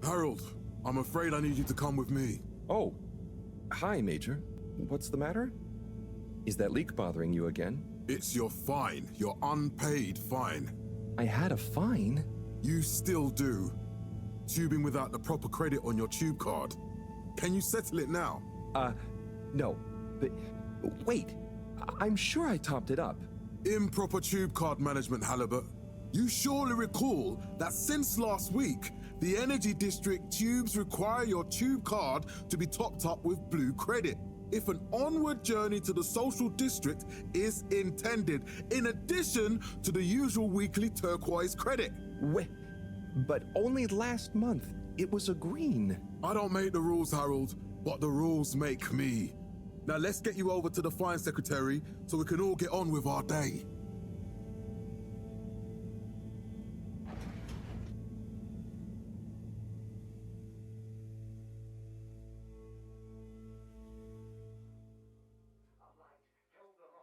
Harold, I'm afraid I need you to come with me. Oh, hi, Major. What's the matter? Is that leak bothering you again? It's your fine, your unpaid fine. I had a fine? You still do. Tubing without the proper credit on your tube card. Can you settle it now? No. But wait, I'm sure I topped it up. Improper tube card management, Halibut. You surely recall that since last week, the Energy District tubes require your tube card to be topped up with blue credit if an onward journey to the social district is intended, in addition to the usual weekly turquoise credit. Wait, but only last month it was a green. I don't make the rules, Harold, but the rules make me. Now let's get you over to the fine secretary so we can all get on with our day.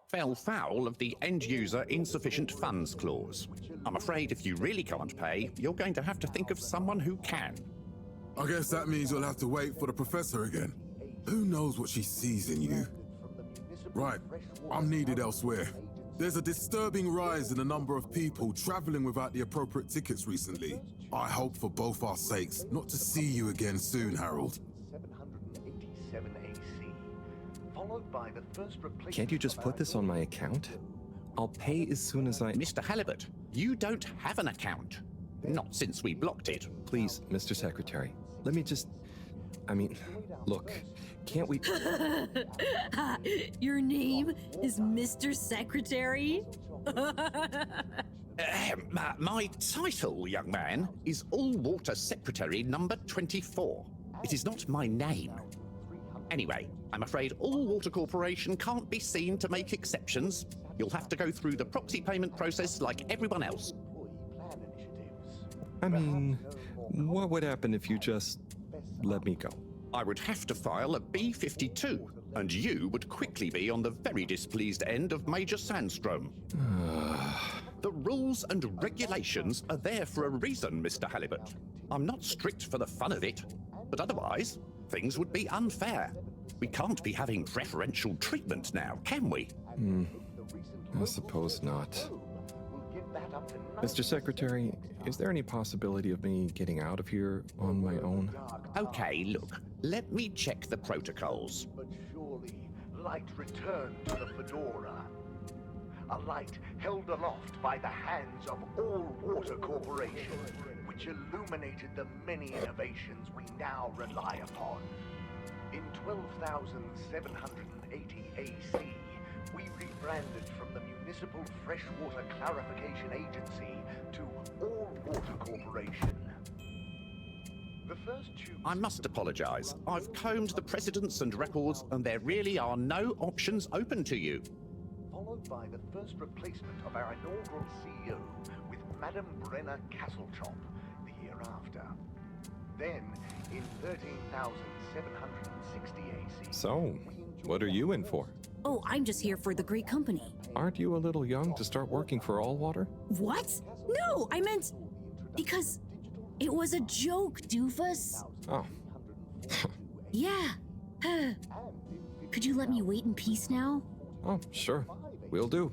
Fell foul of the end-user insufficient funds clause. I'm afraid if you really can't pay, you're going to have to think of someone who can. I guess that means you'll have to wait for the professor again. Who knows what she sees in you? Right, I'm needed elsewhere. There's a disturbing rise in the number of people traveling without the appropriate tickets recently. I hope for both our sakes not to see you again soon, Harold. 787 AC, followed by the first replacement. Can't you just put this on my account? I'll pay as soon as I... Mr. Halibut, you don't have an account. Not since we blocked it. Please, Mr. Secretary, let me just... look, can't we... Your name is Mr. Secretary? My title, young man, is All-Water Secretary number 24. It is not my name. Anyway, I'm afraid All-Water Corporation can't be seen to make exceptions. You'll have to go through the proxy payment process like everyone else. What would happen if you just let me go? I would have to file a B-52, and you would quickly be on the very displeased end of Major Sandstrom. The rules and regulations are there for a reason, Mr. Halibut. I'm not strict for the fun of it, but otherwise, things would be unfair. We can't be having preferential treatment now, can we? I suppose not. Mr. Secretary, is there any possibility of me getting out of here on my own? Okay, look, let me check the protocols. But surely, light returned to the fedora. A light held aloft by the hands of All Water Corporation, which illuminated the many innovations we now rely upon. In 12,780 AC, we rebranded from the Municipal Freshwater Clarification Agency to All Water Corporation. The first tube... I must apologize. I've combed the precedents and records, and there really are no options open to you. Followed by the first replacement of our inaugural CEO with Madame Brenner Castletop the year after. Then, in 13,760 AC... So, what are you in for? Oh, I'm just here for the great company. Aren't you a little young to start working for All Water? What? No, I meant... because it was a joke, doofus. Oh. Yeah. Could you let me wait in peace now? Oh, sure. Will do.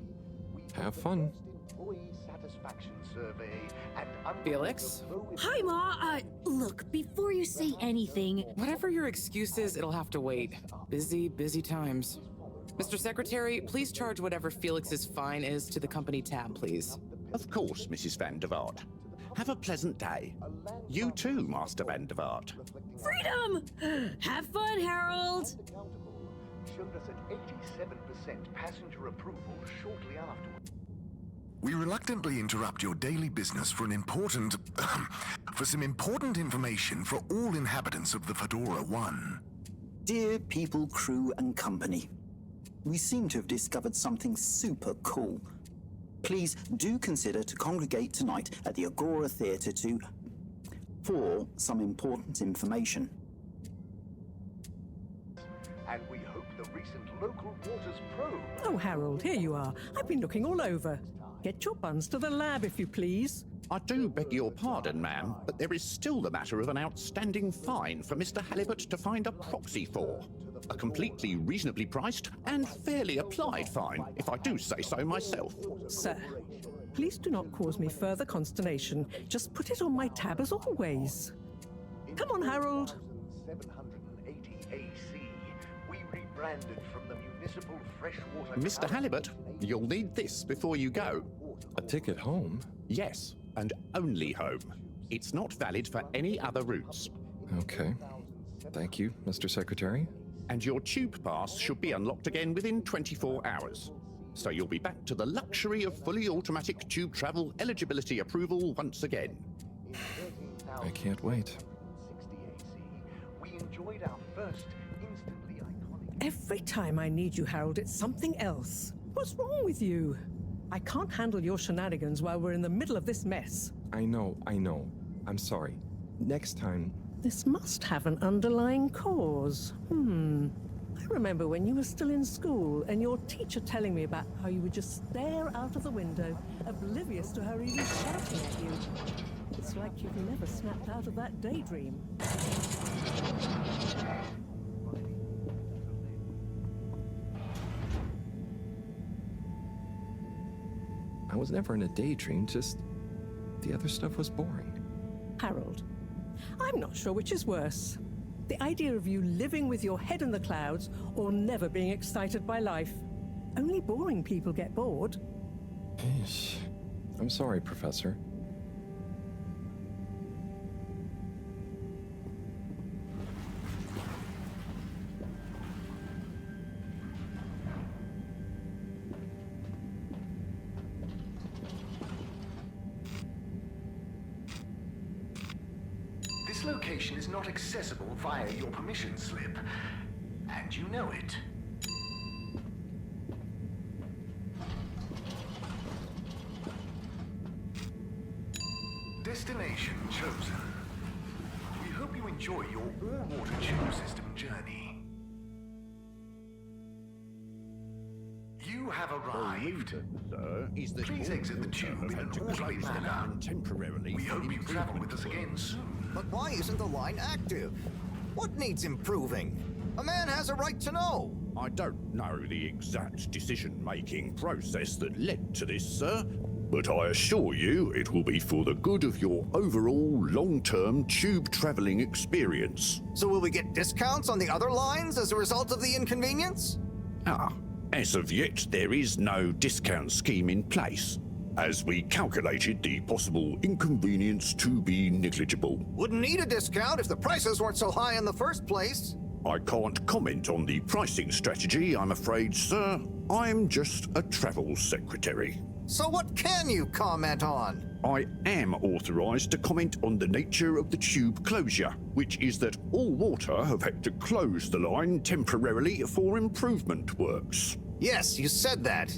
Have fun. Employee satisfaction survey and Felix? Hi, Ma. Look, before you say anything... Whatever your excuse is, it'll have to wait. Busy times. Mr. Secretary, please charge whatever Felix's fine is to the company tab, please. Of course, Mrs. Van der Vaart. Have a pleasant day. You too, Master Van der Vaart. Freedom! Have fun, Harold! showed us at 87% passenger approval shortly afterwards. We reluctantly interrupt your daily business for some important information for all inhabitants of the Fedora 1. Dear people, crew, and company, we seem to have discovered something super cool. Please do consider to congregate tonight at the Agora Theatre for some important information. And we hope the recent local waters probe... Oh, Harold, here you are. I've been looking all over. Get your buns to the lab, if you please. I do beg your pardon, ma'am, but there is still the matter of an outstanding fine for Mr. Halibut to find a proxy for. A completely reasonably priced and fairly applied fine, if I do say so myself. Sir, please do not cause me further consternation. Just put it on my tab as always. Come on, Harold. 780 AC, we rebranded from the municipal freshwater. Mr. Halibut, you'll need this before you go. A ticket home? Yes, and only home. It's not valid for any other routes. Okay. Thank you, Mr. Secretary. And your tube pass should be unlocked again within 24 hours. So you'll be back to the luxury of fully automatic tube travel eligibility approval once again. I can't wait. We enjoyed our first instantly iconic. Every time I need you, Harold, it's something else. What's wrong with you? I can't handle your shenanigans while we're in the middle of this mess. I know. I'm sorry. Next time... This must have an underlying cause. I remember when you were still in school and your teacher telling me about how you would just stare out of the window, oblivious to her even shouting at you. It's like you've never snapped out of that daydream. I was never in a daydream, just... the other stuff was boring. Harold, I'm not sure which is worse. The idea of you living with your head in the clouds or never being excited by life. Only boring people get bored. Eesh. I'm sorry, Professor. This location is not accessible via your permission slip, and you know it. Destination chosen. We hope you enjoy your all-water tube system journey. You have arrived. Is that Please exit the tube in an orderly manner. Temporarily. We hope you travel with us again soon. But why isn't the line active? What needs improving? A man has a right to know. I don't know the exact decision-making process that led to this, sir, but I assure you it will be for the good of your overall long-term tube traveling experience. So will we get discounts on the other lines as a result of the inconvenience? As of yet, there is no discount scheme in place, as we calculated the possible inconvenience to be negligible. Wouldn't need a discount if the prices weren't so high in the first place. I can't comment on the pricing strategy, I'm afraid, sir. I'm just a travel secretary. So what can you comment on? I am authorized to comment on the nature of the tube closure, which is that All Water have had to close the line temporarily for improvement works. Yes, you said that.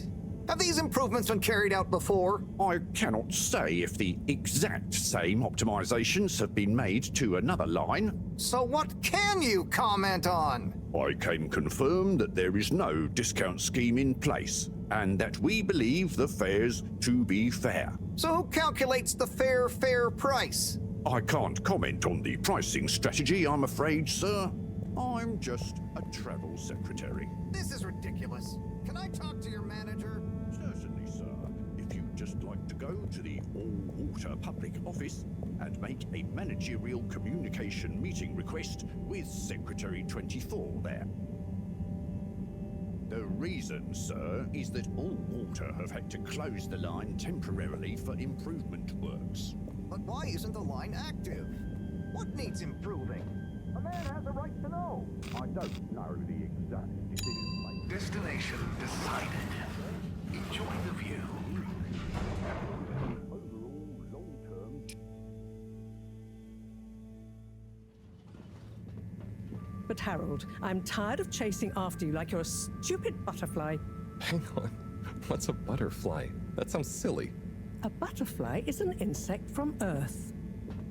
Have these improvements been carried out before? I cannot say if the exact same optimizations have been made to another line. So what can you comment on? I can confirm that there is no discount scheme in place, and that we believe the fares to be fair. So who calculates the fair price? I can't comment on the pricing strategy, I'm afraid, sir. I'm just a travel secretary. This is ridiculous. Can I talk to your manager? Certainly, sir. If you'd just like to go to the all-water public office and make a managerial communication meeting request with Secretary 24 there. The reason, sir, is that All Water have had to close the line temporarily for improvement works. But why isn't the line active? What needs improving? A man has a right to know. I don't know the exact decision made. Destination decided. Enjoy the view. Overall, long-term... But Harold, I'm tired of chasing after you like you're a stupid butterfly. Hang on. What's a butterfly? That sounds silly. A butterfly is an insect from Earth.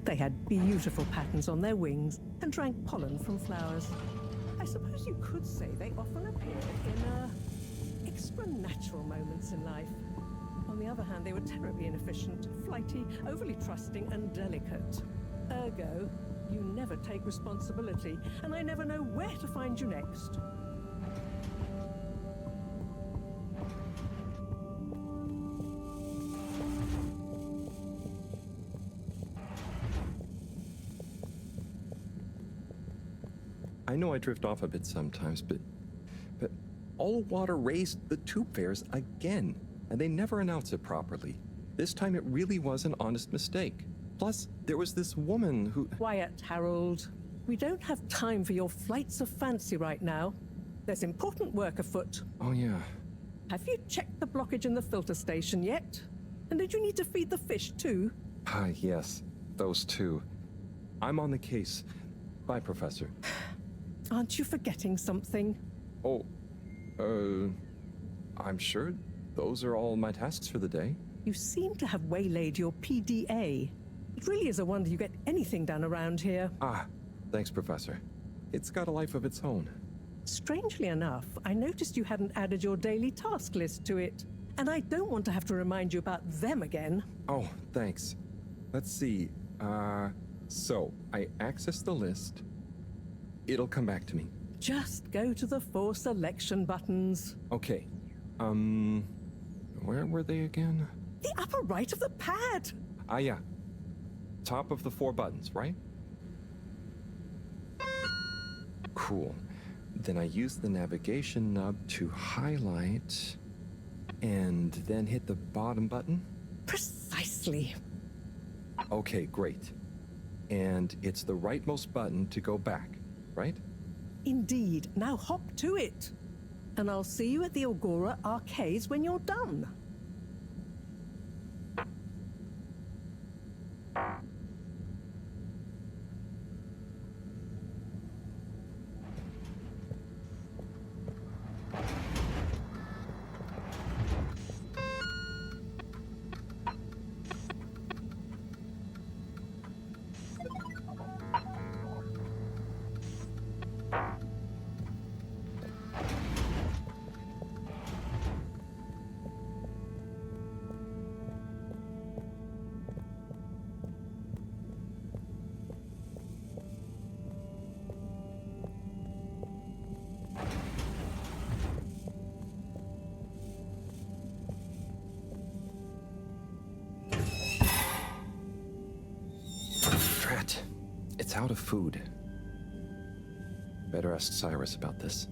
They had beautiful patterns on their wings and drank pollen from flowers. I suppose you could say they often appeared in extra natural moments in life. On the other hand, they were terribly inefficient, flighty, overly trusting, and delicate. Ergo, you never take responsibility, and I never know where to find you next. I know I drift off a bit sometimes, but All Water raised the tube fares again, and they never announce it properly. This time it really was an honest mistake. Plus, there was this woman who... Quiet, Harold. We don't have time for your flights of fancy right now. There's important work afoot. Oh, yeah. Have you checked the blockage in the filter station yet? And did you need to feed the fish too? Yes, those two. I'm on the case. Bye, Professor. Aren't you forgetting something? Oh, I'm sure those are all my tasks for the day. You seem to have waylaid your PDA. It really is a wonder you get anything done around here. Thanks, Professor. It's got a life of its own. Strangely enough, I noticed you hadn't added your daily task list to it. And I don't want to have to remind you about them again. Oh, thanks. Let's see. So, I access the list. It'll come back to me. Just go to the 4 selection buttons. Okay. Where were they again? The upper right of the pad. Yeah. Top of the 4 buttons, right? Cool. Then I use the navigation nub to highlight, and then hit the bottom button? Precisely. Okay, great. And it's the rightmost button to go back, right? Indeed. Now hop to it. And I'll see you at the Agora arcades when you're done. It's out of food. Better ask Cyrus about this.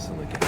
whistle again.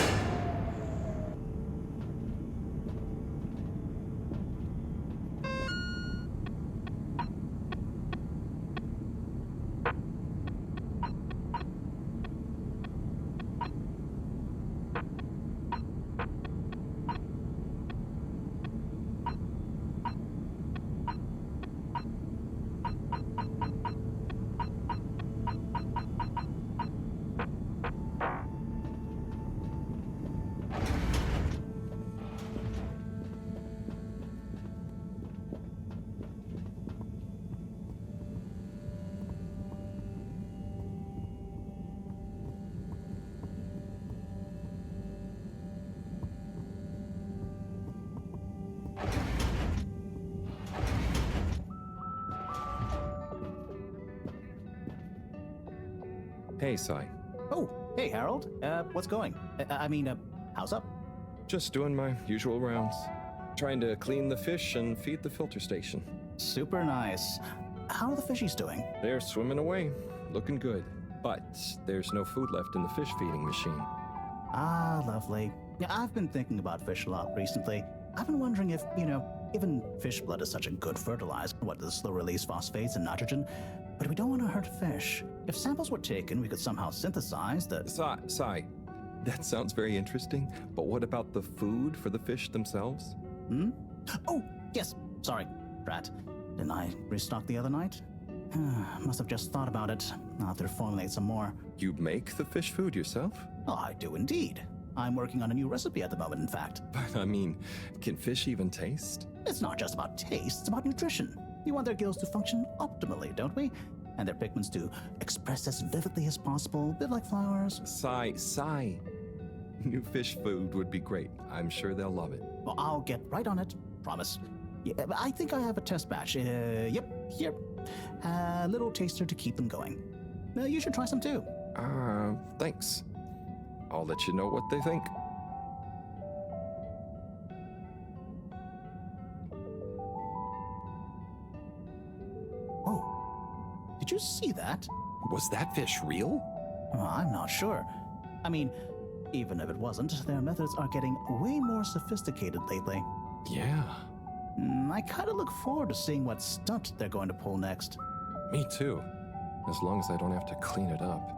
Hey, Sai. Oh, hey, Harold. What's going? How's up? Just doing my usual rounds. Trying to clean the fish and feed the filter station. Super nice. How are the fishies doing? They're swimming away, looking good. But there's no food left in the fish feeding machine. Ah, lovely. Yeah, I've been thinking about fish a lot recently. I've been wondering if, given fish blood is such a good fertilizer, what the slow release phosphates and nitrogen, but we don't want to hurt fish. If samples were taken, we could somehow synthesize the... Sai, that sounds very interesting, but what about the food for the fish themselves? Oh, yes. Sorry, Brat. Didn't I restock the other night? Must have just thought about it. I'll have to formulate some more. You make the fish food yourself? Oh, I do indeed. I'm working on a new recipe at the moment, in fact. But I mean, can fish even taste? It's not just about taste, it's about nutrition. We want their gills to function optimally, don't we? And their pigments to express as vividly as possible, a bit like flowers. Sai. New fish food would be great. I'm sure they'll love it. Well, I'll get right on it. Promise. Yeah, I think I have a test batch. Yep, here. A little taster to keep them going. You should try some too. Thanks. I'll let you know what they think. Oh, did you see that? Was that fish real? I'm not sure. I mean, even if it wasn't, their methods are getting way more sophisticated lately. Yeah. I kind of look forward to seeing what stunt they're going to pull next. Me too. As long as I don't have to clean it up.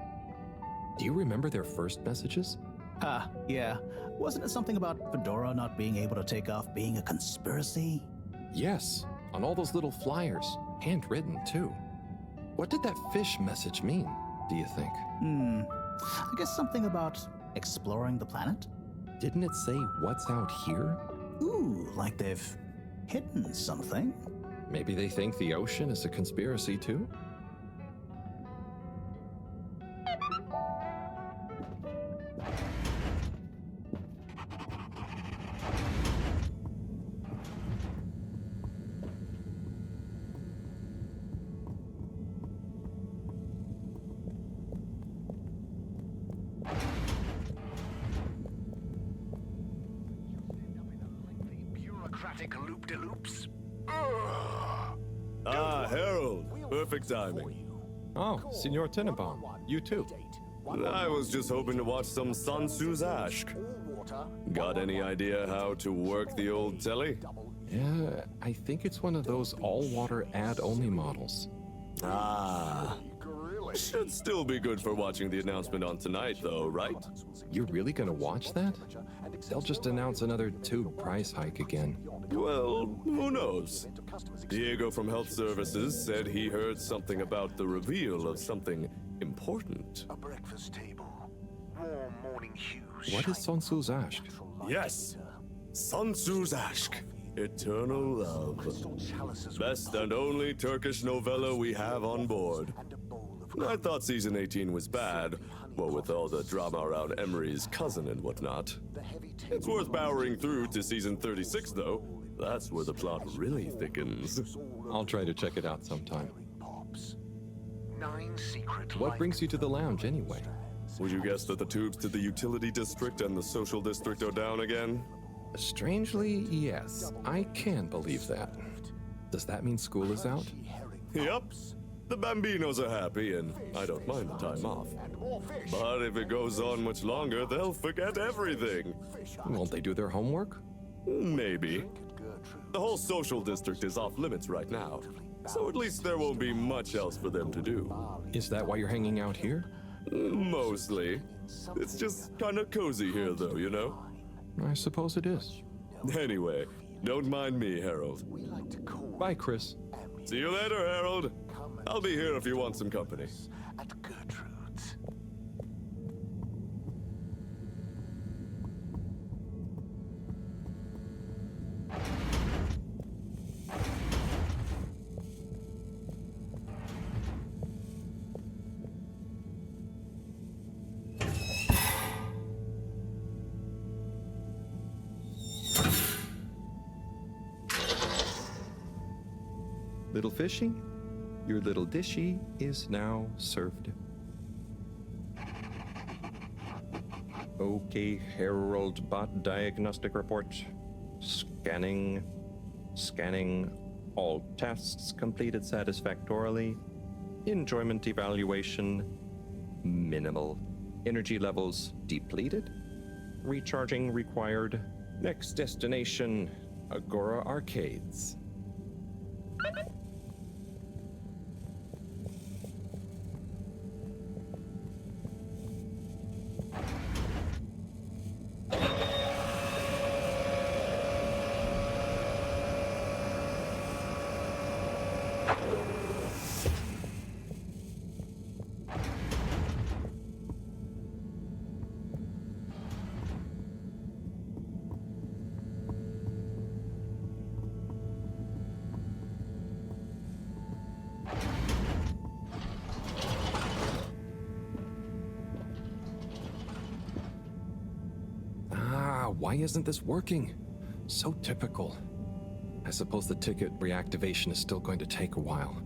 Do you remember their first messages? Yeah. Wasn't it something about Fedora not being able to take off being a conspiracy? Yes, on all those little flyers. Handwritten, too. What did that fish message mean, do you think? I guess something about exploring the planet? Didn't it say what's out here? Ooh, like they've hidden something? Maybe they think the ocean is a conspiracy, too? Loop-de-loops. Harold. Perfect timing. Oh, Signor Tenenbaum. You too. I was just hoping to watch some Sun Tzu's Ashk. Got any idea how to work the old telly? Yeah, I think it's one of those all-water ad-only models. Should still be good for watching the announcement on tonight, though, right? You're really gonna watch that? They'll just announce another tube price hike again. Well, who knows? Diego from Health Services said he heard something about the reveal of something important. A breakfast table. Warm morning hues. What is Sun Tzu's Ashk? Yes, Sun Tzu's Ashk. Eternal Love. Best and only Turkish novella we have on board. I thought season 18 was bad, what with all the drama around Emery's cousin and whatnot. It's worth powering through to season 36, though. That's where the plot really thickens. I'll try to check it out sometime. 9 secret. What brings you to the lounge, anyway? Would you guess that the tubes to the utility district and the social district are down again? Strangely, yes. I can believe that. Does that mean school is out? Yup. The Bambinos are happy, and I don't mind the time off. But if it goes on much longer, they'll forget everything. Won't they do their homework? Maybe. The whole social district is off limits right now, so at least there won't be much else for them to do. Is that why you're hanging out here? Mostly. It's just kind of cozy here, though, you know? I suppose it is. Anyway, don't mind me, Harold. Bye, Chris. See you later, Harold. I'll be here if you want some company. At Gertrude's. Little fishy, your little dishy is now served. Okay, Harold Bot diagnostic report. Scanning. All tests completed satisfactorily. Enjoyment evaluation minimal. Energy levels depleted. Recharging required. Next destination, Agora Arcades. Why isn't this working? So typical. I suppose the ticket reactivation is still going to take a while.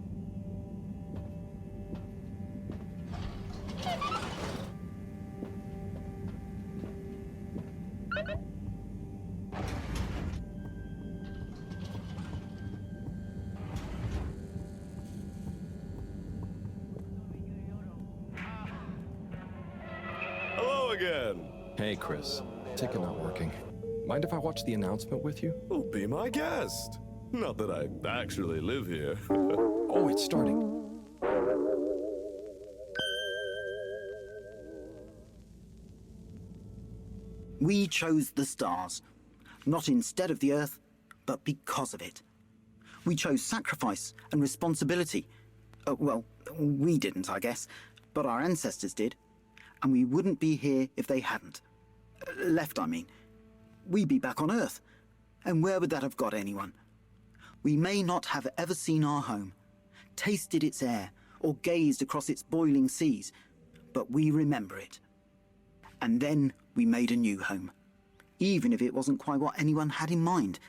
Hello again. Hey, Chris. Ticket not working. Mind if I watch the announcement with you? Well, be my guest. Not that I actually live here. Oh, it's starting. We chose the stars, not instead of the Earth, but because of it. We chose sacrifice and responsibility. Well, we didn't, I guess, but our ancestors did. And we wouldn't be here if they hadn't. Left, I mean. We'd be back on Earth. And where would that have got anyone? We may not have ever seen our home, tasted its air, or gazed across its boiling seas, but we remember it. And then we made a new home, even if it wasn't quite what anyone had in mind.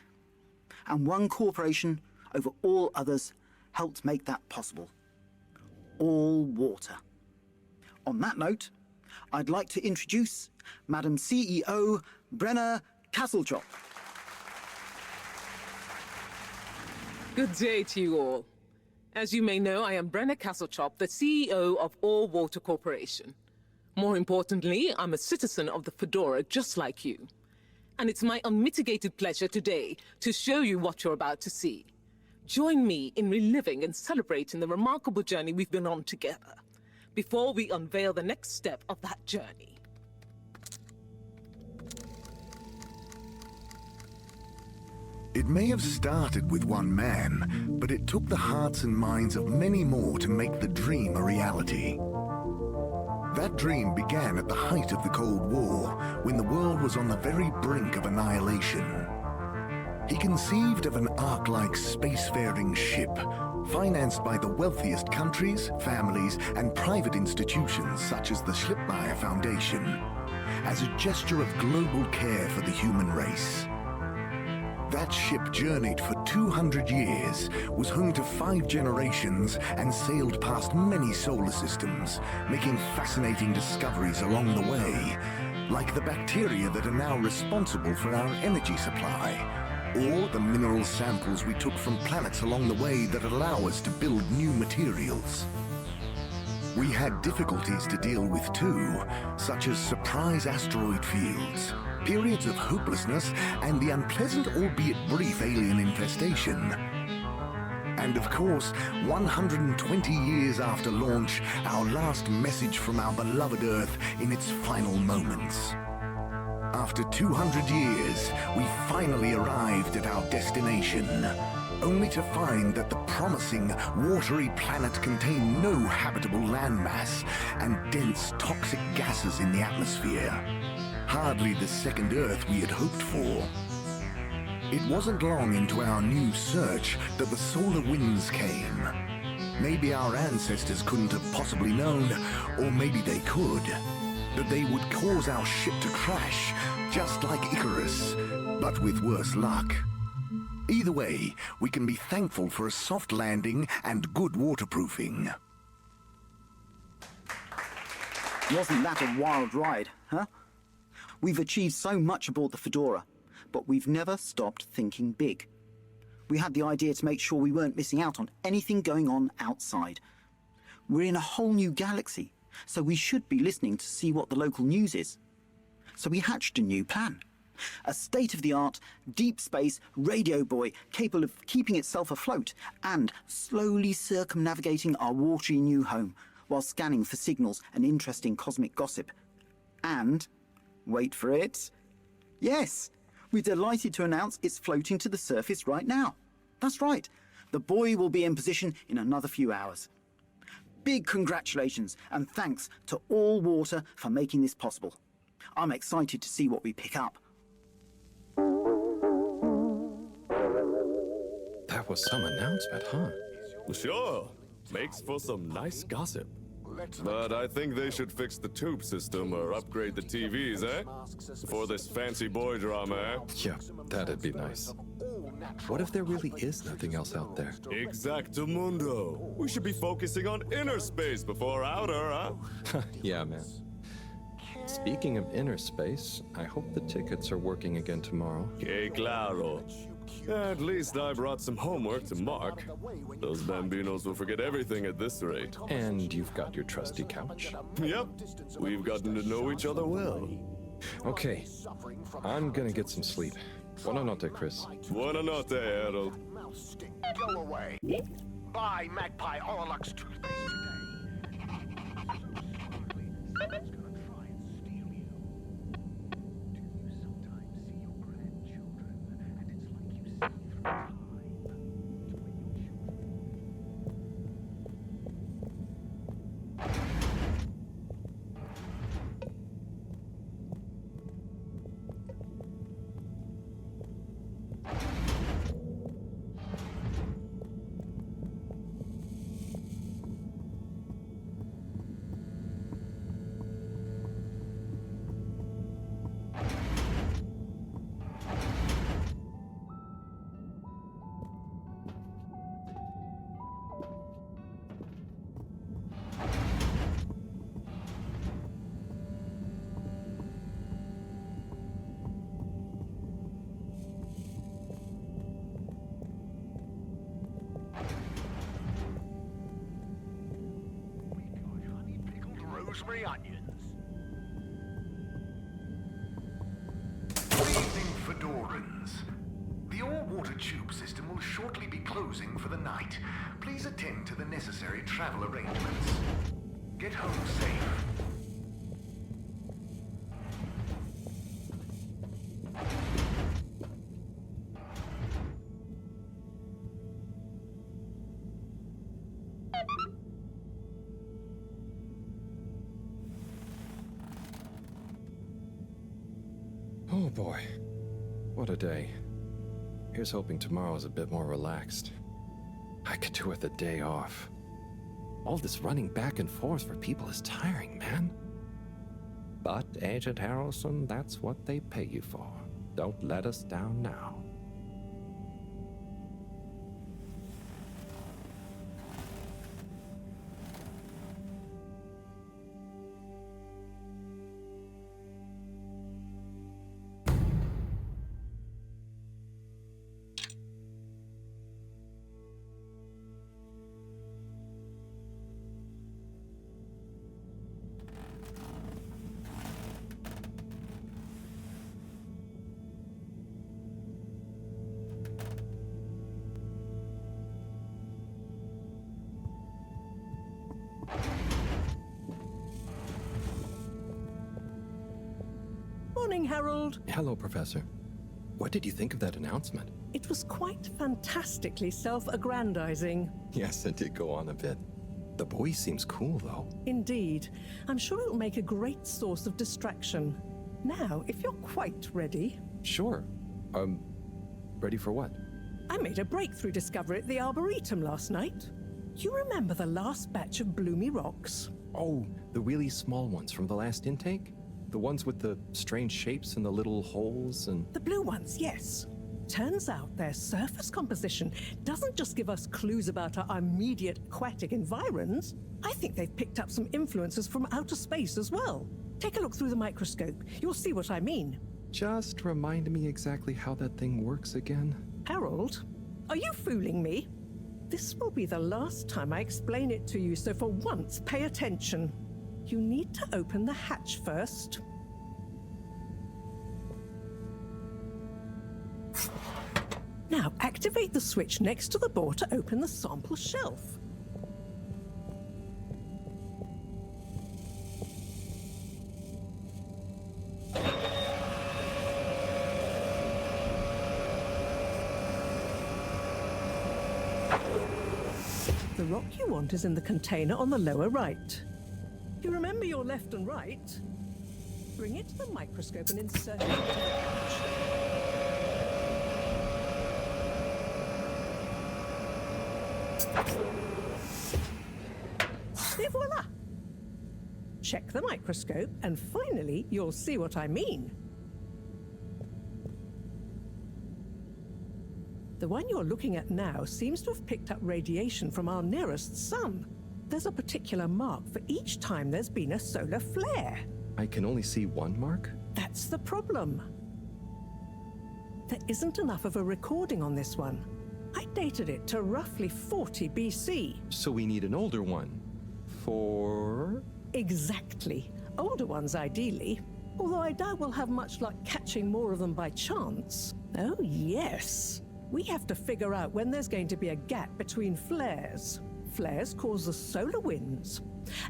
And one corporation over all others helped make that possible. All water. On that note, I'd like to introduce Madam CEO Brenna Castletop. Good day to you all. As you may know, I am Brenna Castletop, the CEO of All Water Corporation. More importantly, I'm a citizen of the Fedora just like you. And it's my unmitigated pleasure today to show you what you're about to see. Join me in reliving and celebrating the remarkable journey we've been on together, before we unveil the next step of that journey. It may have started with one man, but it took the hearts and minds of many more to make the dream a reality. That dream began at the height of the Cold War, when the world was on the very brink of annihilation. He conceived of an Ark-like spacefaring ship, financed by the wealthiest countries, families, and private institutions such as the Schlipmeyer Foundation, as a gesture of global care for the human race. That ship journeyed for 200 years, was home to 5 generations, and sailed past many solar systems, making fascinating discoveries along the way, like the bacteria that are now responsible for our energy supply, or the mineral samples we took from planets along the way that allow us to build new materials. We had difficulties to deal with too, such as surprise asteroid fields, periods of hopelessness, and the unpleasant albeit brief alien infestation. And of course, 120 years after launch, our last message from our beloved Earth in its final moments. After 200 years, we finally arrived at our destination, only to find that the promising, watery planet contained no habitable landmass and dense, toxic gases in the atmosphere. Hardly the second Earth we had hoped for. It wasn't long into our new search that the solar winds came. Maybe our ancestors couldn't have possibly known, or maybe they could, that they would cause our ship to crash, just like Icarus, but with worse luck. Either way, we can be thankful for a soft landing and good waterproofing. Wasn't that a wild ride, huh? We've achieved so much aboard the Fedora, but we've never stopped thinking big. We had the idea to make sure we weren't missing out on anything going on outside. We're in a whole new galaxy, so we should be listening to see what the local news is. So we hatched a new plan. A state-of-the-art, deep space radio buoy capable of keeping itself afloat and slowly circumnavigating our watery new home while scanning for signals and interesting cosmic gossip. And, wait for it, yes, we're delighted to announce it's floating to the surface right now. That's right, the buoy will be in position in another few hours. Big congratulations and thanks to All Water for making this possible. I'm excited to see what we pick up. That was some announcement, huh? Sure. Makes for some nice gossip. But I think they should fix the tube system or upgrade the TVs, eh? For this fancy boy drama, eh? Yeah, that'd be nice. What if there really is nothing else out there? Exactamundo. We should be focusing on inner space before outer, huh? Yeah, man. Speaking of inner space, I hope the tickets are working again tomorrow. Que claro. At least I brought some homework to mark. Those bambinos will forget everything at this rate. And you've got your trusty couch? Yep. We've gotten to know each other well. Okay. I'm gonna get some sleep. Buonanotte, Chris. Buonanotte, Harold. Go away. Buy Magpie Orlux toothpaste today. Rosemary onions. Good evening, Fedorans. The all-water tube system will shortly be closing for the night. Please attend to the necessary travel arrangements. Get home safe. Oh boy, what a day. Here's hoping tomorrow's a bit more relaxed. I could do with a day off. All this running back and forth for people is tiring, man. But, Agent Harrelson, that's what they pay you for. Don't let us down now. evening, Harold. Hello, Professor. What did you think of that announcement? It was quite fantastically self-aggrandizing. Yes, it did go on a bit. The boy seems cool, though. Indeed. I'm sure it'll make a great source of distraction. Now, if you're quite ready... Sure. Ready for what? I made a breakthrough discovery at the Arboretum last night. You remember the last batch of bloomy rocks? Oh, the really small ones from the last intake? The ones with the strange shapes and the little holes and... The blue ones, yes. Turns out their surface composition doesn't just give us clues about our immediate aquatic environs. I think they've picked up some influences from outer space as well. Take a look through the microscope. You'll see what I mean. Just remind me exactly how that thing works again. Harold, are you fooling me? This will be the last time I explain it to you, so for once, pay attention. You need to open the hatch first. Now, activate the switch next to the board to open the sample shelf. The rock you want is in the container on the lower right. You remember your left and right? Bring it to the microscope and insert it into the pouch. Et voila! Check the microscope, and finally, you'll see what I mean. The one you're looking at now seems to have picked up radiation from our nearest sun. There's a particular mark for each time there's been a solar flare. I can only see one mark? That's the problem. There isn't enough of a recording on this one. I dated it to roughly 40 BC. So we need an older one. For... Exactly. Older ones, ideally. Although I doubt we'll have much luck catching more of them by chance. Oh, yes. We have to figure out when there's going to be a gap between flares. Flares cause the solar winds.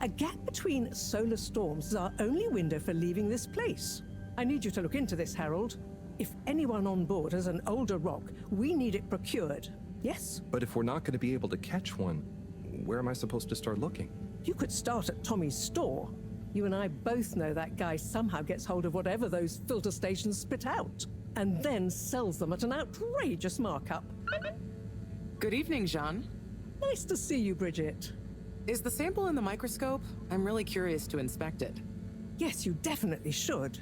A gap between solar storms is our only window for leaving this place. I need you to look into this, Harold. If anyone on board has an older rock, we need it procured. Yes? But if we're not going to be able to catch one, where am I supposed to start looking? You could start at Tommy's store. You and I both know that guy somehow gets hold of whatever those filter stations spit out, and then sells them at an outrageous markup. Good evening, Jean. Nice to see you, Bridget. Is the sample in the microscope? I'm really curious to inspect it. Yes, you definitely should.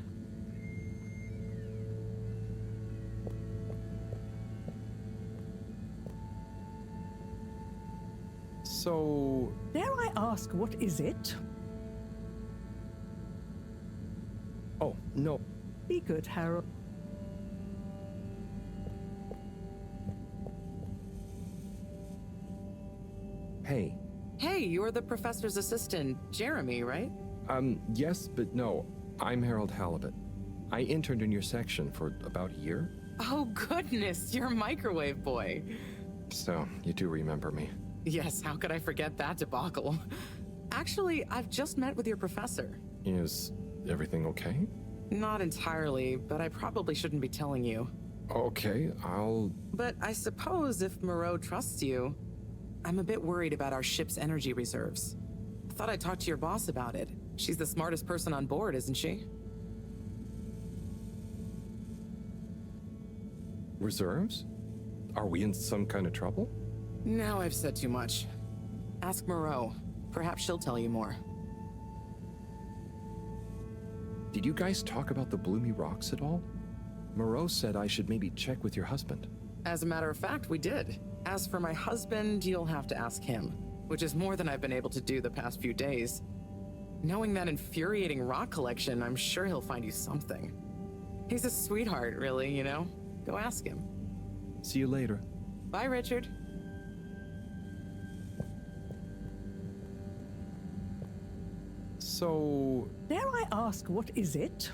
So... Dare I ask, what is it? Oh, no. Be good, Harold. Hey. Hey, you're the professor's assistant, Jeremy, right? Yes, but no. I'm Harold Halibut. I interned in your section for about a year. Oh, goodness, you're a microwave boy. So, you do remember me. Yes, how could I forget that debacle? Actually, I've just met with your professor. Is everything okay? Not entirely, but I probably shouldn't be telling you. Okay, I'll... But I suppose if Moreau trusts you, I'm a bit worried about our ship's energy reserves. I thought I'd talk to your boss about it. She's the smartest person on board, isn't she? Reserves? Are we in some kind of trouble? Now I've said too much. Ask Moreau. Perhaps she'll tell you more. Did you guys talk about the bloomy rocks at all? Moreau said I should maybe check with your husband. As a matter of fact, we did. As for my husband, you'll have to ask him, which is more than I've been able to do the past few days. Knowing that infuriating rock collection, I'm sure he'll find you something. He's a sweetheart, really, you know? Go ask him. See you later. Bye, Richard. So... Dare I ask, what is it?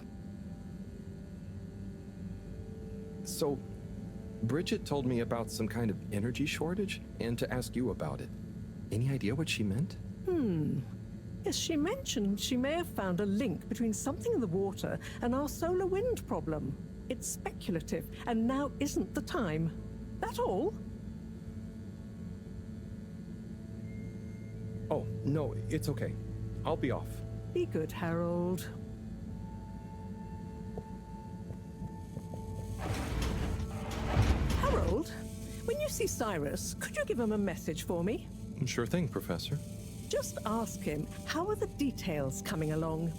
So, Bridget told me about some kind of energy shortage and to ask you about it. Any idea what she meant? Yes, she mentioned she may have found a link between something in the water and our solar wind problem. It's speculative, and now isn't the time. That all? Oh, no, it's okay. I'll be off. Be good, Harold. Harold, when you see Cyrus, could you give him a message for me? Sure thing, Professor. Just ask him, how are the details coming along?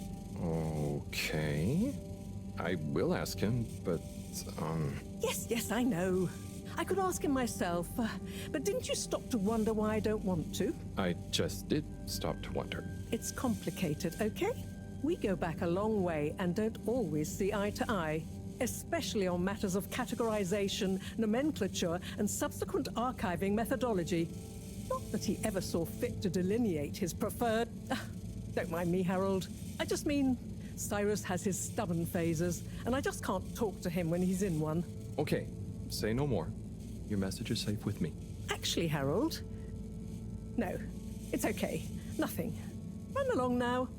Okay. I will ask him, but, Yes, I know. I could ask him myself, but didn't you stop to wonder why I don't want to? I just did stop to wonder. It's complicated, okay? We go back a long way and don't always see eye to eye, especially on matters of categorization, nomenclature, and subsequent archiving methodology. Not that he ever saw fit to delineate his preferred... Don't mind me, Harold. I just mean, Cyrus has his stubborn phases, and I just can't talk to him when he's in one. Okay, say no more. Your message is safe with me. Actually, Harold... No, it's okay. Nothing. Run along now.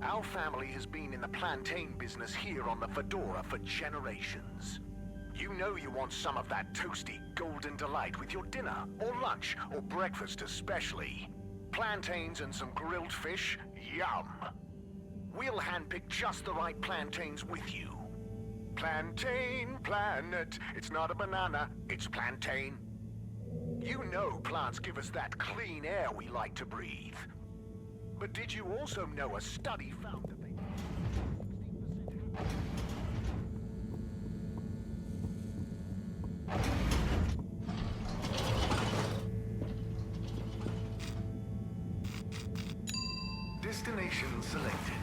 Our family has been in the plantain business here on the Fedora for generations. You know you want some of that toasty golden delight with your dinner, or lunch, or breakfast especially. Plantains and some grilled fish, yum. We'll handpick just the right plantains with you. Plantain Planet. It's not a banana, it's plantain. You know plants give us that clean air we like to breathe. But did you also know a study found that they... Destination selected.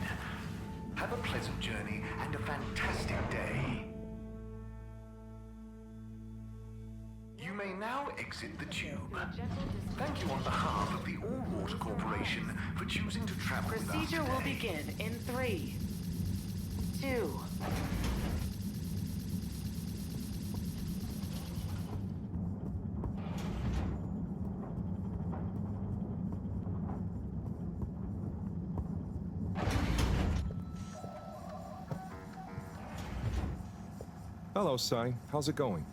Have a pleasant journey and a fantastic day. You may now exit the tube. Thank you on behalf of the All Water Corporation for choosing to travel with us today. Procedure will begin in 3, 2... Hello, Cy. How's it going?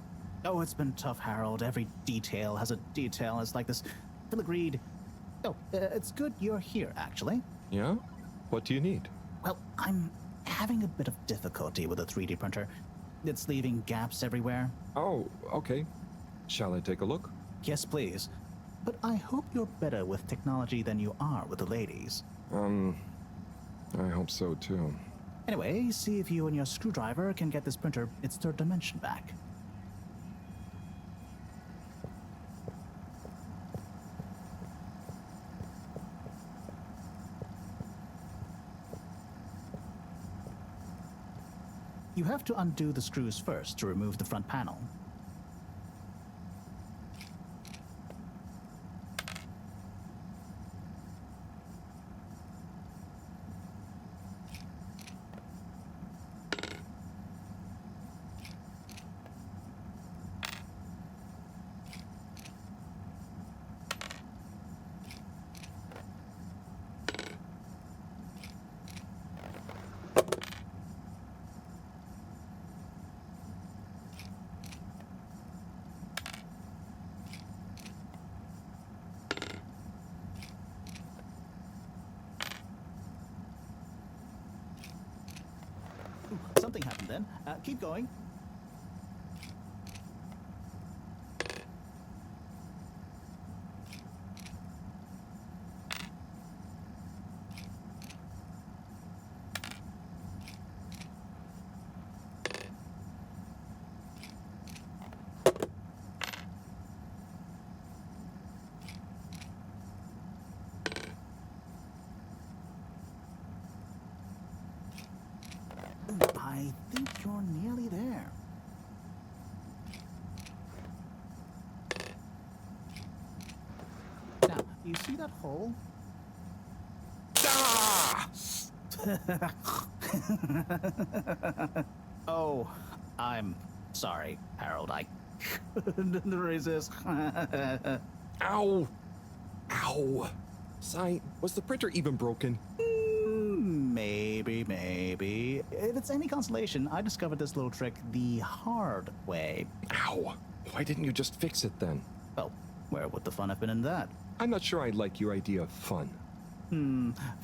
Oh, it's been tough, Harold. Every detail has a detail. It's like this filigreed. Oh, it's good you're here, actually. Yeah? What do you need? Well, I'm having a bit of difficulty with a 3D printer. It's leaving gaps everywhere. Oh, okay. Shall I take a look? Yes, please. But I hope you're better with technology than you are with the ladies. I hope so, too. Anyway, see if you and your screwdriver can get this printer its third dimension back. You have to undo the screws first to remove the front panel. Something happened then. Keep going. you see that hole? Ah! Oh, I'm sorry, Harold. I couldn't resist. Ow! Ow! Sai, was the printer even broken? Maybe. If it's any consolation, I discovered this little trick the hard way. Ow! Why didn't you just fix it then? Well, where would the fun have been in that? I'm not sure I like your idea of fun.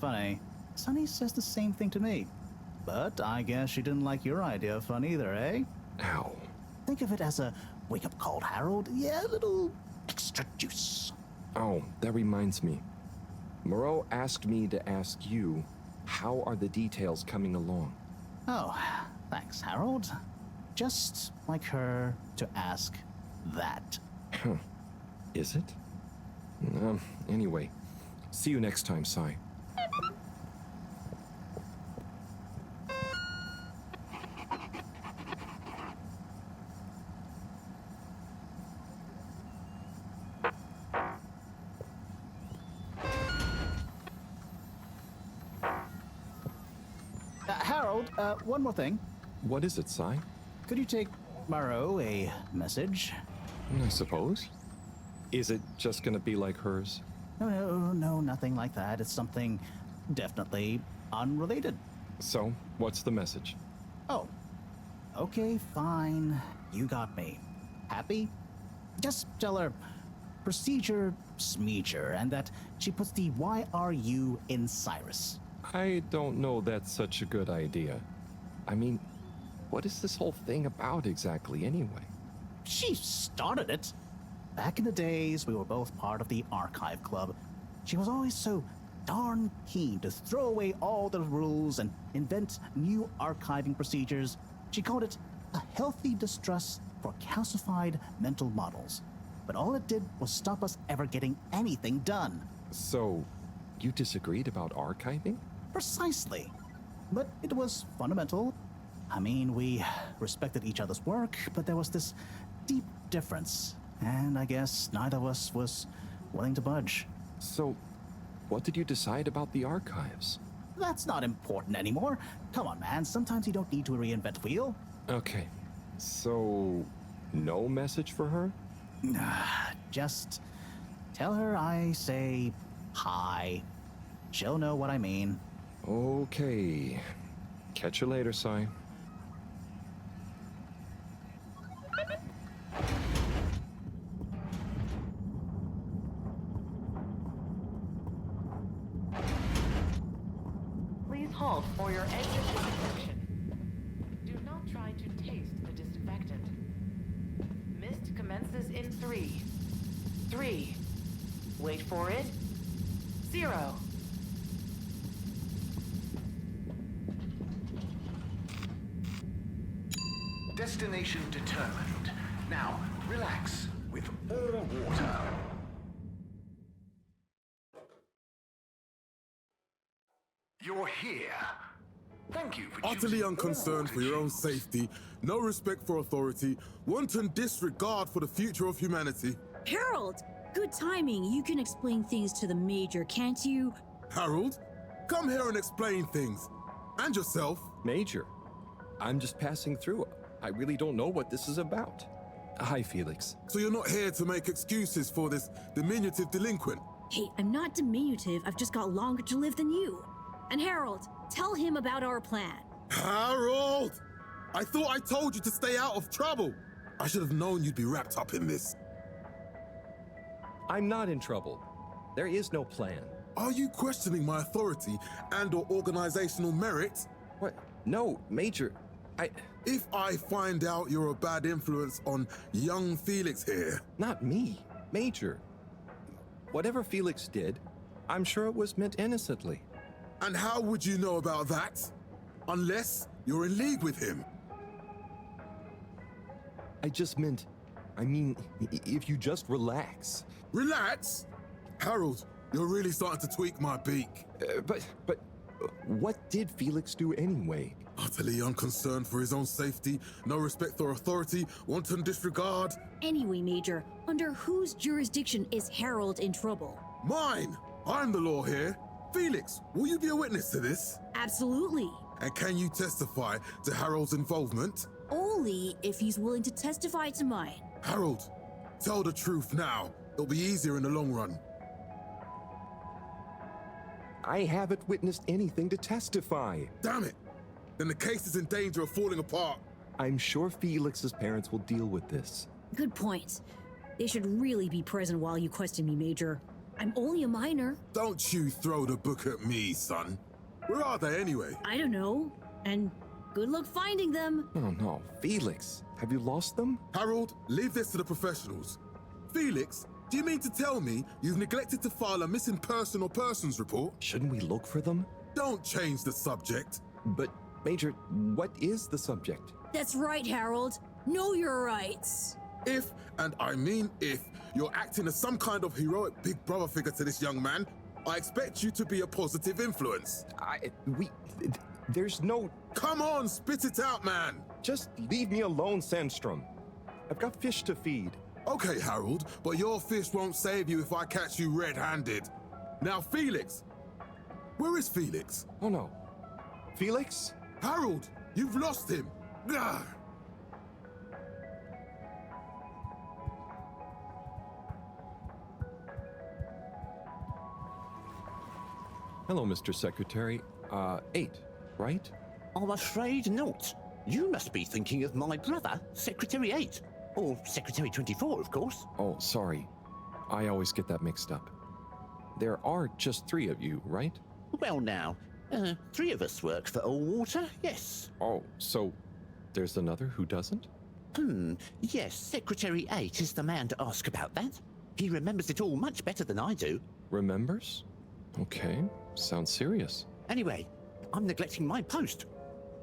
Funny. Sunny says the same thing to me. But I guess she didn't like your idea of fun either, eh? Ow. Think of it as a wake-up call, Harold. Yeah, a little extra juice. Oh, that reminds me. Moreau asked me to ask you, how are the details coming along? Oh, thanks, Harold. Just like her to ask that. Huh. Is it? Anyway, see you next time, Sai. Harold, one more thing. What is it, Sai? Could you take Moreau a message? I suppose. Is it just gonna be like hers? No, nothing like that. It's something definitely unrelated. So, what's the message? Oh, okay, fine. You got me. Happy? Just tell her procedure smeeger and that she puts the YRU in Cyrus. I don't know that's such a good idea. I mean, what is this whole thing about exactly anyway? She started it. Back in the days, we were both part of the Archive Club. She was always so darn keen to throw away all the rules and invent new archiving procedures. She called it a healthy distrust for calcified mental models. But all it did was stop us ever getting anything done. So, you disagreed about archiving? Precisely. But it was fundamental. I mean, we respected each other's work, but there was this deep difference. And I guess neither of us was willing to budge. So, what did you decide about the archives? That's not important anymore. Come on, man. Sometimes you don't need to reinvent the wheel. Okay. So, no message for her? Just tell her I say hi. She'll know what I mean. Okay. Catch you later, Sai. Please halt for your exit disinfection. Do not try to taste the disinfectant. Mist commences in 3. 3. Wait for it. 0. Destination determined. Now, relax with all water. You're here. Thank you for Utterly unconcerned for your own safety, no respect for authority, wanton disregard for the future of humanity. Harold! Good timing. You can explain things to the Major, can't you? Harold, come here and explain things. And yourself. Major, I'm just passing through. I really don't know what this is about. Hi, Felix. So you're not here to make excuses for this diminutive delinquent? Hey, I'm not diminutive. I've just got longer to live than you. And Harold, tell him about our plan. Harold! I thought I told you to stay out of trouble. I should have known you'd be wrapped up in this. I'm not in trouble. There is no plan. Are you questioning my authority and/or organizational merit? What? No, Major. If I find out you're a bad influence on young Felix here... Not me. Major. Whatever Felix did, I'm sure it was meant innocently. And how would you know about that? Unless you're in league with him. I mean, if you just relax. Relax? Harold, you're really starting to tweak my beak. But what did Felix do anyway? Utterly unconcerned for his own safety, no respect for authority, wanton disregard. Anyway, Major, under whose jurisdiction is Harold in trouble? Mine! I'm the law here. Felix, will you be a witness to this? Absolutely. And can you testify to Harold's involvement? Only if he's willing to testify to mine. Harold, tell the truth now. It'll be easier in the long run. I haven't witnessed anything to testify. Damn it! Then the case is in danger of falling apart. I'm sure Felix's parents will deal with this. Good point. They should really be present while you question me, Major. I'm only a minor. Don't you throw the book at me, son. Where are they anyway? I don't know. And good luck finding them. Oh no, Felix, have you lost them? Harold, leave this to the professionals. Felix, do you mean to tell me you've neglected to file a missing person or persons report? Shouldn't we look for them? Don't change the subject. But, Major, what is the subject? That's right, Harold. Know your rights. If, and I mean if, you're acting as some kind of heroic big brother figure to this young man, I expect you to be a positive influence. There's no... Come on, spit it out, man! Just leave me alone, Sandstrom. I've got fish to feed. Okay, Harold, but your fish won't save you if I catch you red-handed. Now, Felix! Where is Felix? Oh no. Felix? Harold, you've lost him! Gah! Hello, Mr. Secretary. 8, right? I'm afraid not. You must be thinking of my brother, Secretary 8. Or Secretary 24, of course. Oh, sorry. I always get that mixed up. There are just 3 of you, right? Well now, 3 of us work for Allwater, yes. Oh, so there's another who doesn't? Yes, Secretary 8 is the man to ask about that. He remembers it all much better than I do. Remembers? Okay, sounds serious. Anyway, I'm neglecting my post.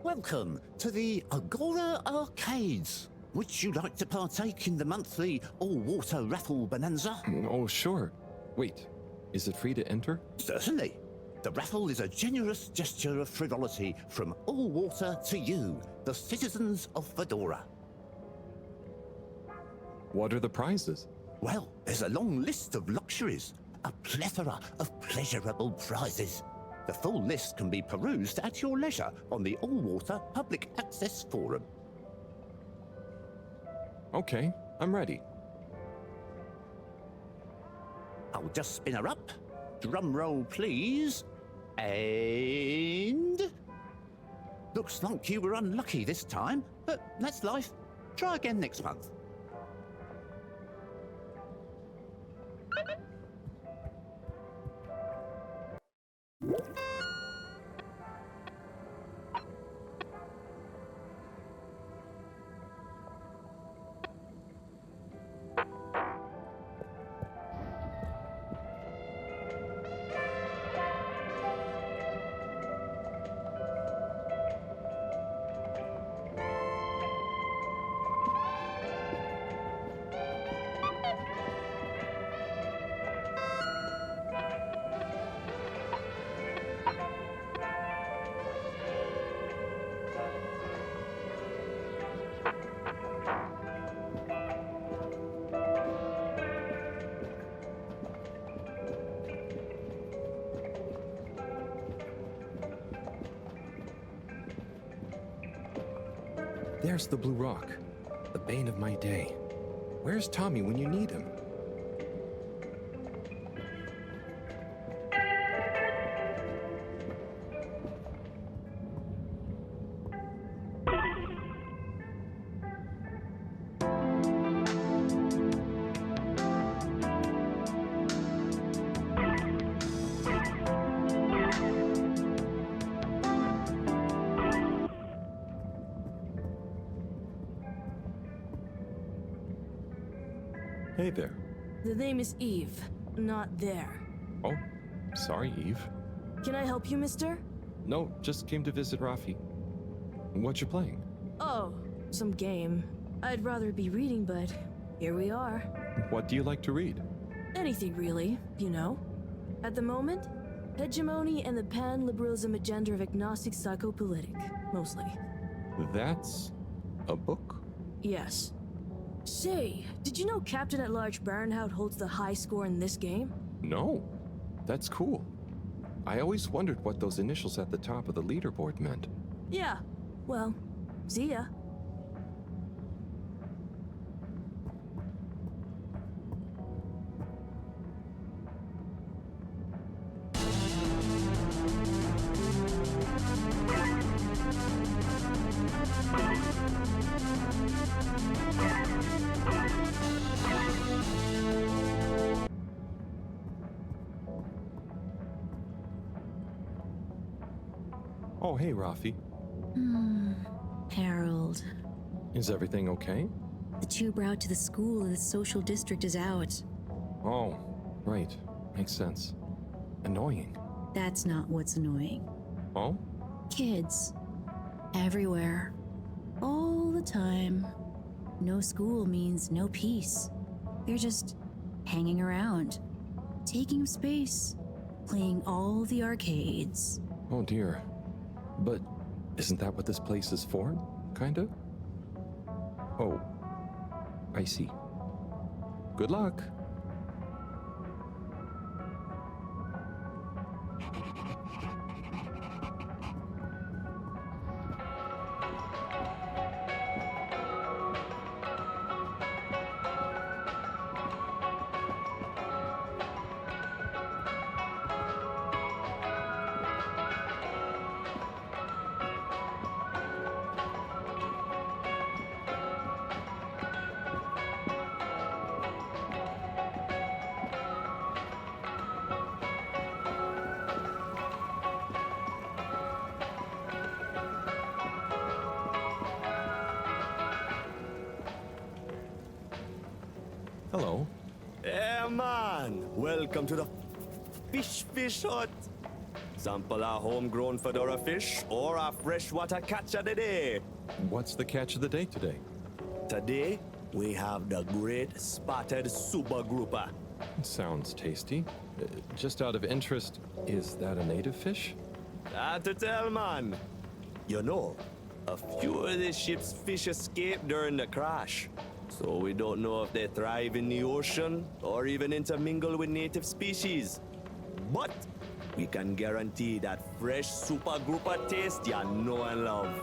Welcome to the Agora Arcades. Would you like to partake in the monthly all-water raffle bonanza? Oh, sure. Wait, is it free to enter? Certainly. The raffle is a generous gesture of frivolity from Allwater to you, the citizens of Fedora. What are the prizes? Well, there's a long list of luxuries, a plethora of pleasurable prizes. The full list can be perused at your leisure on the Allwater Public Access Forum. Okay, I'm ready. I'll just spin her up. Drum roll, please. And... Looks like you were unlucky this time, but that's life. Try again next month. There's the Blue Rock, the bane of my day. Where's Tommy when you need him? Hey there. The name is Eve, not there. Oh, sorry, Eve. Can I help you, mister? No, just came to visit Rafi. What you playing? Oh, some game. I'd rather be reading, but here we are. What do you like to read? Anything really, you know. At the moment, hegemony and the pan-liberalism agenda of agnostic psychopolitic, mostly. That's a book? Yes. Say, did you know Captain-at-Large Baronhout holds the high score in this game? No. That's cool. I always wondered what those initials at the top of the leaderboard meant. Yeah. Well, see ya. Oh, hey, Rafi. Harold. Is everything okay? The tube route to the school in the social district is out. Oh, right. Makes sense. Annoying. That's not what's annoying. Oh? Kids. Everywhere. All the time. No school means no peace. They're just hanging around, taking up space, playing all the arcades. Oh dear. But isn't that what this place is for? Kinda? Oh, I see. Good luck. Hello. Yeah, man. Welcome to the fish hut. Sample a homegrown fedora fish or a freshwater catch of the day. What's the catch of the day today? Today, we have the great spotted super grouper. Sounds tasty. Just out of interest, is that a native fish? Hard to tell, man. You know, a few of the ship's fish escaped during the crash. So we don't know if they thrive in the ocean or even intermingle with native species. But we can guarantee that fresh super grouper taste you know and love.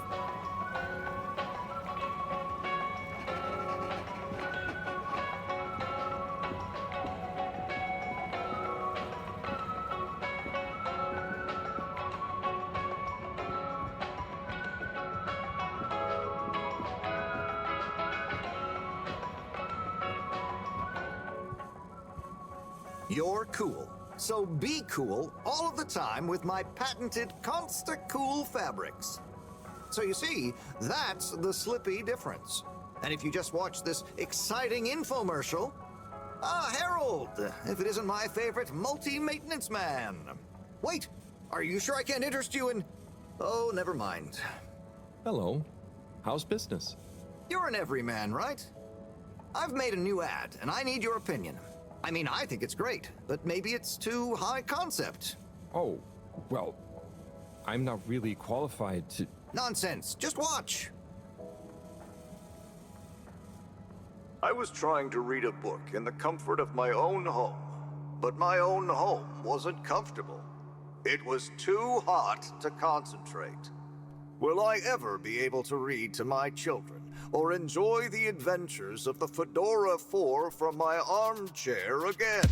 You're cool. So be cool all of the time with my patented Consta Cool fabrics. So you see, that's the Slippy difference. And if you just watch this exciting infomercial, Harold, if it isn't my favorite multi-maintenance man. Wait, are you sure I can't interest you in... Oh, never mind. Hello. How's business? You're an everyman, right? I've made a new ad, and I need your opinion. I mean, I think it's great, but maybe it's too high concept. Oh, well, I'm not really qualified to... Nonsense. Just watch. I was trying to read a book in the comfort of my own home, but my own home wasn't comfortable. It was too hot to concentrate. Will I ever be able to read to my children or enjoy the adventures of the Fedora 4 from my armchair again?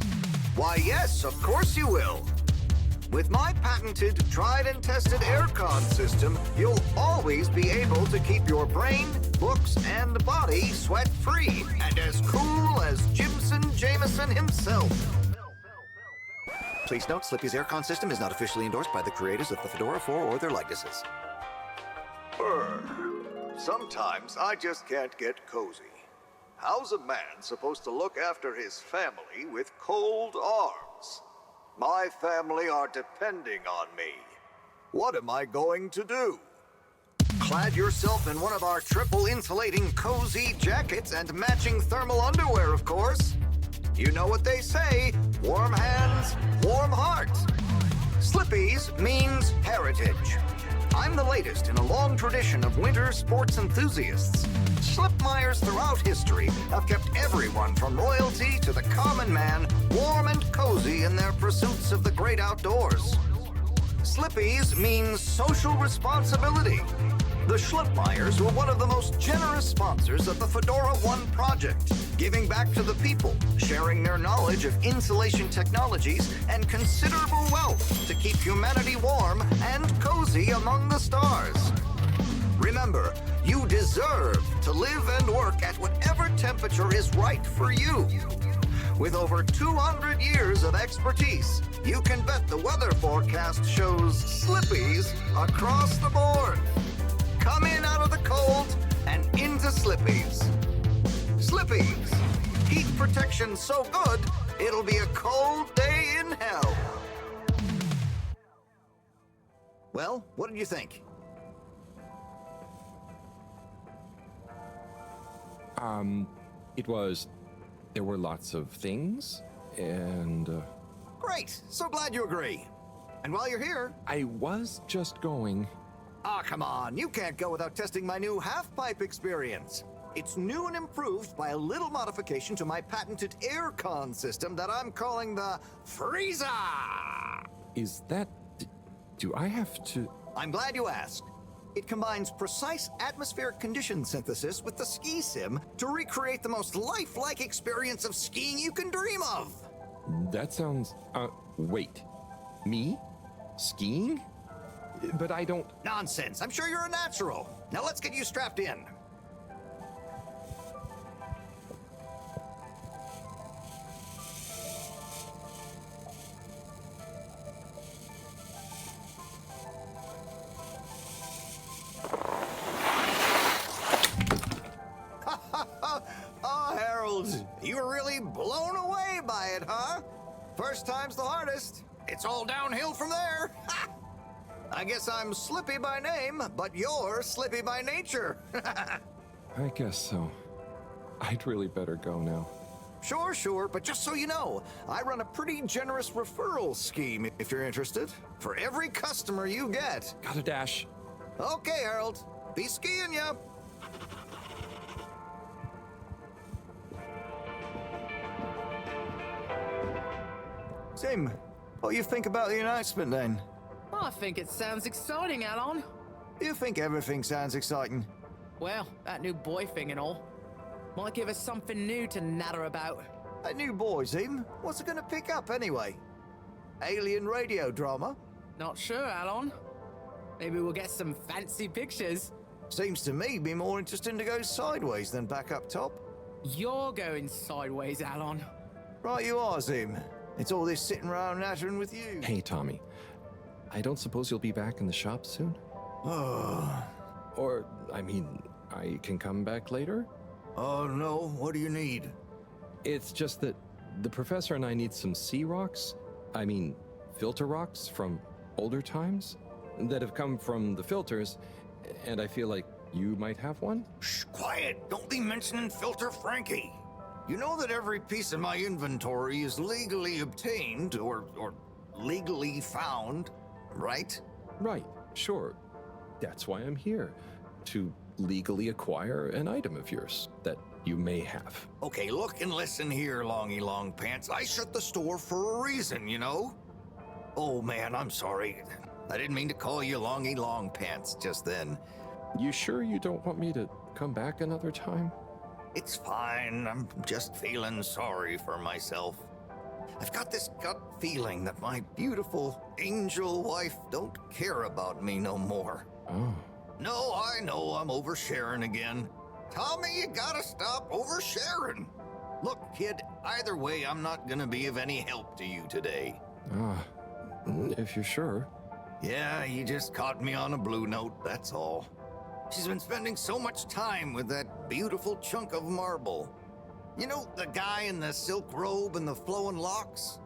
Why, yes, of course you will. With my patented, tried and tested aircon system, you'll always be able to keep your brain, books, and body sweat-free and as cool as Jimson Jameson himself. Please note, Slippy's aircon system is not officially endorsed by the creators of the Fedora 4 or their likenesses. Sometimes I just can't get cozy. How's a man supposed to look after his family with cold arms? My family are depending on me. What am I going to do? Clad yourself in one of our triple insulating cozy jackets and matching thermal underwear, of course. You know what they say, warm hands, warm heart. Slippy's means heritage. I'm the latest in a long tradition of winter sports enthusiasts. Slipmeyers throughout history have kept everyone from royalty to the common man warm and cozy in their pursuits of the great outdoors. Slippies means social responsibility. The Schlippmeyers were one of the most generous sponsors of the Fedora 1 project, giving back to the people, sharing their knowledge of insulation technologies and considerable wealth to keep humanity warm and cozy among the stars. Remember, you deserve to live and work at whatever temperature is right for you. With over 200 years of expertise, you can bet the weather forecast shows slippies across the board. Come in out of the cold and into Slippies. Slippies. Heat protection so good, it'll be a cold day in hell. Well, what did you think? There were lots of things, and... Great! So glad you agree. And while you're here... I was just going... Ah, come on. You can't go without testing my new half-pipe experience. It's new and improved by a little modification to my patented aircon system that I'm calling the Freezer! Is that... do I have to... I'm glad you asked. It combines precise atmospheric condition synthesis with the ski sim to recreate the most lifelike experience of skiing you can dream of. That sounds... wait. Me? Skiing? But I don't... Nonsense. I'm sure you're a natural. Now let's get you strapped in. Oh, Harold, you were really blown away by it, huh? First time's the hardest. It's all downhill from there. I guess I'm Slippy by name, but you're Slippy by nature. I guess so. I'd really better go now. Sure, but just so you know, I run a pretty generous referral scheme if you're interested. For every customer you get. Gotta dash. Okay, Harold. Be skiing ya. Sim, what do you think about the announcement then? I think it sounds exciting, Alon. You think everything sounds exciting? Well, that new boy thing and all. Might give us something new to natter about. A new boy, Zim? What's it gonna pick up anyway? Alien radio drama? Not sure, Alon. Maybe we'll get some fancy pictures. Seems to me be more interesting to go sideways than back up top. You're going sideways, Alon. Right you are, Zim. It's all this sitting around nattering with you. Hey, Tommy. I don't suppose you'll be back in the shop soon? Or, I mean, I can come back later? Oh, no. What do you need? It's just that the professor and I need some sea rocks. I mean, filter rocks from older times that have come from the filters, and I feel like you might have one? Shh, quiet. Don't be mentioning Filter Frankie. You know that every piece of my inventory is legally obtained or legally found, right? Right, sure. That's why I'm here, to legally acquire an item of yours that you may have. Okay, look and listen here, Longy Long Pants. I shut the store for a reason, you know? Oh man, I'm sorry. I didn't mean to call you Longy Long Pants just then. You sure you don't want me to come back another time? It's fine. I'm just feeling sorry for myself. I've got this gut feeling that my beautiful angel wife don't care about me no more. Oh. No, I know I'm oversharing again. Tommy, you gotta stop oversharing. Look, kid, either way, I'm not gonna be of any help to you today. If you're sure. Yeah, you just caught me on a blue note, that's all. She's been spending so much time with that beautiful chunk of marble. You know, the guy in the silk robe and the flowing locks?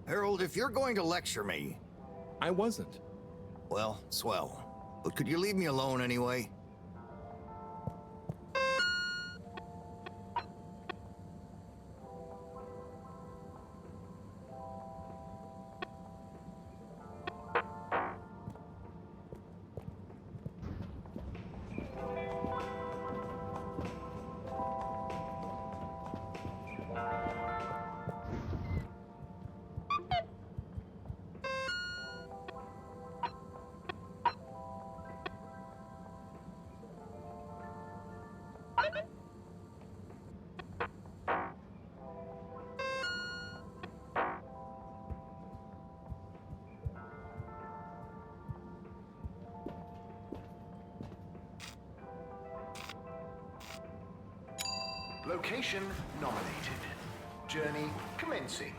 Harold, if you're going to lecture me... I wasn't. Well, swell. But could you leave me alone anyway? Location nominated. Journey commencing.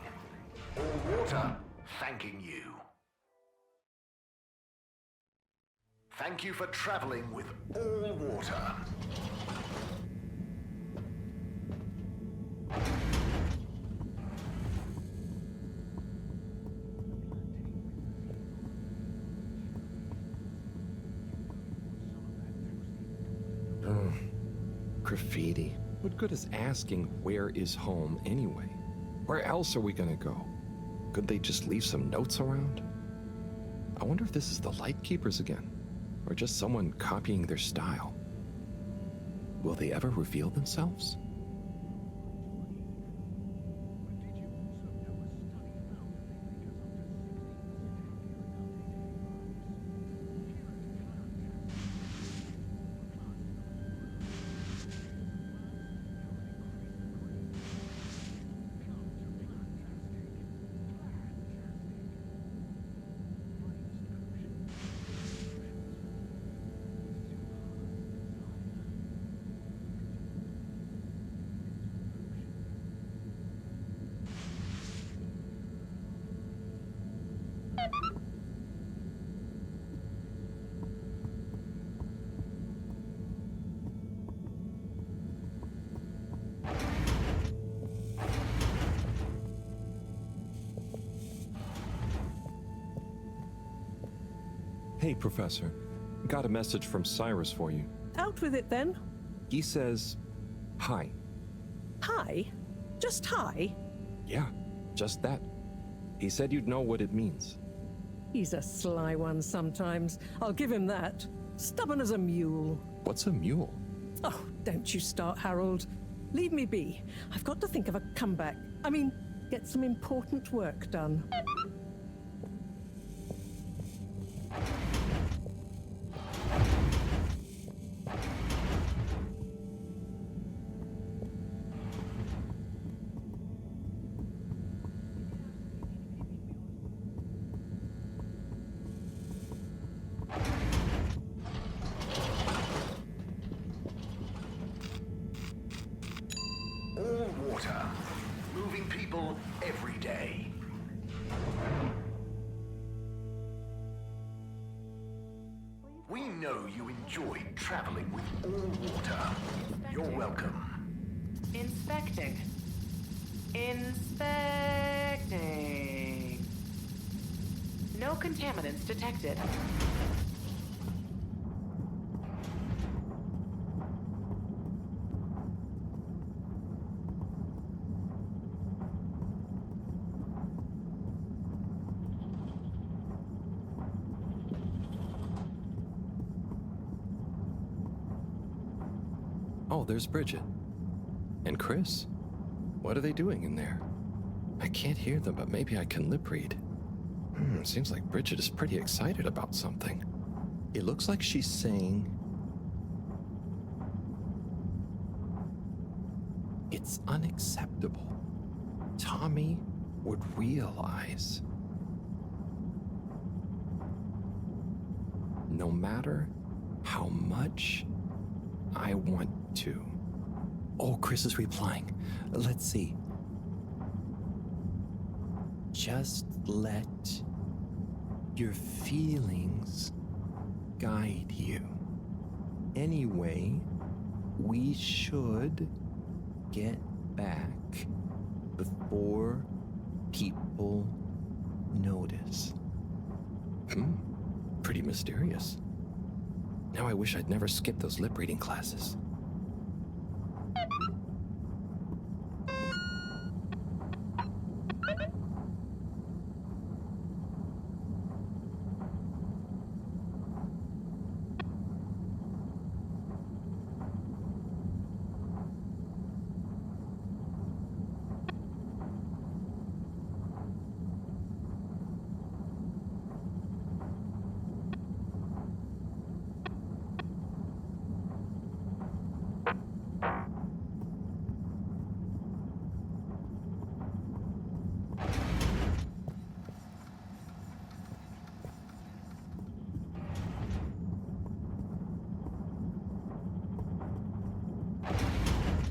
All water thanking you. Thank you for traveling with all water. Graffiti. What good is asking where is home anyway? Where else are we gonna go? Could they just leave some notes around? I wonder if this is the Lightkeepers again, or just someone copying their style. Will they ever reveal themselves? Hey, Professor. Got a message from Cyrus for you. Out with it then. He says, hi. Hi? Just hi? Yeah, just that. He said you'd know what it means. He's a sly one sometimes. I'll give him that. Stubborn as a mule. What's a mule? Oh, don't you start, Harold. Leave me be. I've got to think of a comeback. I mean, get some important work done. All water. Moving people every day. We know you enjoy traveling with all water. You're welcome. Inspecting. Inspecting. No contaminants detected. Oh, there's Bridget. And Chris. What are they doing in there? I can't hear them, but maybe I can lip read. Seems like Bridget is pretty excited about something. It looks like she's saying... It's unacceptable. Tommy would realize. No matter how much I want to. Oh, Chris is replying. Let's see. Just let your feelings guide you. Anyway, we should get back before people notice. Pretty mysterious. Now I wish I'd never skipped those lip reading classes.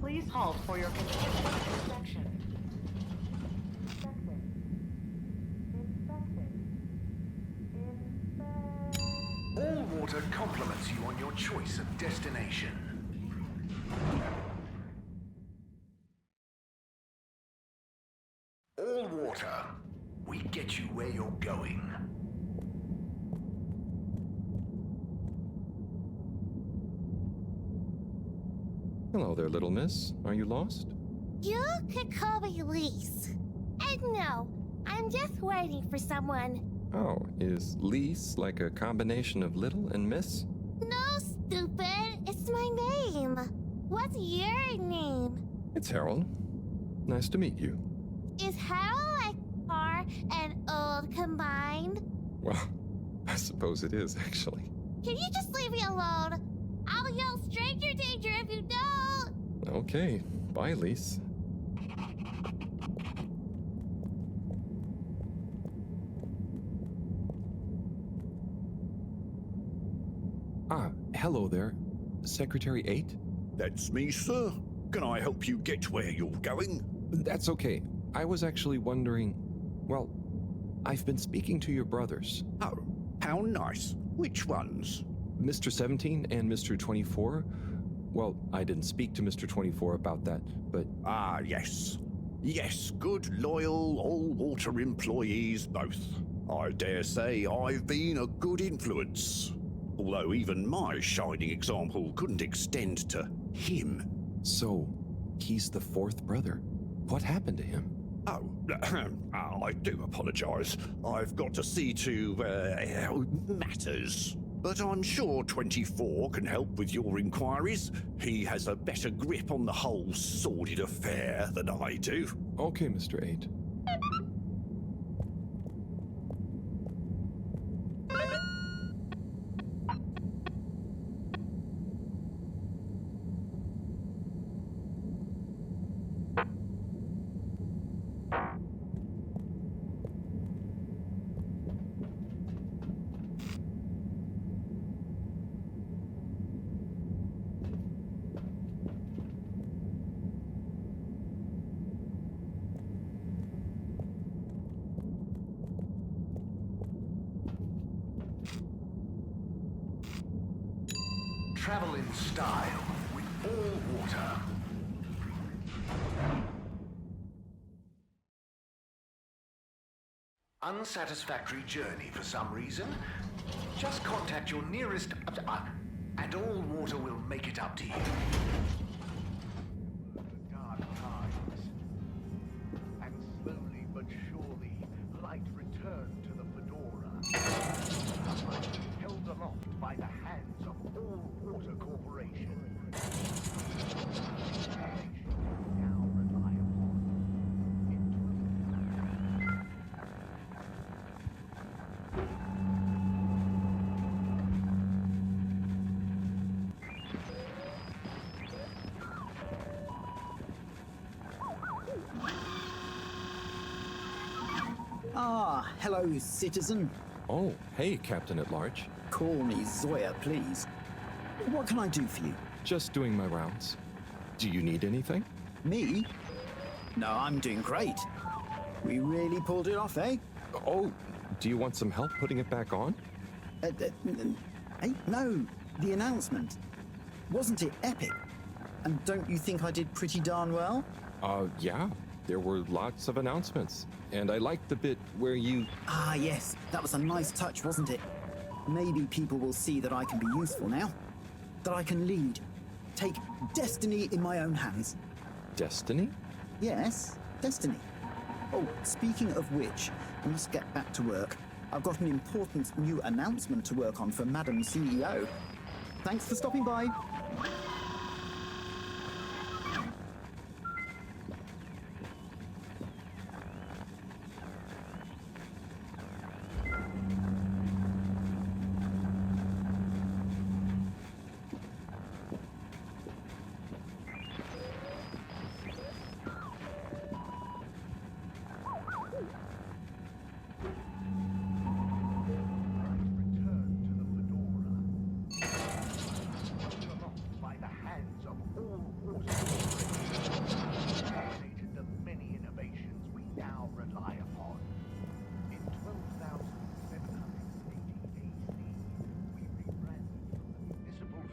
Please halt for your continued inspection. All water compliments you on your choice of destination. All water. We get you where you're going. Hello there, little miss. Are you lost? You could call me Lise. And no, I'm just waiting for someone. Oh, is Lise like a combination of little and miss? No, stupid. It's my name. What's your name? It's Harold. Nice to meet you. Is Harold like car and old combined? Well, I suppose it is, actually. Can you just leave me alone? I'll yell stranger danger if you don't. Okay, bye, Lise. Ah, hello there. Secretary 8? That's me, sir. Can I help you get where you're going? That's okay. I was actually wondering... Well, I've been speaking to your brothers. Oh, how nice. Which ones? Mr. 17 and Mr. 24. Well, I didn't speak to Mr. 24 about that, but... Ah, yes. Yes, good, loyal, all-water employees both. I dare say I've been a good influence. Although even my shining example couldn't extend to him. So, he's the fourth brother. What happened to him? Oh, I do apologize. I've got to see to, matters. But I'm sure 24 can help with your inquiries. He has a better grip on the whole sordid affair than I do. Okay, Mr. 8. Travel in style with all water. Unsatisfactory journey for some reason? Just contact your nearest... and all water will make it up to you. Dark times. And slowly but surely, light returned to the Fedora. A light held aloft by the hands of All Water Corporation. Now rely upon Ah, hello, citizen. Oh, hey, Captain at Large. Call me Zoya, please. What can I do for you? Just doing my rounds. Do you need anything? Me? No, I'm doing great. We really pulled it off, eh? Oh, do you want some help putting it back on? Hey, no, the announcement. Wasn't it epic? And don't you think I did pretty darn well? Yeah. There were lots of announcements. And I liked the bit where you... Ah, yes. That was a nice touch, wasn't it? Maybe people will see that I can be useful now. That I can lead. Take destiny in my own hands. Destiny? Yes, destiny. Oh, speaking of which, I must get back to work. I've got an important new announcement to work on for Madam CEO. Thanks for stopping by.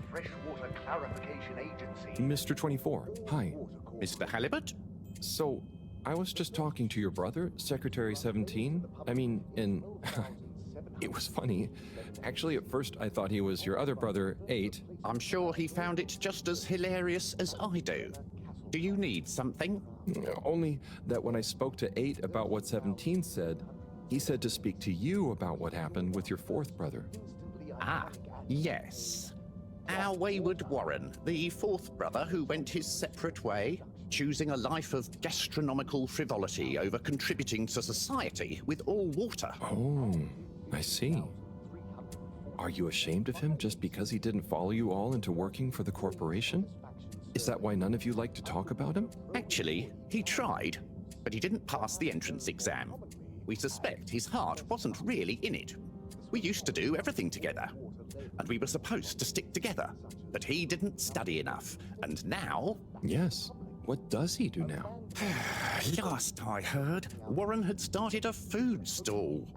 Freshwater Clarification Agency. Mr. 24, hi. Mr. Halibut? So, I was just talking to your brother, Secretary 17. And it was funny. Actually, at first I thought he was your other brother, 8. I'm sure he found it just as hilarious as I do. Do you need something? Only that when I spoke to 8 about what 17 said, he said to speak to you about what happened with your 4th brother. Ah, yes. Our wayward Warren, the 4th brother who went his separate way, choosing a life of gastronomical frivolity over contributing to society with all water. Oh, I see. Are you ashamed of him just because he didn't follow you all into working for the corporation? Is that why none of you like to talk about him? Actually, he tried, but he didn't pass the entrance exam. We suspect his heart wasn't really in it. We used to do everything together, and we were supposed to stick together, but he didn't study enough, and now... Yes. What does he do now? Last I heard, Warren had started a food stall.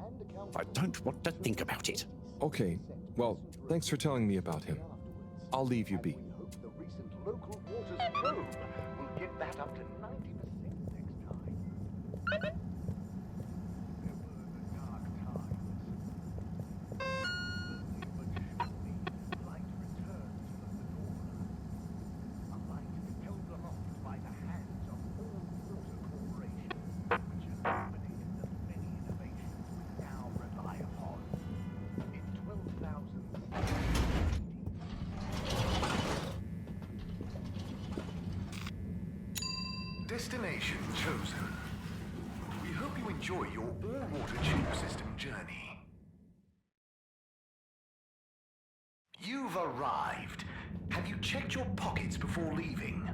I don't want to think about it. Okay, well, thanks for telling me about him. I'll leave you be. The recent local waters probe will get that up to 90% next time. Destination chosen. We hope you enjoy your all-water tube system journey. You've arrived. Have you checked your pockets before leaving?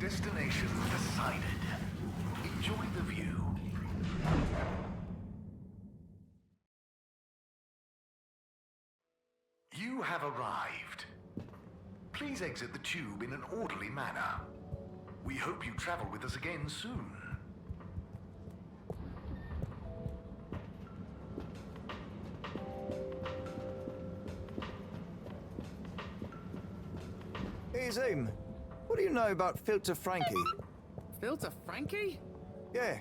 Destination decided. Enjoy the view. You have arrived. Please exit the tube in an orderly manner. We hope you travel with us again soon. Hey, Zoom. What do you know about Filter Frankie? Filter Frankie? Yeah,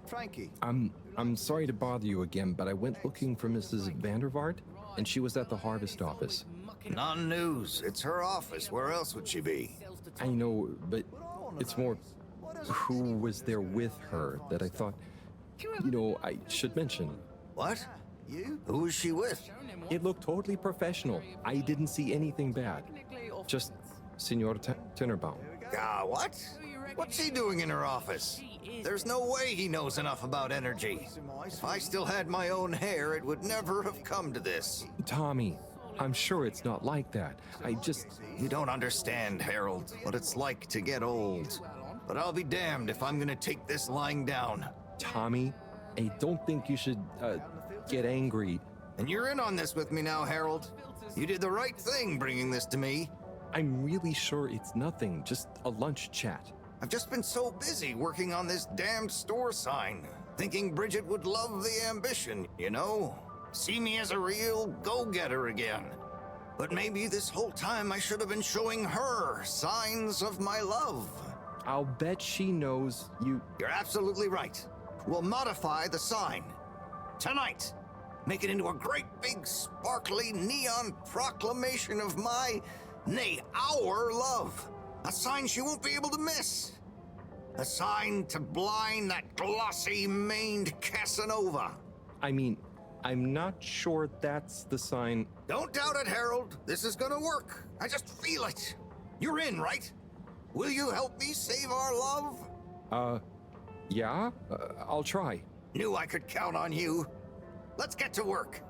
Frankie. I'm sorry to bother you again, but I went looking for Mrs. Vandervaart, and she was at the harvest office. Non-news. It's her office. Where else would she be? I know, but it's more who was there with her that I thought, I should mention. What? You? Who was she with? It looked totally professional. I didn't see anything bad. Just Senor Tenenbaum. What? What's he doing in her office? There's no way he knows enough about energy. If I still had my own hair, it would never have come to this. Tommy, I'm sure it's not like that. You don't understand, Harold, what it's like to get old. But I'll be damned if I'm gonna take this lying down. Tommy, I don't think you should, get angry. And you're in on this with me now, Harold. You did the right thing bringing this to me. I'm really sure it's nothing, just a lunch chat. I've just been so busy working on this damned store sign, thinking Bridget would love the ambition, you know? See me as a real go-getter again. But maybe this whole time I should have been showing her signs of my love. I'll bet she knows you... You're absolutely right. We'll modify the sign. Tonight. Make it into a great big sparkly neon proclamation of my, nay, our love. A sign she won't be able to miss. A sign to blind that glossy-maned Casanova. I mean, I'm not sure that's the sign... Don't doubt it, Harold. This is gonna work. I just feel it. You're in, right? Will you help me save our love? Yeah? I'll try. Knew I could count on you. Let's get to work.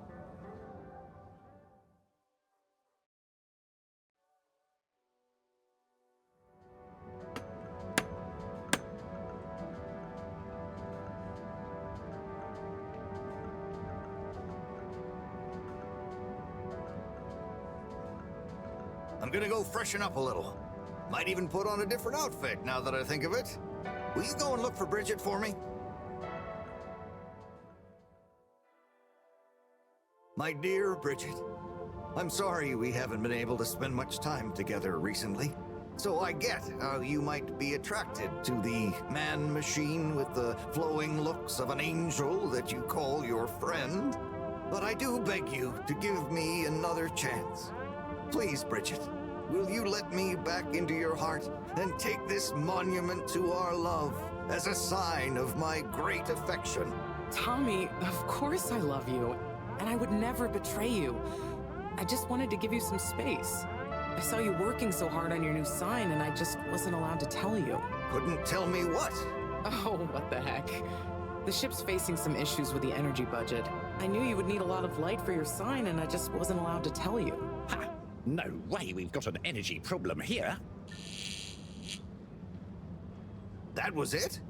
I'm gonna go freshen up a little. Might even put on a different outfit now that I think of it. Will you go and look for Bridget for me? My dear Bridget, I'm sorry we haven't been able to spend much time together recently. So I get how you might be attracted to the man-machine with the flowing looks of an angel that you call your friend. But I do beg you to give me another chance. Please, Bridget, will you let me back into your heart and take this monument to our love as a sign of my great affection? Tommy, of course I love you. And I would never betray you. I just wanted to give you some space. I saw you working so hard on your new sign, and I just wasn't allowed to tell you. Couldn't tell me what? Oh, what the heck. The ship's facing some issues with the energy budget. I knew you would need a lot of light for your sign, and I just wasn't allowed to tell you. Ha! No way we've got an energy problem here. That was it?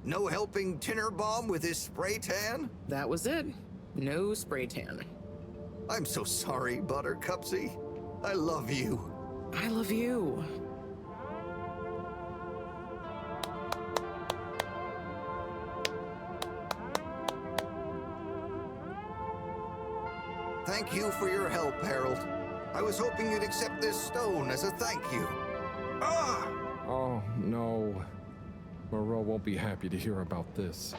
No helping Tinnerbomb with his spray tan? That was it. No spray tan. I'm so sorry, Buttercupsy. I love you. I love you. Thank you for your help, Harold. I was hoping you'd accept this stone as a thank you. Ah! Oh, no. Moreau won't be happy to hear about this.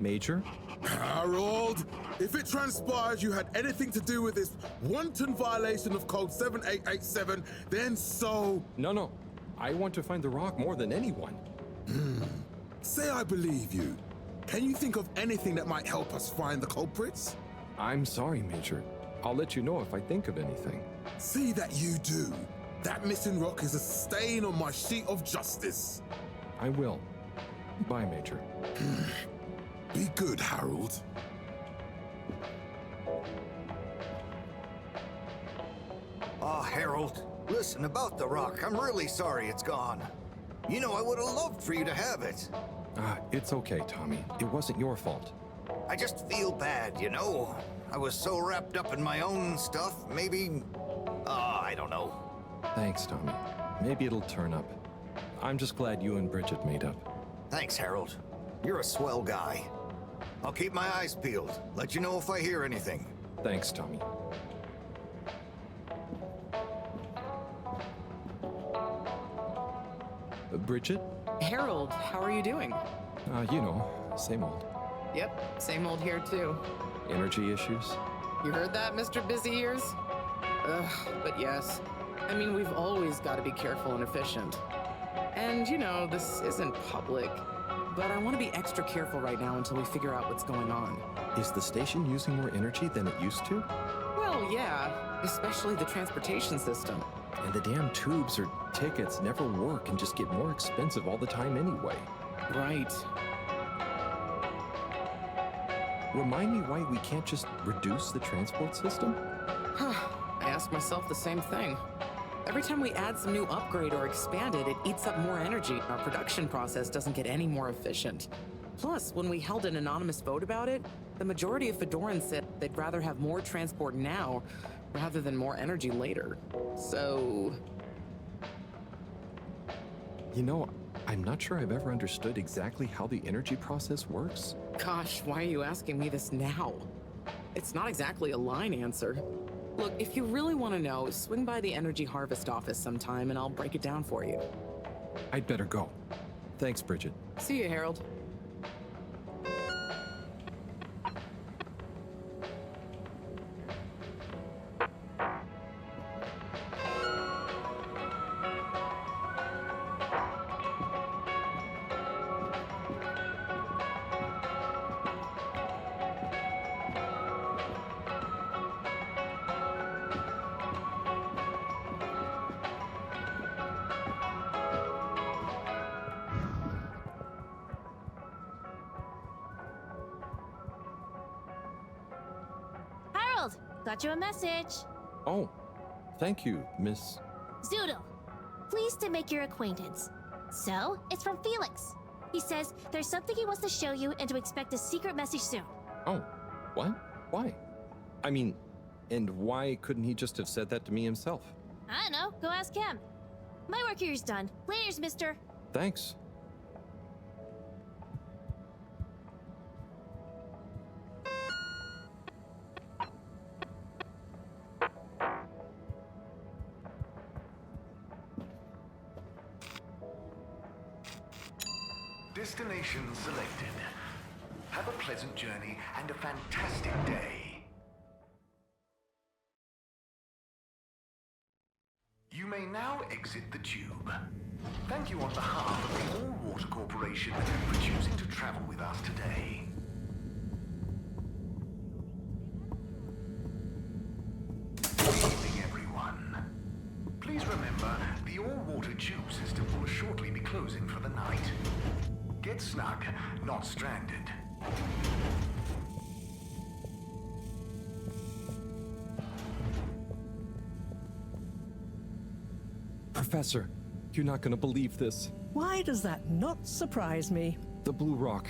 Major? Harold, if it transpires you had anything to do with this wanton violation of Code 7887, then so... No. I want to find the rock more than anyone. Say I believe you. Can you think of anything that might help us find the culprits? I'm sorry, Major. I'll let you know if I think of anything. See that you do. That missing rock is a stain on my sheet of justice. I will. Bye, Major. Be good, Harold. Ah, Harold, listen, about the rock, I'm really sorry it's gone. You know, I would have loved for you to have it. It's okay, Tommy. It wasn't your fault. I just feel bad, you know? I was so wrapped up in my own stuff, maybe... I don't know. Thanks, Tommy. Maybe it'll turn up. I'm just glad you and Bridget made up. Thanks, Harold. You're a swell guy. I'll keep my eyes peeled. Let you know if I hear anything. Thanks, Tommy. Bridget? Harold, how are you doing? You know, same old. Yep, same old here too. Energy issues? You heard that, Mr. Busy Ears? Ugh, but yes. I mean, we've always got to be careful and efficient. And, you know, this isn't public, but I want to be extra careful right now until we figure out what's going on. Is the station using more energy than it used to? Well, yeah, especially the transportation system. And the damn tubes or tickets never work and just get more expensive all the time anyway. Right. Remind me why we can't just reduce the transport system? I ask myself the same thing. Every time we add some new upgrade or expand it, it eats up more energy. Our production process doesn't get any more efficient. Plus, when we held an anonymous vote about it, the majority of Fedorans said they'd rather have more transport now rather than more energy later. So, You know, I'm not sure I've ever understood exactly how the energy process works. Gosh, why are you asking me this now? It's not exactly a line answer. Look, if you really want to know, swing by the Energy Harvest office sometime and I'll break it down for you. I'd better go. Thanks, Bridget. See you, Harold. Harold, got you a message. Oh, thank you, Miss... Zoodle, pleased to make your acquaintance. So, it's from Felix. He says there's something he wants to show you and to expect a secret message soon. Oh, what? Why? I mean, and why couldn't he just have said that to me himself? I don't know, go ask him. My work here's done. Laters, mister. Thanks. Destination selected. Have a pleasant journey and a fantastic day. You may now exit the tube. Thank you on behalf of the All Water Corporation for choosing to travel with us today. Good evening, everyone. Please remember, the All Water tube system will shortly be closing for the night. Get snug, not stranded. Professor, you're not gonna believe this. Why does that not surprise me? The blue rock.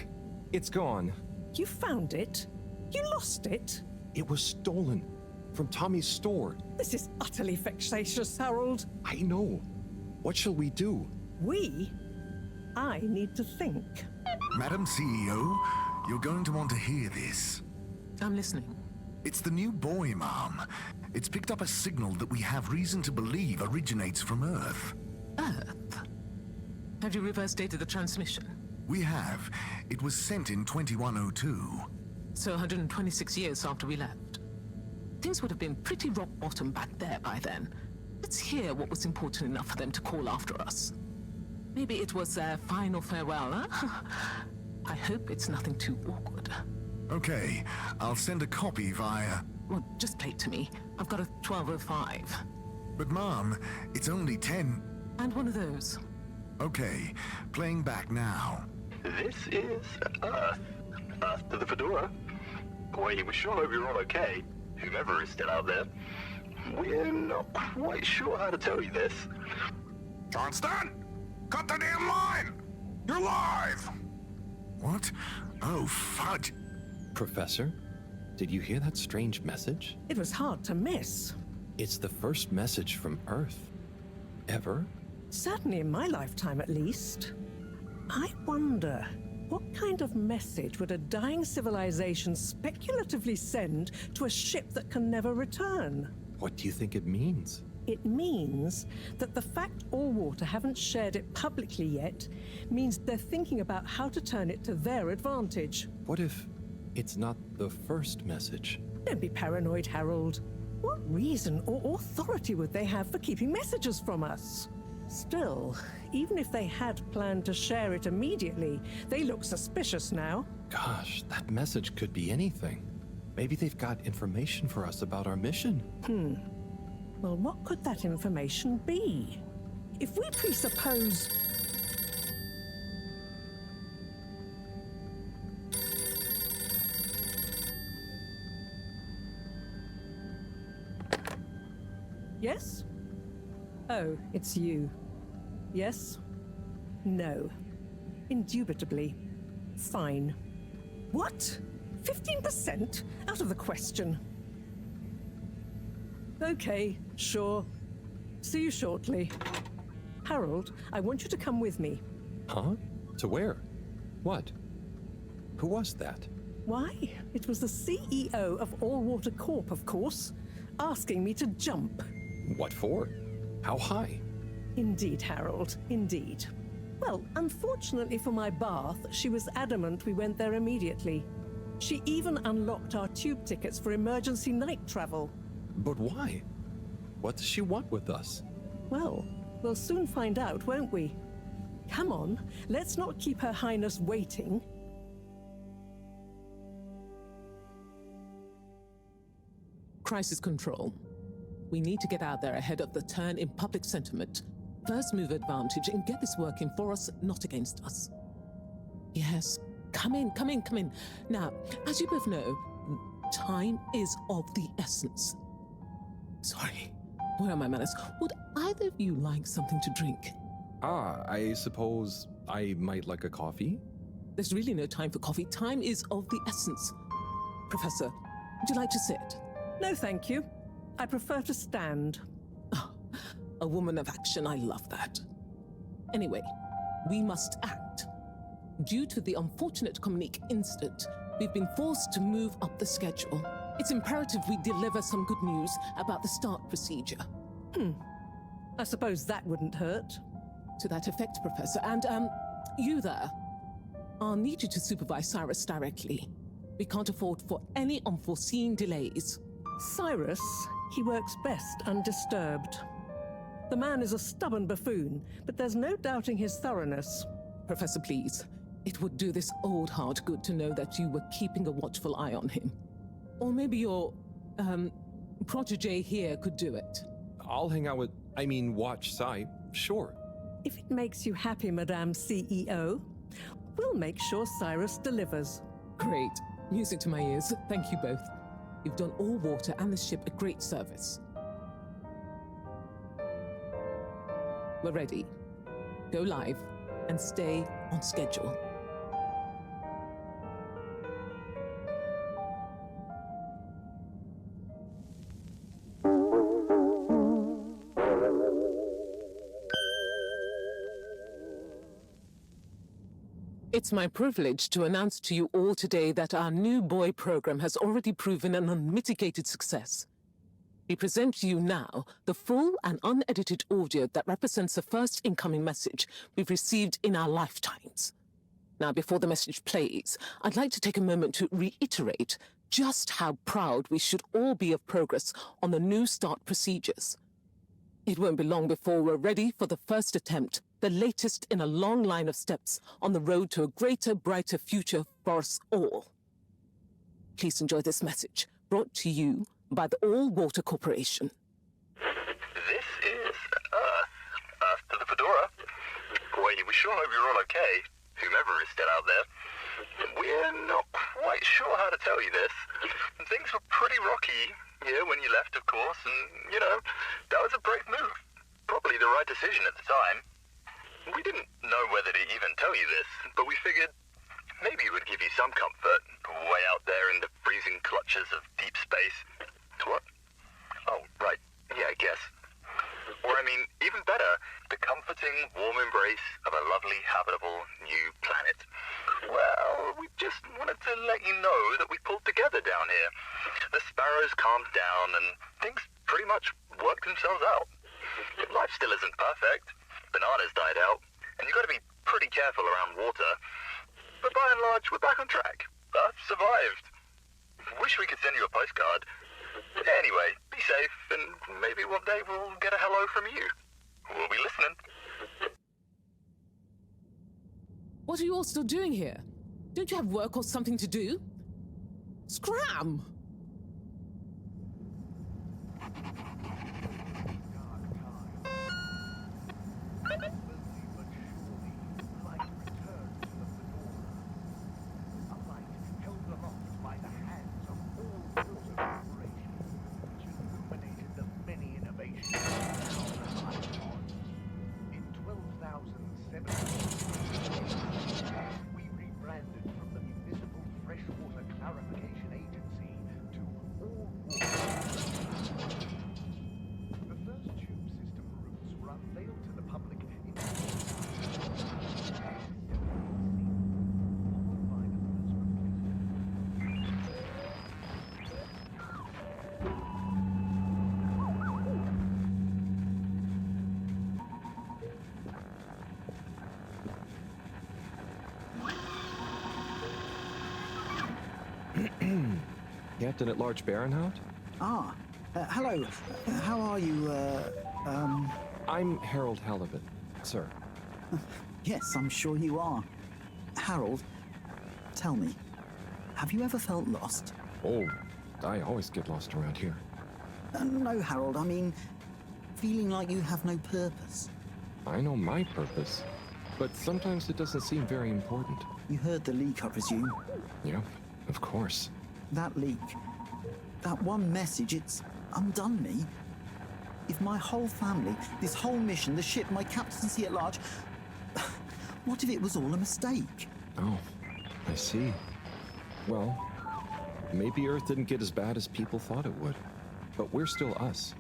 It's gone. You found it? You lost it? It was stolen. From Tommy's store. This is utterly vexatious, Harold. I know. What shall we do? We? I need to think. Madam CEO, you're going to want to hear this. I'm listening. It's the new buoy, Mom. It's picked up a signal that we have reason to believe originates from Earth. Earth? Have you reverse dated the transmission? We have. It was sent in 2102. So 126 years after we left. Things would have been pretty rock bottom back there by then. Let's hear what was important enough for them to call after us. Maybe it was their final farewell, huh? I hope it's nothing too awkward. Okay, I'll send a copy via... Well, just play it to me. I've got a 1205. But Mom, it's only 10... And one of those. Okay, playing back now. This is Earth. Earth to the Fedora. We sure hope you're all okay, whoever is still out there. We're not quite sure how to tell you this. Johnston! Cut the damn line! You're live! What? Oh, fudge. Professor, did you hear that strange message? It was hard to miss. It's the first message from Earth. Ever? Certainly in my lifetime, at least. I wonder, what kind of message would a dying civilization speculatively send to a ship that can never return? What do you think it means? It means that the fact Allwater haven't shared it publicly yet means they're thinking about how to turn it to their advantage. What if it's not the first message? Don't be paranoid, Harold. What reason or authority would they have for keeping messages from us? Still, even if they had planned to share it immediately, they look suspicious now. Gosh, that message could be anything. Maybe they've got information for us about our mission. Well, what could that information be? If we presuppose... Yes? Oh, it's you. Yes? No. Indubitably. Fine. What? 15%? Out of the question. Okay, sure. See you shortly. Harold, I want you to come with me. Huh? To where? What? Who was that? Why? It was the CEO of All Water Corp, of course, asking me to jump. What for? How high? Indeed, Harold, indeed. Well, unfortunately for my bath, she was adamant we went there immediately. She even unlocked our tube tickets for emergency night travel. But why? What does she want with us? Well, we'll soon find out, won't we? Come on, let's not keep Her Highness waiting. Crisis control. We need to get out there ahead of the turn in public sentiment. First move advantage and get this working for us, not against us. Yes, come in. Now, as you both know, time is of the essence. Sorry, where are my manners? Would either of you like something to drink? I suppose I might like a coffee? There's really no time for coffee. Time is of the essence. Professor, would you like to sit? No, thank you. I prefer to stand. Oh, a woman of action, I love that. Anyway, we must act. Due to the unfortunate Communique incident, we've been forced to move up the schedule. It's imperative we deliver some good news about the start procedure. I suppose that wouldn't hurt. To that effect, Professor. And, you there. I'll need you to supervise Cyrus directly. We can't afford for any unforeseen delays. Cyrus, he works best undisturbed. The man is a stubborn buffoon, but there's no doubting his thoroughness. Professor, please. It would do this old heart good to know that you were keeping a watchful eye on him. Or maybe your, protege here could do it. I'll hang out with, watch Cy, sure. If it makes you happy, Madame CEO, we'll make sure Cyrus delivers. Great. Music to my ears. Thank you both. You've done All Water and the ship a great service. We're ready. Go live and stay on schedule. It's my privilege to announce to you all today that our new boy program has already proven an unmitigated success. We present to you now the full and unedited audio that represents the first incoming message we've received in our lifetimes. Now, before the message plays, I'd like to take a moment to reiterate just how proud we should all be of progress on the new start procedures. It won't be long before we're ready for the first attempt, the latest in a long line of steps on the road to a greater, brighter future for us all. Please enjoy this message, brought to you by the All Water Corporation. This is Earth to the Fedora. We sure hope you're all okay, whomever is still out there. We're not quite sure how to tell you this. Things were pretty rocky here when you left, of course, and, that was a brave move. Probably the right decision at the time. We didn't know whether to even tell you this, but we figured maybe it would give you some comfort way out there in the freezing clutches of deep space. What? Oh, right. Yeah, I guess. Or, even better, the comforting, warm embrace of a lovely, habitable new planet. Well, we just wanted to let you know that we pulled together down here. The sparrows calmed down and things pretty much worked themselves out. Life still isn't perfect. Bananas died out, and you've got to be pretty careful around water. But by and large, we're back on track. Earth survived. Wish we could send you a postcard. Anyway, be safe, and maybe one day we'll get a hello from you. We'll be listening. What are you all still doing here? Don't you have work or something to do? Scram! Captain at Large Baronhout? Ah, hello. How are you, I'm Harold Halibut, sir. Yes, I'm sure you are. Harold, tell me, have you ever felt lost? Oh, I always get lost around here. No, Harold, I mean, feeling like you have no purpose. I know my purpose, but sometimes it doesn't seem very important. You heard the leak, I presume? Yep, of course. That leak, that one message, it's undone me. If my whole family, this whole mission, the ship, my captaincy at large, what if it was all a mistake? Oh, I see. Well, maybe Earth didn't get as bad as people thought it would. But we're still us.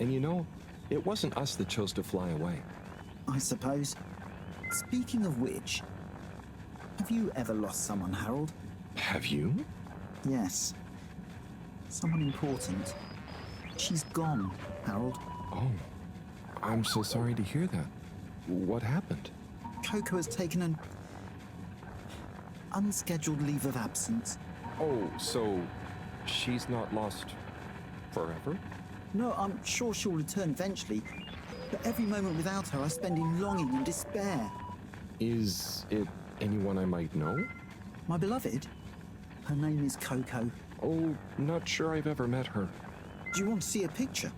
And you know, it wasn't us that chose to fly away. I suppose. Speaking of which, have you ever lost someone, Harold? Have you? Yes. Someone important. She's gone, Harold. Oh, I'm so sorry to hear that. What happened? Coco has taken an unscheduled leave of absence. Oh, so she's not lost forever? No, I'm sure she'll return eventually. But every moment without her I spend in longing and despair. Is it anyone I might know? My beloved? Her name is Coco. Oh, not sure I've ever met her. Do you want to see a picture?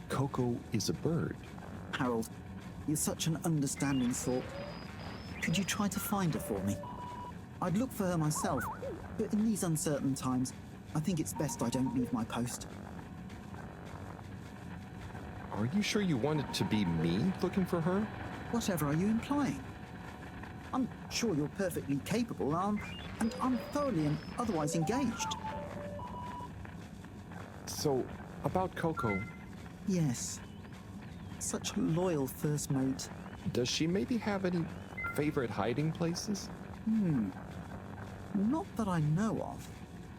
Coco is a bird. Harold, you're such an understanding sort. Could you try to find her for me? I'd look for her myself, but in these uncertain times, I think it's best I don't leave my post. Are you sure you want it to be me looking for her? Whatever are you implying? I'm sure you're perfectly capable, and I'm thoroughly and otherwise engaged. So, about Coco. Yes. Such a loyal first mate. Does she maybe have any favorite hiding places? Not that I know of.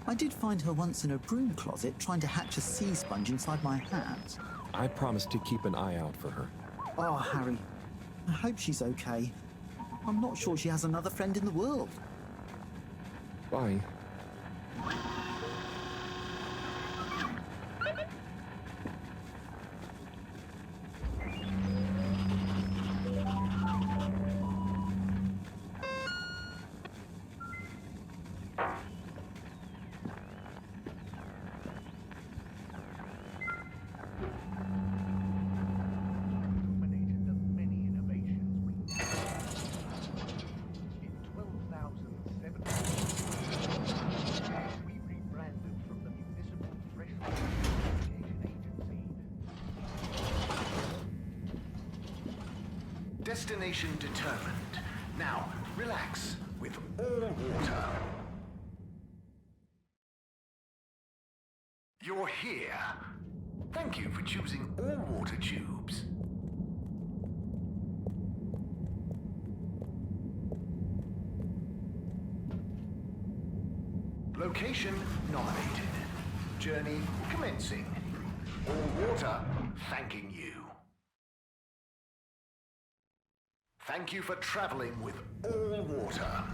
I did find her once in a broom closet trying to hatch a sea sponge inside my hat. I promised to keep an eye out for her. Oh, Harry. I hope she's okay. I'm not sure she has another friend in the world. Bye. Destination determined. Now, relax with all water. You're here. Thank you for choosing all water tubes. Location nominated. Journey commencing. All water thanking you. Thank you for traveling with all water.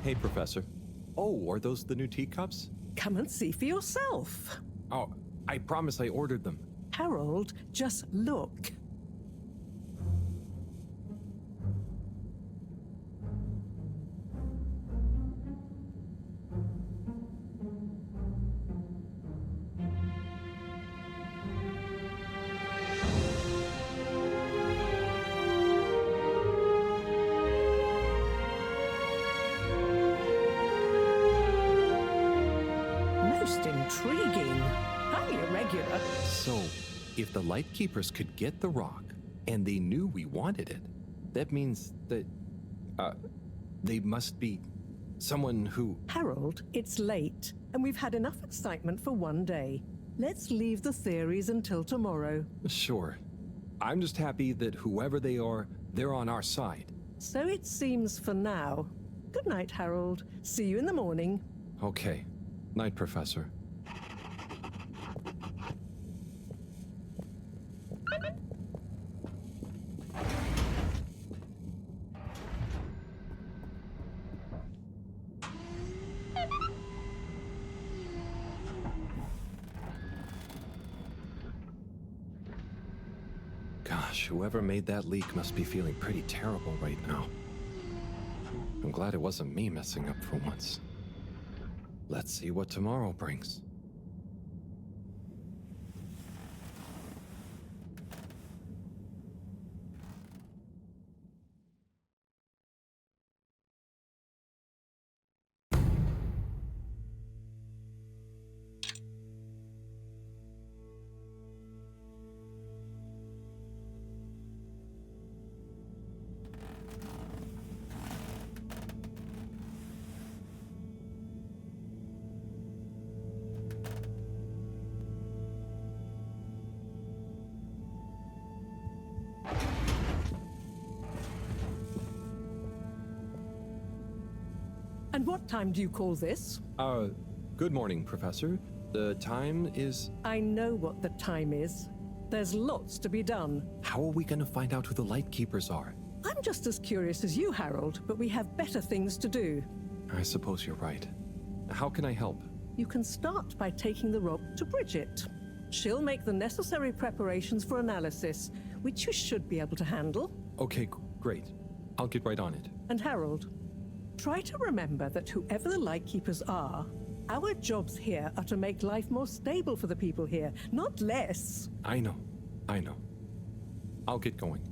Hey, Professor. Oh, are those the new teacups? Come and see for yourself. Oh, I promise I ordered them. Harold, just look. Most intriguing. Highly irregular. So, if the Lightkeepers could get the rock, and they knew we wanted it, that means that, they must be someone who... Harold, it's late, and we've had enough excitement for one day. Let's leave the theories until tomorrow. Sure. I'm just happy that whoever they are, They're on our side. So it seems for now. Good night, Harold. See you in the morning. Okay. Night, Professor. Gosh, whoever made that leak must be feeling pretty terrible right now. I'm glad it wasn't me messing up for once. Let's see what tomorrow brings. And what time do you call this? Good morning, Professor. The time is... I know what the time is. There's lots to be done. How are we gonna find out who the Lightkeepers are? I'm just as curious as you, Harold, but we have better things to do. I suppose you're right. How can I help? You can start by taking the rope to Bridget. She'll make the necessary preparations for analysis, which you should be able to handle. Okay, great. I'll get right on it. And Harold, try to remember that whoever the Lightkeepers are, our jobs here are to make life more stable for the people here, not less. I know. I'll get going.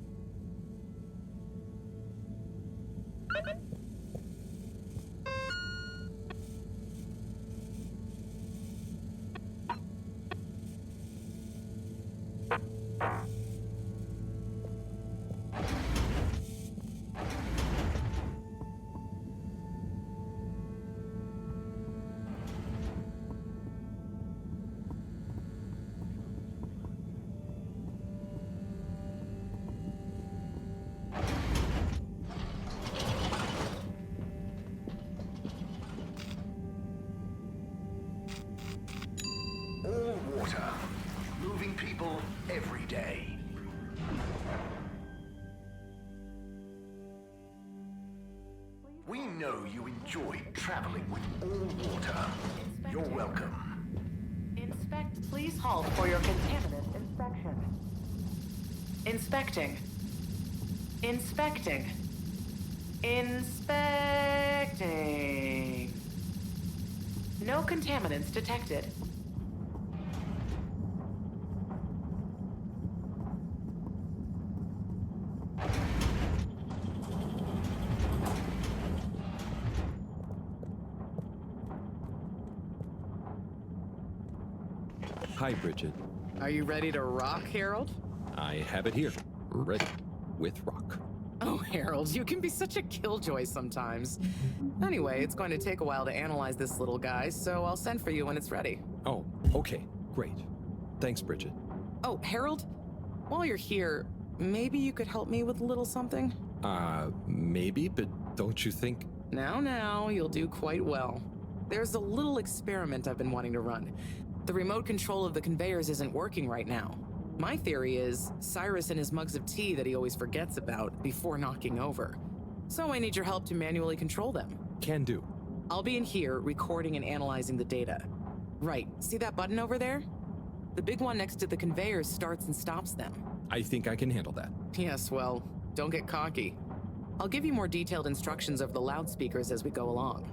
All water, moving people every day. We know you enjoy traveling with all water. You're welcome. Inspect. Please halt for your contaminant inspection. Inspecting. Inspecting. Inspecting. No contaminants detected. Hi, Bridget. Are you ready to rock, Harold? I have it here. Ready. With rock. Oh, Harold, you can be such a killjoy sometimes. Anyway, it's going to take a while to analyze this little guy, so I'll send for you when it's ready. Oh, okay. Great. Thanks, Bridget. Oh, Harold, while you're here, maybe you could help me with a little something? Maybe, but don't you think... Now, you'll do quite well. There's a little experiment I've been wanting to run. The remote control of the conveyors isn't working right now. My theory is Cyrus and his mugs of tea that he always forgets about before knocking over. So I need your help to manually control them. Can do. I'll be in here recording and analyzing the data. Right, see that button over there? The big one next to the conveyors starts and stops them. I think I can handle that. Yes, well, don't get cocky. I'll give you more detailed instructions over the loudspeakers as we go along.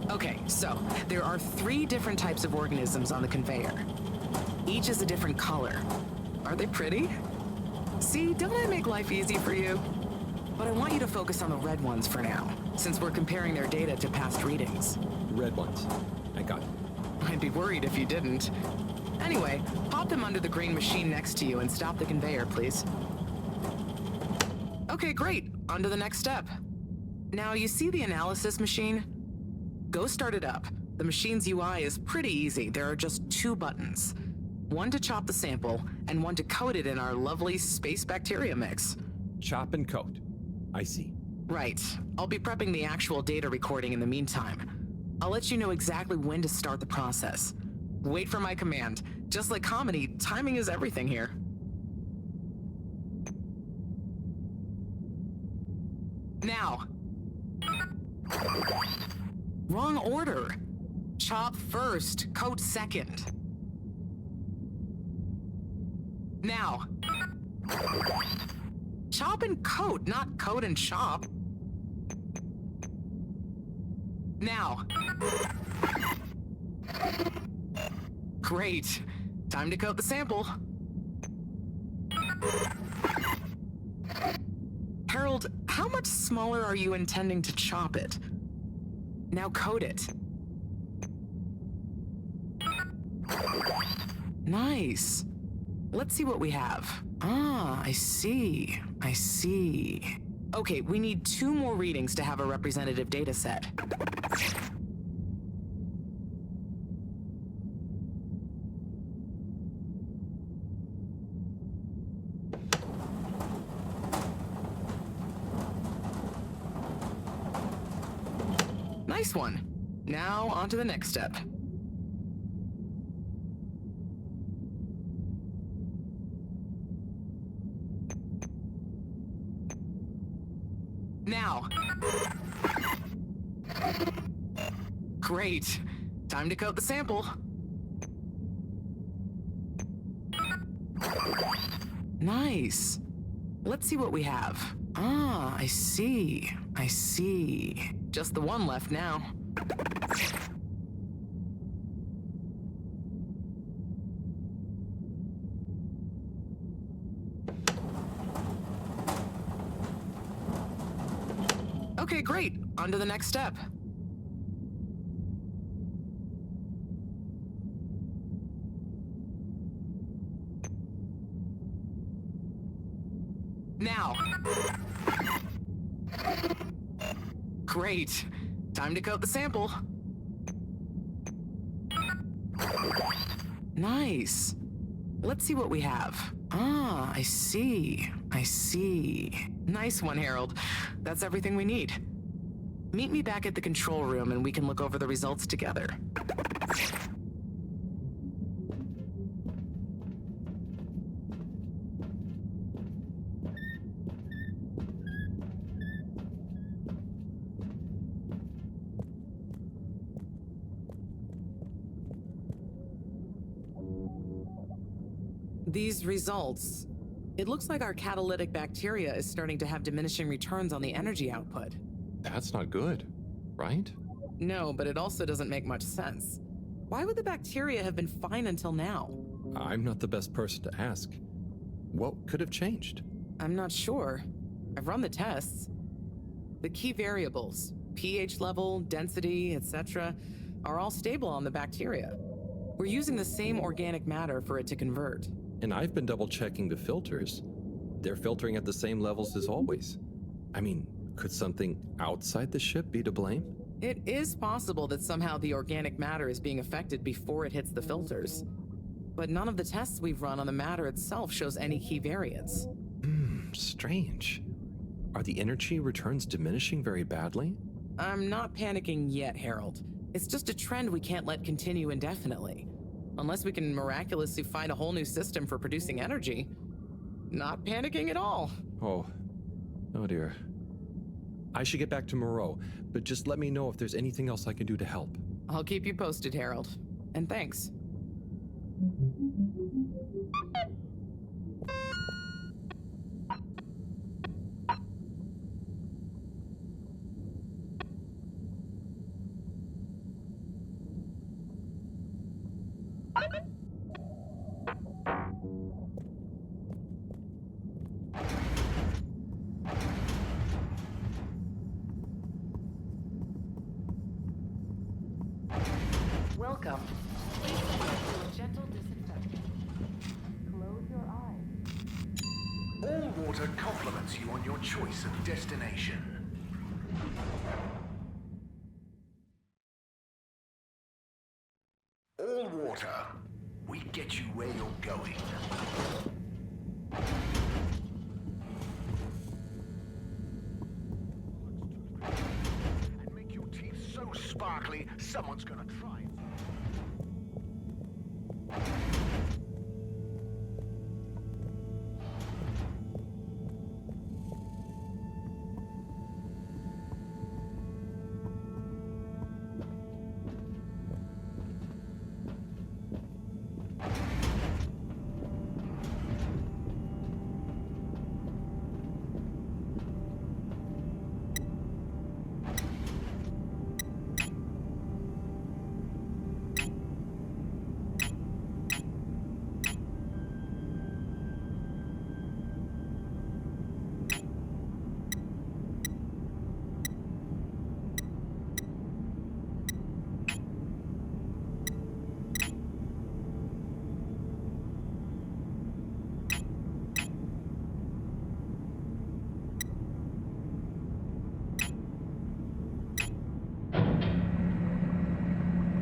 Okay, so there are 3 different types of organisms on the conveyor. Each is a different color. Are they pretty? See, don't I make life easy for you? But I want you to focus on the red ones for now, since we're comparing their data to past readings. Red ones. I got it. I'd be worried if you didn't. Anyway, pop them under the green machine next to you and stop the conveyor, please. Okay, great. On to the next step. Now, you see the analysis machine? Go start it up. The machine's UI is pretty easy. There are just 2 buttons. One to chop the sample, and one to coat it in our lovely space bacteria mix. Chop and coat. I see. Right. I'll be prepping the actual data recording in the meantime. I'll let you know exactly when to start the process. Wait for my command. Just like comedy, timing is everything here. Now. Wrong order. Chop first, coat second. Now. Chop and coat, not coat and chop. Now. Great. Time to coat the sample. Harold, how much smaller are you intending to chop it? Now coat it. Nice. Let's see what we have. Ah, I see. I see. Okay, we need 2 more readings to have a representative data set. Nice one. Now, on to the next step. Now. Great. Time to coat the sample. Nice. Let's see what we have. Ah, I see. I see. Just the one left now. Okay, great. On to the next step. Now. Great. Time to coat the sample. Nice. Let's see what we have. Ah, I see. I see. Nice one, Harold. That's everything we need. Meet me back at the control room and we can look over the results together. These results, it looks like our catalytic bacteria is starting to have diminishing returns on the energy output. That's not good, right? No, but it also doesn't make much sense. Why would the bacteria have been fine until now? I'm not the best person to ask. What could have changed? I'm not sure. I've run the tests. The key variables, pH level, density, etc., are all stable on the bacteria. We're using the same organic matter for it to convert. And I've been double-checking the filters. They're filtering at the same levels as always. I mean, could something outside the ship be to blame? It is possible that somehow the organic matter is being affected before it hits the filters. But none of the tests we've run on the matter itself shows any key variants. Strange. Are the energy returns diminishing very badly? I'm not panicking yet, Harold. It's just a trend we can't let continue indefinitely. Unless we can miraculously find a whole new system for producing energy. Not panicking at all. Oh dear. I should get back to Moreau, but just let me know if there's anything else I can do to help. I'll keep you posted, Harold. And thanks. Welcome. Please submit to a gentle disinfection. Close your eyes. All water compliments you on your choice of destination. water. We get you where you're going. And make your teeth so sparkly, someone's gonna try it.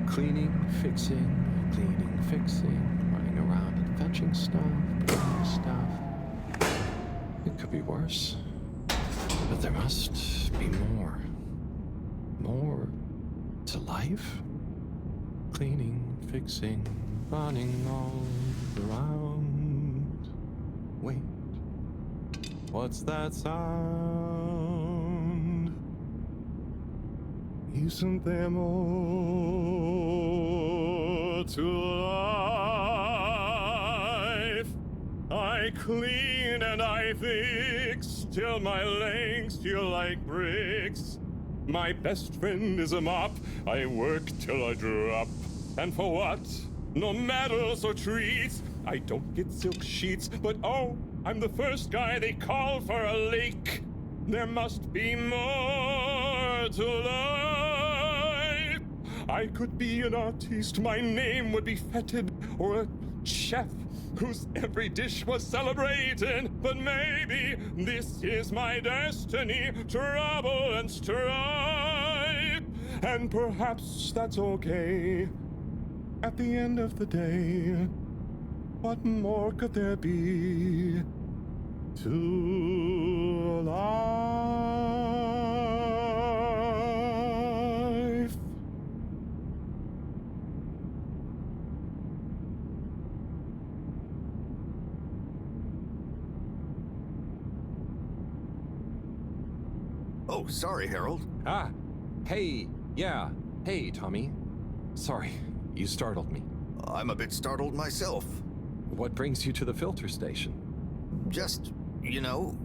Cleaning, fixing, running around and fetching stuff, bringing stuff. It could be worse. But there must be more. More to life? Cleaning, fixing, running all around. Wait. What's that sound? Isn't there more to life? I clean and I fix till my legs feel like bricks. My best friend is a mop. I work till I drop. And for what? No medals or treats. I don't get silk sheets, but oh, I'm the first guy they call for a leak. There must be more to life. I could be an artiste, my name would be feted, or a chef whose every dish was celebrated. But maybe this is my destiny, trouble and strife. And perhaps that's okay. At the end of the day, what more could there be to life? Oh, sorry, Harold. Ah, hey, yeah, hey, Tommy. Sorry, you startled me. I'm a bit startled myself. What brings you to the filter station? Just, you know,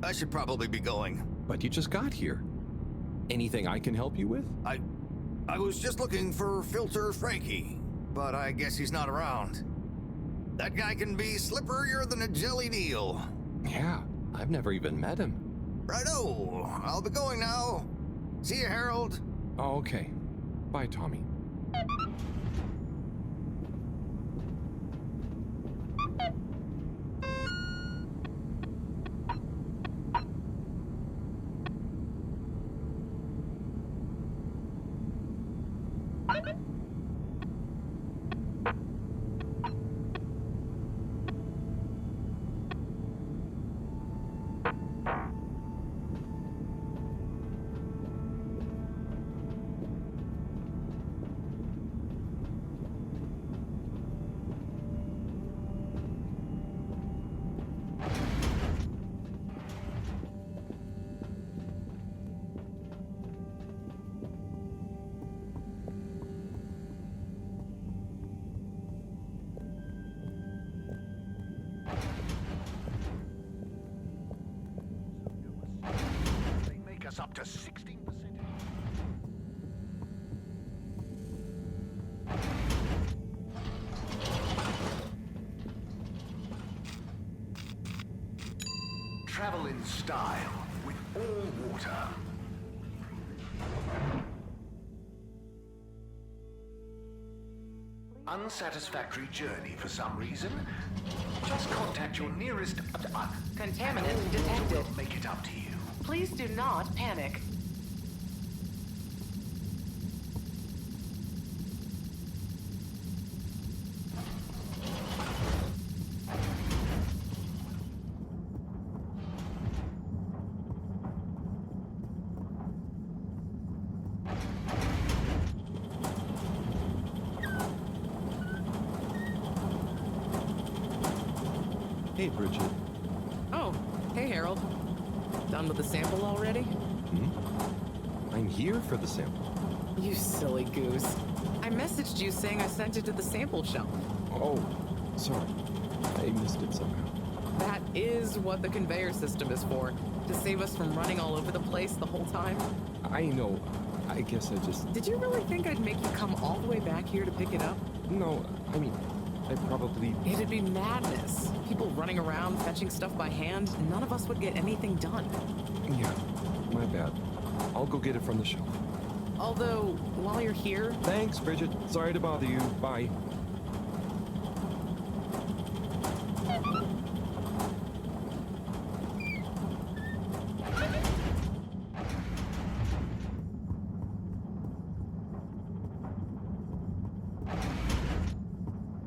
I should probably be going. But you just got here. Anything I can help you with? I was just looking for Filter Frankie, but I guess he's not around. That guy can be slipperier than a jelly deal. Yeah, I've never even met him. Righto, I'll be going now. See you, Harold. Oh, okay. Bye, Tommy. Up to 16%. Travel in style with all water. Unsatisfactory journey for some reason? Just contact your nearest... Contaminant detected. We'll make it up to you. Please do not panic. Hey, Bridget. Oh, hey, Harold. Done with the sample already? I'm here for the sample. You silly goose. I messaged you saying I sent it to the sample shelf. Oh, sorry. I missed it somehow. That is what the conveyor system is for, to save us from running all over the place the whole time. I know. I guess I just... Did you really think I'd make you come all the way back here to pick it up? No, I mean, I probably... It'd be madness. People running around, fetching stuff by hand. None of us would get anything done. Yeah, my bad. I'll go get it from the shelf. Although, while you're here... Thanks, Bridget. Sorry to bother you. Bye.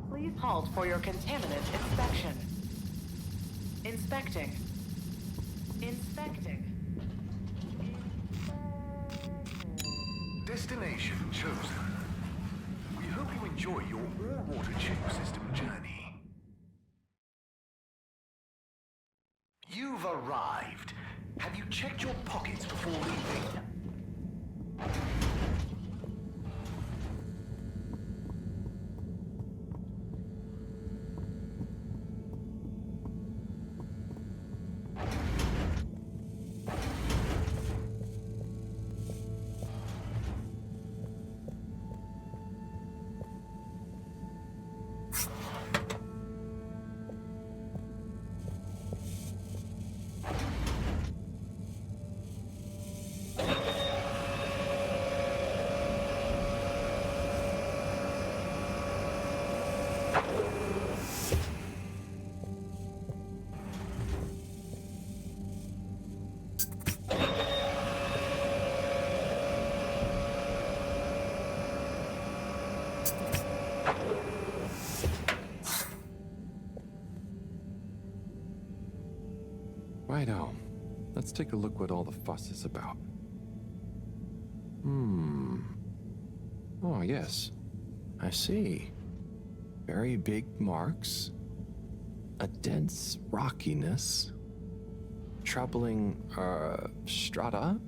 Please halt for your contaminant inspection. Inspecting. Inspecting. Destination chosen. We hope you enjoy your all-water tube system journey. You've arrived. Have you checked your pockets before leaving? Righto. Let's take a look what all the fuss is about. Oh, yes. I see. Very big marks. A dense rockiness. Troubling, strata.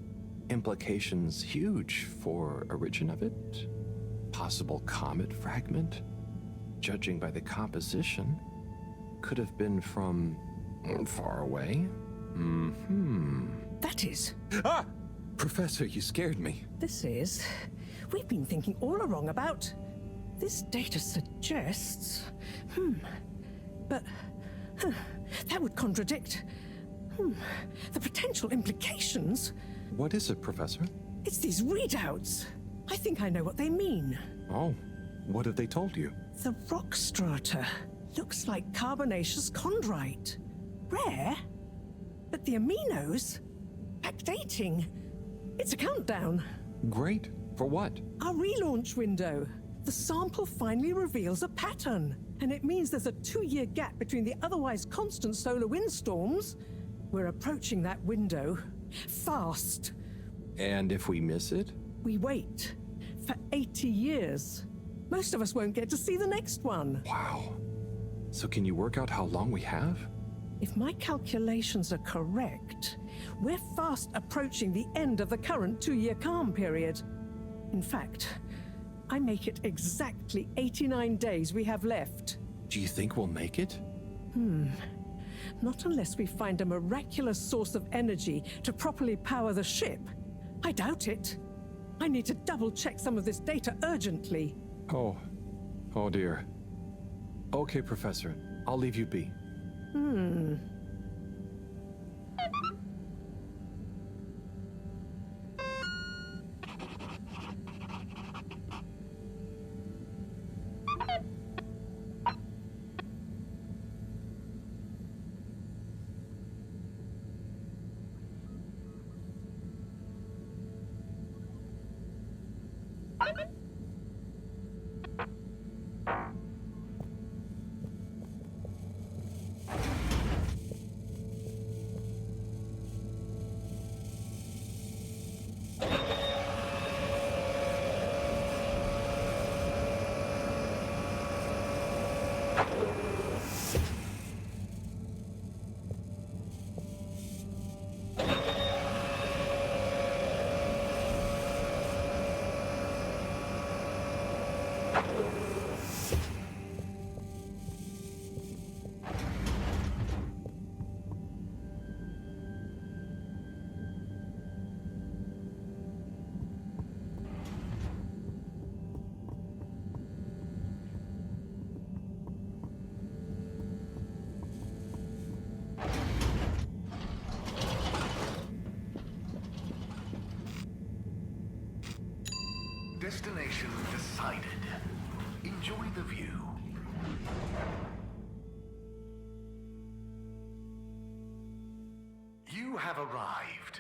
Implications huge for origin of it. Possible comet fragment. Judging by the composition, could have been from far away. That is. Ah! Professor, you scared me. This is. We've been thinking all along about. This data suggests. But. That would contradict. The potential implications. What is it, Professor? It's these readouts. I think I know what they mean. Oh, what have they told you? The rock strata looks like carbonaceous chondrite. Rare, but the aminos backdating. It's a countdown. Great. For what? Our relaunch window. The sample finally reveals a pattern, and it means there's a 2-year gap between the otherwise constant solar windstorms. We're approaching that window fast. And if we miss it? We wait for 80 years. Most of us won't get to see the next one. Wow. So can you work out how long we have? If my calculations are correct, we're fast approaching the end of the current 2-year calm period. In fact, I make it exactly 89 days we have left. Do you think we'll make it? Not unless we find a miraculous source of energy to properly power the ship. I doubt it. I need to double-check some of this data urgently. Oh dear. Okay, Professor. I'll leave you be. Destination decided. Enjoy the view. You have arrived.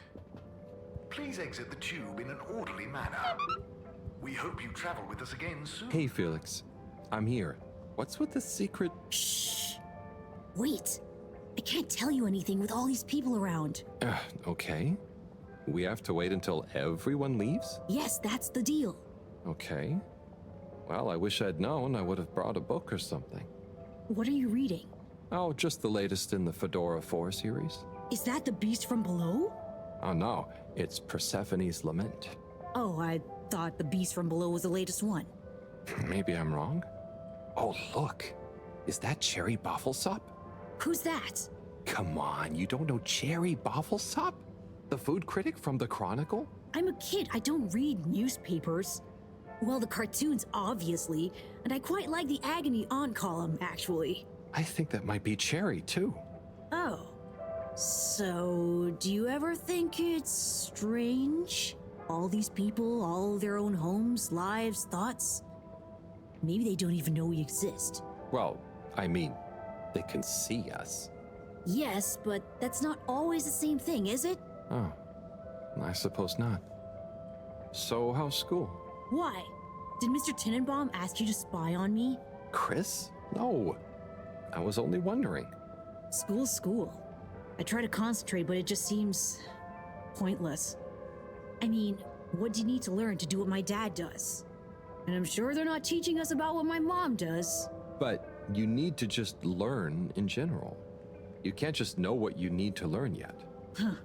Please exit the tube in an orderly manner. We hope you travel with us again soon. Hey, Felix. I'm here. What's with the secret? Shh. Wait. I can't tell you anything with all these people around. Okay. We have to wait until everyone leaves? Yes, that's the deal. Okay. Well, I wish I'd known. I would have brought a book or something. What are you reading? Oh, just the latest in the Fedora 4 series. Is that the beast from below? Oh no, it's Persephone's Lament. Oh, I thought the beast from below was the latest one. Maybe I'm wrong. Oh, look. Is that Cherry Bofflesop? Who's that? Come on, you don't know Cherry Bofflesop? The food critic from the Chronicle? I'm a kid. I don't read newspapers. Well, the cartoons, obviously, and I quite like the Agony On column, actually. I think that might be Cherry, too. Oh. So, do you ever think it's strange? All these people, all their own homes, lives, thoughts? Maybe they don't even know we exist. Well, I mean, they can see us. Yes, but that's not always the same thing, is it? Oh, I suppose not. So, how's school? Why? Did Mr. Tenenbaum ask you to spy on me? Chris? No. I was only wondering. School's school. I try to concentrate, but it just seems pointless. I mean, what do you need to learn to do what my dad does? And I'm sure they're not teaching us about what my mom does. But you need to just learn in general. You can't just know what you need to learn yet. Huh.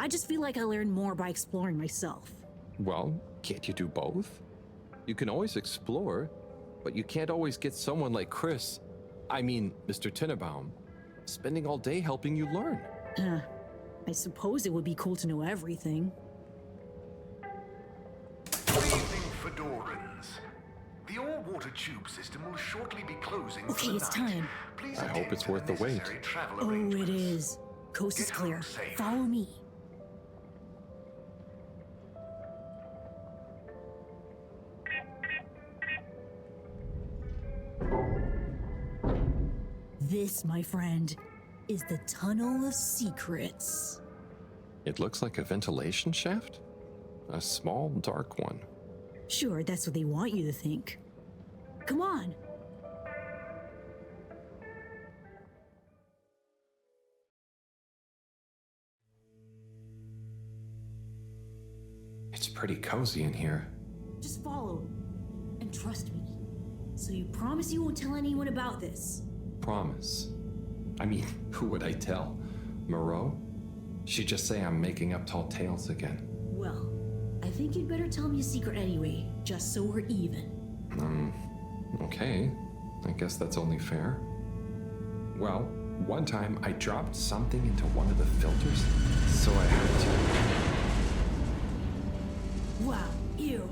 I just feel like I learn more by exploring myself. Well, can't you do both? You can always explore, but you can't always get someone like Chris, Mr. Tenenbaum, spending all day helping you learn. Huh. I suppose it would be cool to know everything. Good evening, Fedorans. The all-water tube system will shortly be closing for Okay, the it's night. time. Please I hope attend it's to the worth the wait. necessary travel Oh, it arrangements. is. Coast is Get clear. home safe. Follow me. This, my friend, is the Tunnel of Secrets. It looks like a ventilation shaft? A small, dark one. Sure, that's what they want you to think. Come on. It's pretty cozy in here. Just follow. And trust me. So you promise you won't tell anyone about this? Promise. Who would I tell? Moreau? She'd just say I'm making up tall tales again. Well, I think you'd better tell me a secret anyway, just so we're even. Okay. I guess that's only fair. Well, one time I dropped something into one of the filters, so I had to... Wow, ew.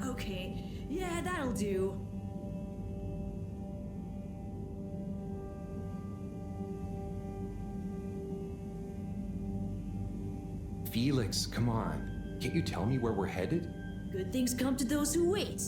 Okay. Yeah, that'll do. Felix, come on. Can't you tell me where we're headed? Good things come to those who wait.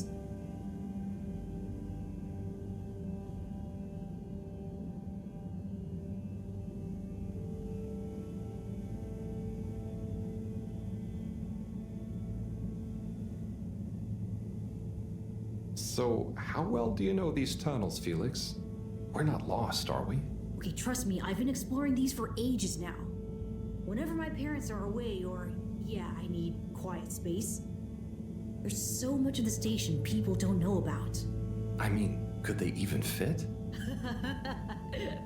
So, how well do you know these tunnels, Felix? We're not lost, are we? Okay, trust me, I've been exploring these for ages now. Whenever my parents are away or, I need quiet space, there's so much of the station people don't know about. Could they even fit?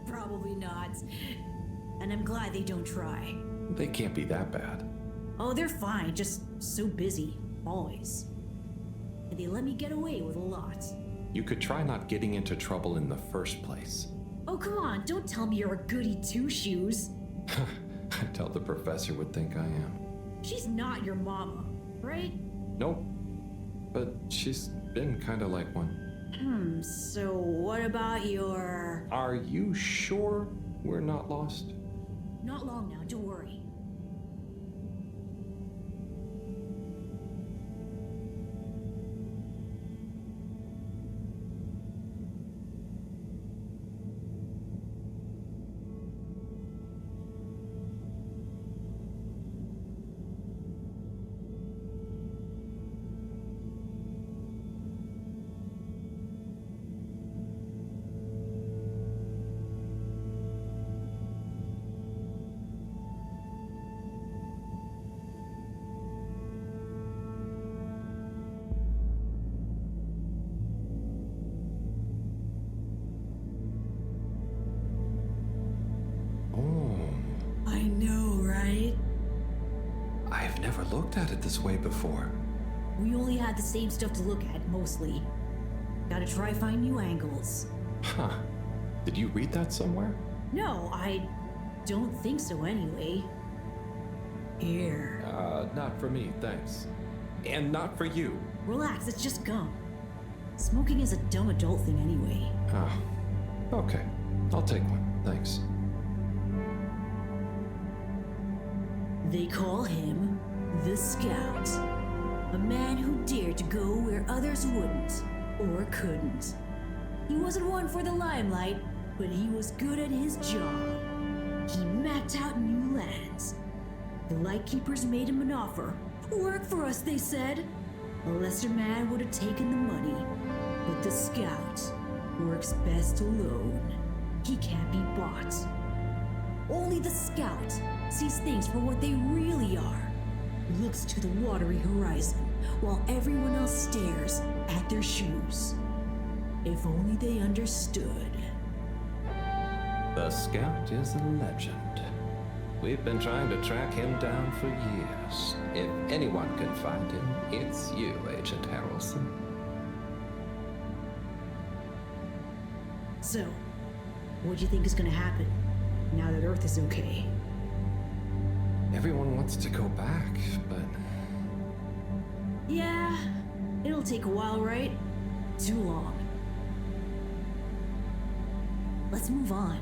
Probably not. And I'm glad they don't try. They can't be that bad. Oh, they're fine, just so busy, always. and they let me get away with a lot. You could try not getting into trouble in the first place. Oh, come on, don't tell me you're a goody two-shoes. I doubt the professor would think I am. She's not your mama, right? Nope. But she's been kinda like one. So what about your... Are you sure we're not lost? Not long now, don't worry. I know, right? I've never looked at it this way before. We only had the same stuff to look at, mostly. Gotta try find new angles. Huh. Did you read that somewhere? No, I don't think so anyway. Here. Not for me, thanks. And not for you. Relax, it's just gum. Smoking is a dumb adult thing anyway. Oh. Okay. I'll take one, thanks. They call him the Scout. A man who dared to go where others wouldn't, or couldn't. He wasn't one for the limelight, but he was good at his job. He mapped out new lands. The Lightkeepers made him an offer. Work for us, they said. A lesser man would have taken the money. But the Scout works best alone. He can't be bought. Only the Scout sees things for what they really are. Looks to the watery horizon, while everyone else stares at their shoes. If only they understood. The Scout is a legend. We've been trying to track him down for years. If anyone can find him, it's you, Agent Harrelson. So, what do you think is gonna happen, now that Earth is okay? Everyone wants to go back, but... Yeah, it'll take a while, right? Too long. Let's move on.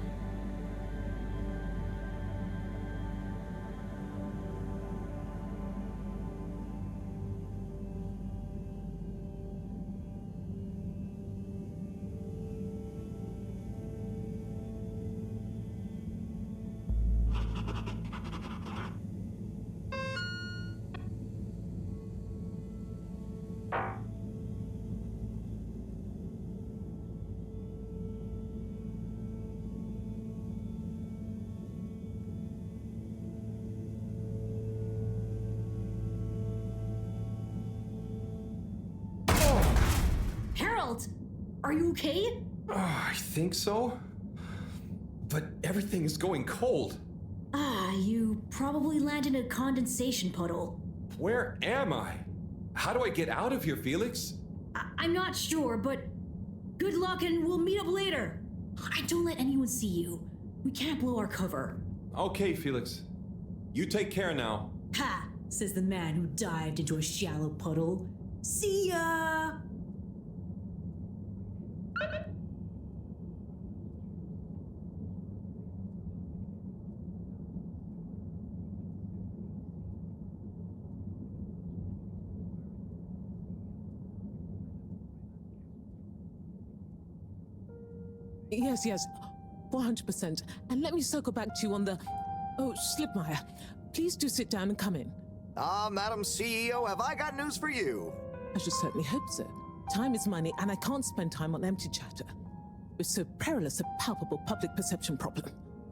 Harold! Are you okay? I think so. But everything is going cold. You probably landed in a condensation puddle. Where am I? How do I get out of here, Felix? I'm not sure, but good luck and we'll meet up later. And don't let anyone see you. We can't blow our cover. Okay, Felix. You take care now. Ha! Says the man who dived into a shallow puddle. See ya! Yes, 400%. And let me circle back to you on the... Oh, Slipmeyer. Please do sit down and come in. Madam CEO, have I got news for you? I should certainly hope so. Time is money, and I can't spend time on empty chatter. With so perilous a palpable public perception problem.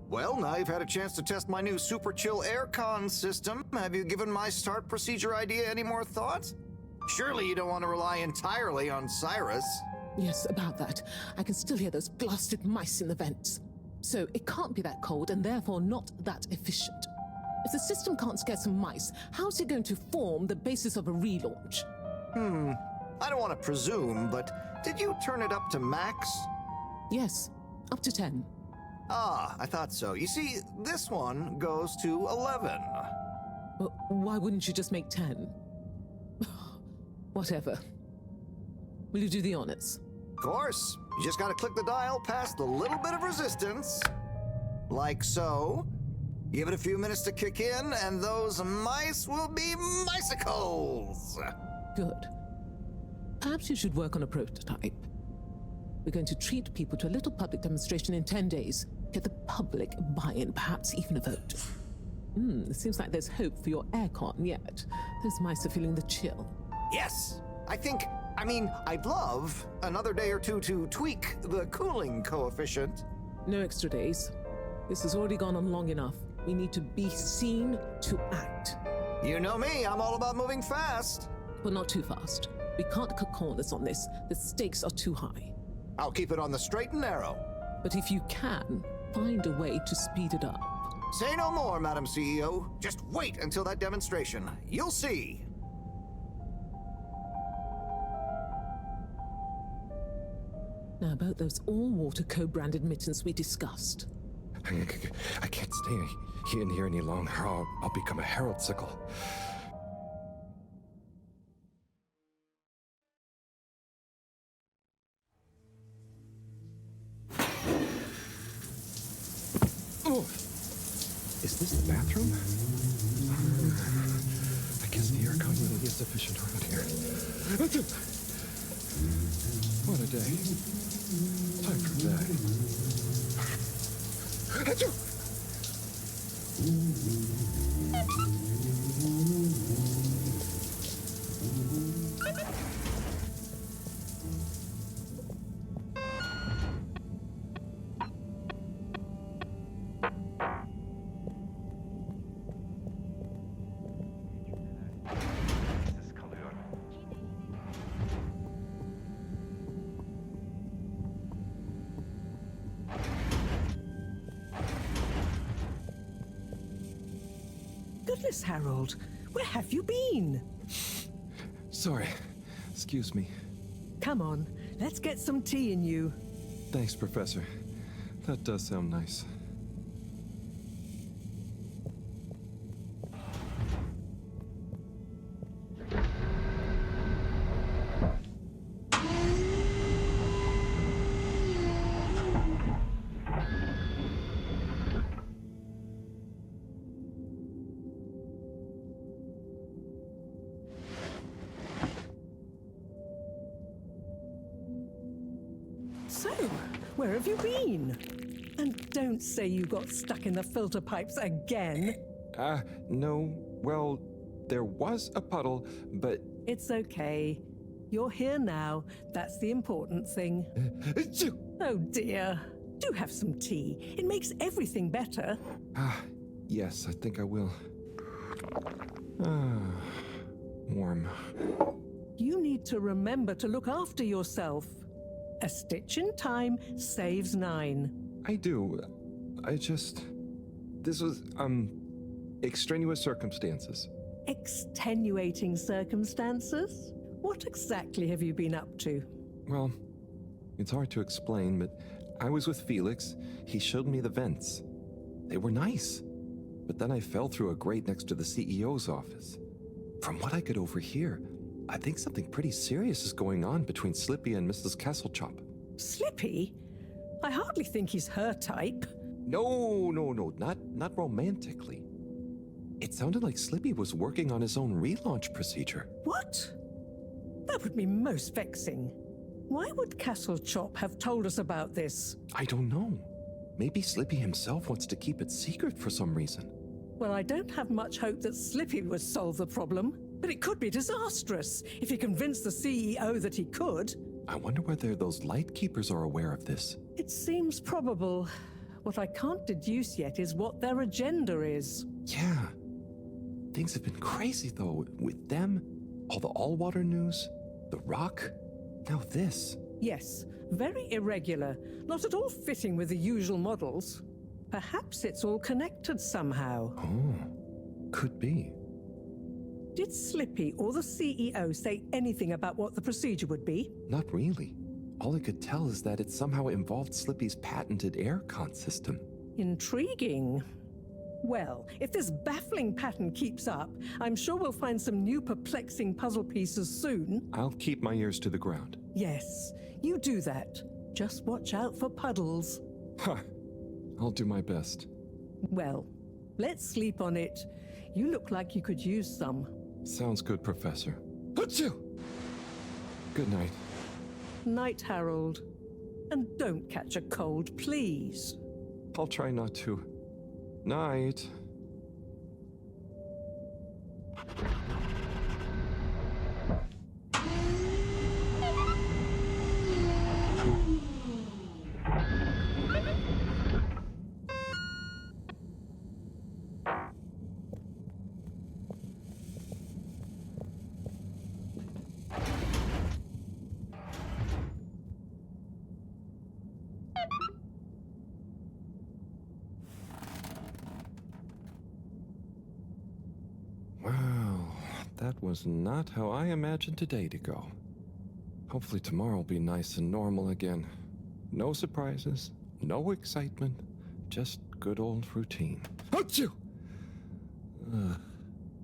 Well, now you've had a chance to test my new super chill aircon system. Have you given my start procedure idea any more thought? Surely you don't want to rely entirely on Cyrus. Yes, about that. I can still hear those blasted mice in the vents. So it can't be that cold and therefore not that efficient. If the system can't scare some mice, how's it going to form the basis of a relaunch? I don't want to presume, but did you turn it up to max? Yes, up to 10. Ah, I thought so. You see, this one goes to 11. Well, why wouldn't you just make 10? Whatever. Will you do the honors? Of course. You just gotta click the dial past the little bit of resistance. Like so. Give it a few minutes to kick in, and those mice will be micicles! Good. Perhaps you should work on a prototype. We're going to treat people to a little public demonstration in 10 days. Get the public buy-in, perhaps even a vote. It seems like there's hope for your aircon yet. Those mice are feeling the chill. Yes! I'd love another day or two to tweak the cooling coefficient. No extra days. This has already gone on long enough. We need to be seen to act. You know me, I'm all about moving fast. But not too fast. We can't cut corners on this. The stakes are too high. I'll keep it on the straight and narrow. But if you can, find a way to speed it up. Say no more, Madam CEO. Just wait until that demonstration. You'll see. Now about those all-water co-branded mittens we discussed. I can't stay in here any longer. I'll become a Harold sickle. Oh, is this the bathroom? I guess the aircon really is efficient around here. What a day. Time for bed. Goodness, Harold, where have you been? Sorry. Excuse me. Come on, let's get some tea in you. Thanks, Professor. That does sound nice. So, where have you been? And don't say you got stuck in the filter pipes again. No. Well, there was a puddle, but... It's okay. You're here now. That's the important thing. Oh dear. Do have some tea. It makes everything better. Yes, I think I will. Warm. You need to remember to look after yourself. A stitch in time saves 9. I do. This was, extraneous circumstances. Extenuating circumstances? What exactly have you been up to? Well, it's hard to explain, but I was with Felix. He showed me the vents. They were nice. But then I fell through a grate next to the CEO's office. From what I could overhear, I think something pretty serious is going on between Slippy and Mrs. Kesselchop. Slippy? I hardly think he's her type. No, not romantically. It sounded like Slippy was working on his own relaunch procedure. What? That would be most vexing. Why would Kesselchop have told us about this? I don't know. Maybe Slippy himself wants to keep it secret for some reason. Well, I don't have much hope that Slippy would solve the problem, but it could be disastrous if he convinced the CEO that he could. I wonder whether those Lightkeepers are aware of this. It seems probable. What I can't deduce yet is what their agenda is. Yeah. Things have been crazy, though, with them, all the all-water news, the rock, now this. Yes, very irregular, not at all fitting with the usual models. Perhaps it's all connected somehow. Oh, could be. Did Slippy or the CEO say anything about what the procedure would be? Not really. All I could tell is that it somehow involved Slippy's patented aircon system. Intriguing. Well, if this baffling pattern keeps up, I'm sure we'll find some new perplexing puzzle pieces soon. I'll keep my ears to the ground. Yes, you do that. Just watch out for puddles. Ha! I'll do my best. Well, let's sleep on it. You look like you could use some. Sounds good, Professor. Achoo! Good night. Night, Harold. And don't catch a cold, please. I'll try not to. Night. Wow, that was not how I imagined today to go. Hopefully tomorrow will be nice and normal again. No surprises, no excitement, just good old routine. Achoo!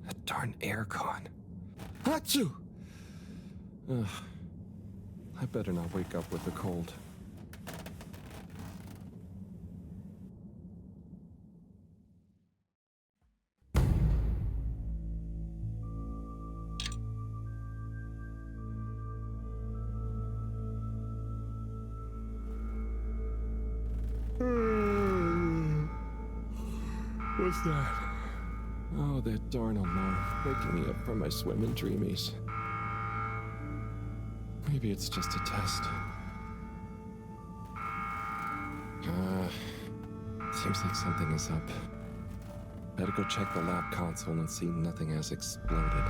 That darn aircon. Achoo! I better not wake up with a cold. What's that? Oh, that darn alarm, waking me up from my swimming dreamies. Maybe it's just a test. Seems like something is up. Better go check the lab console and see nothing has exploded.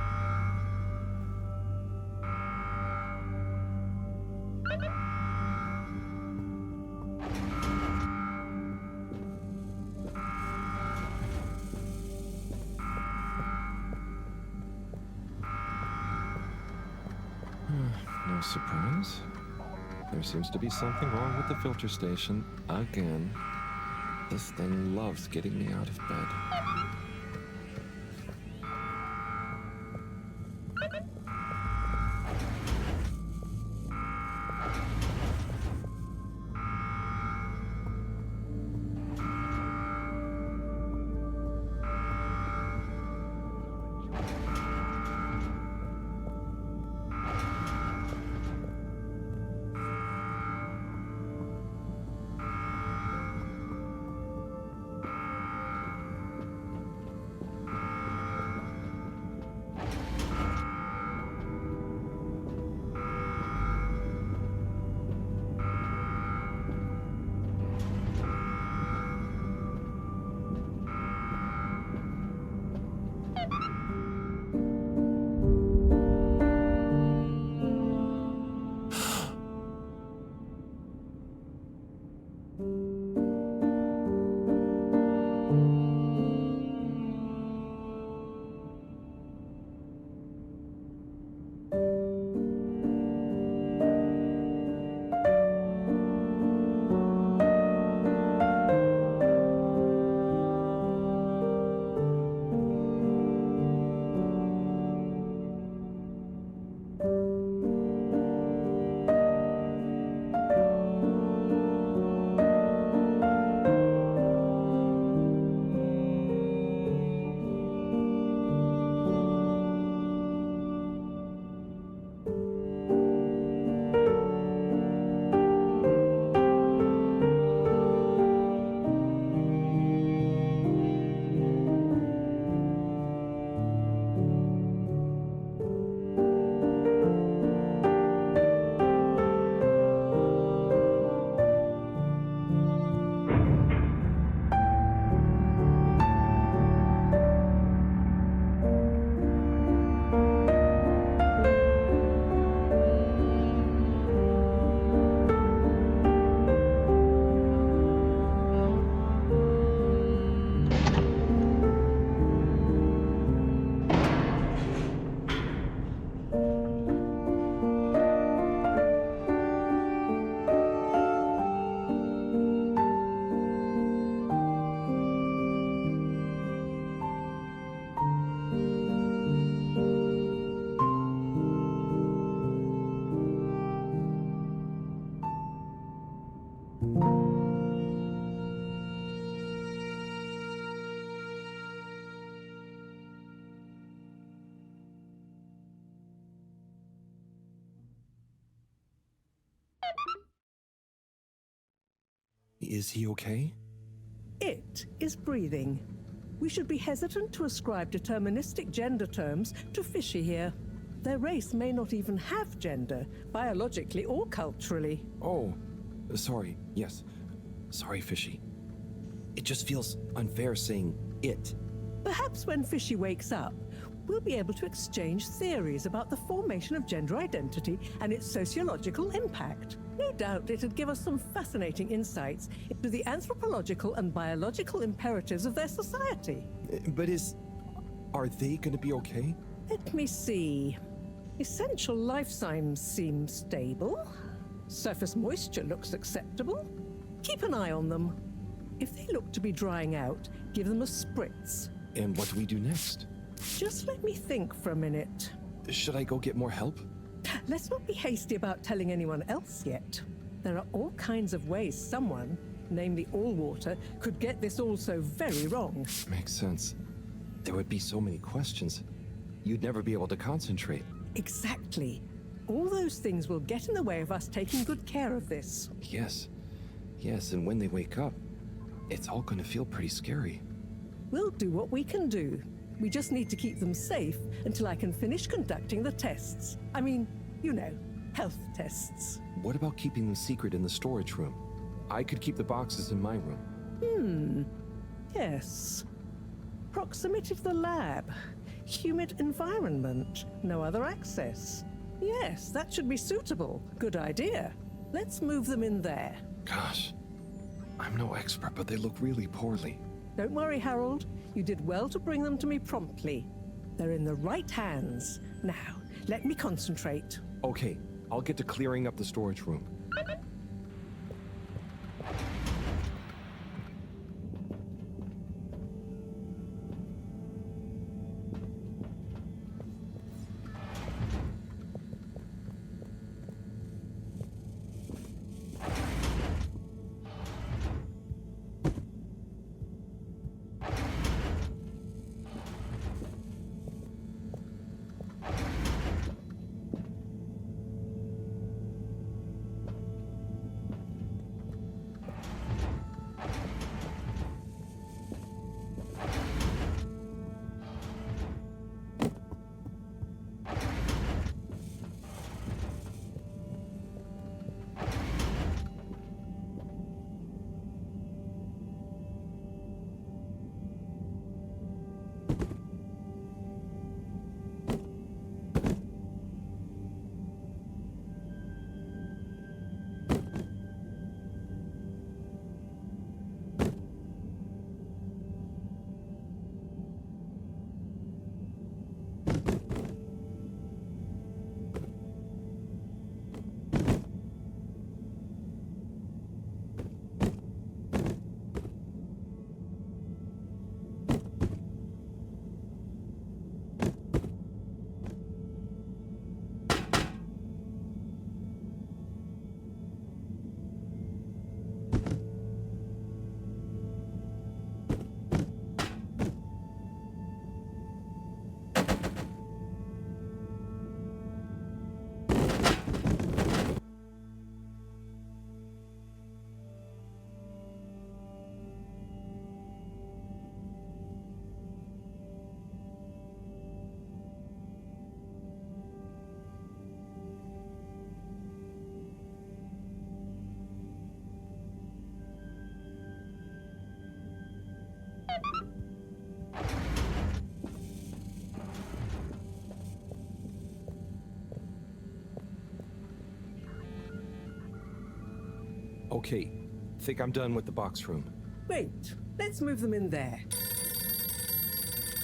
No surprise. There seems to be something wrong with the filter station again. This thing loves getting me out of bed. Is he okay? It is breathing. We should be hesitant to ascribe deterministic gender terms to Fishy here. Their race may not even have gender, biologically or culturally. Oh, sorry. Yes. Sorry, Fishy. It just feels unfair saying it. Perhaps when Fishy wakes up, we'll be able to exchange theories about the formation of gender identity and its sociological impact. No doubt it'd give us some fascinating insights into the anthropological and biological imperatives of their society. But are they going to be okay? Let me see. Essential life signs seem stable. Surface moisture looks acceptable. Keep an eye on them. If they look to be drying out, give them a spritz. And what do we do next? Just let me think for a minute. Should I go get more help? Let's not be hasty about telling anyone else yet. There are all kinds of ways someone, namely Allwater, could get this all so very wrong. Makes sense. There would be so many questions. You'd never be able to concentrate. Exactly. All those things will get in the way of us taking good care of this. Yes. Yes, and when they wake up, it's all going to feel pretty scary. We'll do what we can do. We just need to keep them safe until I can finish conducting the tests. I mean, you know, health tests. What about keeping them secret in the storage room? I could keep the boxes in my room. Yes. Proximity to the lab. Humid environment. No other access. Yes, that should be suitable. Good idea. Let's move them in there. Gosh, I'm no expert, but they look really poorly. Don't worry, Harold. You did well to bring them to me promptly. They're in the right hands. Now, let me concentrate. Okay, I'll get to clearing up the storage room. Okay, think I'm done with the box room. Wait, let's move them in there.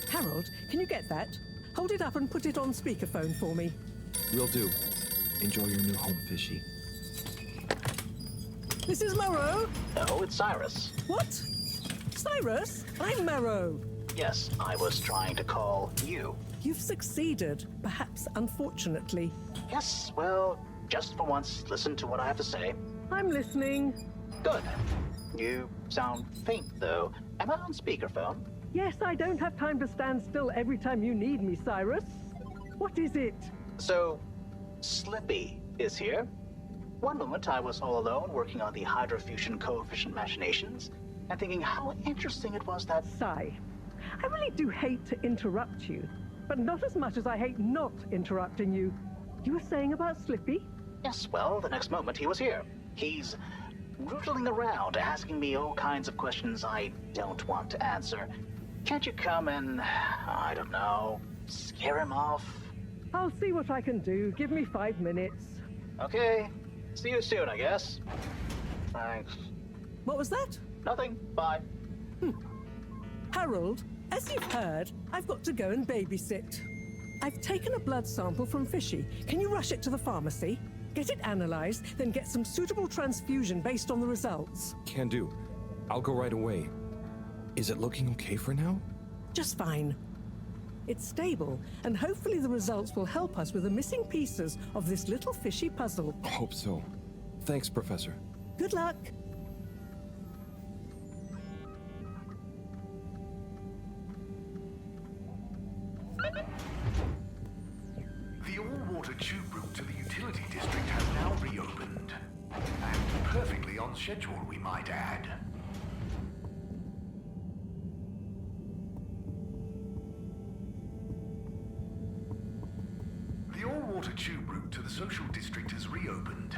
Harold, can you get that? Hold it up and put it on speakerphone for me. Will do. Enjoy your new home, Fishy. This is Moreau. No, it's Cyrus. What? Cyrus? I'm Moreau. Yes, I was trying to call you. You've succeeded, perhaps unfortunately. Yes, well, just for once, listen to what I have to say. I'm listening. Good. You sound faint, though. Am I on speakerphone? Yes, I don't have time to stand still every time you need me, Cyrus. What is it? So, Slippy is here. One moment I was all alone working on the hydrofusion coefficient machinations and thinking how interesting it was that... Sigh. I really do hate to interrupt you, but not as much as I hate not interrupting you. You were saying about Slippy? Yes, well, the next moment he was here. He's rootling around, asking me all kinds of questions I don't want to answer. Can't you come and, I don't know, scare him off? I'll see what I can do. Give me 5 minutes. Okay. See you soon, I guess. Thanks. What was that? Nothing. Bye. Harold, as you've heard, I've got to go and babysit. I've taken a blood sample from Fishy. Can you rush it to the pharmacy? Get it analyzed, then get some suitable transfusion based on the results. Can do. I'll go right away. Is it looking okay for now? Just fine. It's stable, and hopefully the results will help us with the missing pieces of this little fishy puzzle. Hope so. Thanks, Professor. Good luck. The all-water tube route to the utility district has now reopened. And perfectly on schedule, we might add. The all-water tube route to the social district has reopened.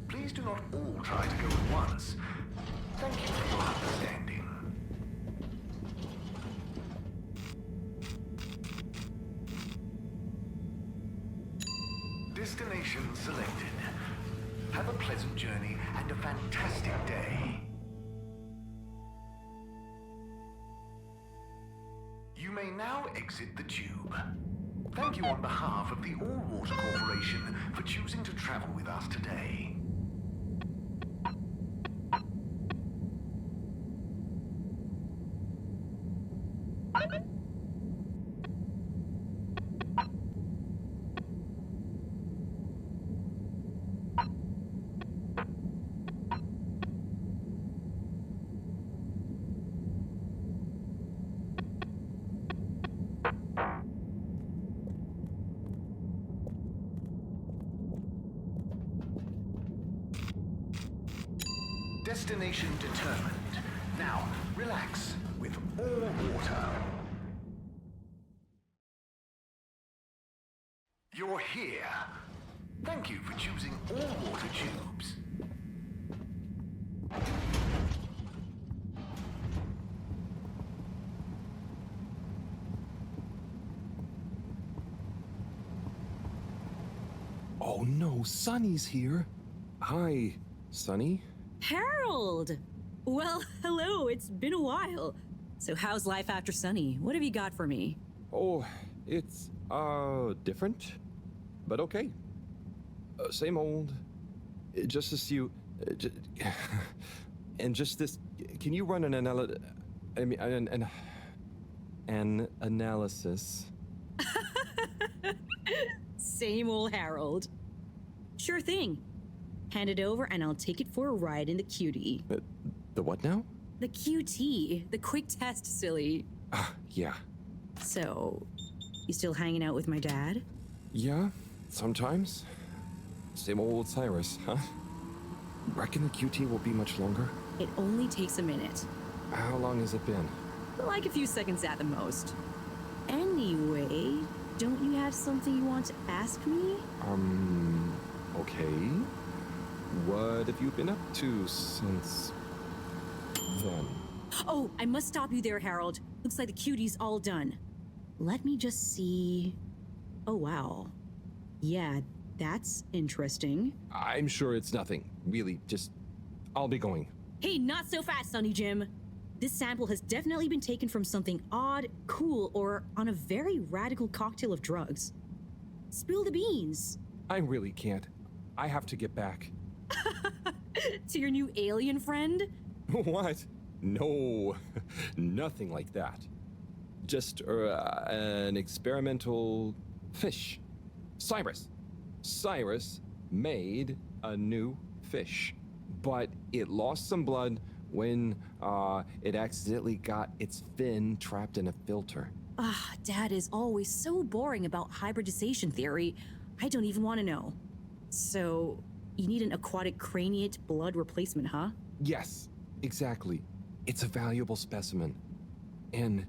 Please do not all try to go at once. Thank you for your understanding. Destination selected. Have a pleasant journey and a fantastic day. You may now exit the tube. Thank you on behalf of the All-Water Corporation for choosing to travel with us today. Destination determined. Now, relax with all water. You're here. Thank you for choosing all water tubes. Oh no, Sonny's here. Hi, Sonny. Harold! Well, hello, it's been a while. So how's life after Sunny? What have you got for me? Oh, it's, different. But okay. Same old. Just as you... and just this... Can you run an analysis? Same old Harold. Sure thing. Hand it over and I'll take it for a ride in the QT. The what now? The QT. The quick test, silly. Yeah. So, you still hanging out with my dad? Yeah, sometimes. Same old Cyrus, huh? Reckon the QT will be much longer? It only takes a minute. How long has it been? Like a few seconds at the most. Anyway, don't you have something you want to ask me? Okay. What have you been up to since then? Oh, I must stop you there, Harold. Looks like the QT's all done. Let me just see... Oh, wow. Yeah, that's interesting. I'm sure it's nothing. Really, just... I'll be going. Hey, not so fast, Sonny Jim. This sample has definitely been taken from something odd, cool, or on a very radical cocktail of drugs. Spill the beans. I really can't. I have to get back. To your new alien friend? What? No, nothing like that. Just an experimental fish. Cyrus. Cyrus made a new fish, but it lost some blood when it accidentally got its fin trapped in a filter. Dad is always so boring about hybridization theory. I don't even want to know. So, You need an aquatic craniate blood replacement, huh? Yes, exactly. It's a valuable specimen. And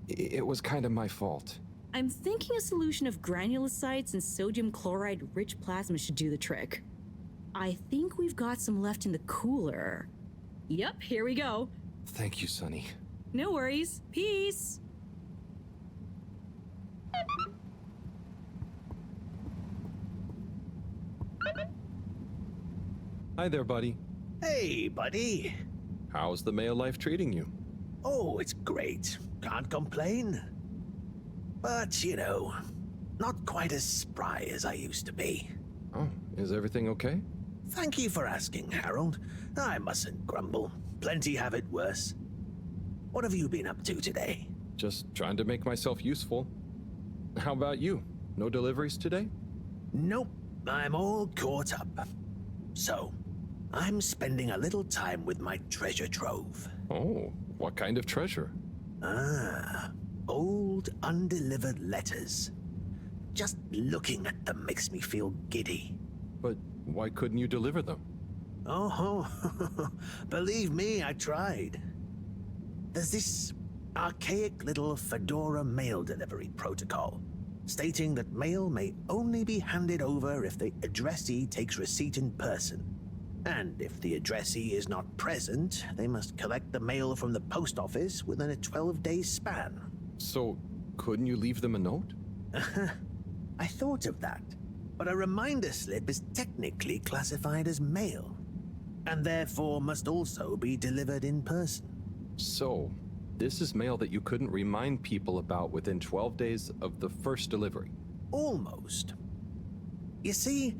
it was kind of my fault. I'm thinking a solution of granulocytes and sodium chloride-rich plasma should do the trick. I think we've got some left in the cooler. Yep, here we go. Thank you, Sonny. No worries. Peace! Hi there, buddy. Hey, buddy. How's the male life treating you? Oh, it's great. Can't complain. But, you know, not quite as spry as I used to be. Oh, is everything okay? Thank you for asking, Harold. I mustn't grumble. Plenty have it worse. What have you been up to today? Just trying to make myself useful. How about you? No deliveries today? Nope. I'm all caught up. So, I'm spending a little time with my treasure trove. Oh, what kind of treasure? Old undelivered letters. Just looking at them makes me giddy. Giddy. But why couldn't you deliver them? Oh, believe me, I tried. There's this archaic little Fedora mail delivery protocol, stating that mail may only be handed over if the addressee takes receipt in person. And if the addressee is not present, they must collect the mail from the post office within a 12-day span. So, couldn't you leave them a note? I thought of that, but a reminder slip is technically classified as mail, and therefore must also be delivered in person. So, this is mail that you couldn't remind people about within 12 days of the first delivery? Almost. You see,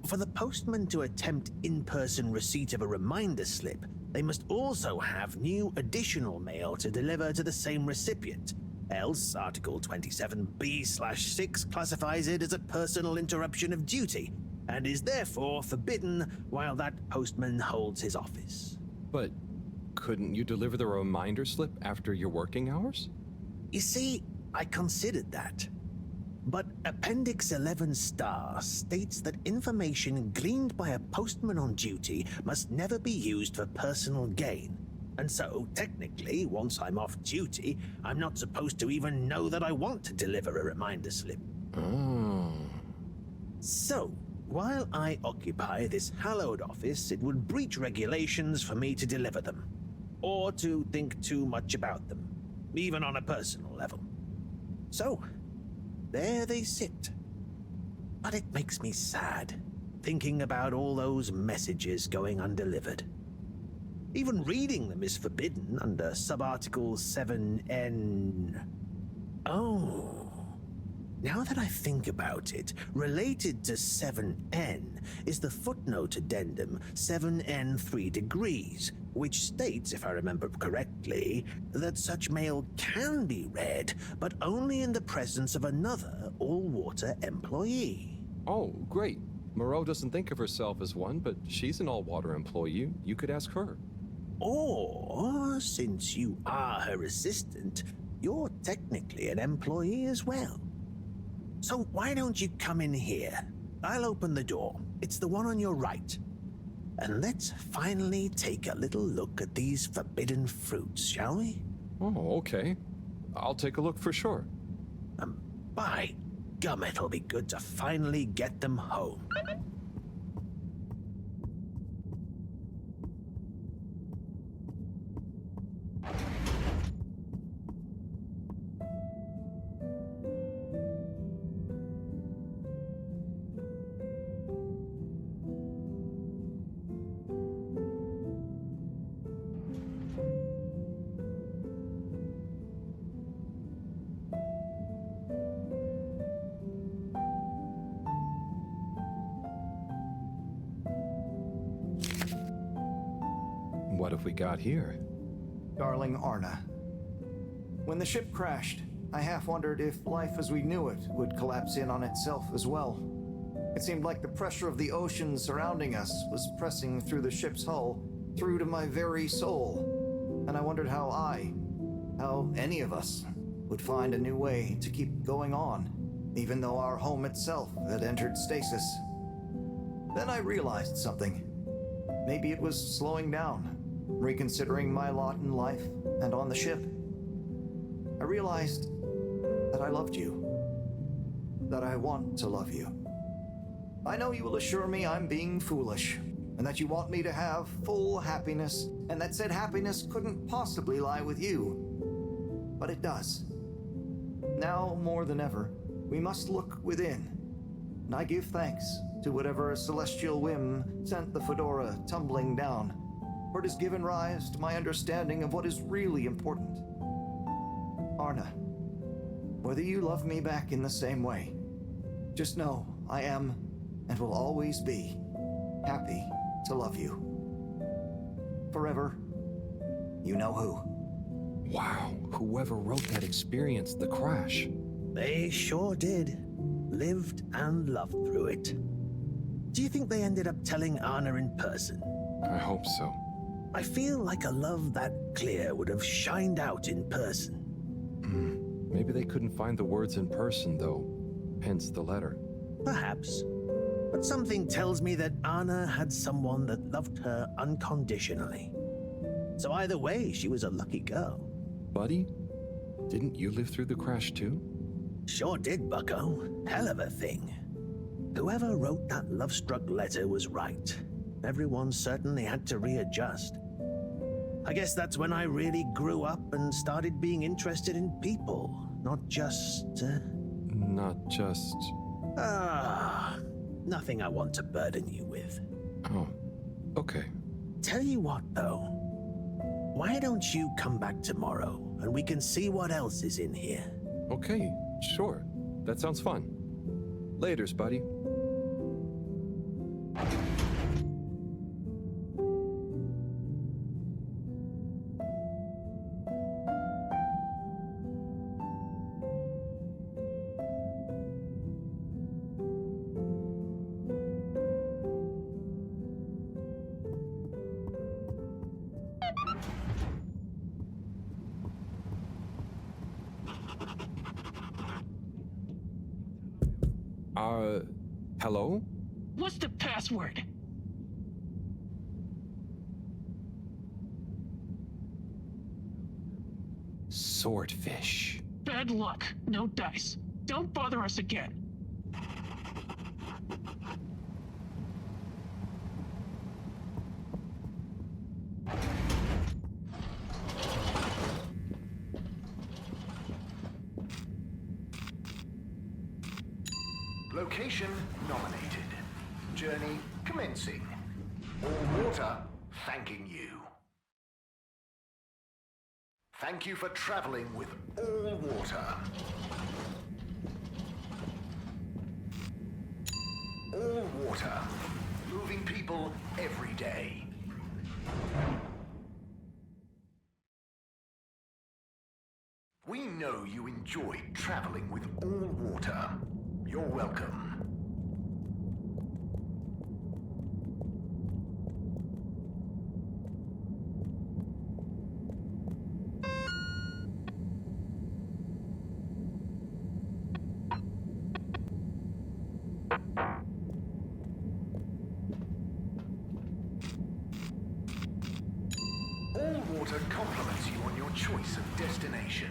for the postman to attempt in-person receipt of a reminder slip, they must also have new additional mail to deliver to the same recipient. Else, Article 27B/6 classifies it as a personal interruption of duty, and is therefore forbidden while that postman holds his office. But couldn't you deliver the reminder slip after your working hours? You see, I considered that. But Appendix 11 Star states that information gleaned by a postman on duty must never be used for personal gain. And so, technically, once I'm off duty, I'm not supposed to even know that I want to deliver a reminder slip. Oh. So, while I occupy this hallowed office, it would breach regulations for me to deliver them, or to think too much about them, even on a personal level. So, there they sit. But it makes me sad, thinking about all those messages going undelivered. Even reading them is forbidden under Subarticle 7N. Oh. Now that I think about it, related to 7N is the footnote addendum 7N3 degrees, which states, if I remember correctly, that such mail can be read, but only in the presence of another all-water employee. Oh, great. Moreau doesn't think of herself as one, but she's an all-water employee. You could ask her. Or, since you are her assistant, you're technically an employee as well. So why don't you come in here? I'll open the door. It's the one on your right. And let's finally take a little look at these forbidden fruits, shall we? Oh, okay. I'll take a look for sure. By gum, it'll be good to finally get them home. What have we got here? Darling Arna. When the ship crashed, I half wondered if life as we knew it would collapse in on itself as well. It seemed like the pressure of the ocean surrounding us was pressing through the ship's hull, through to my very soul. And I wondered how any of us, would find a new way to keep going on, even though our home itself had entered stasis. Then I realized something. Maybe it was slowing down, reconsidering my lot in life and on the ship. I realized that I loved you, that I want to love you. I know you will assure me I'm being foolish, and that you want me to have full happiness, and that said happiness couldn't possibly lie with you. But it does. Now, more than ever, we must look within, and I give thanks to whatever celestial whim sent the fedora tumbling down, for it has given rise to my understanding of what is really important. Arna, whether you love me back in the same way, just know I am, and will always be, happy to love you. Forever, you know who. Wow, whoever wrote that experienced the crash. They sure did. Lived and loved through it. Do you think they ended up telling Anna in person? I hope so. I feel like a love that clear would have shined out in person. Maybe they couldn't find the words in person, though. Hence the letter. Perhaps. But something tells me that Anna had someone that loved her unconditionally. So either way, she was a lucky girl. Buddy, didn't you live through the crash too? Sure did, bucko. Hell of a thing. Whoever wrote that love-struck letter was right. Everyone certainly had to readjust. I guess that's when I really grew up and started being interested in people, not just... nothing I want to burden you with. Oh, okay. Tell you what, though. Why don't you come back tomorrow, and we can see what else is in here? Okay, sure. That sounds fun. Laters, buddy. Hello? What's the password? Swordfish. Bad luck. No dice. Don't bother us again. Location nominated. Journey commencing. All water thanking you. Thank you for traveling with all water. All water. Moving people every day. We know you enjoyed traveling with all water. You're welcome. All water compliments you on your choice of destination.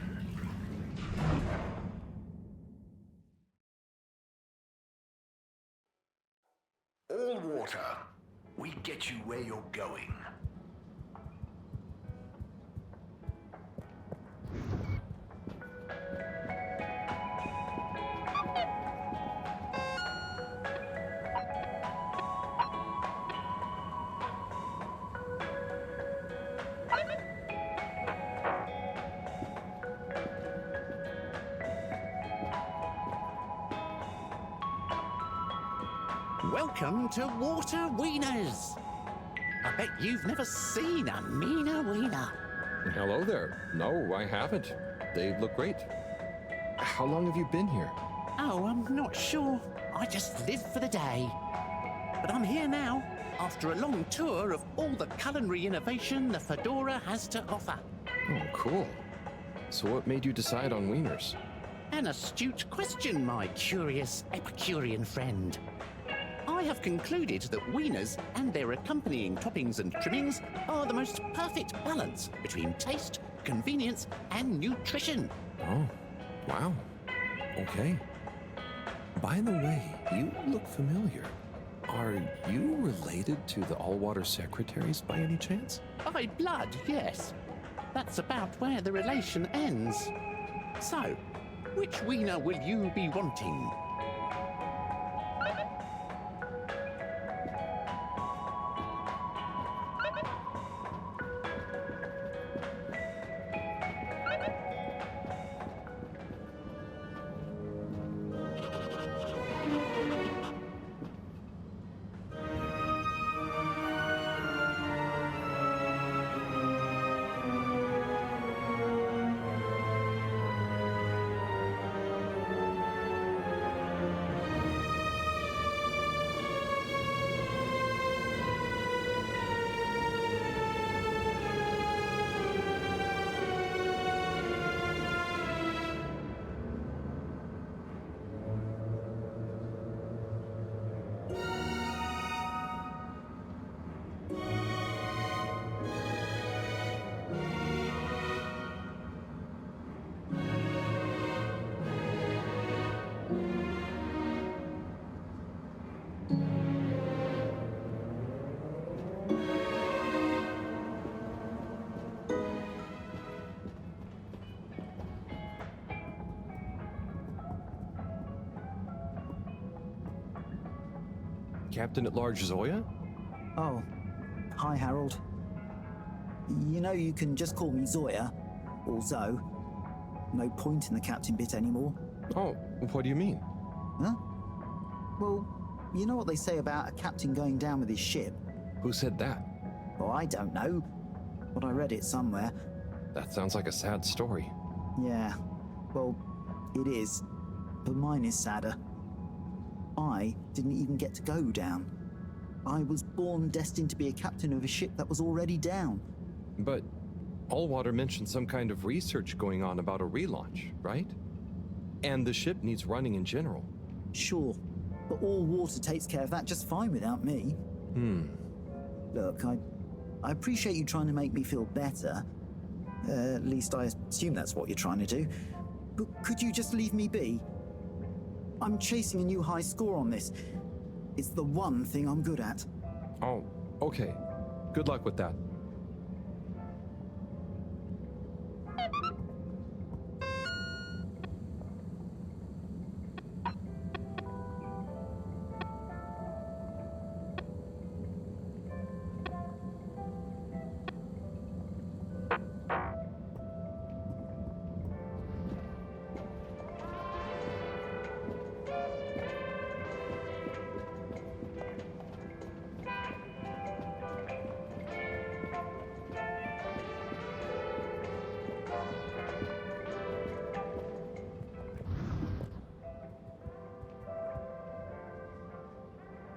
All water, we get you where you're going. Welcome to Water Wieners. I bet you've never seen a meaner wiener. Hello there. No, I haven't. They look great. How long have you been here? Oh, I'm not sure. I just live for the day. But I'm here now, after a long tour of all the culinary innovation the Fedora has to offer. Oh, cool. So what made you decide on wieners? An astute question, my curious Epicurean friend. I I have concluded that wieners and their accompanying toppings and trimmings are the most perfect balance between taste, convenience, and nutrition. Oh, wow. Okay. By the way, you look familiar. Are you related to the Allwater secretaries by any chance? By blood, yes. That's about where the relation ends. So, which wiener will you be wanting? Captain at Large Zoya? Oh, hi, Harold. You know, you can just call me Zoya, or Zoe. No point in the captain bit anymore. Oh, what do you mean? Huh? Well, you know what they say about a captain going down with his ship? Who said that? Well, I don't know, but I read it somewhere. That sounds like a sad story. Yeah, well, it is, but mine is sadder. I didn't even get to go down. I was born destined to be a captain of a ship that was already down. But Allwater mentioned some kind of research going on about a relaunch, right? And the ship needs running in general. Sure, but Allwater takes care of that just fine without me. Look, I appreciate you trying to make me feel better. At least I assume that's what you're trying to do. But could you just leave me be? I'm chasing a new high score on this. It's the one thing I'm good at. Oh, okay. Good luck with that.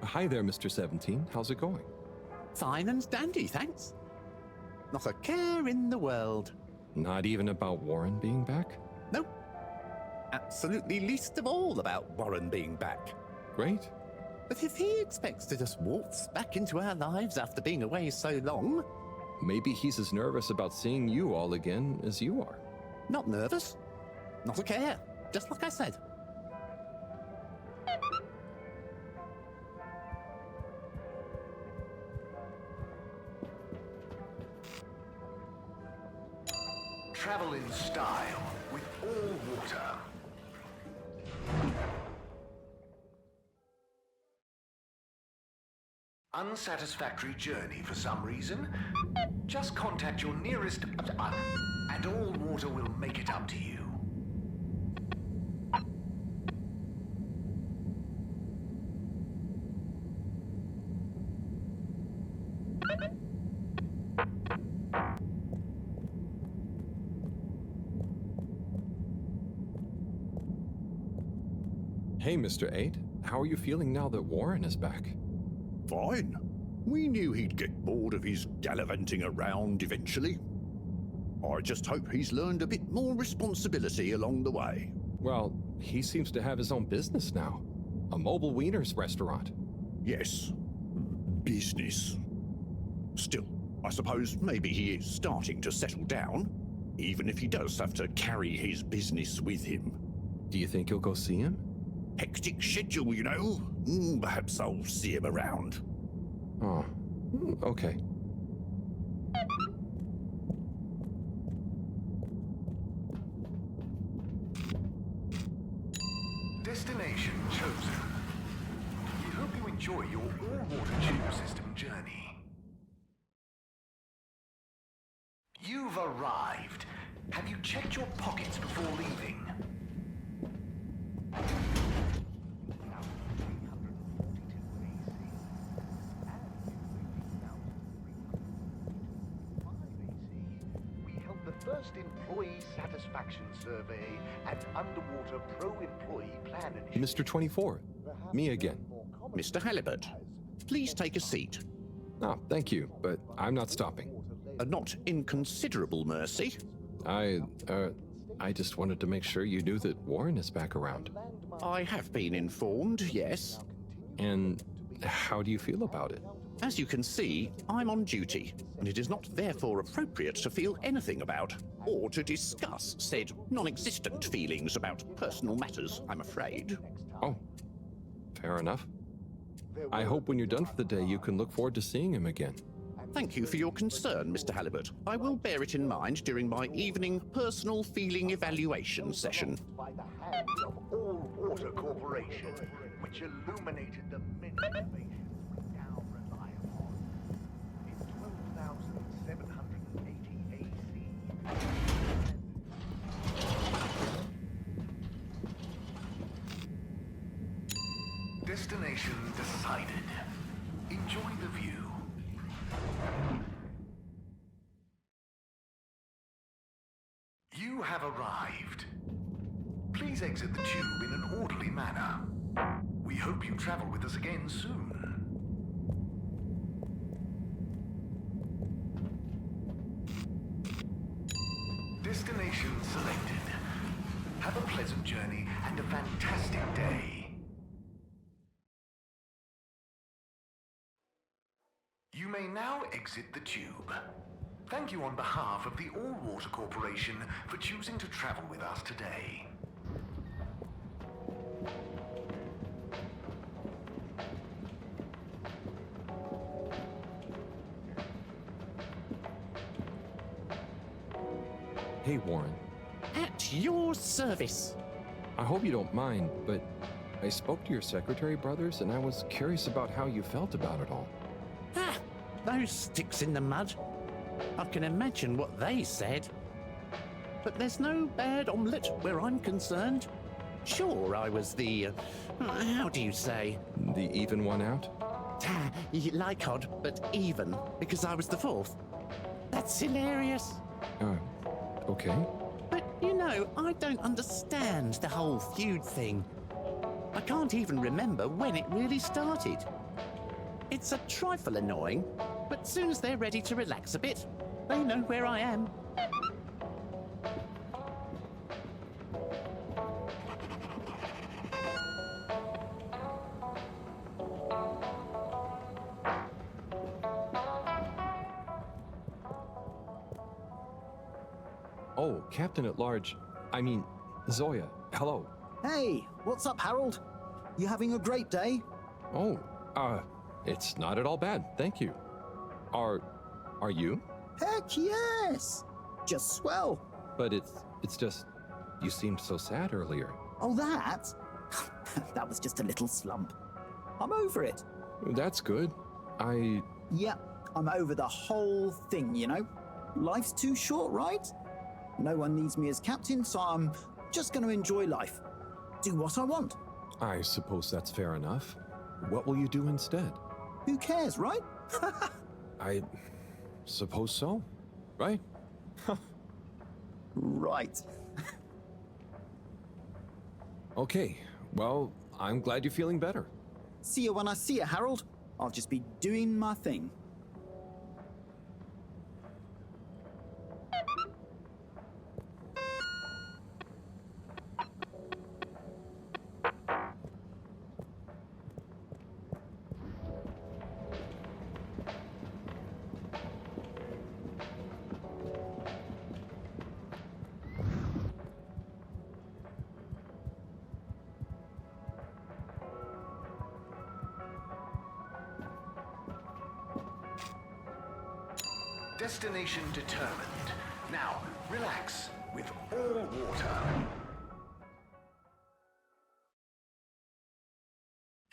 Hi there, Mr. 17. How's it going? Fine and dandy, thanks. Not a care in the world. Not even about Warren being back? Nope. Absolutely least of all about Warren being back. Great. But if he expects to just waltz back into our lives after being away so long... Maybe he's as nervous about seeing you all again as you are. Not nervous. Not a care. Just like I said. Travel in style with Allwater. Unsatisfactory journey for some reason? Just contact your nearest... and Allwater will make it up to you. Hey, Mr. 8. How are you feeling now that Warren is back? Fine. We knew he'd get bored of his gallivanting around eventually. I just hope he's learned a bit more responsibility along the way. Well, he seems to have his own business now. A mobile wieners restaurant. Yes. Business. Still, I suppose maybe he is starting to settle down, even if he does have to carry his business with him. Do you think you'll go see him? Hectic schedule, you know. Perhaps I'll see him around. Oh, okay. Destination chosen. We hope you enjoy your all-water tube system journey. You've arrived. Have you checked your pockets before leaving? We held the first employee satisfaction survey and underwater pro-employee plan initiative. Mr. 24, me again. Mr. Halibut, please take a seat. Oh, thank you, but I'm not stopping. A not inconsiderable mercy. I just wanted to make sure you knew that Warren is back around. I have been informed, yes. And how do you feel about it? As you can see, I'm on duty, and it is not therefore appropriate to feel anything about, or to discuss said non-existent feelings about personal matters, I'm afraid. Oh, fair enough. I hope when you're done for the day, you can look forward to seeing him again. Thank you for your concern, Mr. Halibut. I will bear it in mind during my evening personal feeling evaluation session. By the hands of All Water Corporation, which illuminated the many innovations we now rely upon. In 12,780 AC. Destination decided. Enjoy the view. You have arrived. Please exit the tube in an orderly manner. We hope you travel with us again soon. Destination selected. Have a pleasant journey and a fantastic day. You may now exit the tube. Thank you on behalf of the All Water Corporation for choosing to travel with us today. Hey, Warren. At your service. I hope you don't mind, but I spoke to your secretary brothers, and I was curious about how you felt about it all. Ah, those sticks in the mud. I can imagine what they said. But there's no bad omelette where I'm concerned. Sure, I was the, how do you say? The even one out? Like odd, but even, because I was the fourth. That's hilarious. Okay. But, you know, I don't understand the whole feud thing. I can't even remember when it really started. It's a trifle annoying, but soon as they're ready to relax a bit, they know where I am. Oh, Captain at Large. I mean, Zoya. Hello. Hey, what's up, Harold? You having a great day? Oh, it's not at all bad, thank you. Are you? Heck yes! Just swell. But it's just, you seemed so sad earlier. Oh, that? That was just a little slump. I'm over it. That's good. Yep, I'm over the whole thing, you know? Life's too short, right? No one needs me as captain, so I'm just going to enjoy life. Do what I want. I suppose that's fair enough. What will you do instead? Who cares, right? I suppose so, right? Right. Okay, well, I'm glad you're feeling better. See you when I see you, Harold. I'll just be doing my thing. Destination determined. Now, relax with all water.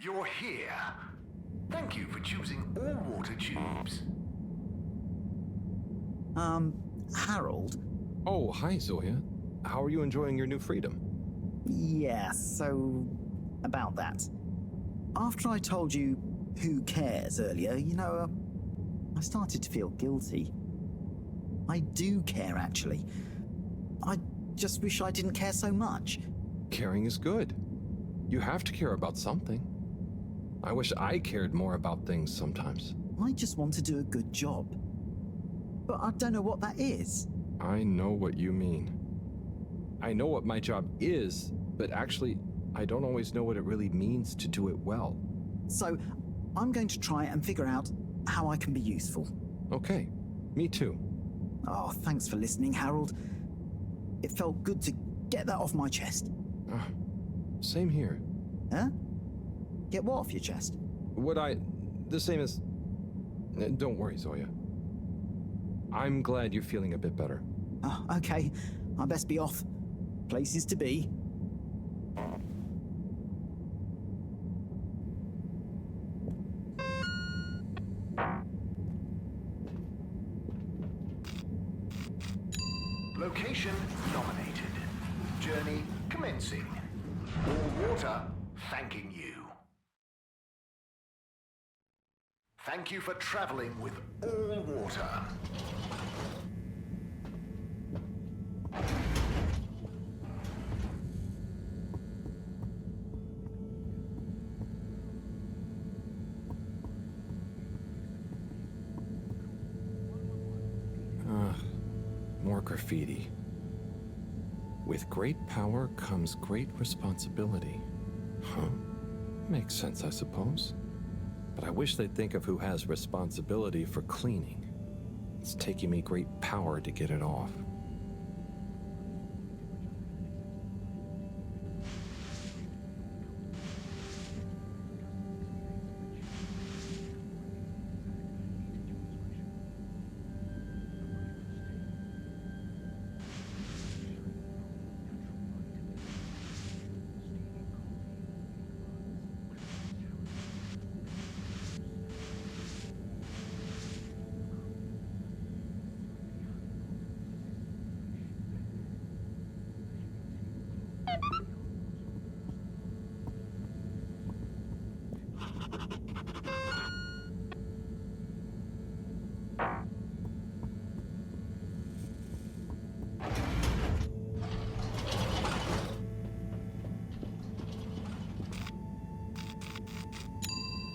You're here. Thank you for choosing all water tubes. Harold? Oh, hi, Zoya. How are you enjoying your new freedom? Yeah, so about that. After I told you who cares earlier, I started to feel guilty. I do care, actually. I just wish I didn't care so much. Caring is good. You have to care about something. I wish I cared more about things sometimes. I just want to do a good job. But I don't know what that is. I know what you mean. I know what my job is, but actually, I don't always know what it really means to do it well. So, I'm going to try and figure out how I can be useful. Okay, me too. Oh, thanks for listening, Harold. It felt good to get that off my chest. Same here. Huh? Get what off your chest? The same as... Don't worry, Zoya. I'm glad you're feeling a bit better. Oh, okay. I best be off. Places to be. Location nominated. Journey commencing. All water thanking you. Thank you for traveling with all water. More graffiti. With great power comes great responsibility. Huh. Makes sense, I suppose. But I wish they'd think of who has responsibility for cleaning. It's taking me great power to get it off.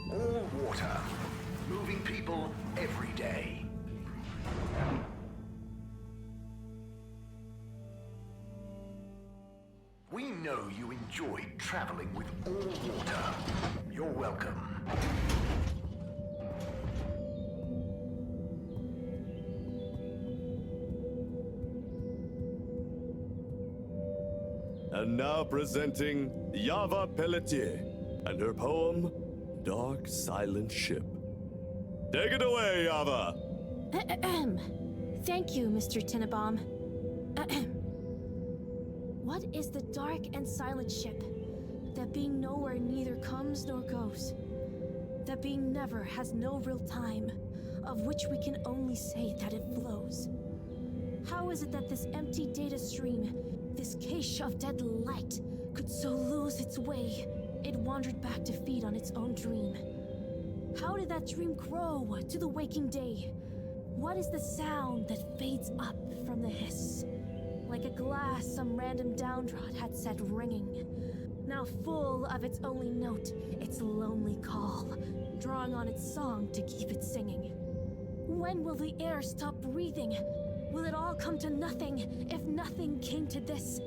All water. Moving people every day. We know you enjoyed traveling with all water. You're welcome. And now presenting Yava Pelletier and her poem, Dark Silent Ship. Take it away, Yava! Thank you, Mr. Tinnabaum. What is the dark and silent ship? That being nowhere neither comes nor goes. That being never has no real time, of which we can only say that it flows. How is it that this empty data stream, this cache of dead light, could so lose its way? It wandered back to feed on its own dream. How did that dream grow to the waking day? What is the sound that fades up from the hiss? Like a glass some random downdraught had set ringing. Now full of its only note, its lonely call, drawing on its song to keep it singing. When will the air stop breathing? Will it all come to nothing if nothing came to this?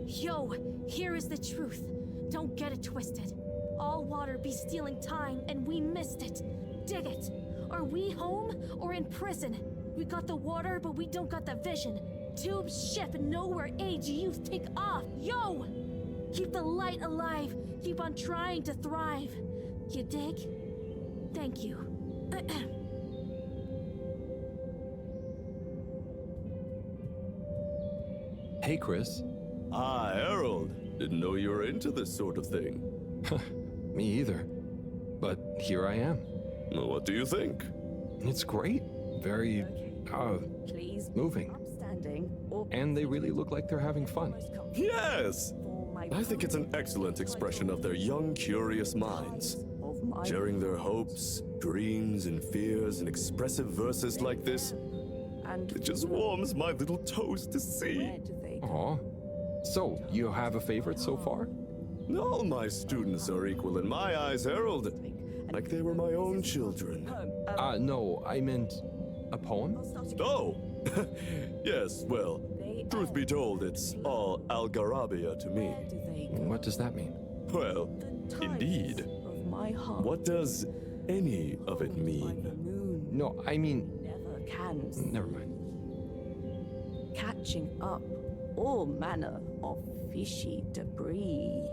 Yo, here is the truth. Don't get it twisted. All water be stealing time and we missed it. Dig it. Are we home or in prison? We got the water, but we don't got the vision. Tube ship, nowhere age youth take off. Yo! Keep the light alive. Keep on trying to thrive. You dig? Thank you. Hey, Chris. Ah, Harold. Didn't know you were into this sort of thing. Me either. But here I am. Well, what do you think? It's great. Very, Please moving. upstanding. And they really look like they're having fun. Yes! I think it's an excellent expression of their young, curious minds. Sharing their hopes, dreams, and fears in expressive verses like this. It just warms my little toes to see. Aw. So, you have a favorite so far? All my students are equal in my eyes, Harold. Like they were my own children. No, I meant a poem? Oh! Yes, well, truth be told, it's all Algarabia to me. What does that mean? Well, indeed. What does any of it mean? No, I mean... Never mind. Catching up all manner of fishy debris.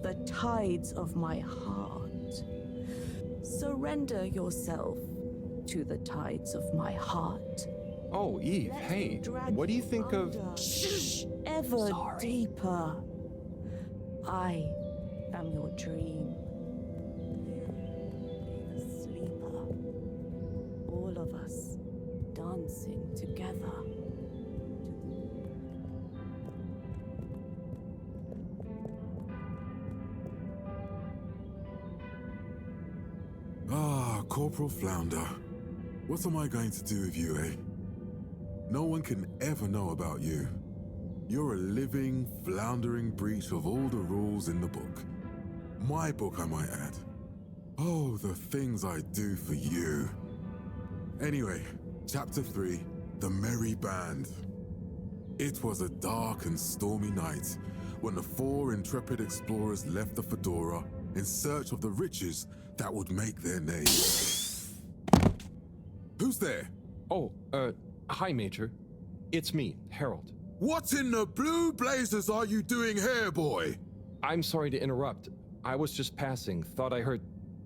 The tides of my heart. Surrender yourself to the tides of my heart. Oh, Eve, hey, what do you think of... Ever deeper. I am your dream. The sleeper. All of us dancing together. Ah, Corporal Flounder. What am I going to do with you, eh? No one can ever know about you. You're a living, floundering breach of all the rules in the book. My book, I might add. Oh, the things I do for you. Anyway, Chapter 3, The Merry Band. It was a dark and stormy night when the 4 intrepid explorers left the Fedora in search of the riches that would make their name. Who's there? Oh, hi, Major. It's me, Harold. What in the blue blazes are you doing here, boy? I'm sorry to interrupt. I was just passing, thought I heard,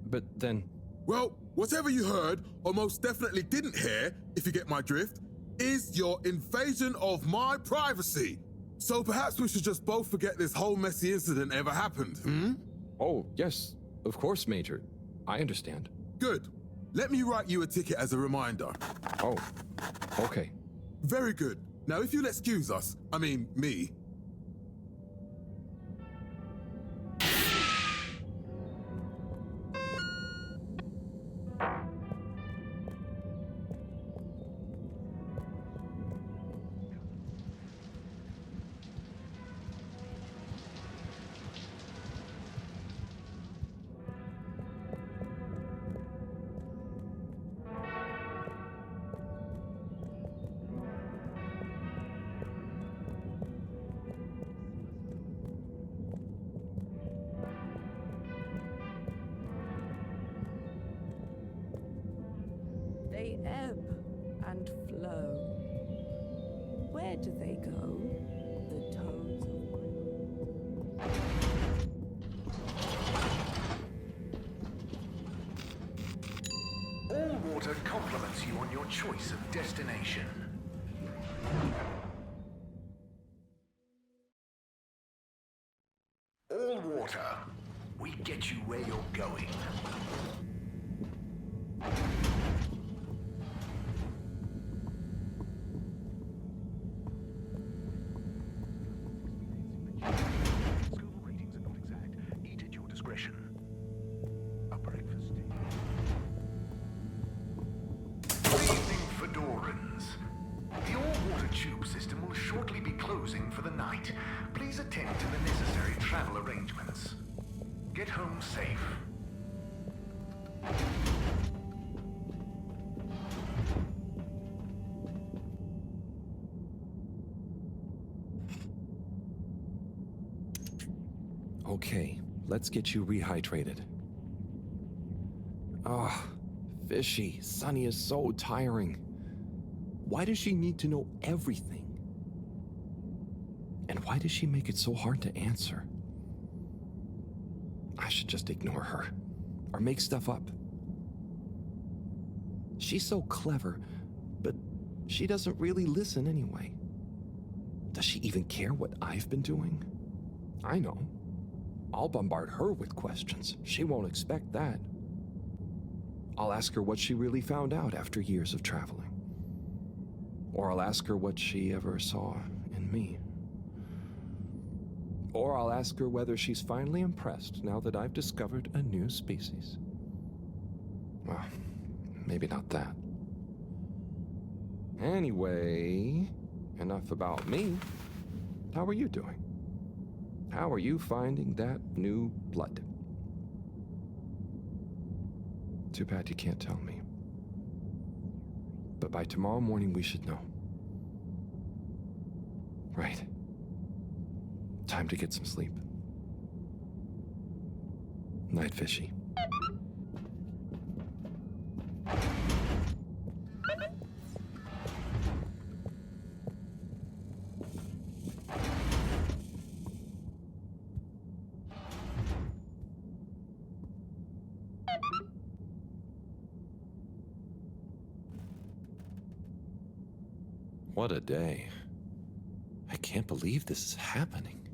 but then... Well, whatever you heard, or most definitely didn't hear, if you get my drift, is your invasion of my privacy. So perhaps we should just both forget this whole messy incident ever happened, hmm? Oh, yes, of course, Major. I understand. Good. Let me write you a ticket as a reminder. Oh, okay. Very good. Now, if you'll excuse us, I mean, me. They ebb and flow. Where do they go? The toes of All water compliments you on your choice of destination. All water, we get you where you're going. Scoville ratings are not exact. Eat at your discretion. A breakfast. Good evening, Fedorans. The all-water tube system will shortly be closing for the night. Please attend to the necessary travel arrangements. Get home safe. Okay, let's get you rehydrated. Ah, fishy. Sunny is so tiring. Why does she need to know everything? And why does she make it so hard to answer? I should just ignore her, or make stuff up. She's so clever, but she doesn't really listen anyway. Does she even care what I've been doing? I know. I'll bombard her with questions. She won't expect that. I'll ask her what she really found out after years of traveling. Or I'll ask her what she ever saw in me. Or I'll ask her whether she's finally impressed now that I've discovered a new species. Well, maybe not that. Anyway, enough about me. How are you doing? How are you finding that new blood? Too bad you can't tell me. But by tomorrow morning, we should know. Right. Time to get some sleep. Night, Fishy. What a day. I can't believe this is happening.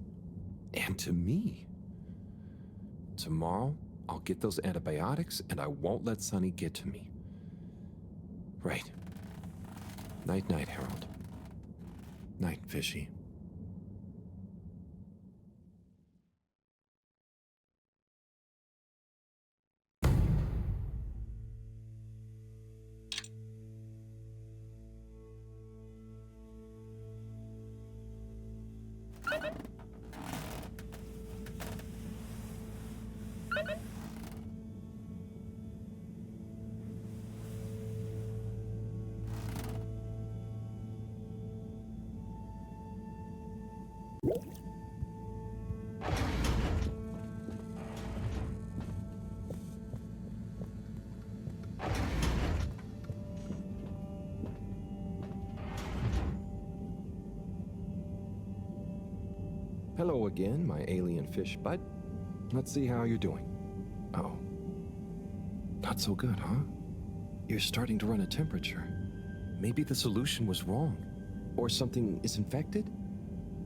And to me. Tomorrow, I'll get those antibiotics and I won't let Sonny get to me. Right. Night-night, Harold. Night, Fishy. Hello again, my alien fish bud. Let's see how you're doing. Oh. Not so good, huh? You're starting to run a temperature. Maybe the solution was wrong. Or something is infected?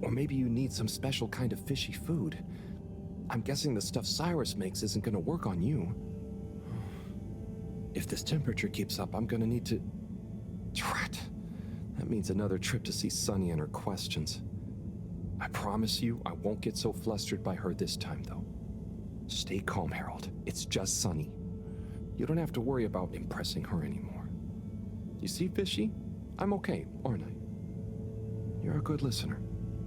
Or maybe you need some special kind of fishy food. I'm guessing the stuff Cyrus makes isn't gonna work on you. If this temperature keeps up, I'm gonna need to... Drat. That means another trip to see Sunny and her questions. I promise you, I won't get so flustered by her this time, though. Stay calm, Harold. It's just Sunny. You don't have to worry about impressing her anymore. You see, Fishy? I'm okay, aren't I? You're a good listener.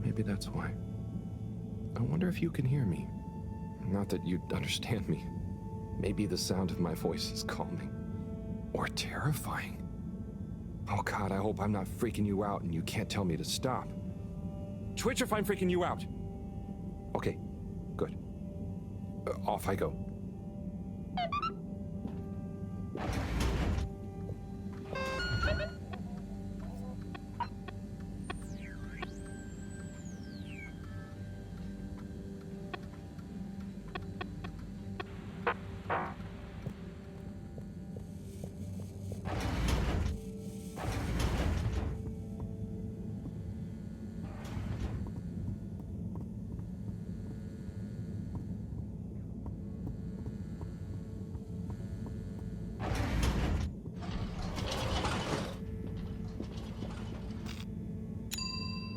Maybe that's why. I wonder if you can hear me. Not that you'd understand me. Maybe the sound of my voice is calming. Or terrifying. Oh God, I hope I'm not freaking you out and you can't tell me to stop. Twitch if I'm freaking you out. Okay, good. Off I go.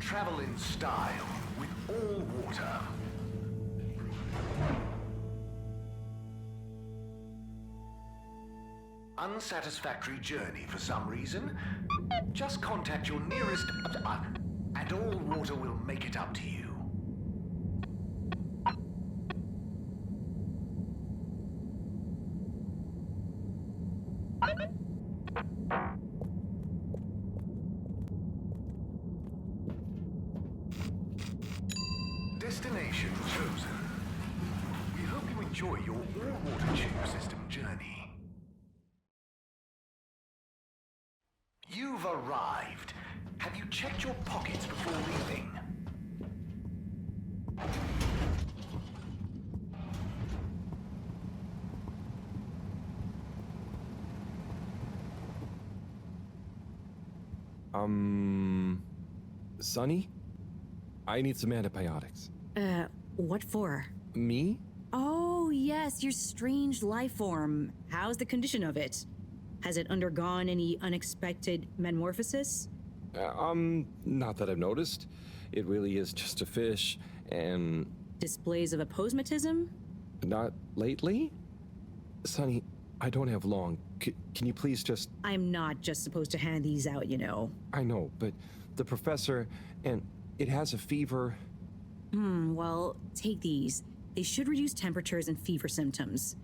Travel in style with all water. Unsatisfactory journey for some reason? Just contact your nearest... and all water will make it up to you. Destination chosen. We hope you enjoy your all-water tube system journey. You've arrived. Have you checked your pockets before leaving? Sonny? I need some antibiotics. What for? Me? Oh, yes, your strange life form. How's the condition of it? Has it undergone any unexpected metamorphosis? Not that I've noticed. It really is just a fish, and... Displays of aposematism? Not lately? Sonny, I don't have long. Can you please just... I'm not just supposed to hand these out, you know. I know, but the professor, and it has a fever. Well, take these. They should reduce temperatures and fever symptoms.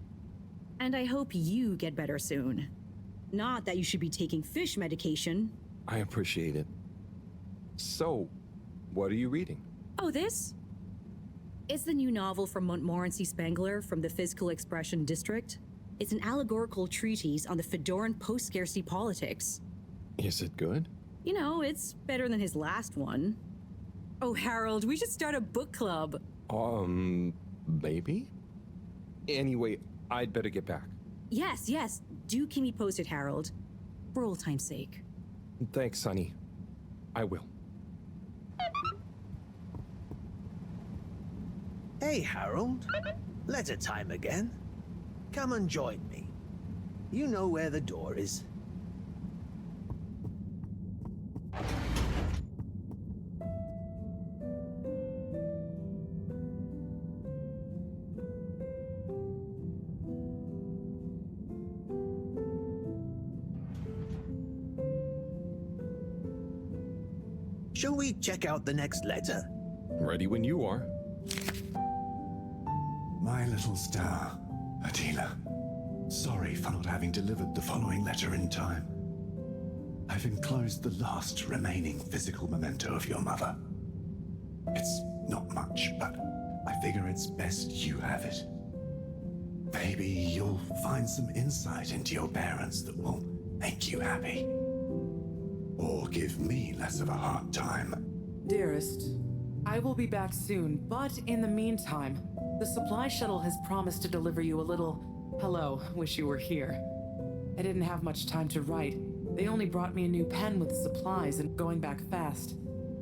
And I hope you get better soon. Not that you should be taking fish medication. I appreciate it. So, what are you reading? Oh, this? It's the new novel from Montmorency Spengler from the Physical Expression District. It's an allegorical treatise on the Fedoran post-scarcity politics. Is it good? You know, it's better than his last one. Oh, Harold, we should start a book club. Maybe? Anyway, I'd better get back. Yes. Do keep me posted, Harold. For old time's sake. Thanks, Sonny. I will. Hey, Harold. Letter time again. Come and join me. You know where the door is. Shall we check out the next letter? Ready when you are. My little star, Attila. Sorry for not having delivered the following letter in time. I've enclosed the last remaining physical memento of your mother. It's not much, but I figure it's best you have it. Maybe you'll find some insight into your parents that will make you happy. Or give me less of a hard time. Dearest, I will be back soon, but in the meantime, the supply shuttle has promised to deliver you a little, hello, wish you were here. I didn't have much time to write. They only brought me a new pen with supplies and going back fast.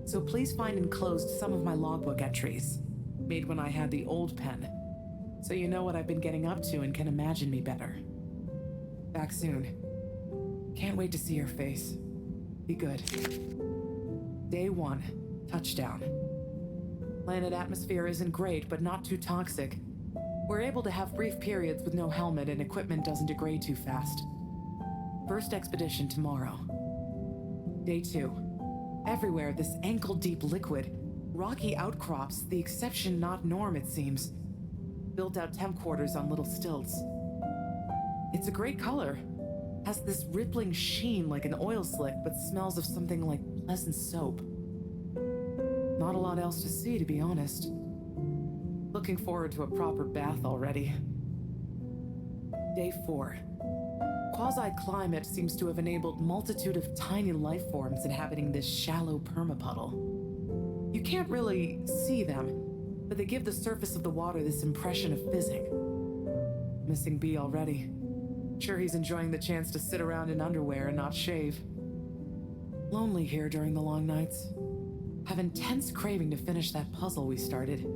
So please find enclosed some of my logbook entries, made when I had the old pen. So you know what I've been getting up to and can imagine me better. Back soon. Can't wait to see your face. Be good. Day 1, touchdown. Planet atmosphere isn't great, but not too toxic. We're able to have brief periods with no helmet and equipment doesn't degrade too fast. First expedition tomorrow. Day 2. Everywhere this ankle-deep liquid. Rocky outcrops, the exception not norm it seems. Built out temp quarters on little stilts. It's a great color. Has this rippling sheen like an oil slick, but smells of something like pleasant soap. Not a lot else to see, to be honest. Looking forward to a proper bath already. Day 4. Quasi-climate seems to have enabled multitude of tiny life forms inhabiting this shallow permapuddle. You can't really see them, but they give the surface of the water this impression of fizzing. Missing B already. Sure he's enjoying the chance to sit around in underwear and not shave. Lonely here during the long nights. Have intense craving to finish that puzzle we started.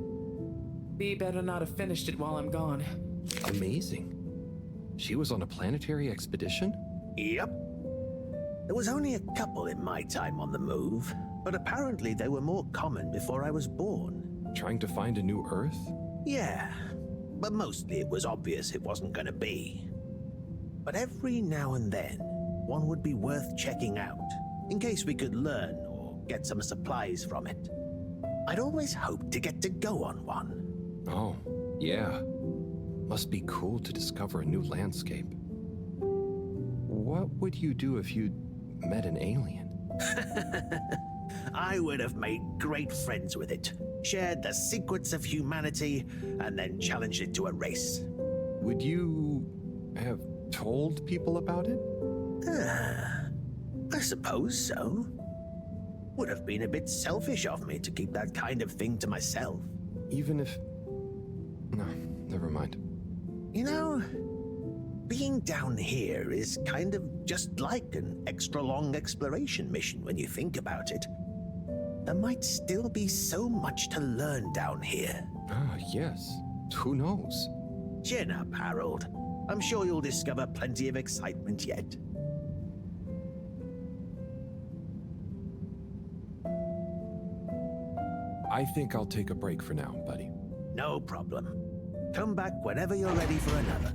B better not have finished it while I'm gone. Amazing. She was on a planetary expedition? Yep. There was only a couple in my time on the move, but apparently they were more common before I was born. Trying to find a new Earth? Yeah, but mostly it was obvious it wasn't gonna be. But every now and then, one would be worth checking out, in case we could learn or get some supplies from it. I'd always hoped to get to go on one. Oh, yeah. Must be cool to discover a new landscape. What would you do if you'd met an alien? I would have made great friends with it, shared the secrets of humanity, and then challenged it to a race. Would you have told people about it? I suppose so. Would have been a bit selfish of me to keep that kind of thing to myself. Even if... No, never mind. You know, being down here is kind of just like an extra long exploration mission when you think about it. There might still be so much to learn down here. Ah, yes. Who knows? Chin up, Harold. I'm sure you'll discover plenty of excitement yet. I think I'll take a break for now, buddy. No problem. Come back whenever you're ready for another.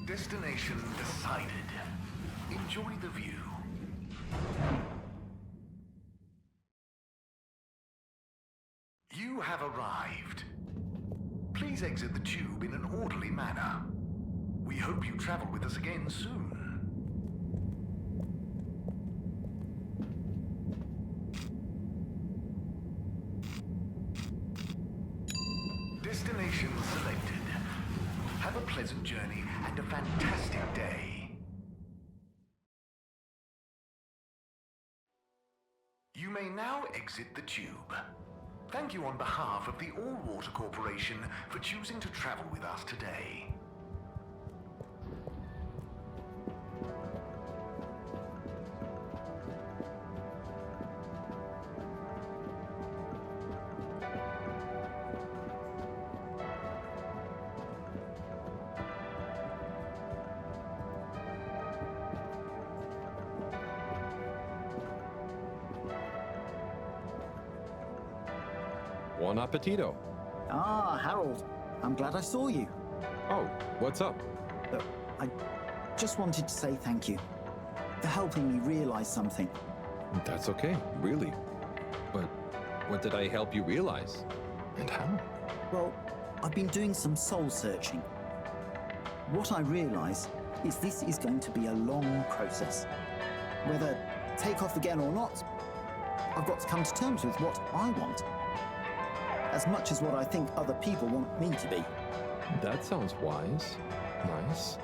Destination decided. Enjoy the view. You have arrived. Please exit the tube in an orderly manner. We hope you travel with us again soon. Destination selected. Have a pleasant journey and a fantastic day. You may now exit the tube. Thank you on behalf of the All Water Corporation for choosing to travel with us today. Buon appetito. Ah, Harold. I'm glad I saw you. Oh, what's up? Look, I just wanted to say thank you for helping me realize something. That's okay, really. But what did I help you realize? And how? Well, I've been doing some soul searching. What I realize is this is going to be a long process. Whether take off again or not, I've got to come to terms with what I want. As much as what I think other people want me to be. That sounds wise. Nice.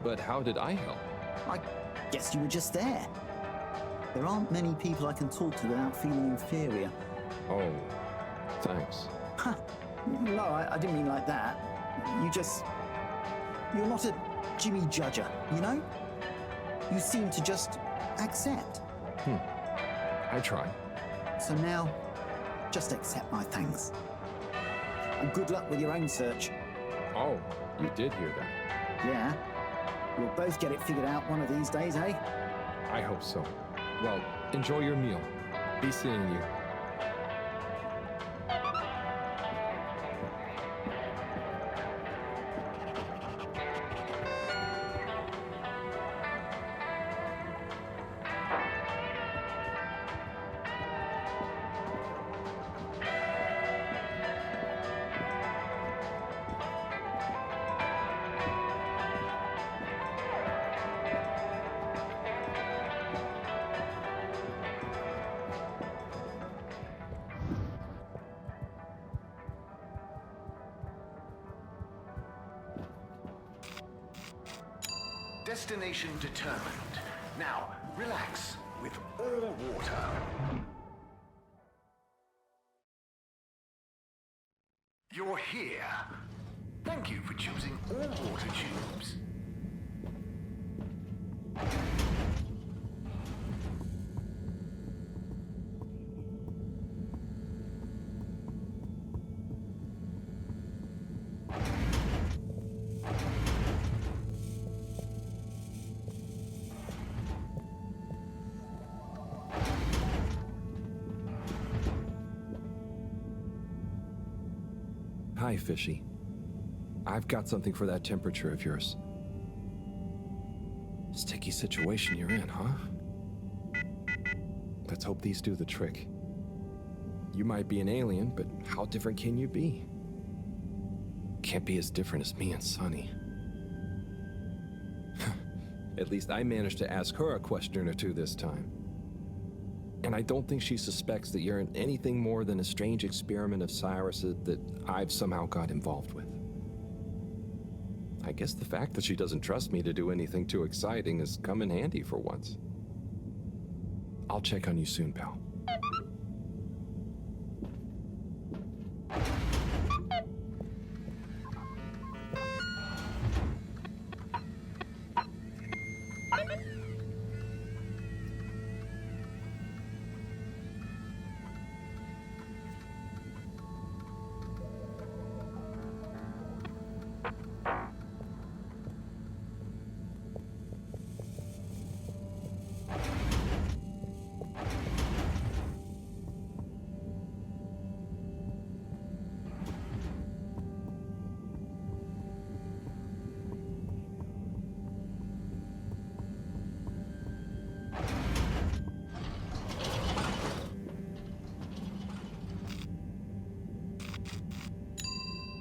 But how did I help? I guess you were just there. There aren't many people I can talk to without feeling inferior. Oh, thanks. No, I didn't mean like that. You're not a Jimmy Judger, you know? You seem to just accept. I try. So now, just accept my thanks. And good luck with your own search. Oh, you did hear that. Yeah. We'll both get it figured out one of these days, eh? I hope so. Well, enjoy your meal. Be seeing you. Destination determined. Now, relax with all water. You're here. Thank you for choosing all water tubes. Hi, Fishy. I've got something for that temperature of yours. Sticky situation you're in, huh? Let's hope these do the trick. You might be an alien, but how different can you be? Can't be as different as me and Sunny. At least I managed to ask her a question or two this time. And I don't think she suspects that you're anything more than a strange experiment of Cyrus's that I've somehow got involved with. I guess the fact that she doesn't trust me to do anything too exciting has come in handy for once. I'll check on you soon, pal.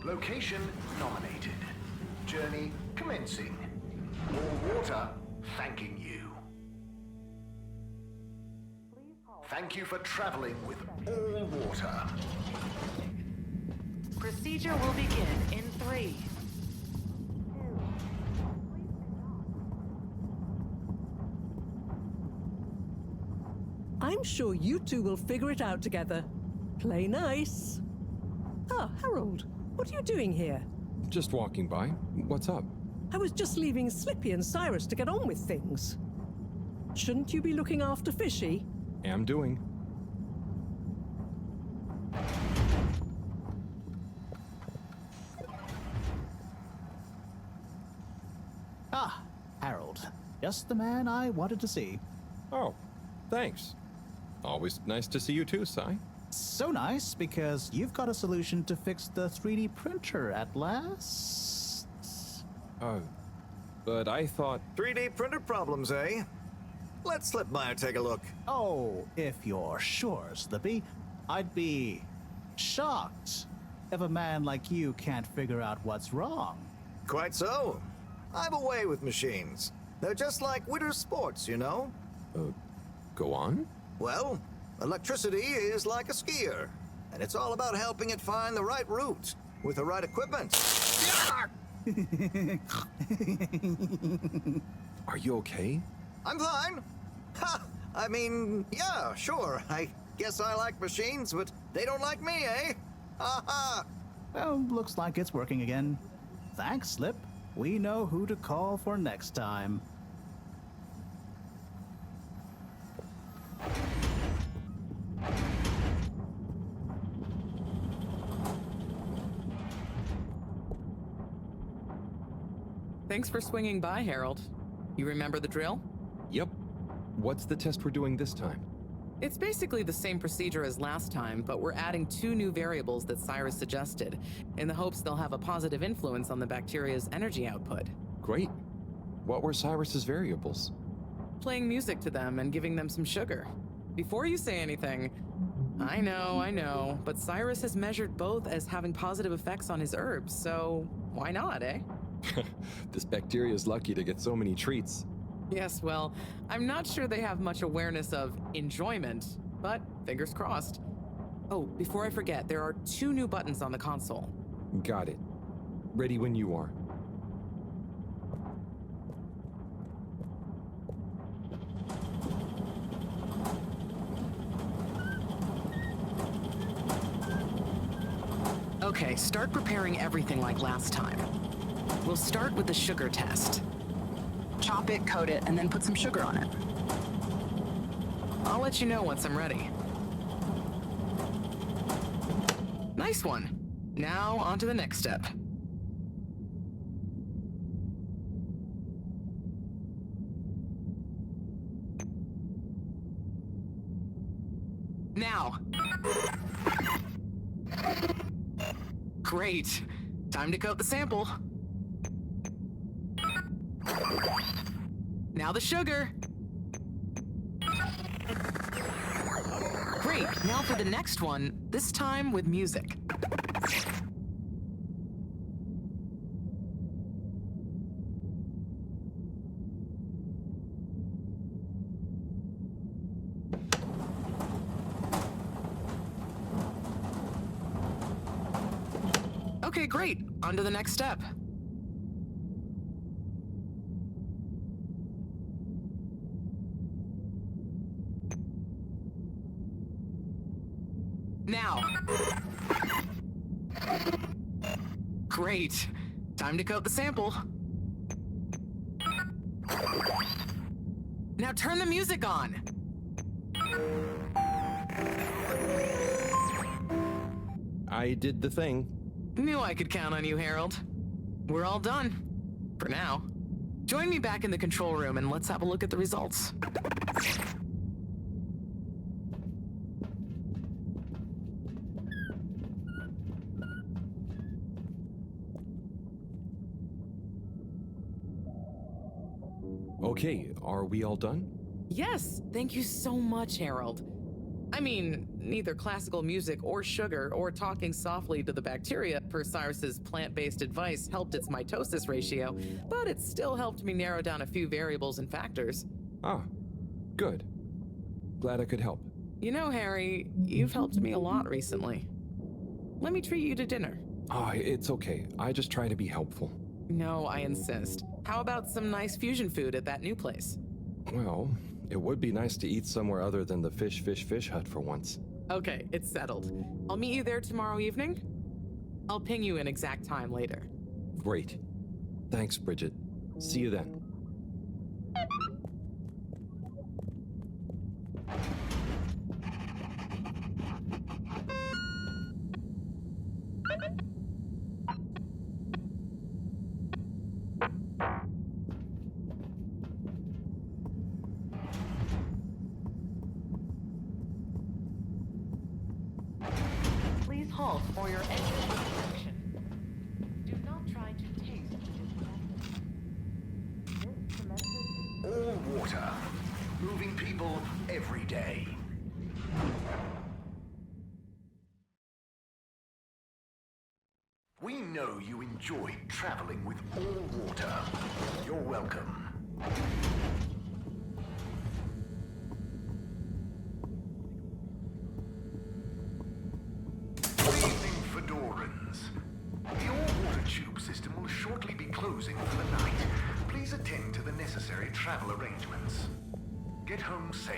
Location nominated. Journey commencing. All water thanking you. Thank you for traveling with all water. Procedure will begin in 3. I'm sure you two will figure it out together. Play nice. Ah, Harold, what are you doing here? Just walking by. What's up? I was just leaving Slippy and Cyrus to get on with things. Shouldn't you be looking after Fishy? Am doing. Ah, Harold. Just the man I wanted to see. Oh, thanks. Always nice to see you too, Cy. So nice, because you've got a solution to fix the 3D printer at last. But I thought... 3D printer problems, eh? Let Slipmeyer take a look. Oh, if you're sure, Slippy. I'd be shocked if a man like you can't figure out what's wrong. Quite so. I've a way with machines. They're just like winter sports, you know? Go on? Well, electricity is like a skier, and it's all about helping it find the right route with the right equipment. Are you okay? I'm fine. Ha! I mean, yeah, sure. I guess I like machines, but they don't like me, eh? Ha ha! Well, looks like it's working again. Thanks, Slip. We know who to call for next time. Thanks for swinging by, Harold. You remember the drill? Yep. What's the test we're doing this time? It's basically the same procedure as last time, but we're adding 2 new variables that Cyrus suggested, in the hopes they'll have a positive influence on the bacteria's energy output. Great. What were Cyrus's variables? Playing music to them and giving them some sugar. Before you say anything, I know, but Cyrus has measured both as having positive effects on his herbs, so why not, eh? This bacteria is lucky to get so many treats. Yes, well, I'm not sure they have much awareness of enjoyment, but fingers crossed. Oh, before I forget, there are 2 new buttons on the console. Got it. Ready when you are. Okay, start preparing everything like last time. We'll start with the sugar test. Chop it, coat it, and then put some sugar on it. I'll let you know once I'm ready. Nice one. Now, on to the next step. Now. Great. Time to coat the sample. Now the sugar. Great, now for the next one, this time with music. Okay, great. On to the next step. Now. Great. Time to coat the sample. Now turn the music on. I did the thing. Knew I could count on you, Harold. We're all done. For now. Join me back in the control room and let's have a look at the results. Okay, are we all done? Yes, thank you so much, Harold. I mean, neither classical music or sugar or talking softly to the bacteria per Cyrus's plant-based advice helped its mitosis ratio, but it still helped me narrow down a few variables and factors. Ah, good. Glad I could help. You know, Harry, you've helped me a lot recently. Let me treat you to dinner. Ah, it's okay. I just try to be helpful. No, I insist. How about some nice fusion food at that new place? Well, it would be nice to eat somewhere other than the fish hut for once. Okay, it's settled. I'll meet you there tomorrow evening. I'll ping you an exact time later. Great. Thanks, Bridget. See you then. Please halt for your exit inspection. Do not try to taste the All water. Moving people every day. We know you enjoyed traveling with all water. You're welcome. Good evening, Fedorans. The all-water tube system will shortly be closing for the night. Please attend to the necessary travel arrangements. Get home safe.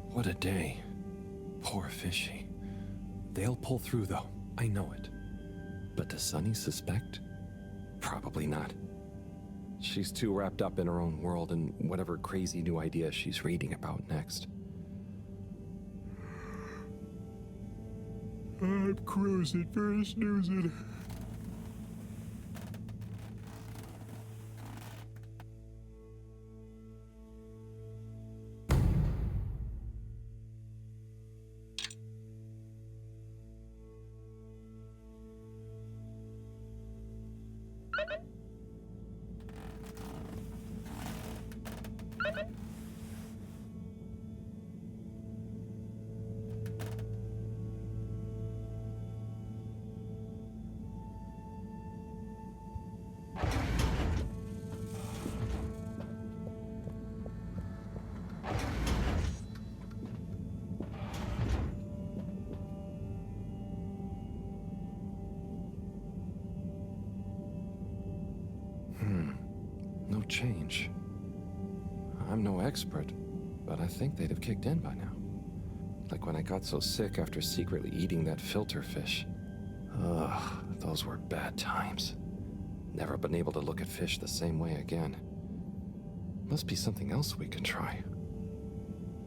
What a day. Poor Fishy. They'll pull through, though. I know it. But does Sunny suspect? Probably not. She's too wrapped up in her own world and whatever crazy new idea she's reading about next. I'm cruising for snoozing. No change. I'm no expert, but I think they'd have kicked in by now. Like when I got so sick after secretly eating that filter fish. Ugh, those were bad times. Never been able to look at fish the same way again. Must be something else we can try.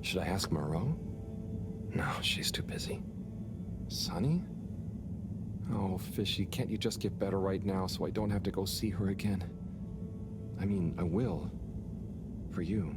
Should I ask Moreau? No, she's too busy. Sunny? Oh, Fishy, can't you just get better right now so I don't have to go see her again? I mean, I will. For you.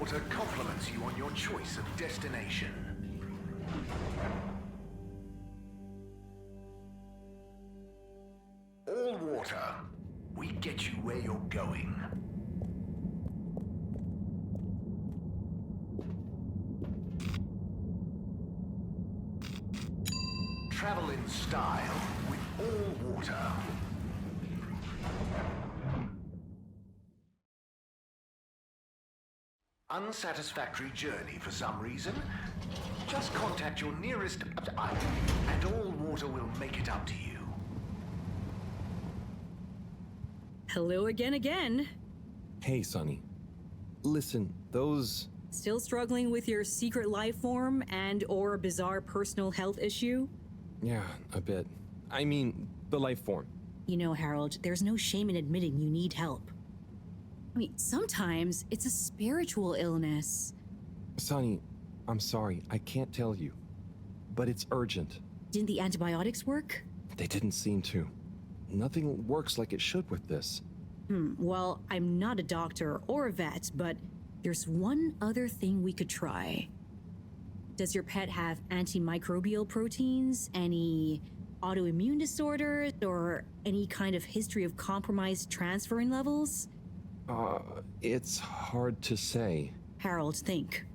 Water compliments you on your choice of destination. All Water. We get you where you're going. Travel in style with All Water. Unsatisfactory journey for some reason? Just contact your nearest and All Water will make it up to you. Hello again. Hey, Sonny. Listen, those... Still struggling with your secret life form and/or bizarre personal health issue? Yeah, a bit. I mean, the life form. You know, Harold, there's no shame in admitting you need help. I mean, sometimes it's a spiritual illness. Sonny, I'm sorry, I can't tell you. But it's urgent. Didn't the antibiotics work? They didn't seem to. Nothing works like it should with this. Well, I'm not a doctor or a vet, but there's one other thing we could try. Does your pet have antimicrobial proteins, any autoimmune disorders, or any kind of history of compromised transferrin levels? It's hard to say. Harold, think.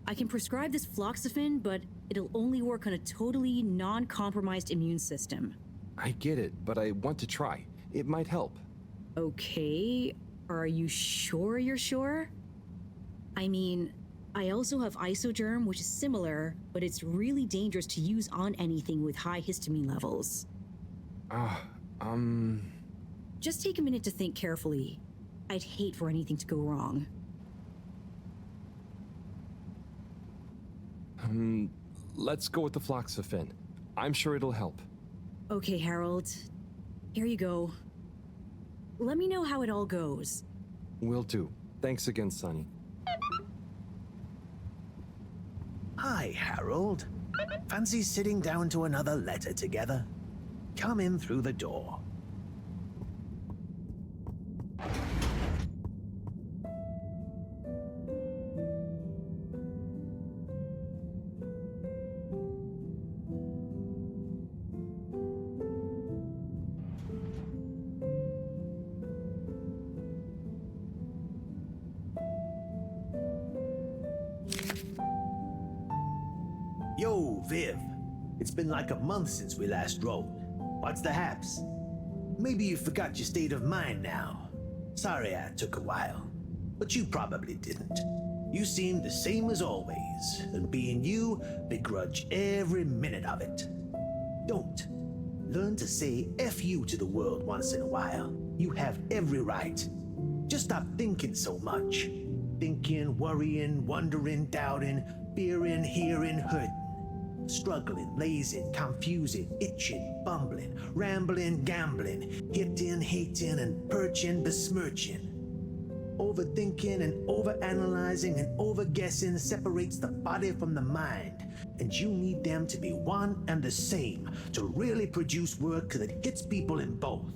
I can prescribe this floxifene, but it'll only work on a totally non-compromised immune system. I get it, but I want to try. It might help. Okay, are you sure you're sure? I mean, I also have Isogerm, which is similar, but it's really dangerous to use on anything with high histamine levels. Just take a minute to think carefully. I'd hate for anything to go wrong. Let's go with the floxifene. I'm sure it'll help. Okay, Harold. Here you go. Let me know how it all goes. Will do. Thanks again, Sonny. Hi, Harold. Fancy sitting down to another letter together? Come in through the door. Yo, Viv. It's been like a month since we last rode. What's the haps? Maybe you forgot your state of mind now. Sorry I took a while, but you probably didn't. You seemed the same as always, and being you, begrudge every minute of it. Don't. Learn to say F you to the world once in a while. You have every right. Just stop thinking so much. Thinking, worrying, wondering, doubting, fearing, hearing, hurting. Struggling, lazy, confusing, itching, bumbling, rambling, gambling, hitting, hating, and perching, besmirching. Overthinking and overanalyzing and overguessing separates the body from the mind, and you need them to be one and the same to really produce work that hits people in both.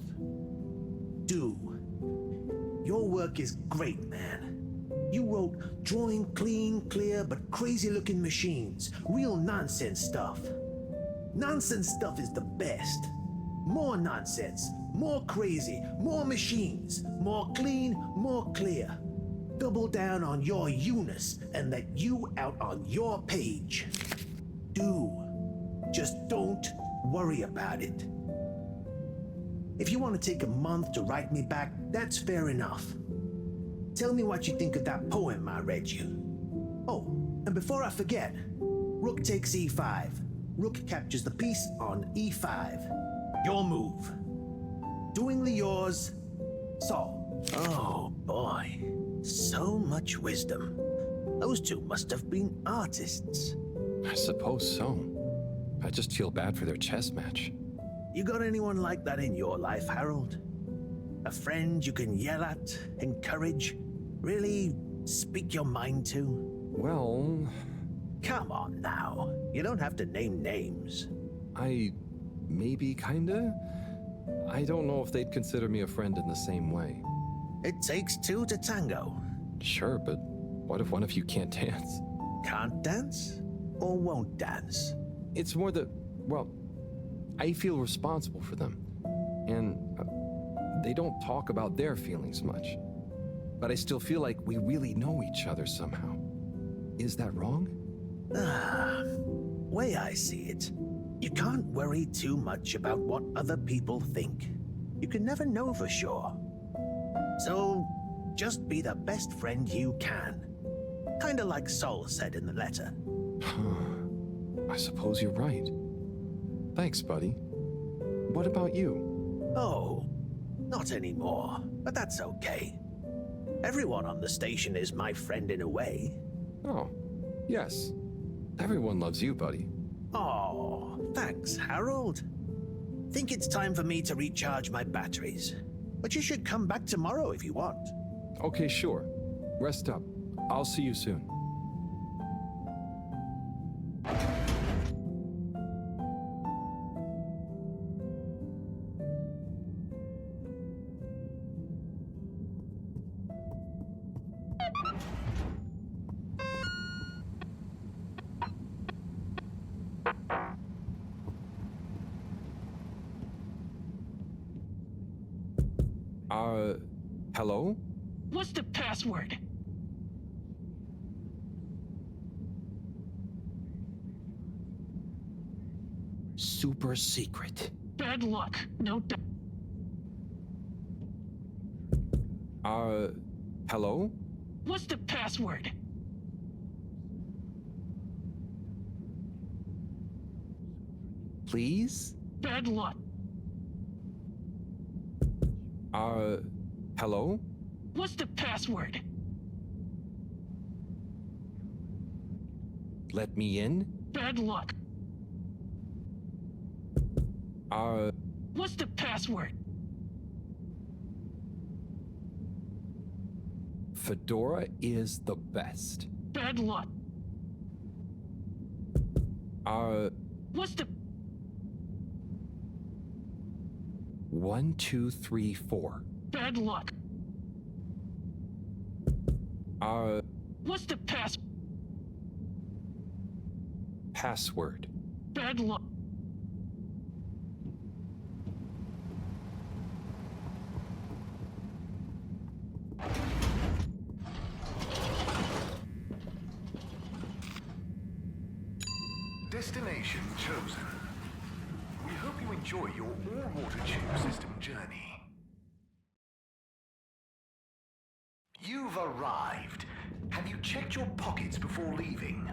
Do. Your work is great, man. You wrote drawing clean, clear, but crazy-looking machines. Real nonsense stuff. Nonsense stuff is the best. More nonsense, more crazy, more machines, more clean, more clear. Double down on your you-ness and let you out on your page. Do. Just don't worry about it. If you want to take a month to write me back, that's fair enough. Tell me what you think of that poem I read you. Oh, and before I forget, Rook takes e5. Rook captures the piece on e5. Your move. Doingly yours, Saul. Oh boy, so much wisdom. Those two must have been artists. I suppose so. I just feel bad for their chess match. You got anyone like that in your life, Harold? A friend you can yell at, encourage, really speak your mind to? Well... Come on now. You don't have to name names. Maybe kinda? I don't know if they'd consider me a friend in the same way. It takes two to tango. Sure, but What if one of you can't dance? Can't dance? Or won't dance? It's more that, well, I feel responsible for them. And they don't talk about their feelings much. But I still feel like we really know each other somehow. Is that wrong? Way I see it, you can't worry too much about what other people think. You can never know for sure. So, just be the best friend you can. Kinda like Sol said in the letter. I suppose you're right. Thanks, buddy. What about you? Oh, not anymore, but that's okay. Everyone on the station is my friend in a way. Oh, yes. Everyone loves you, buddy. Oh, thanks, Harold. Think it's time for me to recharge my batteries. But you should come back tomorrow if you want. Okay, sure. Rest up. I'll see you soon. Hello? What's the password? Super secret. Bad luck, no doubt. Hello? What's the password? Please? Bad luck. Hello? What's the password? Let me in? Bad luck. What's the password? Fedora is the best. Bad luck. What's the... 1, 2, 3, 4. Bad luck. What's the password? Bad luck. Destination chosen. We hope you enjoy your all-water tube system journey. You've arrived. Have you checked your pockets before leaving?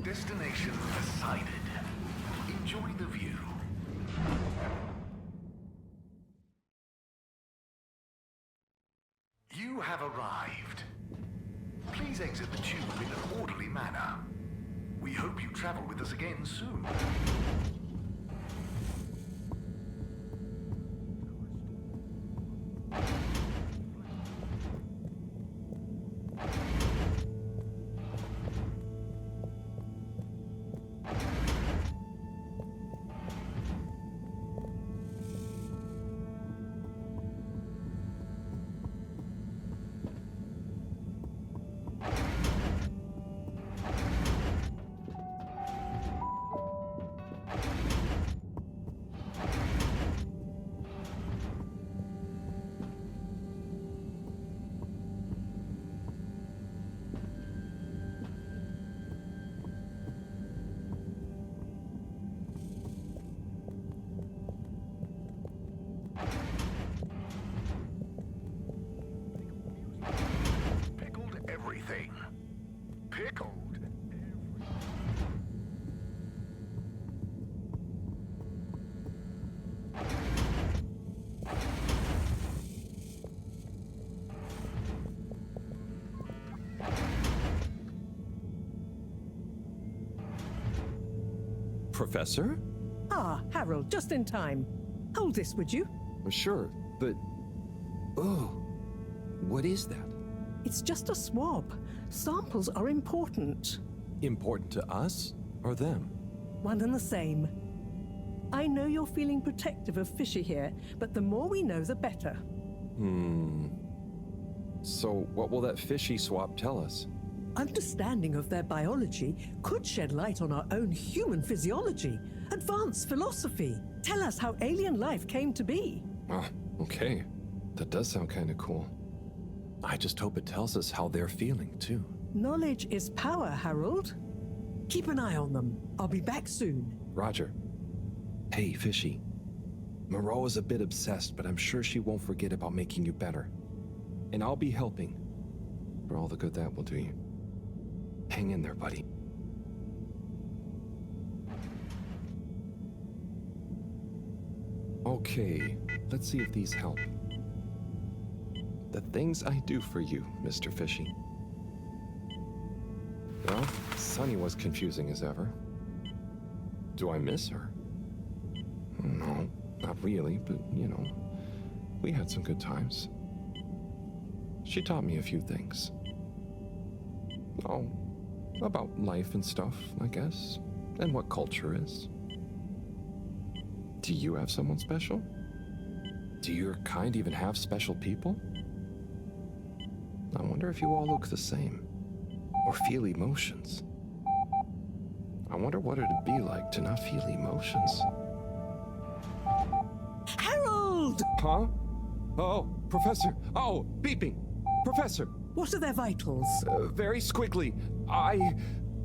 Destination decided. Enjoy the view. You have arrived. Please exit the tube in an orderly manner. We hope you travel with us again soon. Pickled? Professor? Ah, Harold, just in time. Hold this, would you? Sure, but... Oh, what is that? It's just a swab. Samples are important. Important to us or them? One and the same. I know you're feeling protective of Fishy here, but the more we know, the better. So, what will that fishy swap tell us? Understanding of their biology could shed light on our own human physiology, advance philosophy, tell us how alien life came to be. Oh, okay. That does sound kind of cool. I just hope it tells us how they're feeling, too. Knowledge is power, Harold. Keep an eye on them. I'll be back soon. Roger. Hey, Fishy. Moreau is a bit obsessed, but I'm sure she won't forget about making you better. And I'll be helping. For all the good that will do you. Hang in there, buddy. Okay, let's see if these help. The things I do for you, Mr. Fishy. Well, Sunny was confusing as ever. Do I miss her? No, not really, but, you know, we had some good times. She taught me a few things. Oh, about life and stuff, I guess, and what culture is. Do you have someone special? Do your kind even have special people? I wonder if you all look the same, or feel emotions. I wonder what it'd be like to not feel emotions. Harold! Huh? Oh, Professor! Oh, beeping! Professor! What are their vitals? Very squiggly.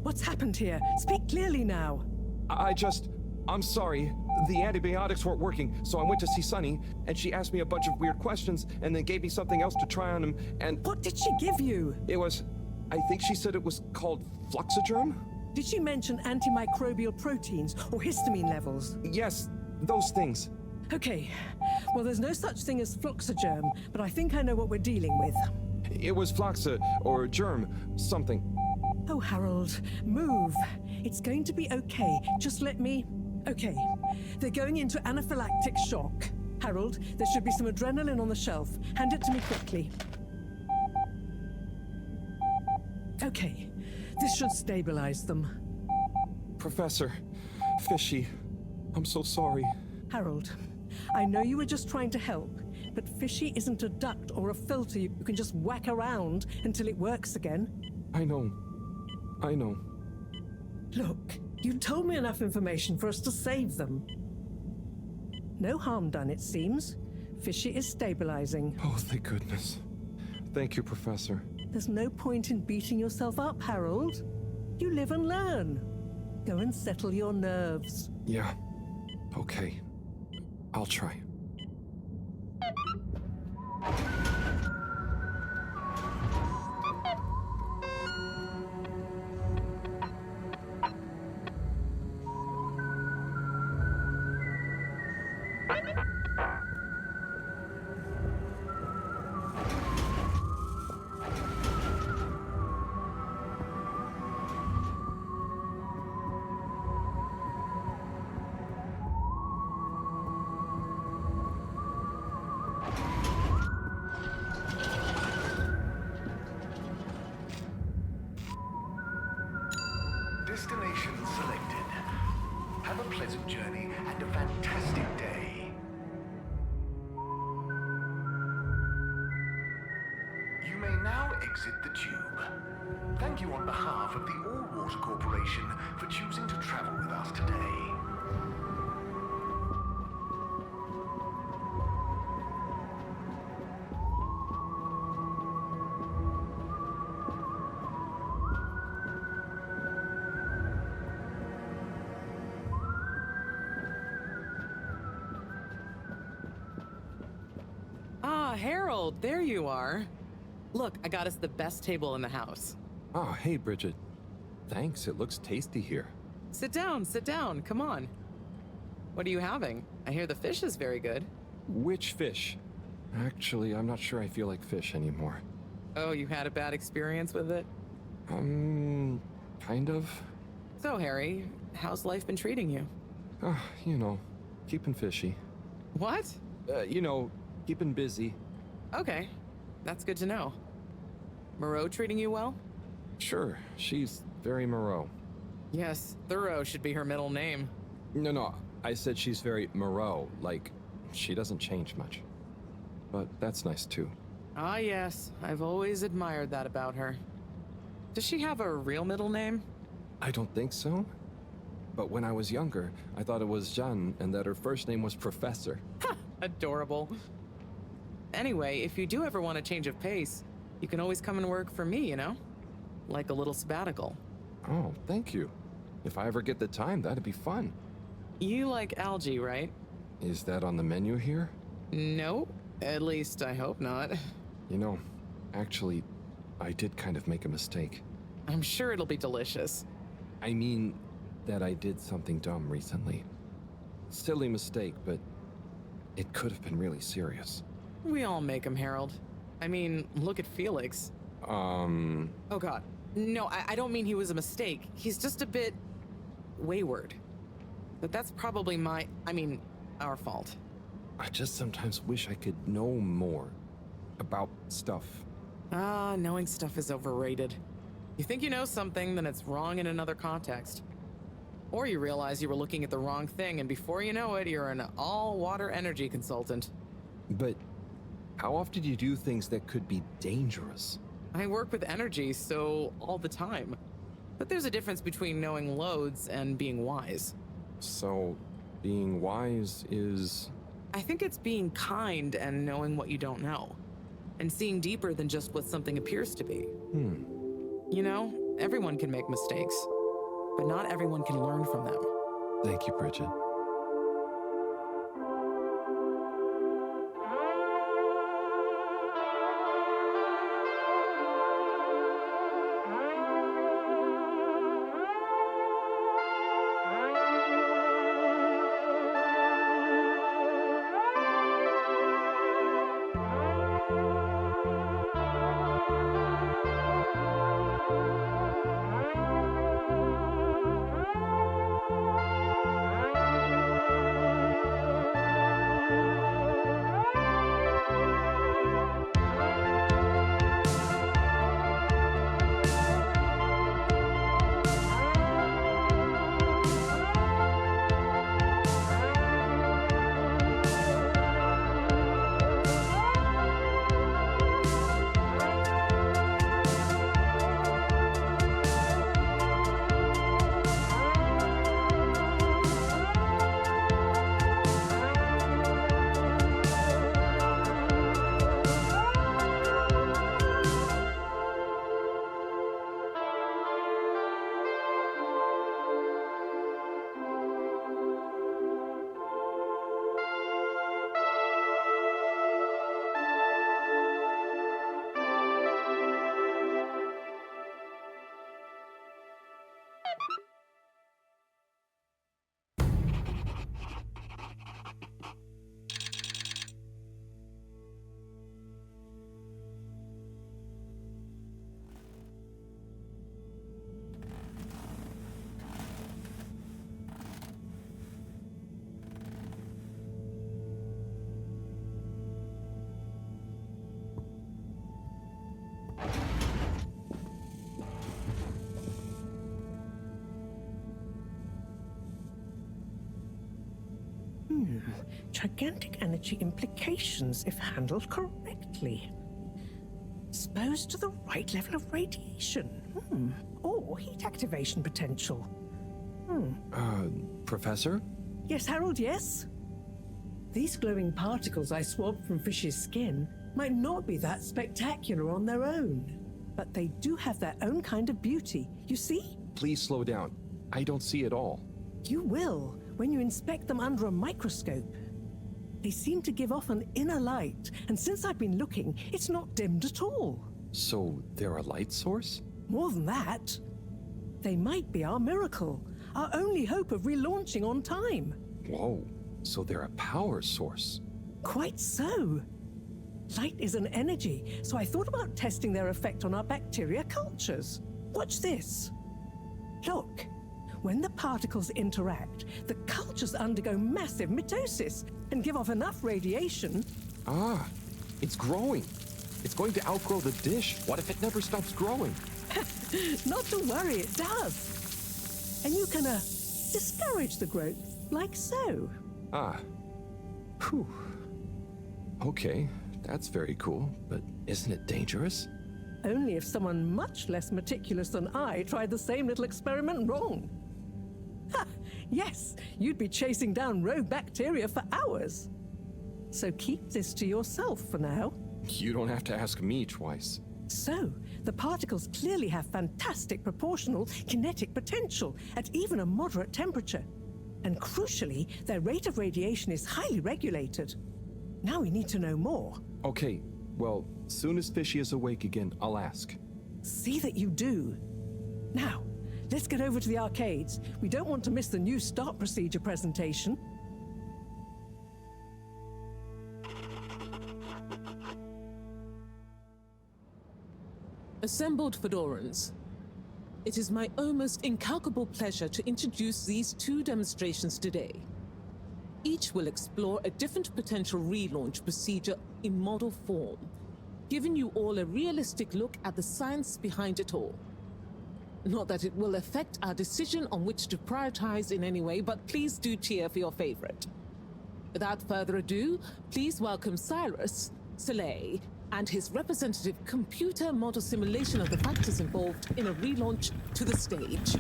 What's happened here? Speak clearly now. I'm sorry. The antibiotics weren't working, so I went to see Sunny, and she asked me a bunch of weird questions, and then gave me something else to try on him, and... What did she give you? It was... I think she said it was called Fluxogerm? Did she mention antimicrobial proteins or histamine levels? Yes, those things. Okay. Well, there's no such thing as Fluxogerm, but I think I know what we're dealing with. It was Floxa, or germ, something. Oh, Harold, move. It's going to be okay. Just let me... Okay. They're going into anaphylactic shock. Harold, there should be some adrenaline on the shelf. Hand it to me quickly. Okay. This should stabilize them. Professor, Fishy, I'm so sorry. Harold, I know you were just trying to help, but Fishy isn't a duct or a filter you can just whack around until it works again. I know. Look, you told me enough information for us to save them. No harm done, it seems. Fishy is stabilizing. Oh, thank goodness. Thank you, Professor. There's no point in beating yourself up, Harold. You live and learn. Go and settle your nerves. Yeah. Okay. I'll try. Destination selected. Have a pleasant journey and a fantastic day. You may now exit the tube. Thank you on behalf of the All Water Corporation for choosing to travel with us today. Harold, there you are. Look, I got us the best table in the house. Oh, hey, Bridget. Thanks, it looks tasty here. Sit down, come on. What are you having? I hear the fish is very good. Which fish? Actually, I'm not sure I feel like fish anymore. Oh, you had a bad experience with it? Kind of. So, Harry, how's life been treating you? You know, keeping fishy. What? Keeping busy. Okay, that's good to know. Moreau treating you well? Sure, she's very Moreau. Yes, Thorough should be her middle name. No, I said she's very Moreau, like she doesn't change much. But that's nice too. Ah, yes. I've always admired that about her. Does she have a real middle name? I don't think so. But when I was younger, I thought it was Jeanne and that her first name was Professor. Ha! Adorable. Anyway, if you do ever want a change of pace, you can always come and work for me, you know? Like a little sabbatical. Oh, thank you. If I ever get the time, that'd be fun. You like algae, right? Is that on the menu here? No. At least I hope not. You know, actually, I did kind of make a mistake. I'm sure it'll be delicious. I mean that I did something dumb recently. Silly mistake, but it could have been really serious. We all make them, Harold. I mean, look at Felix. Oh god. No, I don't mean he was a mistake. He's just a bit wayward. But that's probably our fault. I just sometimes wish I could know more about stuff. Ah, knowing stuff is overrated. You think you know something, then it's wrong in another context. Or you realize you were looking at the wrong thing, and before you know it, you're an all-water energy consultant. But how often do you do things that could be dangerous? I work with energy, so all the time. But there's a difference between knowing loads and being wise. So, being wise is... I think it's being kind and knowing what you don't know. And seeing deeper than just what something appears to be. You know, everyone can make mistakes. But not everyone can learn from them. Thank you, Bridget. Gigantic energy implications if handled correctly. Exposed to the right level of radiation. Or heat activation potential. Professor? Yes, Harold, yes? These glowing particles I swabbed from fish's skin might not be that spectacular on their own, but they do have their own kind of beauty, you see? Please slow down. I don't see it all. You will when you inspect them under a microscope. They seem to give off an inner light, and since I've been looking, it's not dimmed at all. So they're a light source? More than that, they might be our miracle, our only hope of relaunching on time. Whoa, so they're a power source. Quite so. Light is an energy, so I thought about testing their effect on our bacteria cultures. Watch this. Look, when the particles interact, the cultures undergo massive mitosis and give off enough radiation. Ah, it's growing. It's going to outgrow the dish. What if it never stops growing? Not to worry, it does. And you can discourage the growth Like so. Ah. Whew. Okay, that's very cool, but isn't it dangerous? Only if someone much less meticulous than I tried the same little experiment wrong. Ha! Yes, you'd be chasing down rogue bacteria for hours. So keep this to yourself for now. You don't have to ask me twice. So, the particles clearly have fantastic proportional kinetic potential at even a moderate temperature. And crucially, their rate of radiation is highly regulated. Now we need to know more. Okay, well, soon as Fishy is awake again, I'll ask. See that you do. Now, let's get over to the arcades. We don't want to miss the new start procedure presentation. Assembled Fedorans, it is my almost incalculable pleasure to introduce these two demonstrations today. Each will explore a different potential relaunch procedure in model form, giving you all a realistic look at the science behind it all. Not that it will affect our decision on which to prioritize in any way, but please do cheer for your favorite. Without further ado, please welcome Cyrus, Soleil, and his representative computer model simulation of the factors involved in a relaunch to the stage.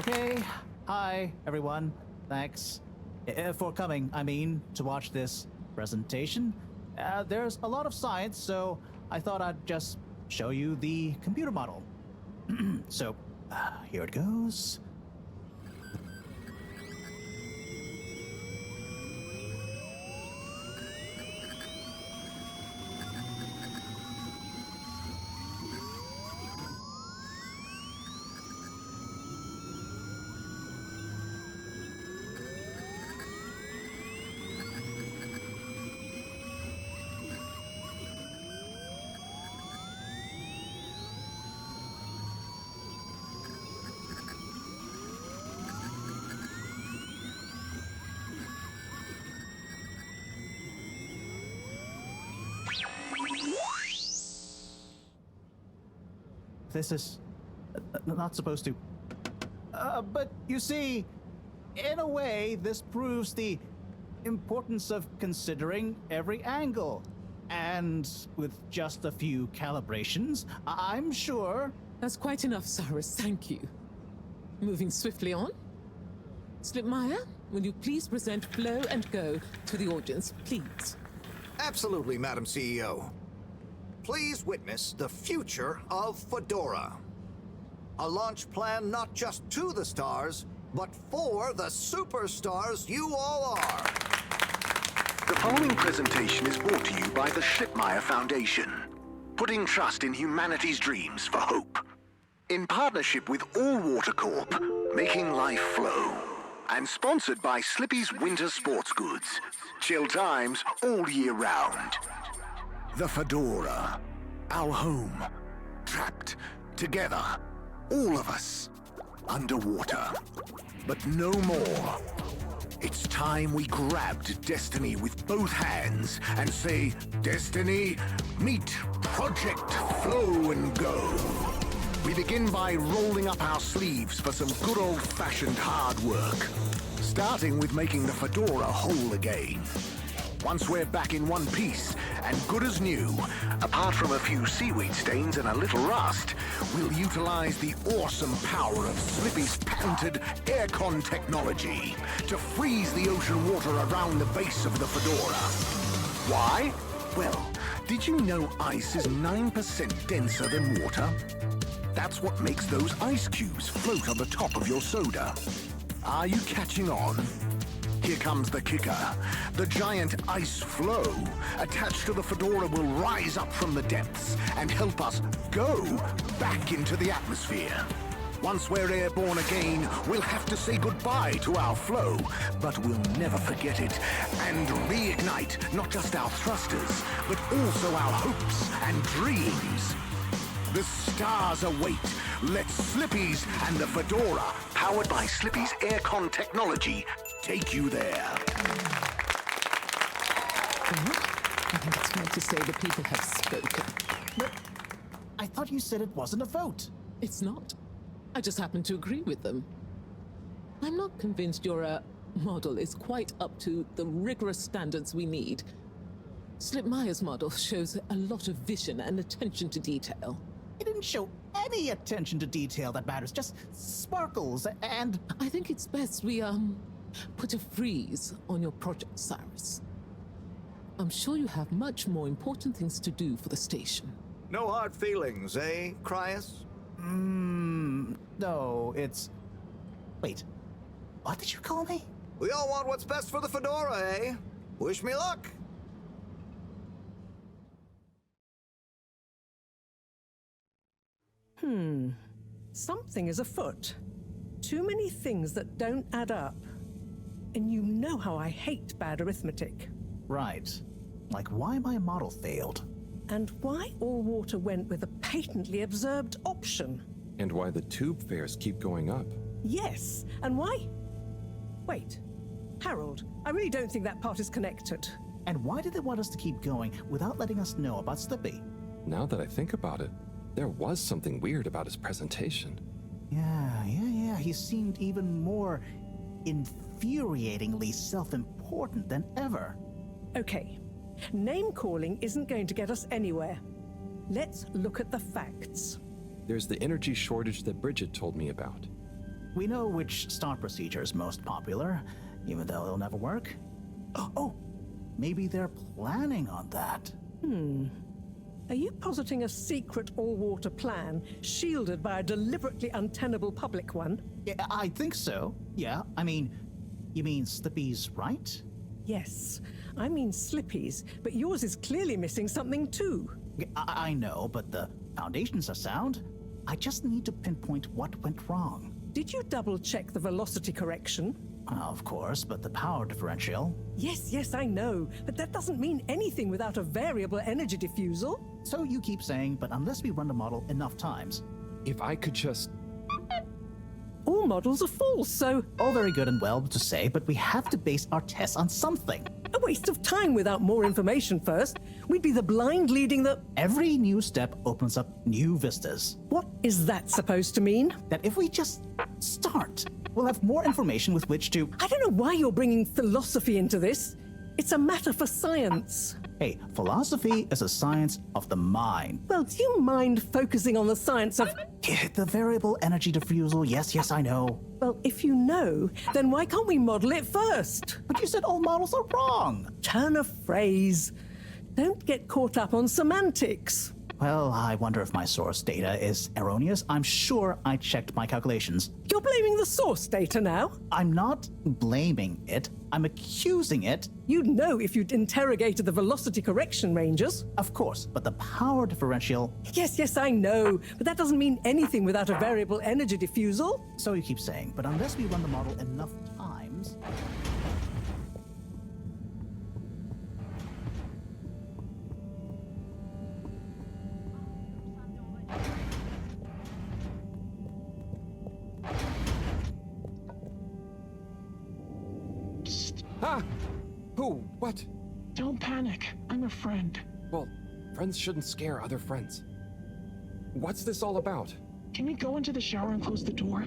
Okay, hi everyone. Thanks for coming, to watch this presentation. There's a lot of science, so I thought I'd just show you the computer model. So, here it goes. This is not supposed to. But you see, in a way, this proves the importance of considering every angle. And with just a few calibrations, I'm sure... That's quite enough, Cyrus. Thank you. Moving swiftly on. Slipmeyer, will you please present Flow and Go to the audience, please? Absolutely, Madam CEO. Please witness the future of Fedora. A launch plan not just to the stars, but for the superstars you all are. The following presentation is brought to you by the Slipmeyer Foundation, putting trust in humanity's dreams for hope. In partnership with All Water Corp, making life flow. And sponsored by Slippy's Winter Sports Goods. Chill times all year round. The Fedora, our home, trapped together, all of us, underwater. But no more. It's time we grabbed Destiny with both hands and say, Destiny, meet Project Flow and Go. We begin by rolling up our sleeves for some good old-fashioned hard work, starting with making the Fedora whole again. Once we're back in one piece, and good as new, apart from a few seaweed stains and a little rust, we'll utilize the awesome power of Slippy's patented aircon technology to freeze the ocean water around the base of the Fedora. Why? Well, did you know ice is 9% denser than water? That's what makes those ice cubes float on the top of your soda. Are you catching on? Here comes the kicker. The giant ice flow attached to the Fedora will rise up from the depths and help us go back into the atmosphere. Once we're airborne again, we'll have to say goodbye to our flow, but we'll never forget it and reignite not just our thrusters, but also our hopes and dreams. The stars await. Let Slippy's and the Fedora, powered by Slippy's aircon technology, take you there. Well, I think it's fair to say the people have spoken. But I thought you said it wasn't a vote. It's not. I just happen to agree with them. I'm not convinced your model is quite up to the rigorous standards we need. Slipmeyer's model shows a lot of vision and attention to detail. It didn't show any attention to detail that matters, just sparkles and... I think it's best we, put a freeze on your project, Cyrus. I'm sure you have much more important things to do for the station. No hard feelings, eh, Cryus? No, it's... Wait, what did you call me? We all want what's best for the Fedora, eh? Wish me luck. Something is afoot. Too many things that don't add up. And you know how I hate bad arithmetic. Right. Like why my model failed. And why all water went with a patently absurd option. And why the tube fares keep going up. Yes, and why? Wait, Harold, I really don't think that part is connected. And why did they want us to keep going without letting us know about Slippy? Now that I think about it, there was something weird about his presentation. Yeah. He seemed even more infuriatingly self-important than ever. Okay, name-calling isn't going to get us anywhere. Let's look at the facts. There's the energy shortage that Bridget told me about. We know which start procedure is most popular, even though it'll never work. Oh, maybe they're planning on that. Are you positing a secret all-water plan, shielded by a deliberately untenable public one? Yeah, I think so. Yeah, you mean Slippy's right? Yes, I mean Slippy's, but yours is clearly missing something too. I know, but the foundations are sound. I just need to pinpoint what went wrong. Did you double-check the velocity correction? Of course, but the power differential... Yes, I know, but that doesn't mean anything without a variable energy diffusal. So you keep saying, but unless we run the model enough times... If I could just... All models are false, so... All very good and well to say, but we have to base our tests on something. A waste of time without more information first. We'd be the blind leading the... Every new step opens up new vistas. What is that supposed to mean? That if we just start, we'll have more information with which to... I don't know why you're bringing philosophy into this. It's a matter for science. Hey, philosophy is a science of the mind. Well, do you mind focusing on the science of... The variable energy diffusal, yes, I know. Well, if you know, then why can't we model it first? But you said all models are wrong. Turn a phrase. Don't get caught up on semantics. Well, I wonder if my source data is erroneous. I'm sure I checked my calculations. You're blaming the source data now? I'm not blaming it. I'm accusing it. You'd know if you'd interrogated the velocity correction ranges. Of course, but the power differential... Yes, I know. But that doesn't mean anything without a variable energy diffusal. So you keep saying, but unless we run the model enough times... Ah! Who? What? Don't panic. I'm a friend. Well, friends shouldn't scare other friends. What's this all about? Can we go into the shower and close the door?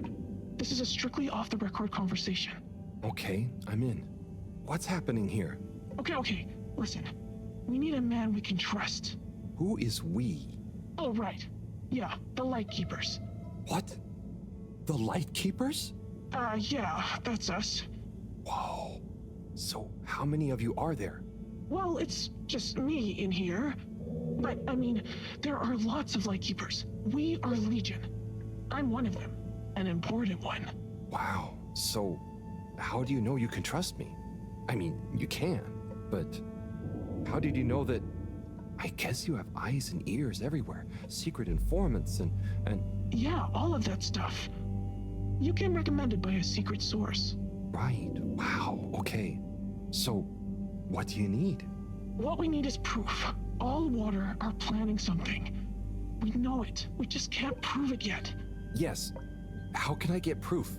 This is a strictly off-the-record conversation. Okay, I'm in. What's happening here? Okay. Listen. We need a man we can trust. Who is we? Oh, right. Yeah, the Lightkeepers. What? The Lightkeepers? Yeah, that's us. Whoa. So, how many of you are there? Well, it's just me in here. But, there are lots of Lightkeepers. We are Legion. I'm one of them. An important one. Wow. So, how do you know you can trust me? You can, but how did you know that... I guess you have eyes and ears everywhere. Secret informants and... Yeah, all of that stuff. You came recommended by a secret source. Right. Wow. Okay. So, what do you need? What we need is proof. All water are planning something. We know it. We just can't prove it yet. Yes. How can I get proof?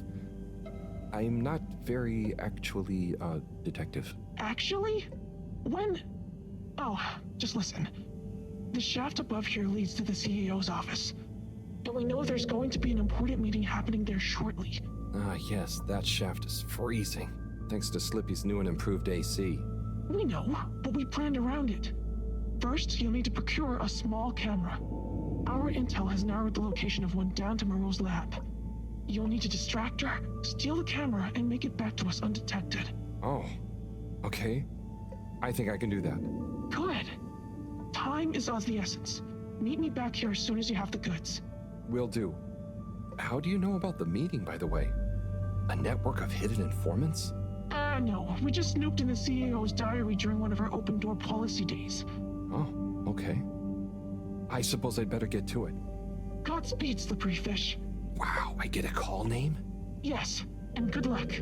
I'm not very actually, detective. Actually? When? Oh, just listen. The shaft above here leads to the CEO's office. And we know there's going to be an important meeting happening there shortly. Ah, yes, that shaft is freezing. Thanks to Slippy's new and improved AC. We know, but we planned around it. First, you'll need to procure a small camera. Our intel has narrowed the location of one down to Moreau's lab. You'll need to distract her, steal the camera, and make it back to us undetected. Oh, okay. I think I can do that. Good. Time is of the essence. Meet me back here as soon as you have the goods. Will do. How do you know about the meeting, by the way? A network of hidden informants? No. We just snooped in the CEO's diary during one of our open door policy days. Oh, okay. I suppose I'd better get to it. Godspeed, Slippery Fish. Wow, I get a call name? Yes, and good luck.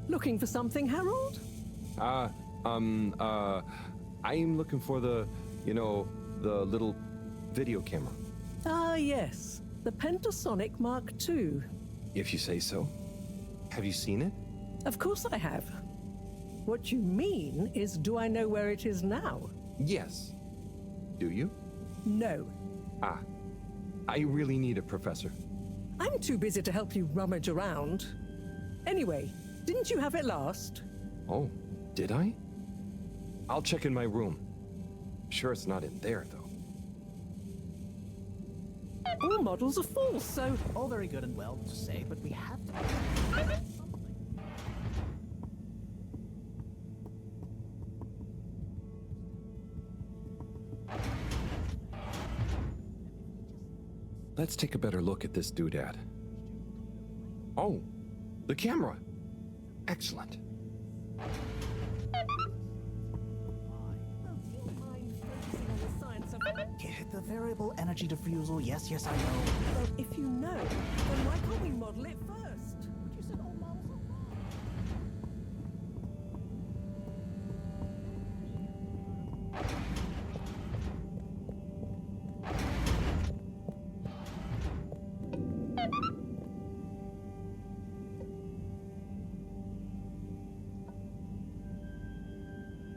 Looking for something, Harold? I'm looking for the little video camera. Ah, yes. The Pentasonic Mark II. If you say so. Have you seen it? Of course I have. What you mean is, do I know where it is now? Yes. Do you? No. Ah. I really need it, Professor. I'm too busy to help you rummage around. Anyway, didn't you have it last? Oh, did I? I'll check in my room. Sure it's not in there, though. All models are full, so... All very good and well to say, but we have to... Let's take a better look at this doodad. Oh, the camera. Excellent. The variable energy diffusal, yes, I know. Well, if you know, then why can't we model it first? You said all models are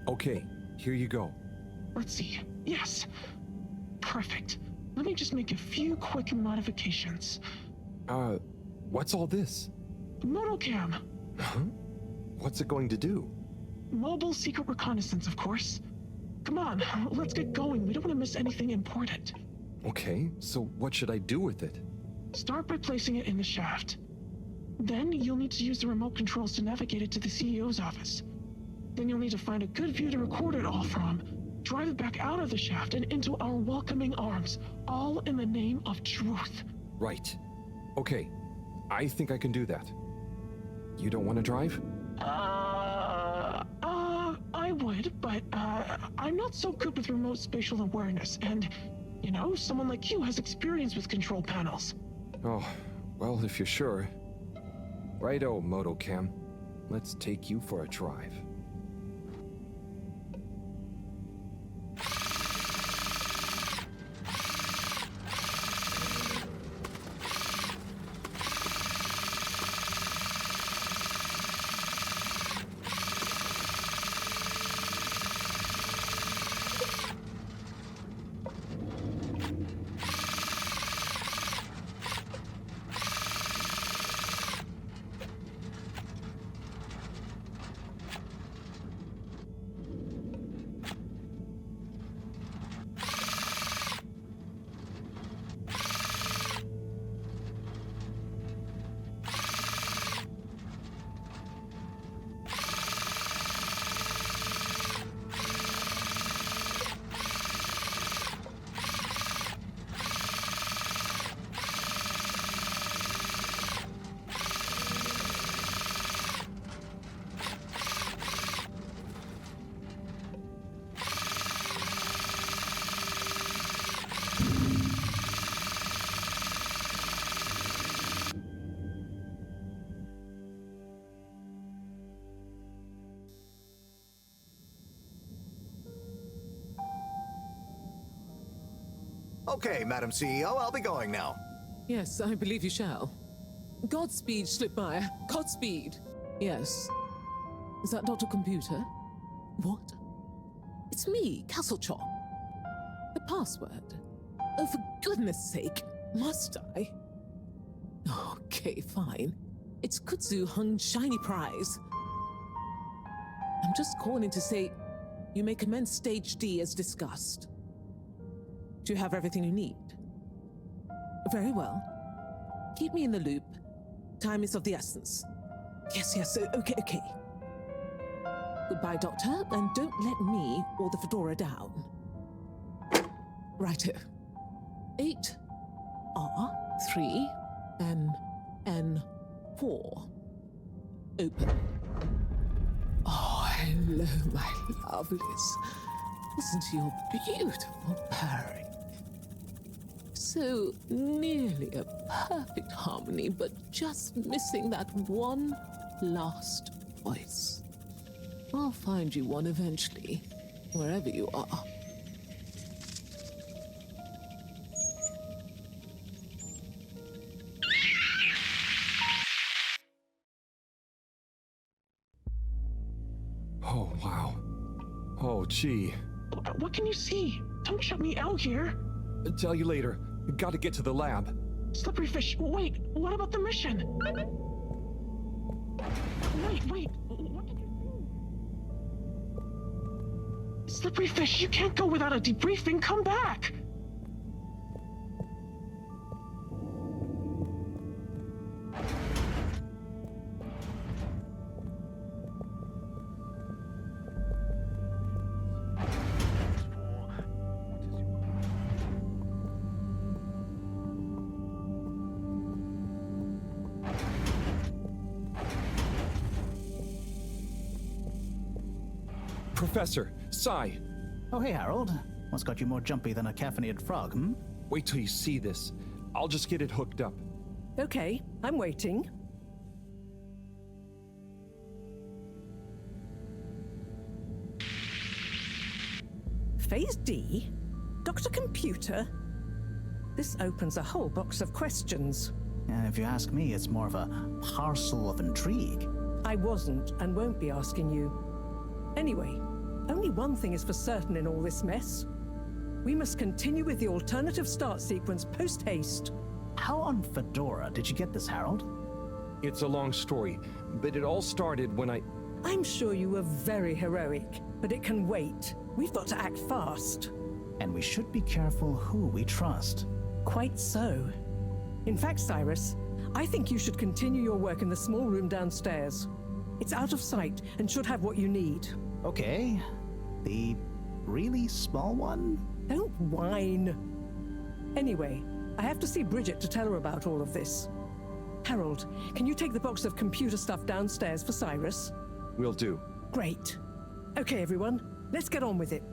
Okay, here you go. Let's see. Yes. Perfect. Let me just make a few quick modifications. What's all this? Motocam. Huh? What's it going to do? Mobile secret reconnaissance, of course. Come on, let's get going. We don't want to miss anything important. Okay, so what should I do with it? Start by placing it in the shaft. Then you'll need to use the remote controls to navigate it to the CEO's office. Then you'll need to find a good view to record it all from. Drive it back out of the shaft and into our welcoming arms, all in the name of truth. Right. Okay, I think I can do that. You don't want to drive? I would, but, I'm not so good with remote spatial awareness, and, you know, someone like you has experience with control panels. Oh, well, if you're sure. Righto, Motocam. Let's take you for a drive. Okay, Madam CEO, I'll be going now. Yes, I believe you shall. Godspeed, Schlittmeyer. Godspeed. Yes. Is that Dr. Computer? What? It's me, Castlechop. The password. Oh, for goodness sake, must I? Okay, fine. It's Kutsu Hung Shiny Prize. I'm just calling to say you may commence Stage D as discussed. Do you have everything you need? Very well. Keep me in the loop. Time is of the essence. Yes, okay. Goodbye, Doctor, and don't let me or the Fedora down. Righto. 8R3 N4. Open. Oh, hello, my lovelies. Listen to your beautiful purring. So nearly a perfect harmony, but just missing that one last voice. I'll find you one eventually, wherever you are. Oh, wow. Oh, gee. What can you see? Don't shut me out here. Tell you later. Gotta get to the lab. Slippery fish, wait, what about the mission? Wait, what did you do? Slippery fish, you can't go without a debriefing, come back! Professor, Sai. Oh, hey, Harold. What's got you more jumpy than a caffeinated frog, hmm? Wait till you see this. I'll just get it hooked up. Okay, I'm waiting. Phase D? Dr. Computer? This opens a whole box of questions. And if you ask me, it's more of a parcel of intrigue. I wasn't and won't be asking you. Anyway, only one thing is for certain in all this mess. We must continue with the alternative start sequence post-haste. How on Fedora did you get this, Harold? It's a long story, but it all started when I'm sure you were very heroic, but it can wait. We've got to act fast. And we should be careful who we trust. Quite so. In fact, Cyrus, I think you should continue your work in the small room downstairs. It's out of sight and should have what you need. Okay. The really small one? Don't whine. Anyway, I have to see Bridget to tell her about all of this. Harold, can you take the box of computer stuff downstairs for Cyrus? Will do. Great. Okay, everyone, let's get on with it.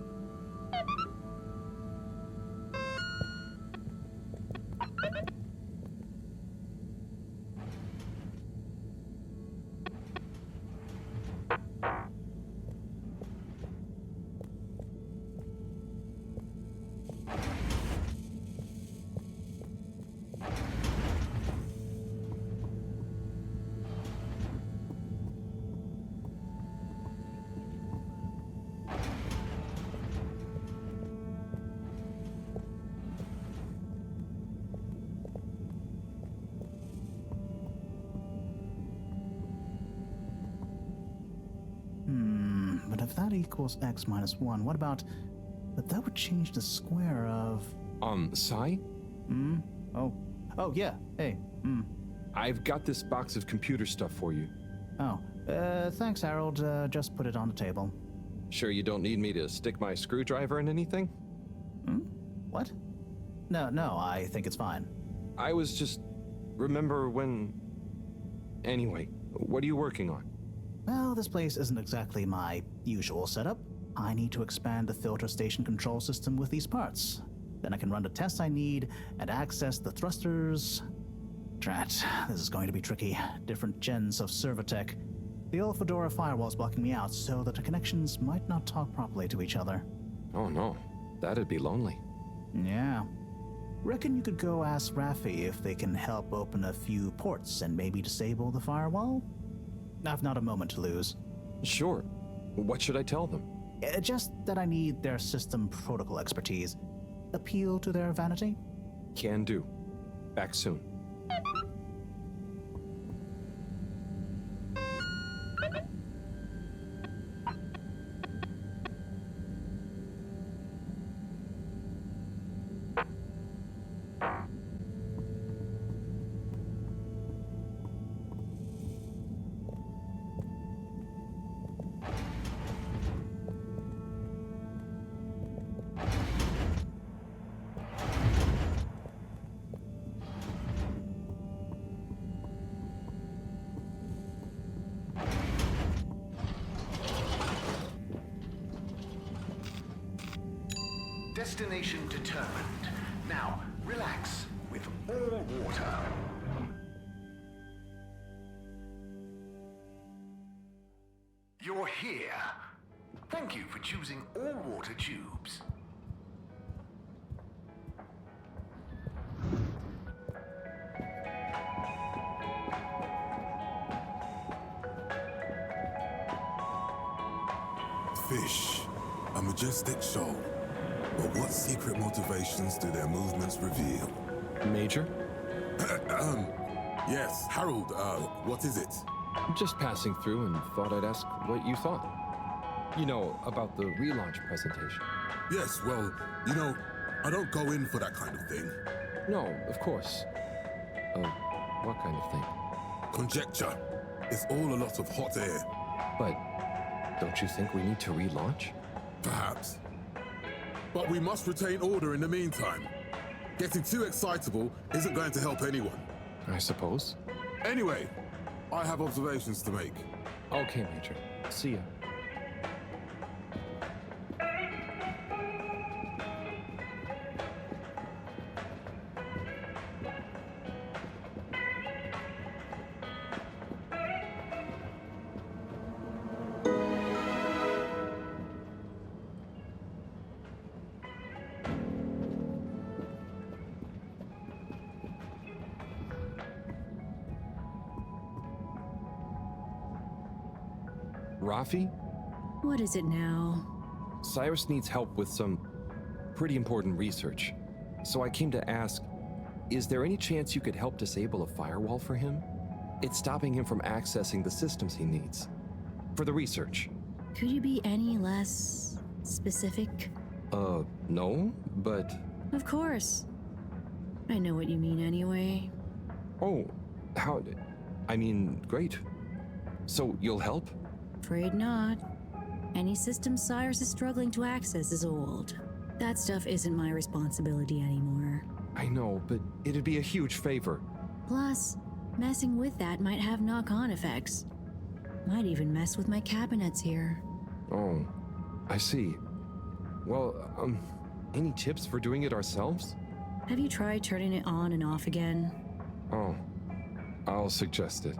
But if that equals x minus 1, what about... But that would change the square of... Sai? Oh, yeah. Hey, I've got this box of computer stuff for you. Oh, thanks, Harold. Just put it on the table. Sure you don't need me to stick my screwdriver in anything? What? No, I think it's fine. I was just... Remember when... Anyway, what are you working on? Well, this place isn't exactly my usual setup. I need to expand the filter station control system with these parts. Then I can run the tests I need and access the thrusters. Drat, this is going to be tricky. Different gens of server tech. The old Fedora firewall's blocking me out so that the connections might not talk properly to each other. Oh no, that'd be lonely. Yeah. Reckon you could go ask Raffi if they can help open a few ports and maybe disable the firewall? I've not a moment to lose. Sure. What should I tell them? Just that I need their system protocol expertise. Appeal to their vanity? Can do. Back soon. Destination determined. Now, relax with all water. You're here. Thank you for choosing all water tubes. Fish, a majestic shoal. But what secret motivations do their movements reveal? Major? Yes, Harold, what is it? Just passing through and thought I'd ask what you thought. You know, about the relaunch presentation. Yes, well, you know, I don't go in for that kind of thing. No, of course. What kind of thing? Conjecture. It's all a lot of hot air. But don't you think we need to relaunch? Perhaps. But we must retain order in the meantime. Getting too excitable isn't going to help anyone. I suppose. Anyway, I have observations to make. Okay, Major. See ya. Raffi? What is it now? Cyrus needs help with some pretty important research. So I came to ask, is there any chance you could help disable a firewall for him? It's stopping him from accessing the systems he needs. For the research. Could you be any less specific? No, but... Of course. I know what you mean anyway. Oh, how... I mean, great. So you'll help? Afraid not. Any system Cyrus is struggling to access is old. That stuff isn't my responsibility anymore. I know, but it'd be a huge favor. Plus, messing with that might have knock-on effects. Might even mess with my cabinets here. Oh, I see. Well, any tips for doing it ourselves? Have you tried turning it on and off again? Oh, I'll suggest it.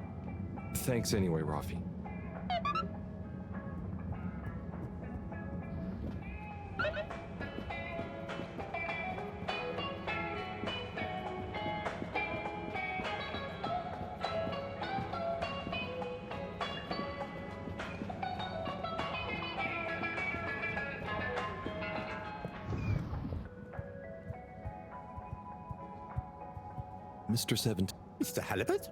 Thanks anyway, Raffi. Mr. 17. Mr. Halibut?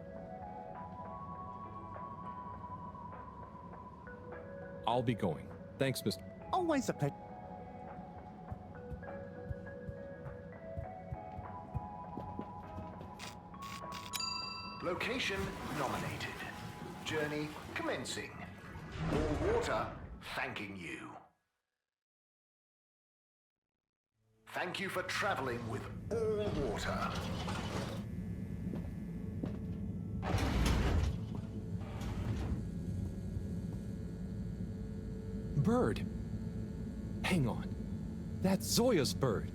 I'll be going. Thanks, Mr. Always a pleasure. Location nominated. Journey commencing. All water thanking you. Thank you for traveling with all water. Bird. Hang on. That's Zoya's bird.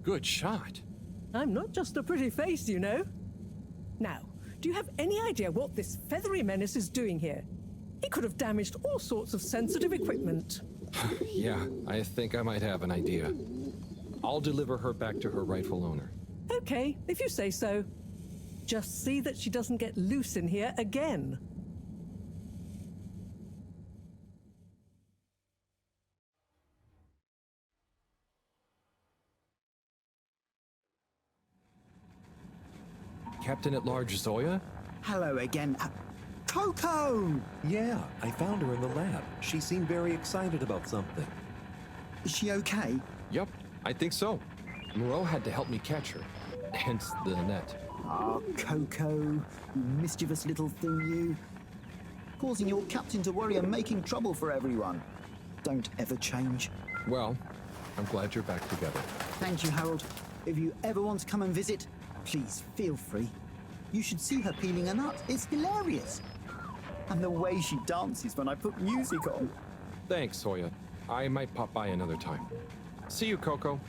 Good shot. I'm not just a pretty face, you know. Now, do you have any idea what this feathery menace is doing here? He could have damaged all sorts of sensitive equipment. Yeah, I think I might have an idea. I'll deliver her back to her rightful owner. Okay, if you say so. Just see that she doesn't get loose in here again. Captain at Large Zoya? Hello again. Coco! Yeah, I found her in the lab. She seemed very excited about something. Is she okay? Yep, I think so. Moreau had to help me catch her. Hence the net. Ah, Coco, you mischievous little thing, you. Causing your captain to worry and making trouble for everyone. Don't ever change. Well, I'm glad you're back together. Thank you, Harold. If you ever want to come and visit, please feel free. You should see her peeling a nut. It's hilarious. And the way she dances when I put music on. Thanks, Zoya. I might pop by another time. See you, Coco.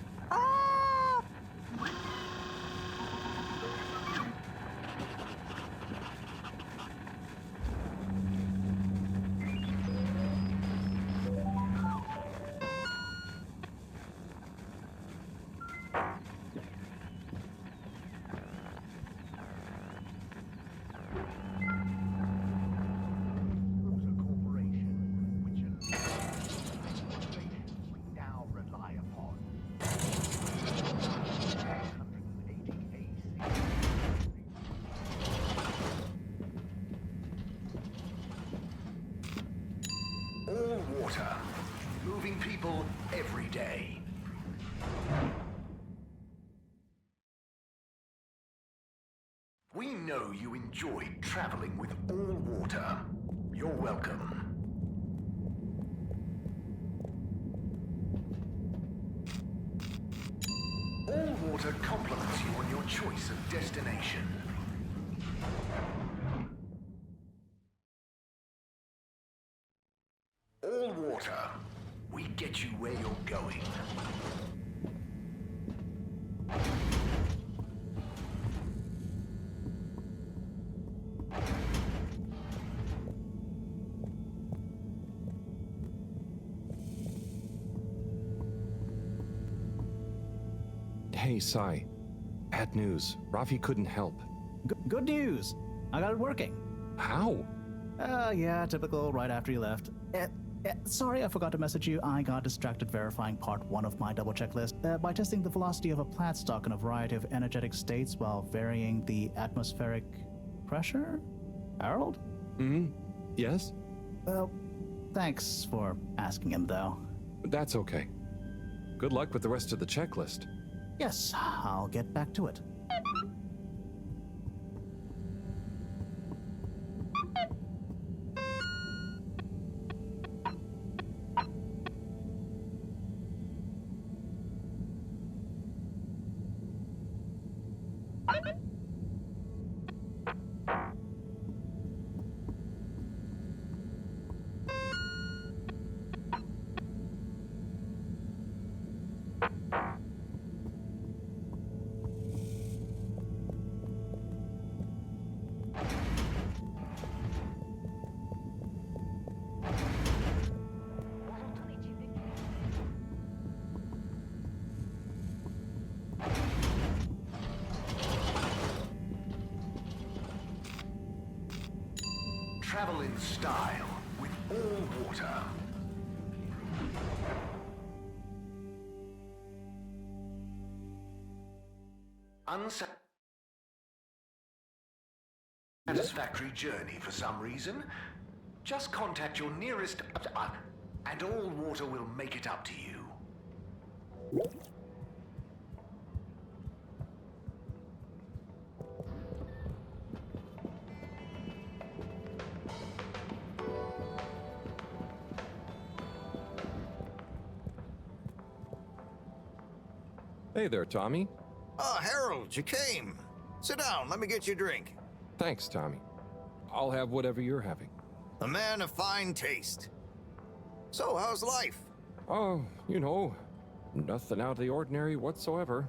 All water, moving people every day. We know you enjoyed traveling with all water. You're welcome. All water compliments you on your choice of destination. All water, we get you where you're going. Hey, Sai. Bad news. Rafi couldn't help. Good news. I got it working. How? Yeah, typical right after you left. Sorry, I forgot to message you. I got distracted verifying part 1 of my double checklist by testing the velocity of a plat stock in a variety of energetic states while varying the atmospheric pressure? Harold? Yes? Well, thanks for asking him, though. That's okay. Good luck with the rest of the checklist. Yes, I'll get back to it. Travel in style with all water. Unsatisfactory journey for some reason? Just contact your nearest and all water will make it up to you. Hey there, Tommy. Ah, Harold, you came. Sit down, let me get you a drink. Thanks, Tommy. I'll have whatever you're having. A man of fine taste. So, how's life? Oh, you know, nothing out of the ordinary whatsoever.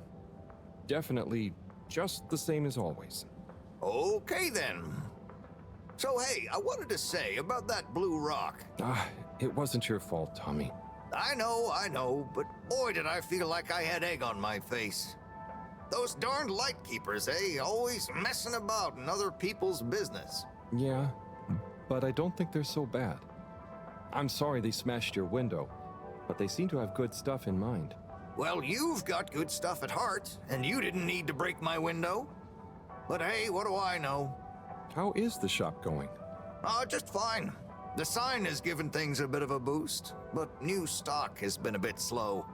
Definitely just the same as always. Okay then. So hey, I wanted to say about that blue rock. It wasn't your fault, Tommy. I know, but boy did I feel like I had egg on my face. Those darned lightkeepers, eh? Always messing about in other people's business. Yeah, but I don't think they're so bad. I'm sorry they smashed your window, but they seem to have good stuff in mind. Well, you've got good stuff at heart, and you didn't need to break my window. But hey, what do I know? How is the shop going? Just fine. The sign has given things a bit of a boost, but new stock has been a bit slow.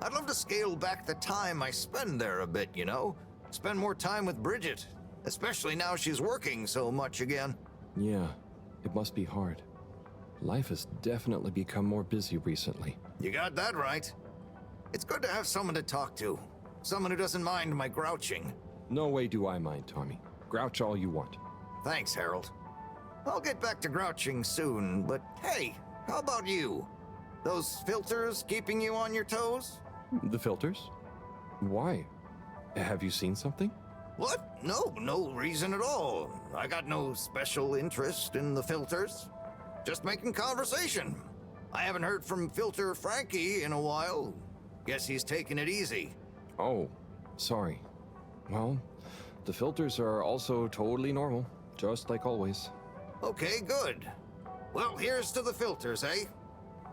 I'd love to scale back the time I spend there a bit, you know? Spend more time with Bridget, especially now she's working so much again. Yeah, it must be hard. Life has definitely become more busy recently. You got that right. It's good to have someone to talk to. Someone who doesn't mind my grouching. No way do I mind, Tommy. Grouch all you want. Thanks, Harold. I'll get back to grouching soon, but hey, how about you? Those filters keeping you on your toes? The filters? Why? Have you seen something? What? No reason at all. I got no special interest in the filters. Just making conversation. I haven't heard from Filter Frankie in a while. Guess he's taking it easy. Oh, sorry. Well, the filters are also totally normal, just like always. Okay, good. Well, here's to the filters, eh?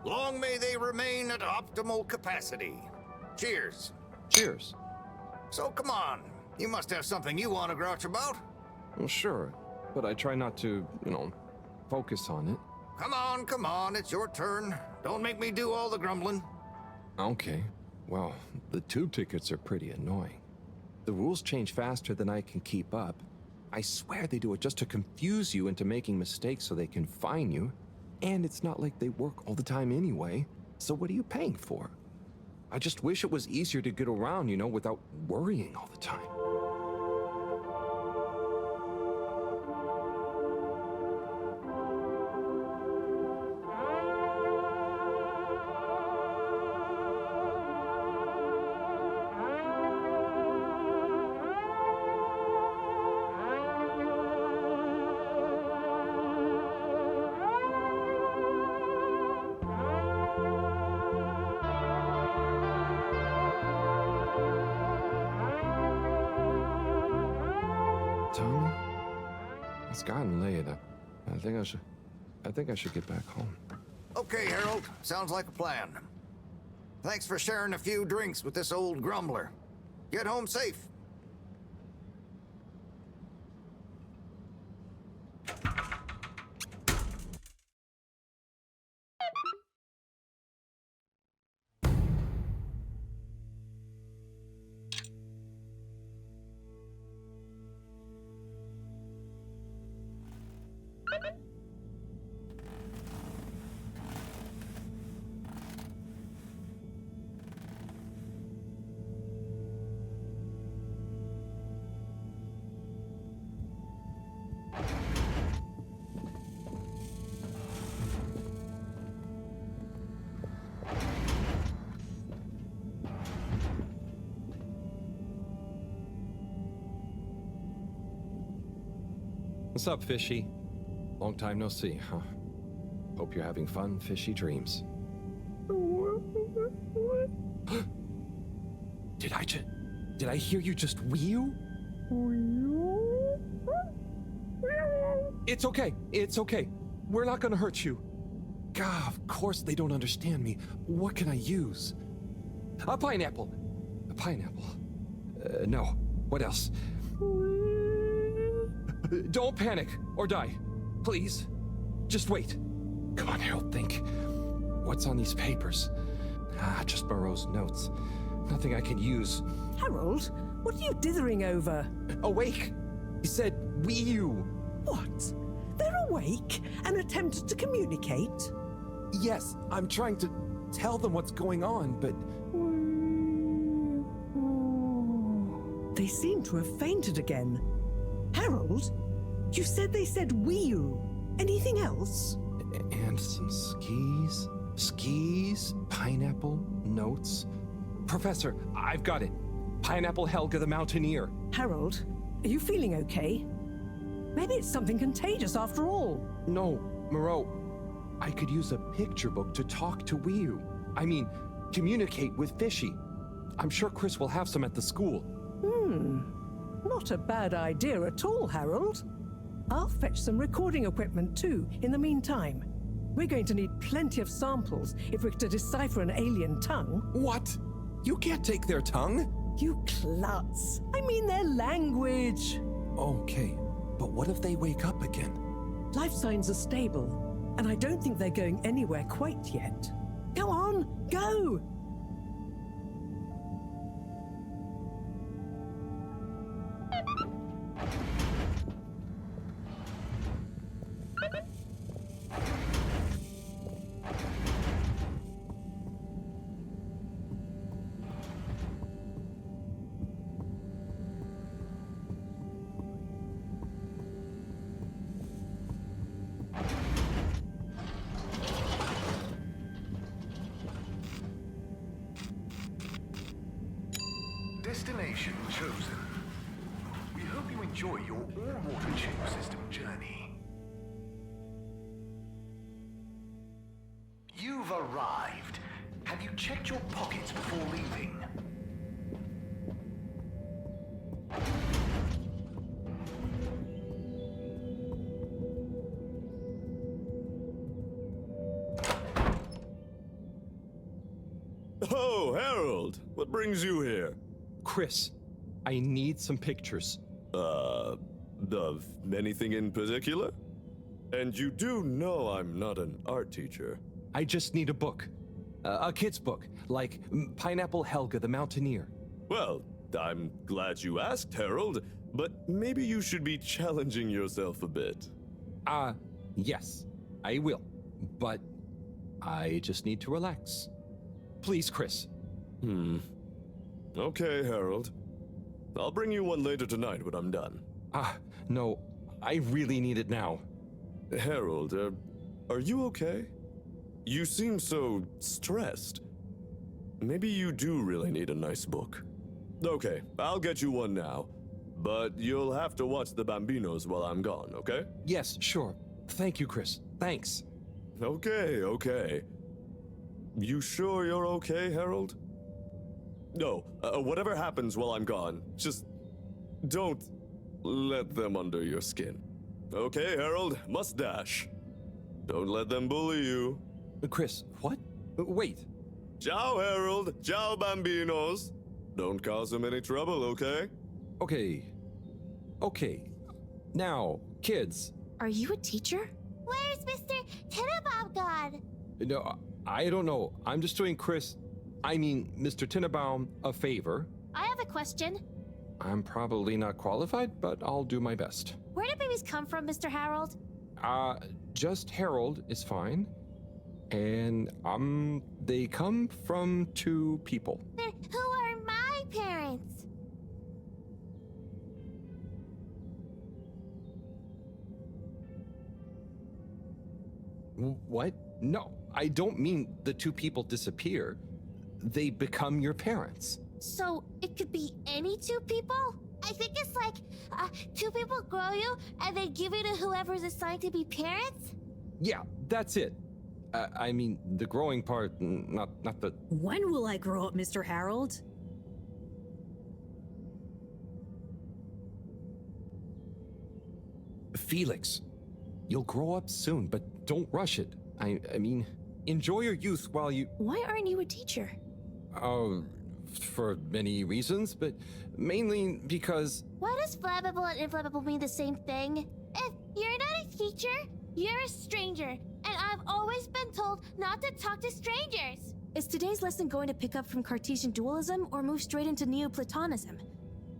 Long may they remain at optimal capacity. Cheers. Cheers. So come on, you must have something you want to grouch about. Well, sure, but I try not to, focus on it. Come on, it's your turn. Don't make me do all the grumbling. Okay. Well, the tube tickets are pretty annoying. The rules change faster than I can keep up. I swear they do it just to confuse you into making mistakes so they can fine you. And it's not like they work all the time anyway, so what are you paying for? I just wish it was easier to get around, without worrying all the time. Tommy? It's gotten late. I think I should get back home. Okay, Harold. Sounds like a plan. Thanks for sharing a few drinks with this old grumbler. Get home safe. What's up, Fishy? Long time no see, huh? Hope you're having fun, fishy dreams. Did I hear you just wheel? It's okay. We're not gonna hurt you. God, of course they don't understand me. What can I use? A pineapple. No. What else? Don't panic or die. Please. Just wait. Come on, Harold, think. What's on these papers? Just Moreau's notes. Nothing I can use. Harold, what are you dithering over? Awake! He said, "We you." What? They're awake and attempted to communicate? Yes, I'm trying to tell them what's going on, but... They seem to have fainted again. Harold, you said they said "we-you." Anything else? And some skis, pineapple, notes. Professor, I've got it. Pineapple Helga the Mountaineer. Harold, are you feeling okay? Maybe it's something contagious after all. No, Moreau. I could use a picture book to talk to Wiu. I mean, communicate with Fishy. I'm sure Chris will have some at the school. Not a bad idea at all, Harold. I'll fetch some recording equipment too, in the meantime. We're going to need plenty of samples if we're to decipher an alien tongue. What? You can't take their tongue? You klutz. I mean their language. Okay, but what if they wake up again? Life signs are stable, and I don't think they're going anywhere quite yet. Go on, go! Destination chosen. We hope you enjoy your all-water tube system journey. You've arrived. Have you checked your pockets before leaving? Oh, Harold! What brings you here? Chris, I need some pictures. Of anything in particular? And you do know I'm not an art teacher. I just need a book. A kid's book, like Pineapple Helga the Mountaineer. Well, I'm glad you asked, Harold, but maybe you should be challenging yourself a bit. Yes, I will. But I just need to relax. Please, Chris. Okay, Harold. I'll bring you one later tonight when I'm done. No, I really need it now. Harold, are you okay? You seem so stressed. Maybe you do really need a nice book. Okay, I'll get you one now. But you'll have to watch the Bambinos while I'm gone, okay? Yes, sure. Thank you, Chris. Thanks. Okay. You sure you're okay, Harold? No, whatever happens while I'm gone, just don't let them under your skin. Okay, Harold? Mustache. Don't let them bully you. Chris, what? Wait. Ciao, Harold. Ciao, Bambinos. Don't cause them any trouble, okay? Okay. Now, kids. Are you a teacher? Where's Mr. Tenenbaum gone? No, I don't know. I'm just doing Mr. Tenenbaum a favor. I have a question. I'm probably not qualified, but I'll do my best. Where do babies come from, Mr. Harold? Just Harold is fine. And, they come from 2 people. Who are my parents? What? No, I don't mean the 2 people disappear. They become your parents. So it could be any 2 people? I think it's like 2 people grow you and they give you to whoever's assigned to be parents? Yeah, that's it. I mean, the growing part, not the... When will I grow up, Mr. Harold? Felix, you'll grow up soon, but don't rush it. I mean, enjoy your youth while you... Why aren't you a teacher? For many reasons, but mainly because... Why does flammable and inflammable mean the same thing? If you're not a teacher, you're a stranger. And I've always been told not to talk to strangers. Is today's lesson going to pick up from Cartesian dualism or move straight into Neoplatonism?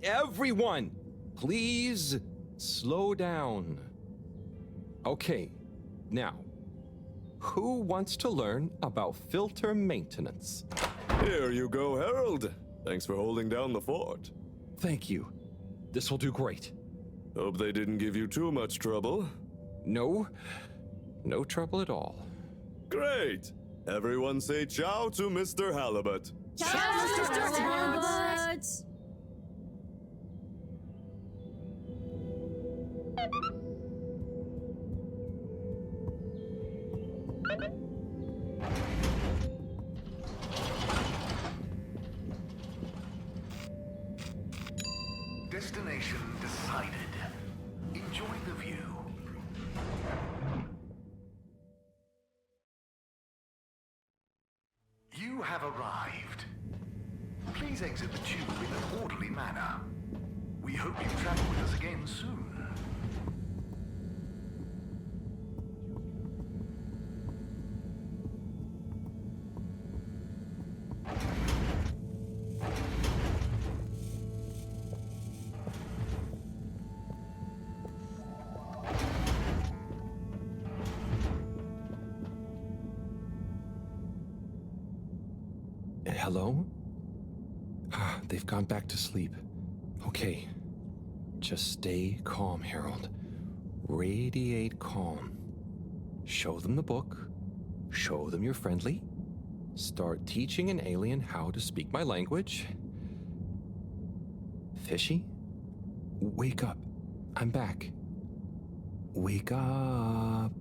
Everyone, please slow down. Okay, now, who wants to learn about filter maintenance? Here you go, Harold. Thanks for holding down the fort. Thank you. This will do great. Hope they didn't give you too much trouble. No trouble at all. Great! Everyone say ciao to Mr. Halibut. Ciao, Mr. Halibut! Destination decided. Enjoy the view. You have arrived. Please exit the tube in an orderly manner. We hope you travel with us again soon. Hello? They've gone back to sleep. Okay. Just stay calm, Harold. Radiate calm. Show them the book. Show them you're friendly. Start teaching an alien how to speak my language. Fishy? Wake up. I'm back. Wake up.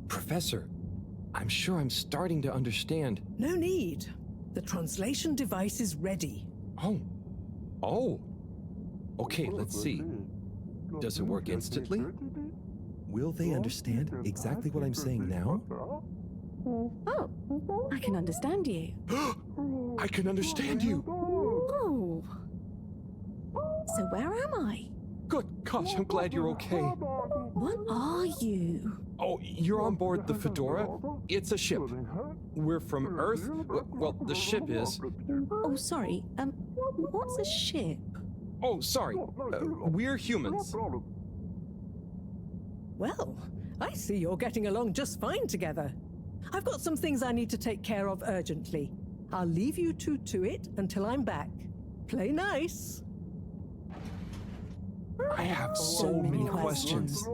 Professor, I'm sure I'm starting to understand. No need. The translation device is ready. Oh. Oh. Okay, let's see. Does it work instantly? Will they understand exactly what I'm saying now? Oh, I can understand you. I can understand you. Oh. So where am I? Good gosh, I'm glad you're okay. What are you? Oh, you're on board the Fedora? It's a ship. We're from Earth. Well, the ship is. Oh, sorry. What's a ship? Oh, sorry. We're humans. Well, I see you're getting along just fine together. I've got some things I need to take care of urgently. I'll leave you two to it until I'm back. Play nice. I have so many questions.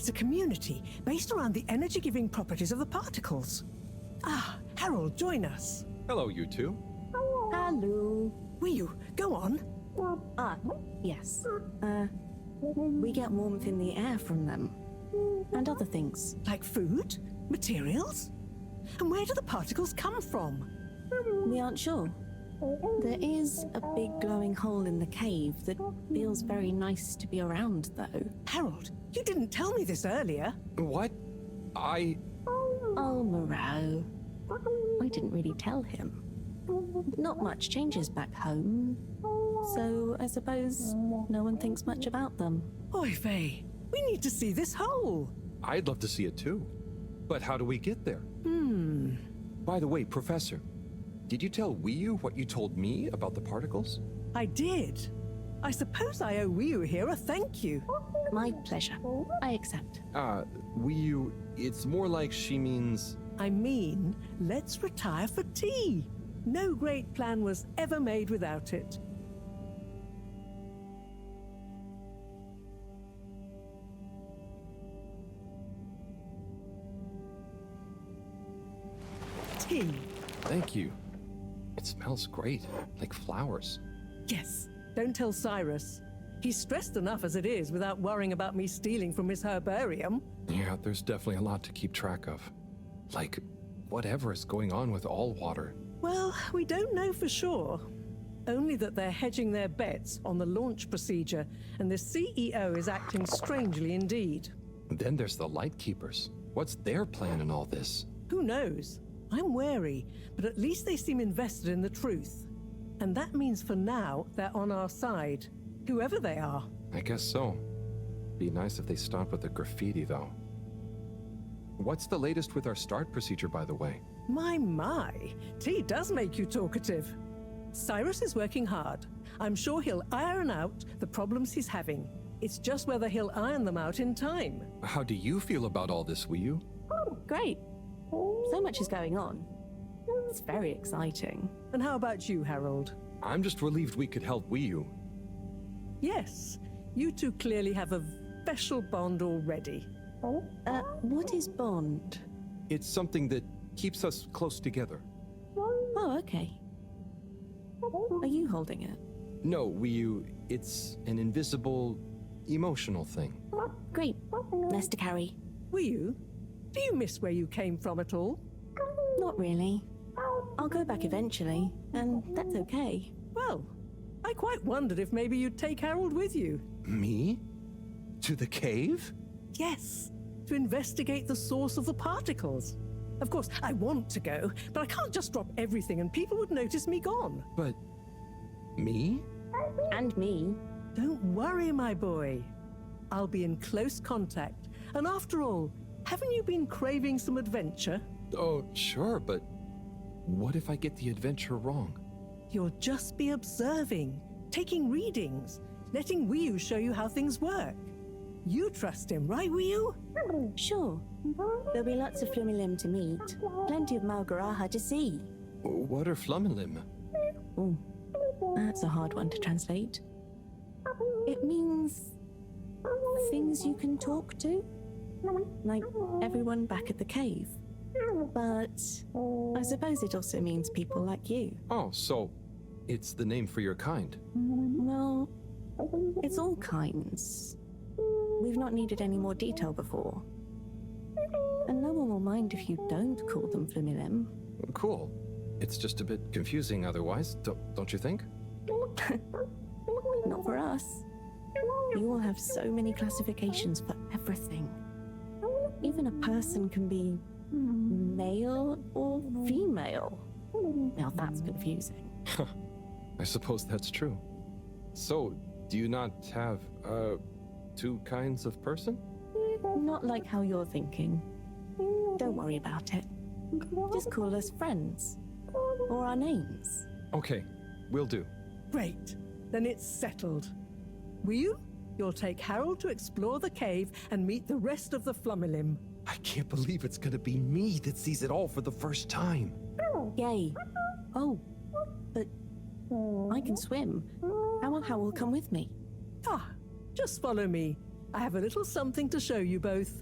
It's a community based around the energy-giving properties of the particles. Ah, Harold, join us. Hello, you two. Hello. Will go on? Yes. We get warmth in the air from them. And other things. Like food? Materials? And where do the particles come from? We aren't sure. There is a big glowing hole in the cave that feels very nice to be around, though. Harold, you didn't tell me this earlier. What? Oh, Moreau. I didn't really tell him. Not much changes back home. So I suppose no one thinks much about them. Oy vey, we need to see this hole. I'd love to see it too. But how do we get there? By the way, Professor, did you tell Wiyu what you told me about the particles? I did. I suppose I owe Wiyu here a thank you. My pleasure. I accept. Wiyu, it's more like she means... I mean, let's retire for tea. No great plan was ever made without it. Tea. Thank you. It smells great, like flowers. Yes, don't tell Cyrus. He's stressed enough as it is without worrying about me stealing from his herbarium. Yeah, there's definitely a lot to keep track of. Like, whatever is going on with Allwater. Well, we don't know for sure. Only that they're hedging their bets on the launch procedure, and the CEO is acting strangely indeed. Then there's the Lightkeepers. What's their plan in all this? Who knows? I'm wary, but at least they seem invested in the truth. And that means for now, they're on our side, whoever they are. I guess so. Be nice if they stopped with the graffiti, though. What's the latest with our start procedure, by the way? My, tea does make you talkative. Cyrus is working hard. I'm sure he'll iron out the problems he's having. It's just whether he'll iron them out in time. How do you feel about all this, Wiyu? Great. So much is going on. It's very exciting. And how about you, Harold? I'm just relieved we could help Wiyu. Yes, you two clearly have a special bond already. What is bond? It's something that keeps us close together. Oh, okay. Are you holding it? No, Wiyu, it's an invisible, emotional thing. Great. Less to carry. Wiyu, do you miss where you came from at all? Not really. I'll go back eventually, and that's okay. Well, I quite wondered if maybe you'd take Harold with you. Me? To the cave? Yes, to investigate the source of the particles. Of course, I want to go, but I can't just drop everything and people would notice me gone. But... me? And me. Don't worry, my boy. I'll be in close contact. And after all, haven't you been craving some adventure? Oh, sure, but what if I get the adventure wrong? You'll just be observing, taking readings, letting Wiyu show you how things work. You trust him, right, Wiyu? Sure. There'll be lots of Flumilim to meet. Plenty of Malgaraha to see. What are Flumilim? Oh, that's a hard one to translate. It means things you can talk to. Like everyone back at the cave. But I suppose it also means people like you. Oh, so it's the name for your kind? Well, it's all kinds. We've not needed any more detail before. And no one will mind if you don't call them Flumilim. Cool. It's just a bit confusing otherwise, don't you think? Not for us. You all have so many classifications for everything. Even a person can be male or female. Now that's confusing. I suppose that's true. So, do you not have, two kinds of person? Not like how you're thinking. Don't worry about it. Just call us friends. Or our names. Okay, will do. Great. Then it's settled. Wiyu, you'll take Harold to explore the cave and meet the rest of the Flumilim. I can't believe it's gonna be me that sees it all for the first time. Yay. Oh, but I can swim. How will come with me? Ah, just follow me. I have a little something to show you both.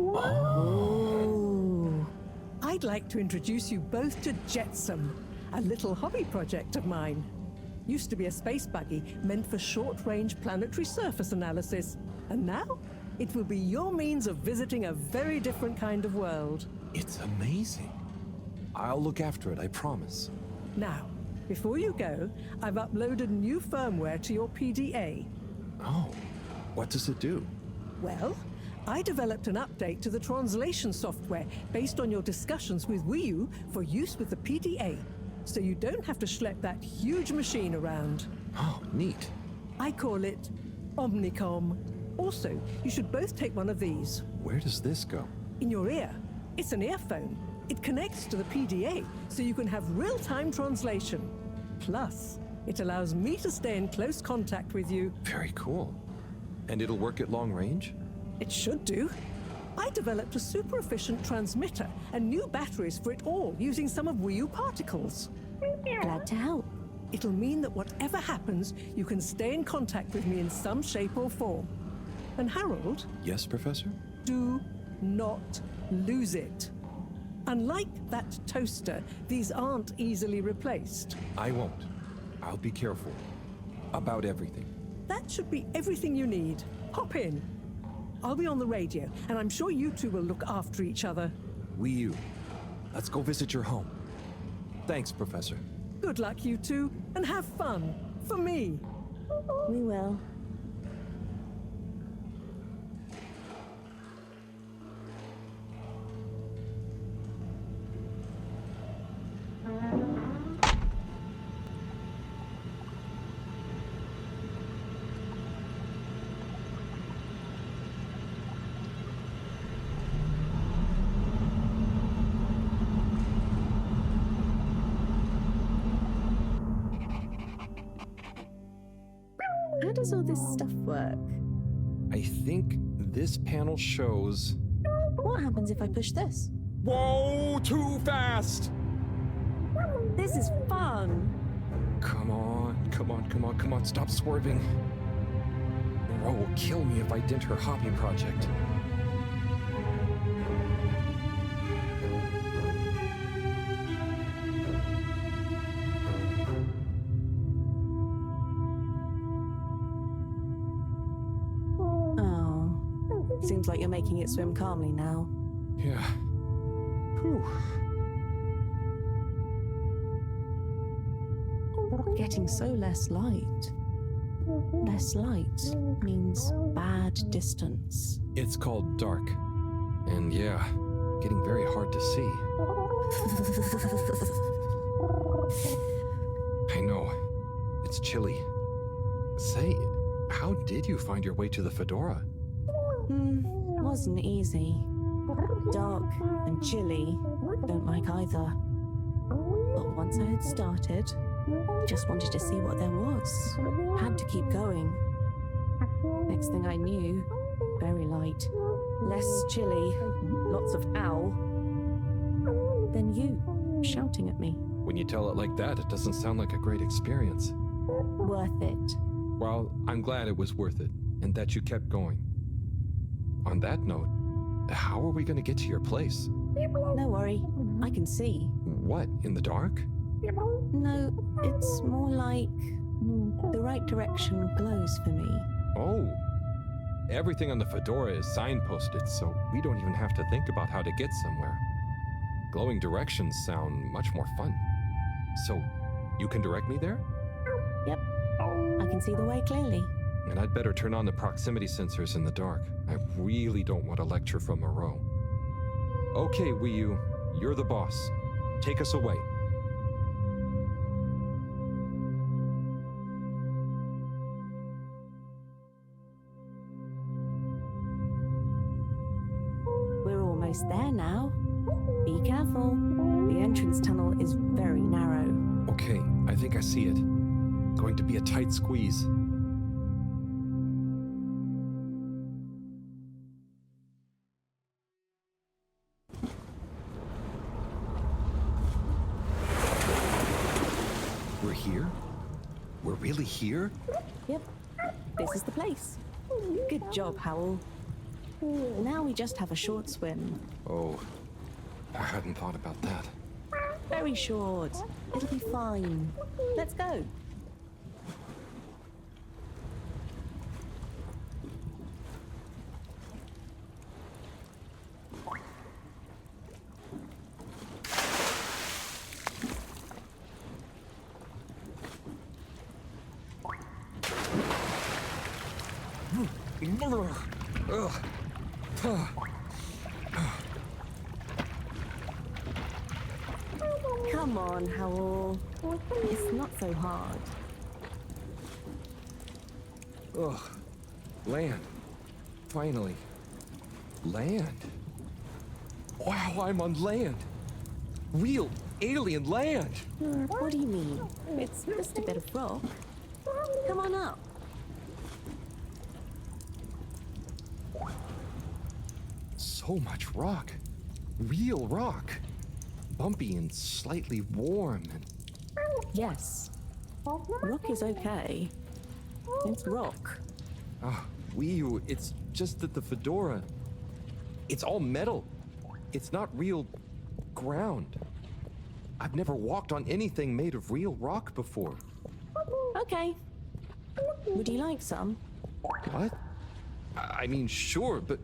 Oh. I'd like to introduce you both to Jetsam, a little hobby project of mine. Used to be a space buggy meant for short-range planetary surface analysis, and now it will be your means of visiting a very different kind of world. It's amazing. I'll look after it, I promise. Now, before you go, I've uploaded new firmware to your PDA. Oh, what does it do? Well, I developed an update to the translation software based on your discussions with Wii U for use with the PDA, so you don't have to schlep that huge machine around. Oh, neat. I call it Omnicom. Also, you should both take one of these. Where does this go? In your ear. It's an earphone. It connects to the PDA, so you can have real-time translation. Plus, it allows me to stay in close contact with you. Very cool. And it'll work at long range? It should do. I developed a super efficient transmitter and new batteries for it all using some of Wii U particles. Glad to help. It'll mean that whatever happens, you can stay in contact with me in some shape or form. And Harold? Yes, Professor? Do not lose it. Unlike that toaster, these aren't easily replaced. I won't. I'll be careful. About everything. That should be everything you need. Hop in. I'll be on the radio, and I'm sure you two will look after each other. Wii U. Let's go visit your home. Thanks, Professor. Good luck, you two, and have fun. For me. We will. How does all this stuff work? I think this panel shows... What happens if I push this? Whoa! Too fast! This is fun! Come on, come on, come on, come on, stop swerving. Ro will kill me if I dent her hobby project. Seems like you're making it swim calmly now. Yeah. Whew. Getting so less light. Less light means bad distance. It's called dark. And yeah, getting very hard to see. I know. It's chilly. Say, how did you find your way to the Fedora? Wasn't easy. Dark and chilly, don't like either. But once I had started, Just wanted to see what there was. Had to keep going. Next thing I knew, very light, less chilly, lots of owl. Then you, shouting at me. When you tell it like that, it doesn't sound like a great experience. Worth it. Well, I'm glad it was worth it, and that you kept going. On that note, how are we going to get to your place? No worry, I can see. What, in the dark? No, it's more like the right direction glows for me. Oh. Everything on the Fedora is signposted, so we don't even have to think about how to get somewhere. Glowing directions sound much more fun. So, you can direct me there? Yep. I can see the way clearly. And I'd better turn on the proximity sensors in the dark. I really don't want a lecture from Moreau. Okay, Wii U, you're the boss. Take us away. We're almost there now. Be careful. The entrance tunnel is very narrow. Okay, I think I see it. Going to be a tight squeeze. We're here? We're really here? Yep. This is the place. Good job, Howell. Now we just have a short swim. Oh, I hadn't thought about that. Very short. It'll be fine. Let's go. Come on, Howell. It's not so hard. Ugh. Land. Finally. Land. Wow, I'm on land. Real alien land. What do you mean? It's just a bit of rock. Come on up. So much rock. Real rock. Bumpy and slightly warm and... Yes. Rock is okay. It's rock. Ah, Wii U, it's just that the Fedora... It's all metal. It's not real ground. I've never walked on anything made of real rock before. Okay. Would you like some? What? I mean, sure, but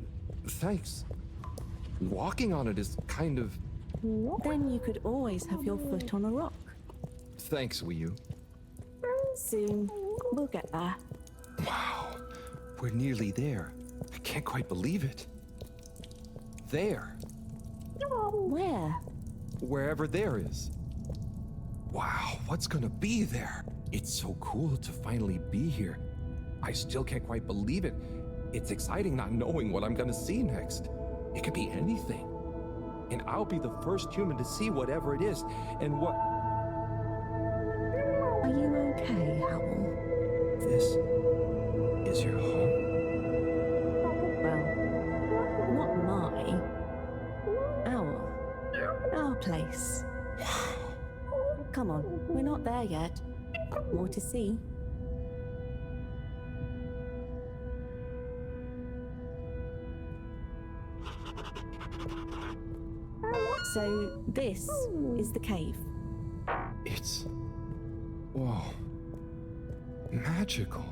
thanks. Walking on it is kind of... Then you could always have your foot on a rock. Thanks, Wii U. Soon, we'll get there. Wow, we're nearly there. I can't quite believe it. There. Where? Wherever there is. Wow, what's gonna be there? It's so cool to finally be here. I still can't quite believe it. It's exciting not knowing what I'm gonna see next. It could be anything. And I'll be the first human to see whatever it is, and what... Are you okay, Howell? This is your home? Well, not my. Our place. Come on, we're not there yet. More to see. So, this is the cave. It's... whoa. Magical.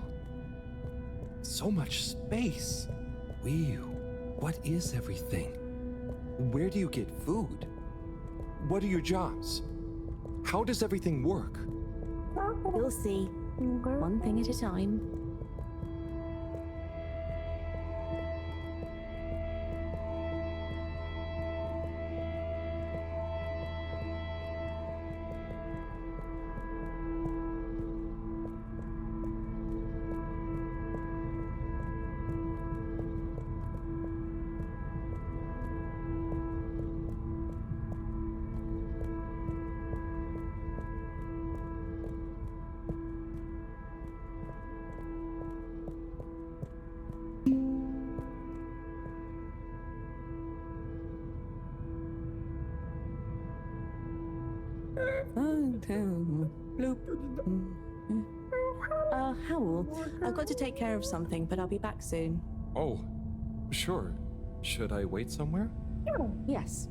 So much space. Wii U, what is everything? Where do you get food? What are your jobs? How does everything work? You'll see. One thing at a time. Bloop. Howl, I've got to take care of something, but I'll be back soon. Oh, sure. Should I wait somewhere? Yes,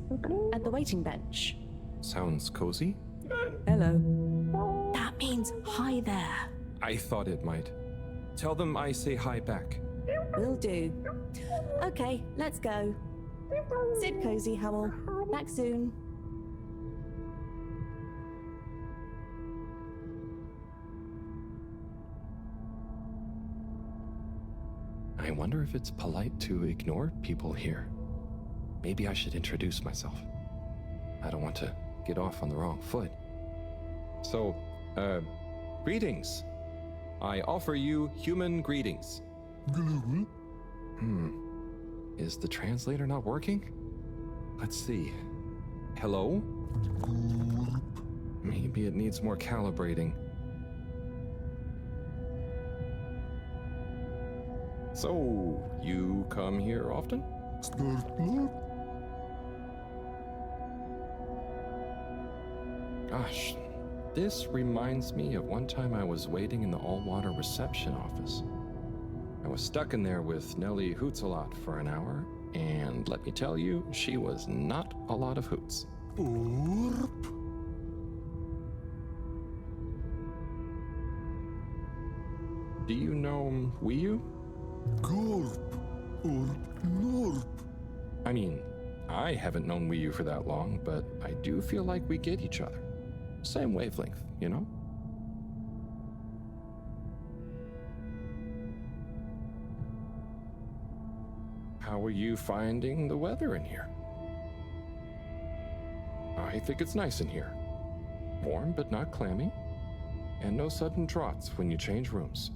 at the waiting bench. Sounds cozy. Hello. That means hi there. I thought it might. Tell them I say hi back. Will do. Okay, let's go. Sit cozy, Howl. Back soon. I wonder if it's polite to ignore people here. Maybe I should introduce myself. I don't want to get off on the wrong foot. So, greetings. I offer you human greetings. Is the translator not working? Let's see. Hello? Maybe it needs more calibrating. So, you come here often? Gosh, this reminds me of one time I was waiting in the all-water reception office. I was stuck in there with Nellie Hoots-a-lot for an hour, and let me tell you, she was not a lot of hoots. Do you know Wii-U? Gorp or Norp? I mean, I haven't known Wii-U for that long, but I do feel like we get each other. Same wavelength, you know? How are you finding the weather in here? I think it's nice in here. Warm but not clammy, and no sudden draughts when you change rooms.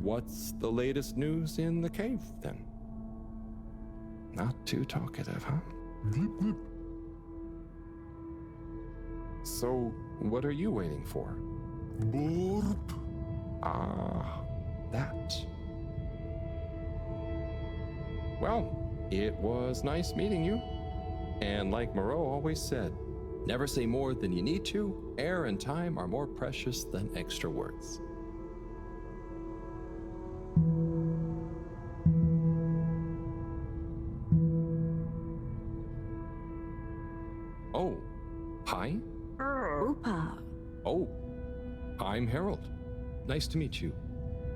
What's the latest news in the cave, then? Not too talkative, huh? So, what are you waiting for? Borp. Ah, that. Well, it was nice meeting you. And like Moreau always said, never say more than you need to. Air and time are more precious than extra words. Oh, hi. Oopa. Oh, I'm Harold. Nice to meet you.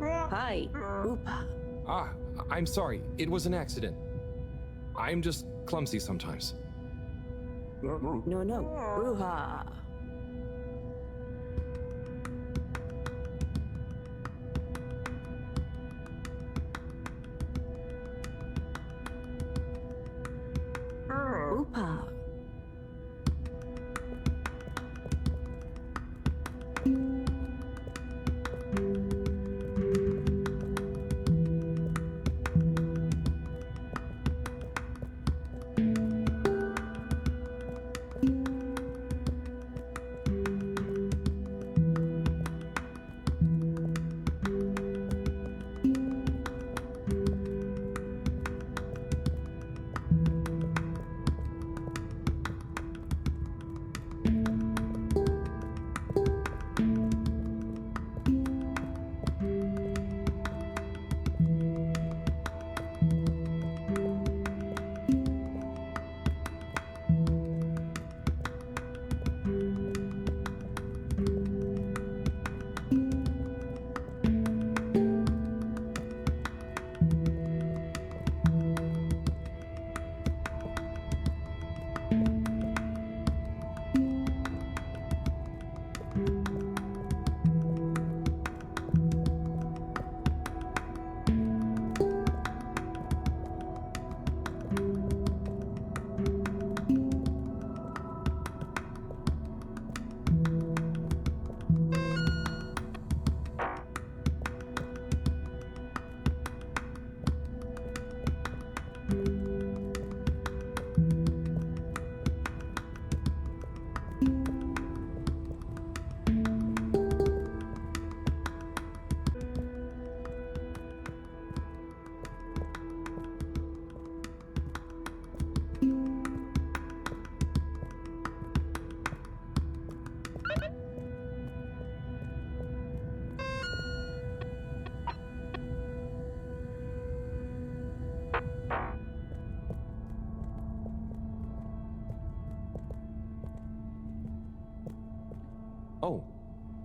Hi, Oopa. Ah, I'm sorry. It was an accident. I'm just clumsy sometimes. No, Ruha. Oopa.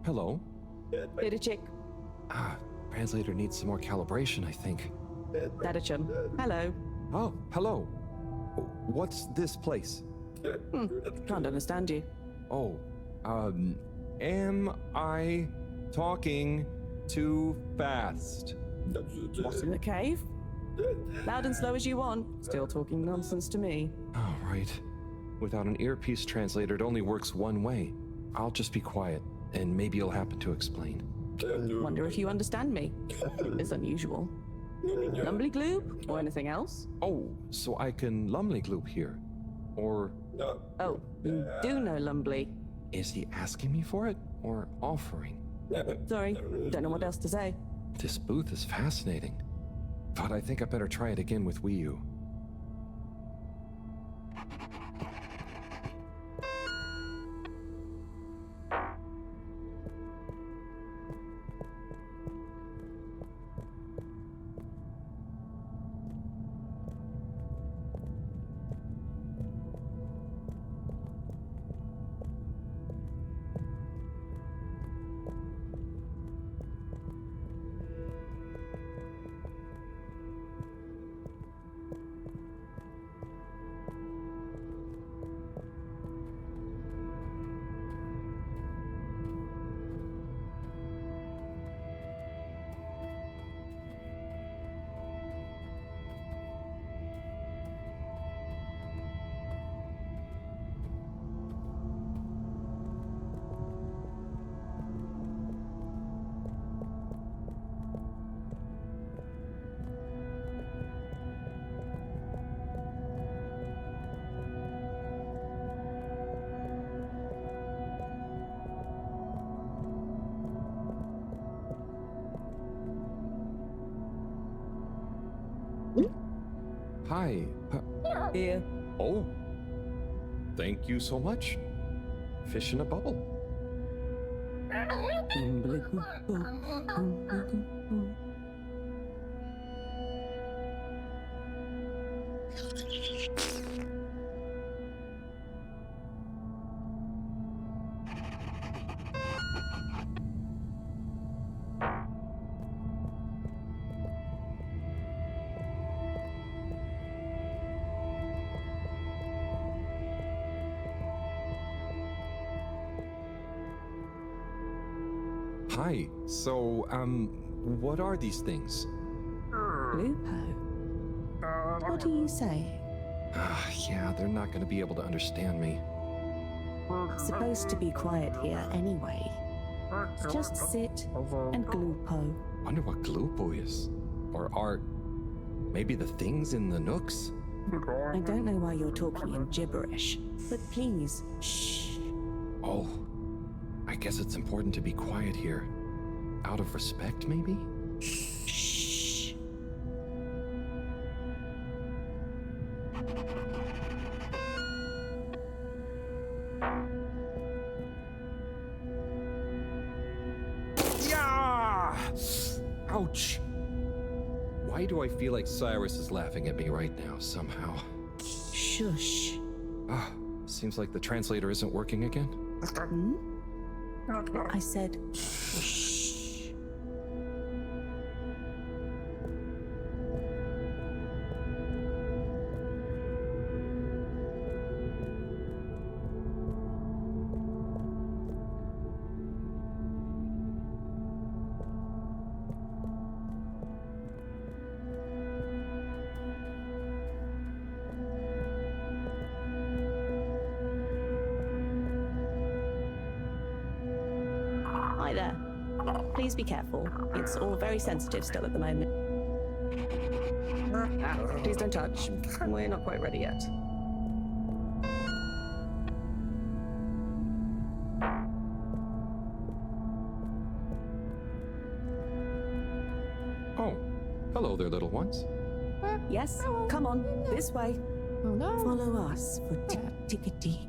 Hello? Chick. Translator needs some more calibration, I think. Dadachum. Hello. Oh, hello. What's this place? Can't understand you. Oh, am I talking too fast? What's in the cave? Loud and slow as you want. Still talking nonsense to me. Oh, right. Without an earpiece translator, it only works one way. I'll just be quiet, and maybe you'll happen to explain. Wonder if you understand me. It's unusual. Lumbly gloop? Or anything else? Oh, so I can Lumley Gloop here. Or... Oh, you do know Lumbly. Is he asking me for it, or offering? Sorry, don't know what else to say. This booth is fascinating. But I think I better try it again with Wii U. Hi. Here. Oh. Thank you so much. Fish in a bubble. Hi. So, what are these things? Lupo. What do you say? Yeah, they're not going to be able to understand me. Supposed to be quiet here anyway. Just sit and glupo. Wonder what Glupo is. Or are maybe the things in the nooks? I don't know why you're talking in gibberish, but please, shh. Oh, I guess it's important to be quiet here. Out of respect, maybe? Shh. Yeah! Ouch! Why do I feel like Cyrus is laughing at me right now, somehow? Shush. Seems like the translator isn't working again. I said shh. Hi there. Please be careful. It's all very sensitive still at the moment. Please don't touch. We're not quite ready yet. Oh, hello there, little ones. Yes, come on, this way. Oh no. Follow us for tickety.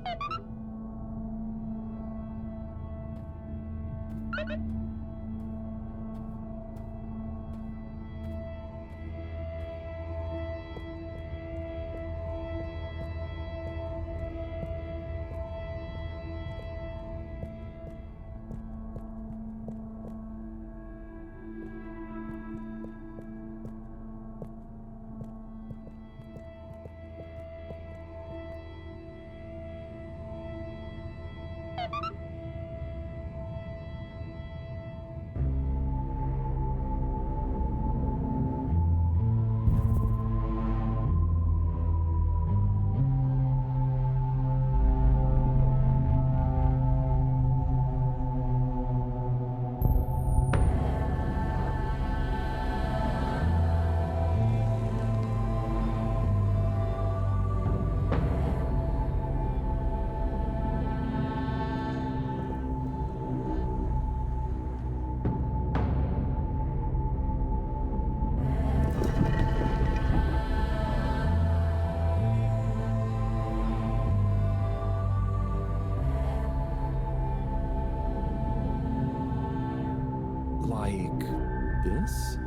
this.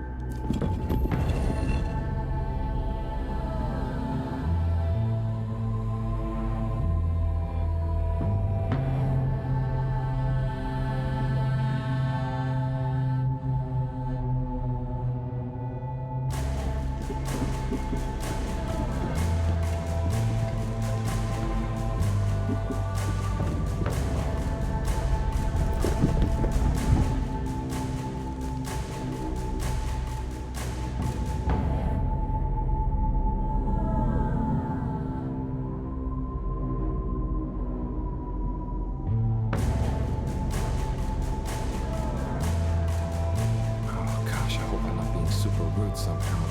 Super rude somehow.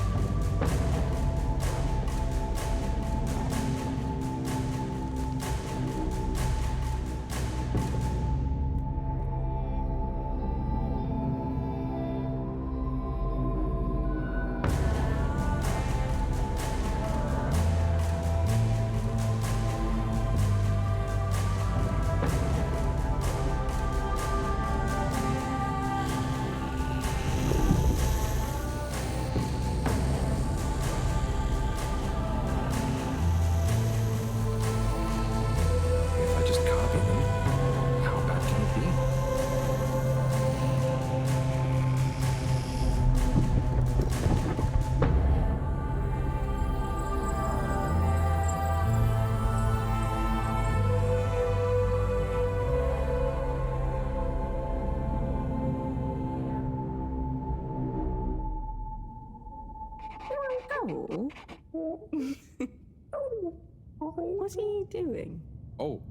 What are you doing? Oh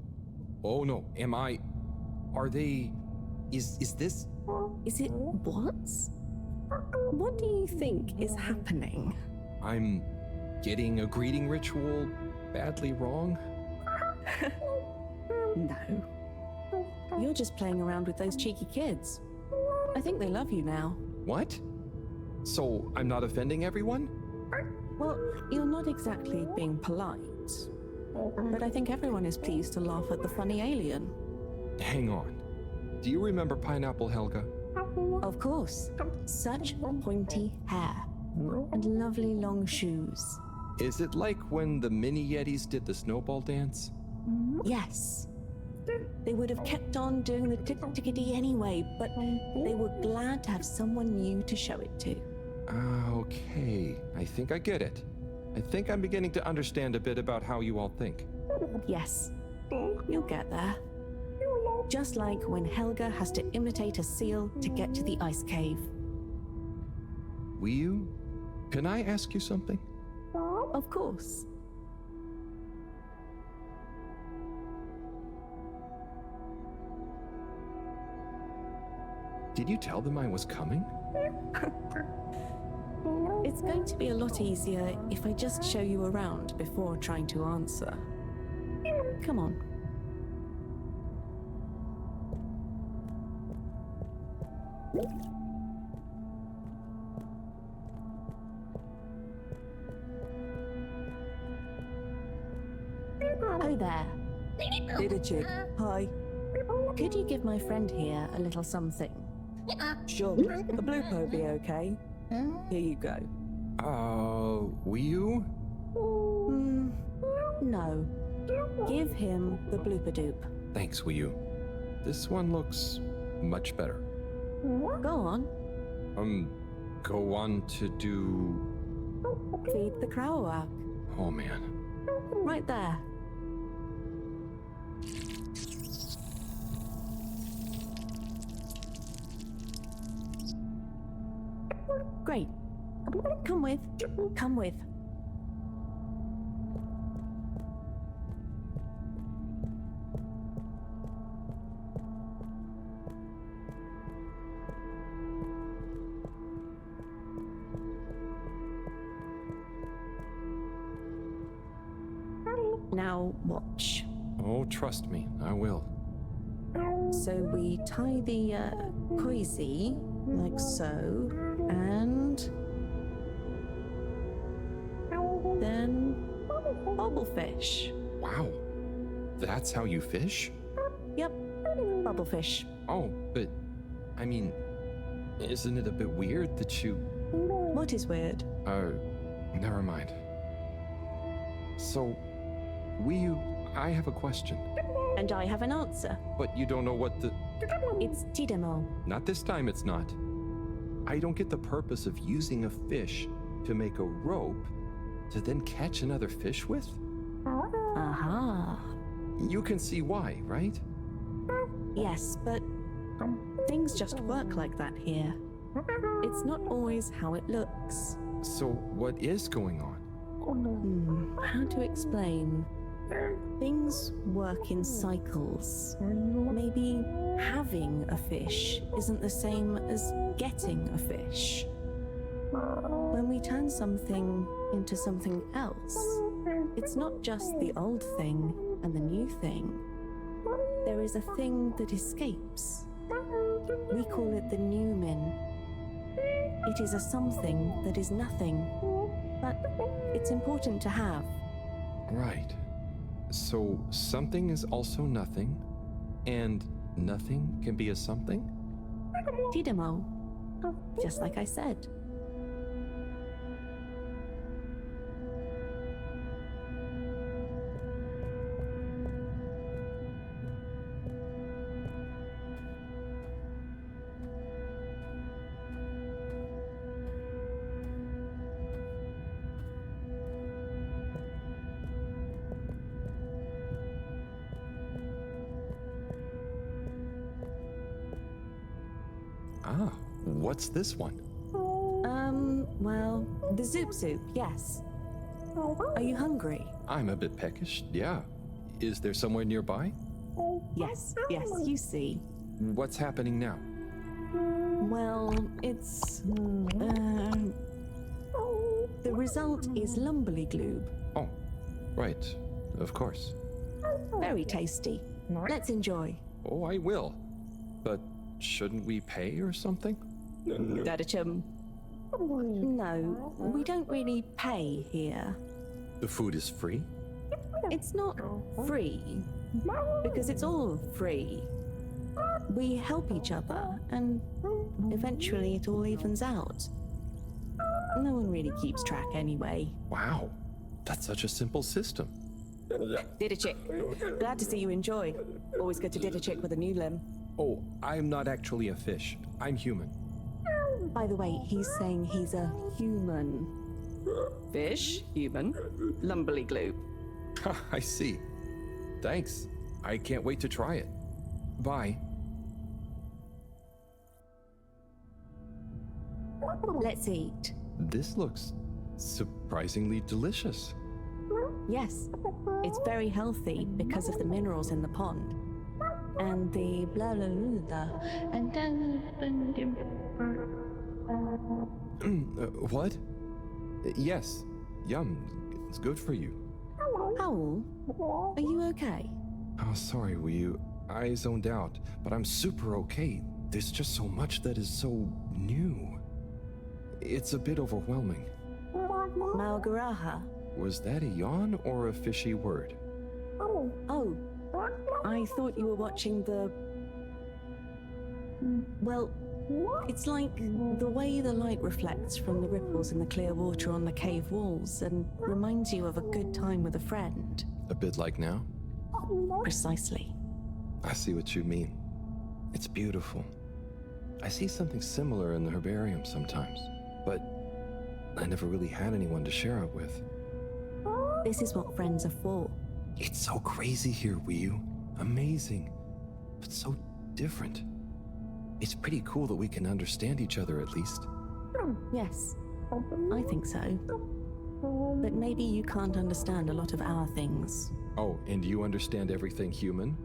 no, am I... Are they... Is this... Is it what? What do you think is happening? I'm getting a greeting ritual badly wrong? No. You're just playing around with those cheeky kids. I think they love you now. What? So I'm not offending everyone? Well, you're not exactly being polite. But I think everyone is pleased to laugh at the funny alien. Hang on. Do you remember Pineapple Helga? Of course. Such pointy hair. And lovely long shoes. Is it like when the mini Yetis did the snowball dance? Yes. They would have kept on doing the tickety anyway, but they were glad to have someone new to show it to. Okay. I think I get it. I think I'm beginning to understand a bit about how you all think. Yes. You'll get there. Just like when Helga has to imitate a seal to get to the ice cave. Will can I ask you something? Of course. Did you tell them I was coming? It's going to be a lot easier if I just show you around before trying to answer. Come on. Oh there. Little chick. Hi. Could you give my friend here a little something? Sure. A blue po be okay. Here you go. Will you? No. Give him the blooper doop. Thanks, will you? This one looks much better. Go on. Go on to do... Feed the crowak. Oh, man. Right there. Great. Come with. Come with. Now watch. Oh, trust me, I will. So we tie the coisy like so, and then bubblefish. Wow, that's how you fish? Yep, bubblefish. Oh, but I mean, Isn't it a bit weird that you... What is weird? Never mind. So, I have a question. And I have an answer. But you don't know what the... It's Tidemo. Not this time, it's not. I don't get the purpose of using a fish to make a rope to then catch another fish with? Aha. You can see why, right? Yes, but things just work like that here. It's not always how it looks. So what is going on? How to explain? Things work in cycles. Maybe having a fish isn't the same as getting a fish. When we turn something into something else, it's not just the old thing and the new thing. There is a thing that escapes. We call it the new min. It is a something that is nothing, but it's important to have. Right. So something is also nothing, and nothing can be a something? Tidemo. Just like I said. Ah, what's this one? Well, the Zoop Zoop, yes. Are you hungry? I'm a bit peckish, yeah. Is there somewhere nearby? Yes, you see. What's happening now? Well, it's... the result is Lumbly Gloob. Oh, right. Of course. Very tasty. Let's enjoy. Oh, I will. But shouldn't we pay or something? Dadachum. No, we don't really pay here. The food is free? It's not free, because it's all free. We help each other, and eventually it all evens out. No one really keeps track anyway. Wow, that's such a simple system. Didachick, glad to see you enjoy. Always good to Didachick with a new limb. Oh, I'm not actually a fish. I'm human. By the way, he's saying he's a human. Fish, human, Lumbly Gloob. I see. Thanks. I can't wait to try it. Bye. Let's eat. This looks surprisingly delicious. Yes, it's very healthy because of the minerals in the pond. And the blah blah blah. And then... What? Yes. Yum. It's good for you. Owl, are you okay? Oh, sorry, Wii. I zoned out, but I'm super okay. There's just so much that is so new. It's a bit overwhelming. Malgaraha. Was that a yawn or a fishy word? Oh, I thought you were watching the... Well, it's like the way the light reflects from the ripples in the clear water on the cave walls and reminds you of a good time with a friend. A bit like now? Precisely. I see what you mean. It's beautiful. I see something similar in the herbarium sometimes, but I never really had anyone to share it with. This is what friends are for. It's so crazy here, Wii. Amazing, but so different. It's pretty cool that we can understand each other at least. Yes, I think so. But maybe you can't understand a lot of our things. Oh, and you understand everything human?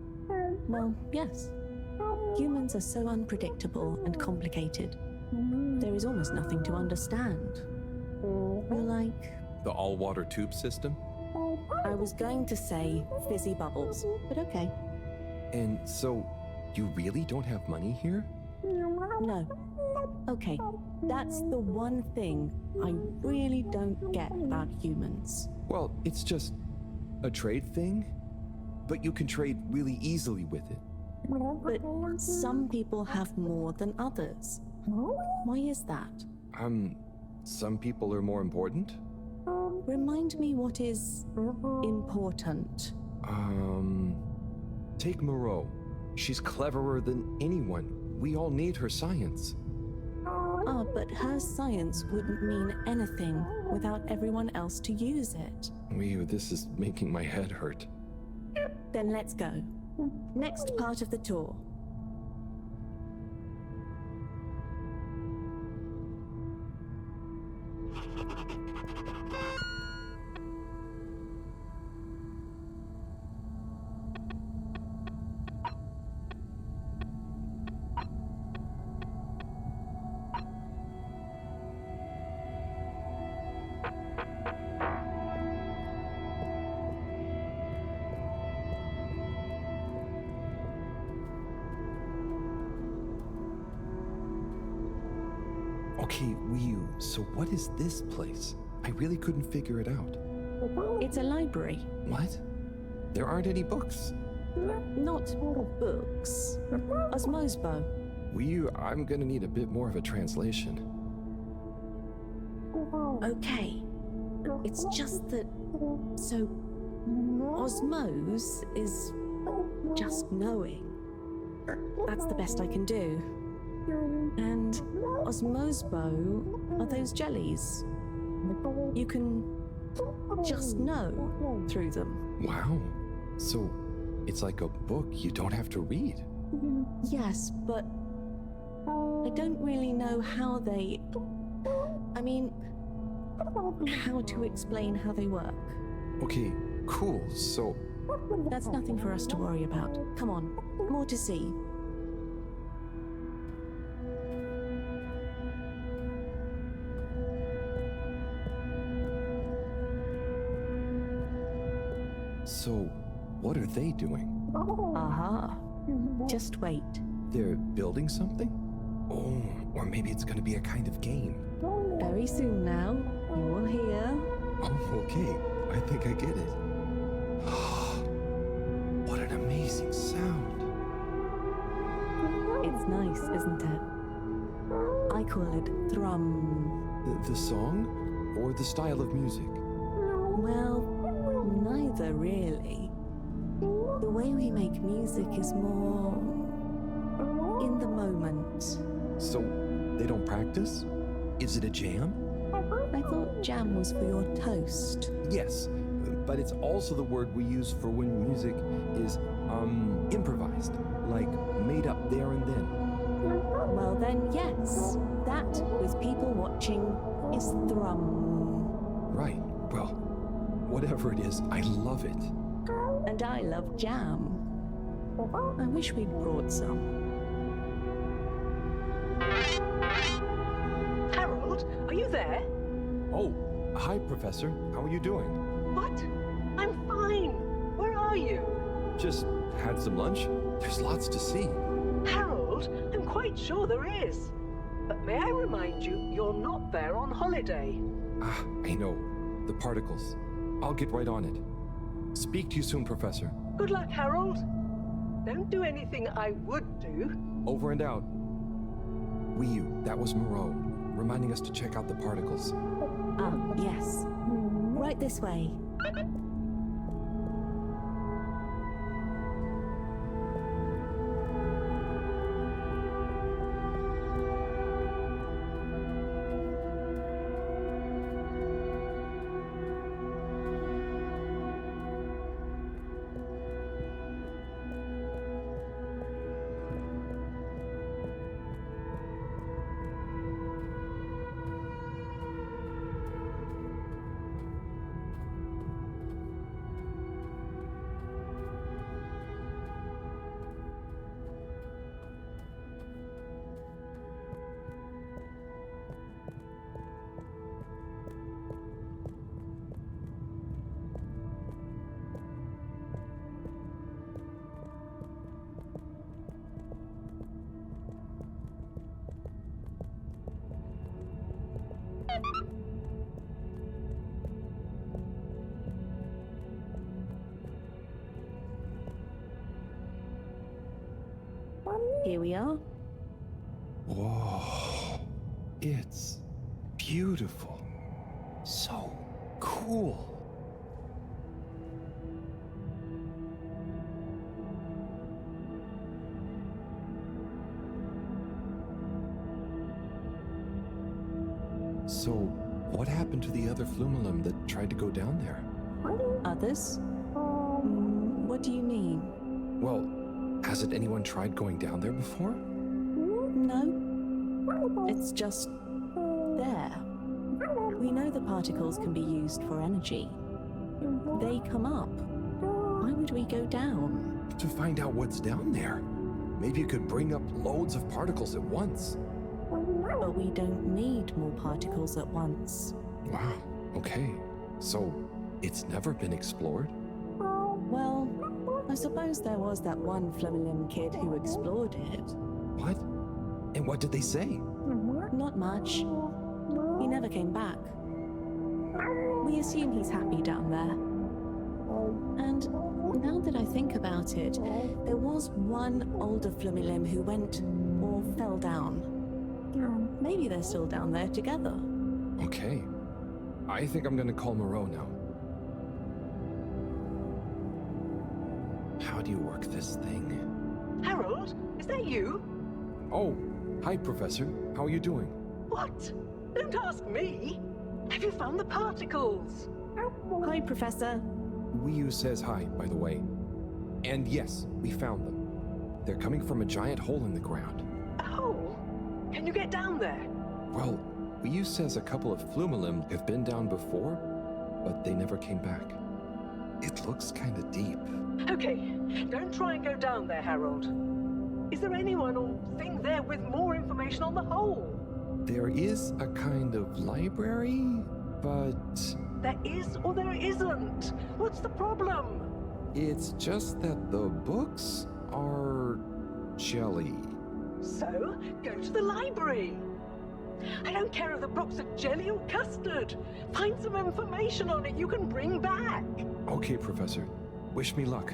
Well, yes. Humans are so unpredictable and complicated. There is almost nothing to understand. We're like... The all-water tube system? I was going to say fizzy bubbles, but okay. And so, you really don't have money here? No. Okay, that's the one thing I really don't get about humans. Well, it's just a trade thing, but you can trade really easily with it. But some people have more than others. Why is that? Some people are more important. Remind me what is important. Take Moreau. She's cleverer than anyone. We all need her science. Ah, but her science wouldn't mean anything without everyone else to use it. This is making my head hurt. Then let's go. Next part of the tour. Okay, Ryu, so what is this place? I really couldn't figure it out. It's a library. What? There aren't any books. Not books. Osmosbo. Ryu, I'm gonna need a bit more of a translation. Okay. It's just that... So... Osmose is... just knowing. That's the best I can do. And Osmosbo are those jellies. You can just know through them. Wow. So, it's like a book you don't have to read. Yes, but I don't really know how they... I mean, how to explain how they work. Okay, cool, so... That's nothing for us to worry about. Come on, more to see. So, what are they doing? Aha. Just wait. They're building something? Oh, or maybe it's gonna be a kind of game. Very soon now, you will hear. Oh, okay. I think I get it. What an amazing sound. It's nice, isn't it? I call it thrum. The song? Or the style of music? Well, neither really. The way we make music is more... in the moment. So, they don't practice? Is it a jam? I thought jam was for your toast. Yes, but it's also the word we use for when music is, improvised. Like, made up there and then. Well then, yes. That, with people watching, is thrum. Right, well, whatever it is, I love it. And I love jam. I wish we'd brought some. Harold, are you there? Oh, hi, Professor. How are you doing? What? I'm fine. Where are you? Just had some lunch. There's lots to see. Harold, I'm quite sure there is. But may I remind you, you're not there on holiday. Ah, I know. The particles. I'll get right on it. Speak to you soon, Professor. Good luck, Harold. Don't do anything I would do. Over and out. Ryu, that was Moreau, reminding us to check out the particles. Ah, yes. Right this way. Here we are. Whoa. It's beautiful. So cool. So, what happened to the other Flumelum that tried to go down there? Others? What do you mean? Well, hasn't anyone tried going down there before? No. It's just there. We know the particles can be used for energy. They come up. Why would we go down? To find out what's down there. Maybe you could bring up loads of particles at once. But we don't need more particles at once. Wow, okay. So, it's never been explored? Well, I suppose there was that one Flumelum kid who explored it. What? And what did they say? Not much. He never came back. We assume he's happy down there. And now that I think about it, there was one older Flumelum who went or fell down. Maybe they're still down there together. Okay. I think I'm gonna call Moreau now. How do you work this thing? Harold, is that you? Oh, hi, Professor. How are you doing? What? Don't ask me. Have you found the particles? Hi, Professor. Wiyu says hi, by the way. And yes, we found them. They're coming from a giant hole in the ground. Oh, can you get down there? Well, Wiyu says a couple of Flumelum have been down before, but they never came back. It looks kind of deep. Okay, don't try and go down there, Harold. Is there anyone or thing there with more information on the hole? There is a kind of library, but... There is or there isn't. What's the problem? It's just that the books are jelly. So, go to the library. I don't care if the books are jelly or custard. Find some information on it you can bring back. Okay, Professor. Wish me luck.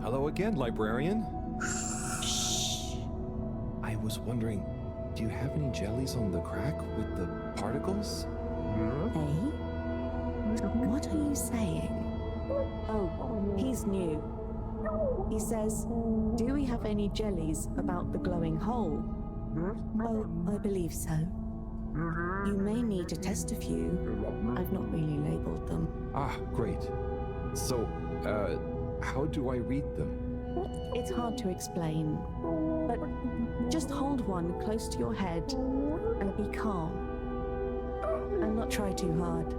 Hello again, librarian. Shh. I was wondering, do you have any jellies on the crack with the particles? Hey? What are you saying? Oh, he's new. He says, do we have any jellies about the glowing hole? Oh, I believe so. You may need to test a few. I've not really labeled them. Ah, great. So, how do I read them? It's hard to explain, but just hold one close to your head and be calm. And not try too hard.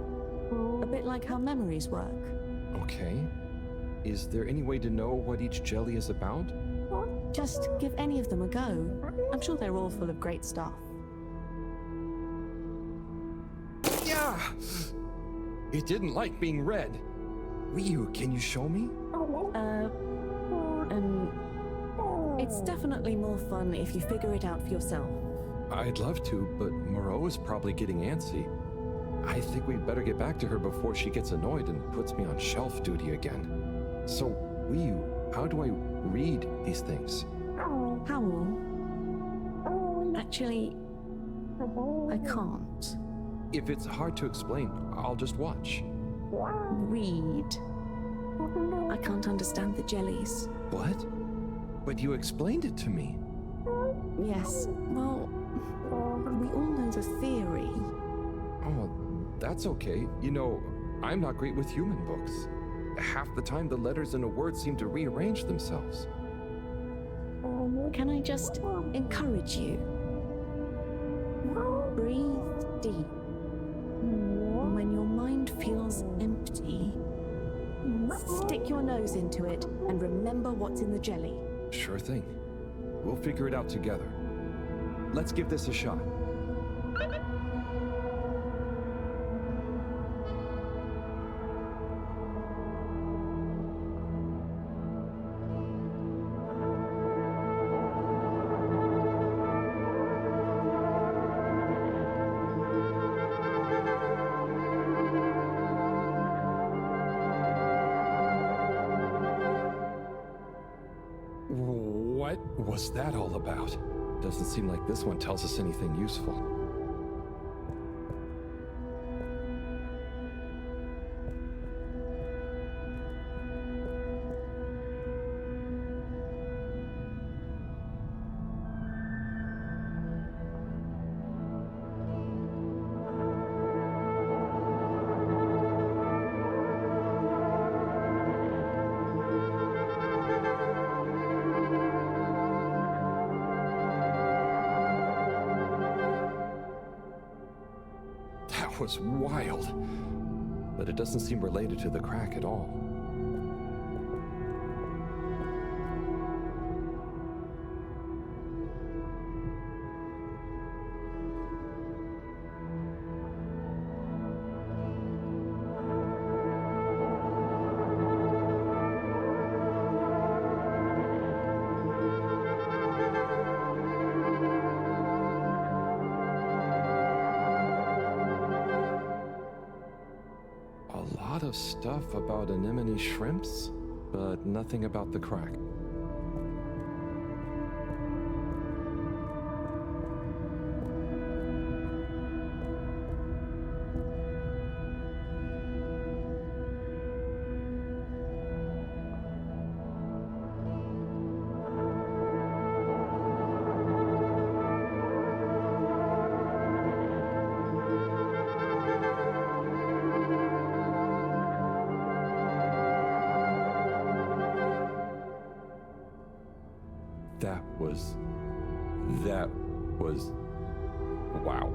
A bit like how memories work. Okay. Is there any way to know what each jelly is about? Just give any of them a go. I'm sure they're all full of great stuff. Yeah! It didn't like being read. Wiyu, can you show me? It's definitely more fun if you figure it out for yourself. I'd love to, but Moreau is probably getting antsy. I think we'd better get back to her before she gets annoyed and puts me on shelf duty again. So, Wiyu, how do I read these things? Howell? Actually, I can't. If it's hard to explain, I'll just watch. Read. I can't understand the jellies. What? But you explained it to me. Yes, well, we all know the theory. Oh, that's okay. You know, I'm not great with human books. Half the time, the letters in a word seem to rearrange themselves. Can I just encourage you? Breathe deep. When your mind feels empty, stick your nose into it and remember what's in the jelly. Sure thing. We'll figure it out together. Let's give this a shot. What was that all about? Doesn't seem like this one tells us anything useful. That was wild. But it doesn't seem related to the crack at all. A lot of stuff about anemone shrimps, but nothing about the crack. That was wow.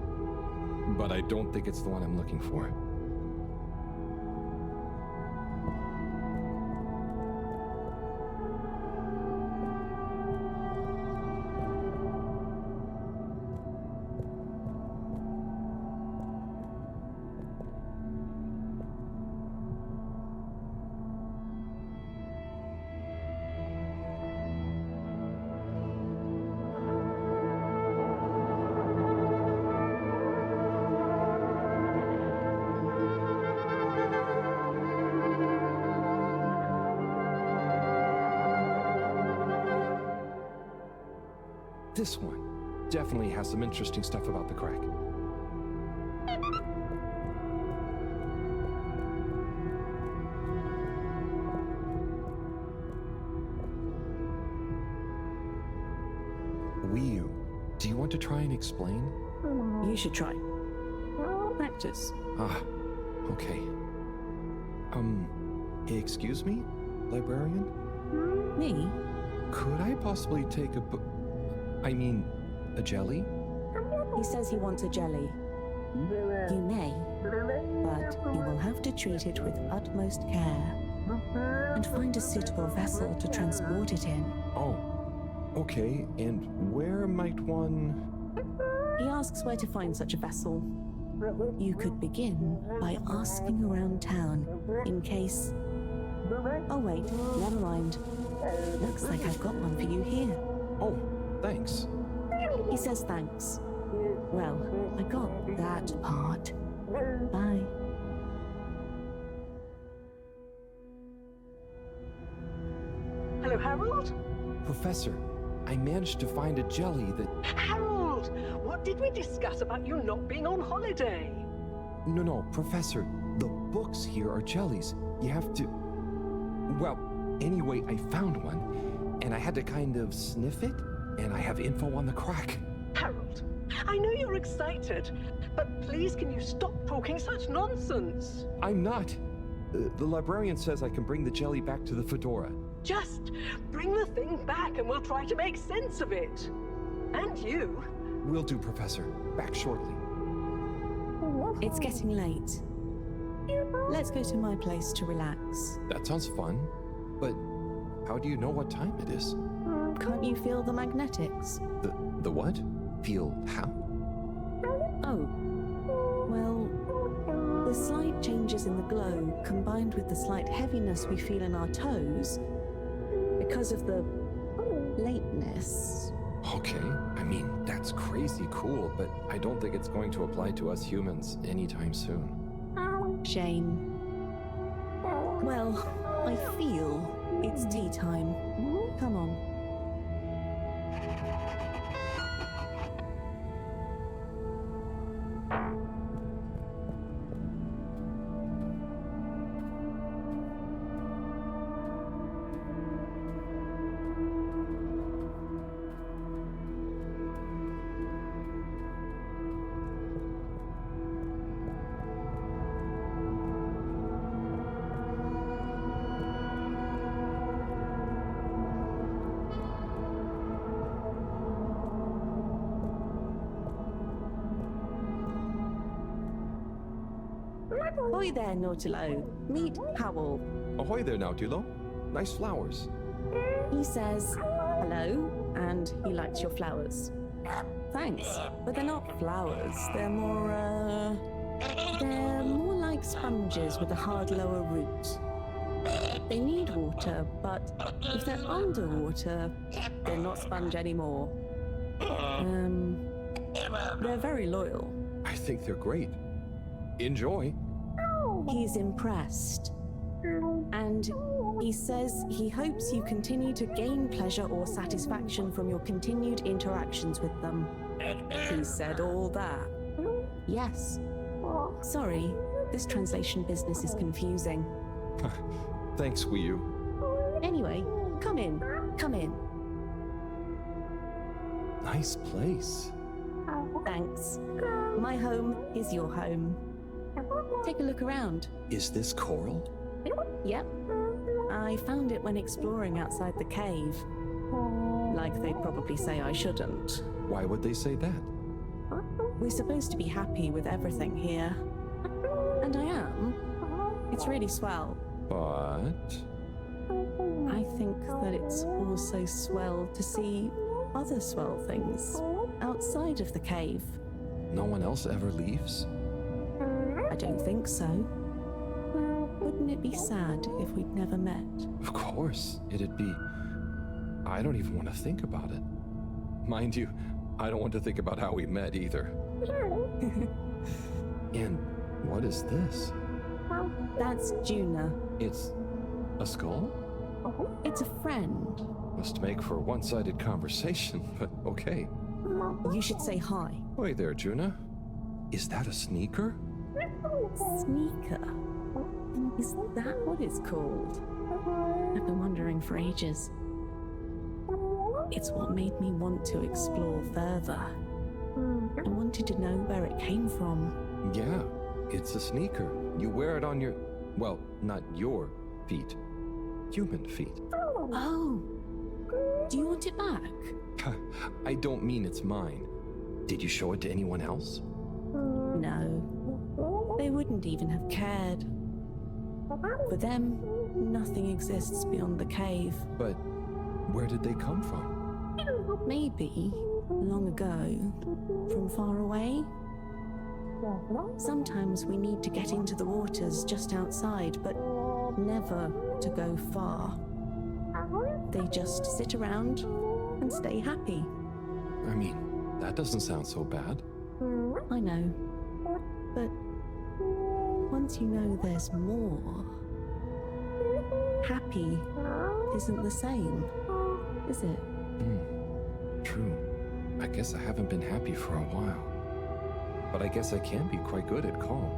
But I don't think it's the one I'm looking for. This one definitely has some interesting stuff about the crack. Wii, do you want to try and explain? You should try. Practice. Ah, okay. Excuse me, librarian? Me? Could I possibly take a book? I mean, a jelly? He says he wants a jelly. You may, but you will have to treat it with utmost care and find a suitable vessel to transport it in. Oh, okay. And where might one... He asks where to find such a vessel. You could begin by asking around town in case... Oh wait, never mind. Looks like I've got one for you here. Oh, thanks. He says thanks. Well, I got that part. Bye. Hello, Harold? Professor, I managed to find a jelly that... Harold! Harold, what did we discuss about you not being on holiday? No, Professor. The books here are jellies. You have to... Well, anyway, I found one, and I had to kind of sniff it, and I have info on the crack. Harold, I know you're excited, but please can you stop talking such nonsense? I'm not. The librarian says I can bring the jelly back to the fedora. Just bring the thing back and we'll try to make sense of it. And you. Will do, Professor. Back shortly. It's getting late. Let's go to my place to relax. That sounds fun, but how do you know what time it is? Can't you feel the magnetics? The what? Feel how? Oh. Well, the slight changes in the glow, combined with the slight heaviness we feel in our toes, because of the lateness. Okay, I mean, that's crazy cool, but I don't think it's going to apply to us humans anytime soon. Shame. Well, I feel it's tea time. Come on. Ahoy there, Nautilo. Meet Howell. Ahoy there, Nautilo. Nice flowers. He says hello, and he likes your flowers. Thanks, but they're not flowers. They're more like sponges with a hard lower root. They need water, but if they're underwater, they're not sponge anymore. They're very loyal. I think they're great. Enjoy. He's impressed. And he says he hopes you continue to gain pleasure or satisfaction from your continued interactions with them. He said all that. Yes. Sorry, this translation business is confusing. Thanks, Wii U. Anyway, come in. Come in. Nice place. Thanks. My home is your home. Take a look around. Is this coral? Yep. I found it when exploring outside the cave. Like they'd probably say I shouldn't. Why would they say that? We're supposed to be happy with everything here. And I am. It's really swell. But... I think that it's also swell to see other swell things outside of the cave. No one else ever leaves? I don't think so. Wouldn't it be sad if we'd never met? Of course, it'd be... I don't even want to think about it. Mind you, I don't want to think about how we met either. And what is this? That's Juna. It's a skull? It's a friend. Must make for a one-sided conversation, but okay. You should say hi. Hey there, Juna. Is that a sneaker? Sneaker? Is that what it's called? I've been wondering for ages. It's what made me want to explore further. I wanted to know where it came from. Yeah, it's a sneaker. You wear it on your... well, not your feet. Human feet. Oh. Do you want it back? I don't mean it's mine. Did you show it to anyone else? No. They wouldn't even have cared. For them, nothing exists beyond the cave. But where did they come from? Maybe, long ago, from far away. Sometimes we need to get into the waters just outside, but never to go far. They just sit around and stay happy. I mean, that doesn't sound so bad. I know. But once you know there's more, happy isn't the same, is it? True. I guess I haven't been happy for a while. But I guess I can be quite good at calm.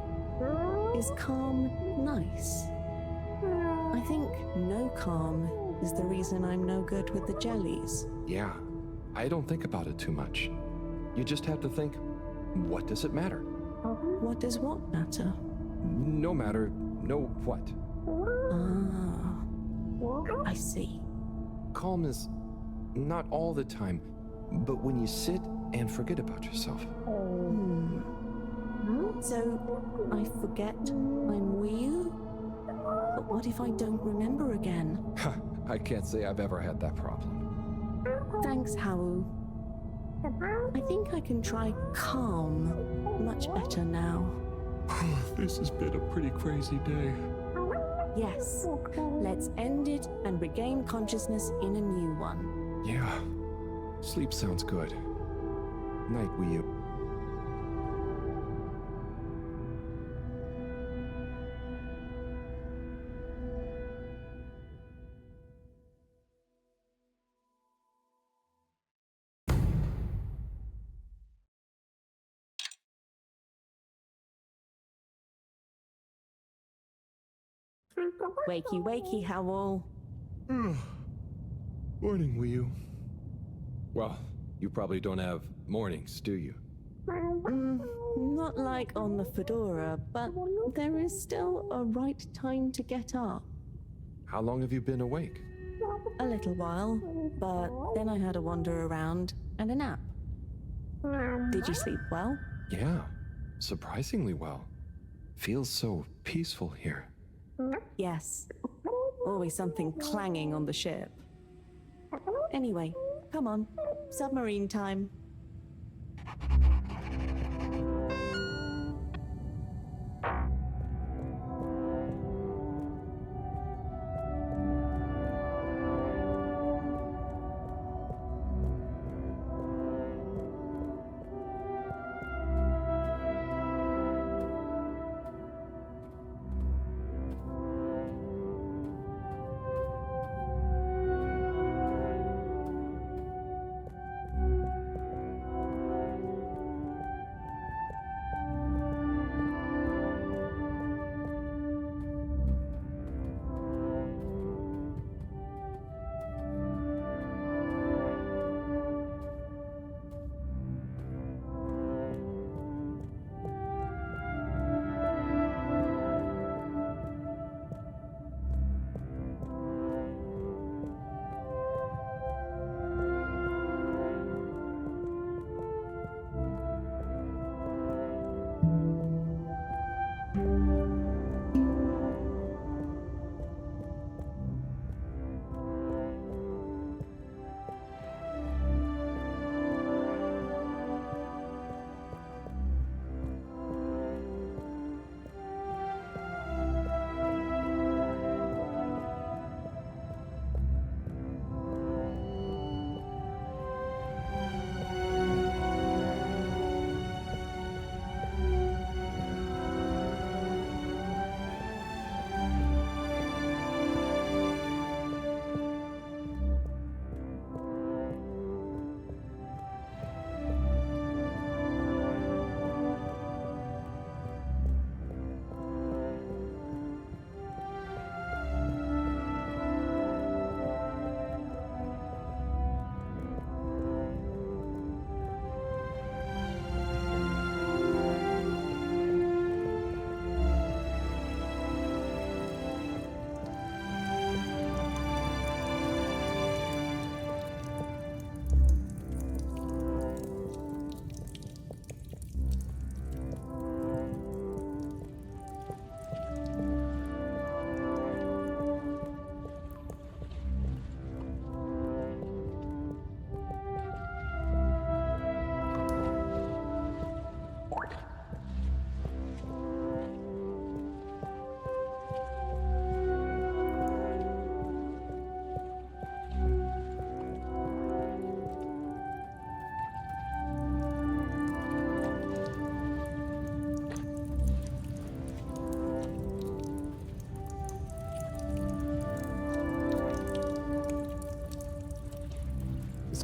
Is calm nice? I think no calm is the reason I'm no good with the jellies. Yeah, I don't think about it too much. You just have to think, what does it matter? What does what matter? No matter, no what. Ah, I see. Calm is not all the time, but when you sit and forget about yourself. So, I forget I'm Wiyu? But what if I don't remember again? I can't say I've ever had that problem. Thanks, Hao. I think I can try calm much better now. This has been a pretty crazy day. Yes, let's end it and regain consciousness in a new one. Yeah, sleep sounds good. Night, Wiyu. Wakey, wakey, Howl. Morning, Wiyu. Well, you probably don't have mornings, do you? Not like on the Fedora, but there is still a right time to get up. How long have you been awake? A little while, but then I had a wander around and a nap. Did you sleep well? Yeah, surprisingly well. Feels so peaceful here. Yes. Always something clanging on the ship. Anyway, come on. Submarine time.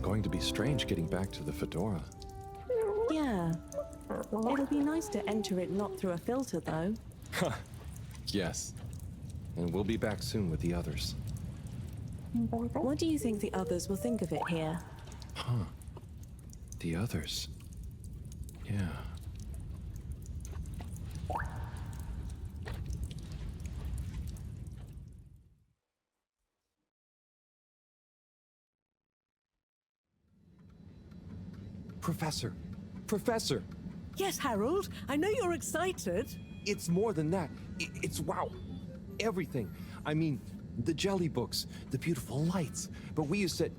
going to be strange getting back to the Fedora. Yeah. It'll be nice to enter it not through a filter, though. Yes. And we'll be back soon with the others. What do you think the others will think of it here? Huh. The others. Yeah. Professor! Professor! Yes, Harold, I know you're excited. It's more than that. It's wow. Everything. I mean, the jelly books, the beautiful lights. But we used to...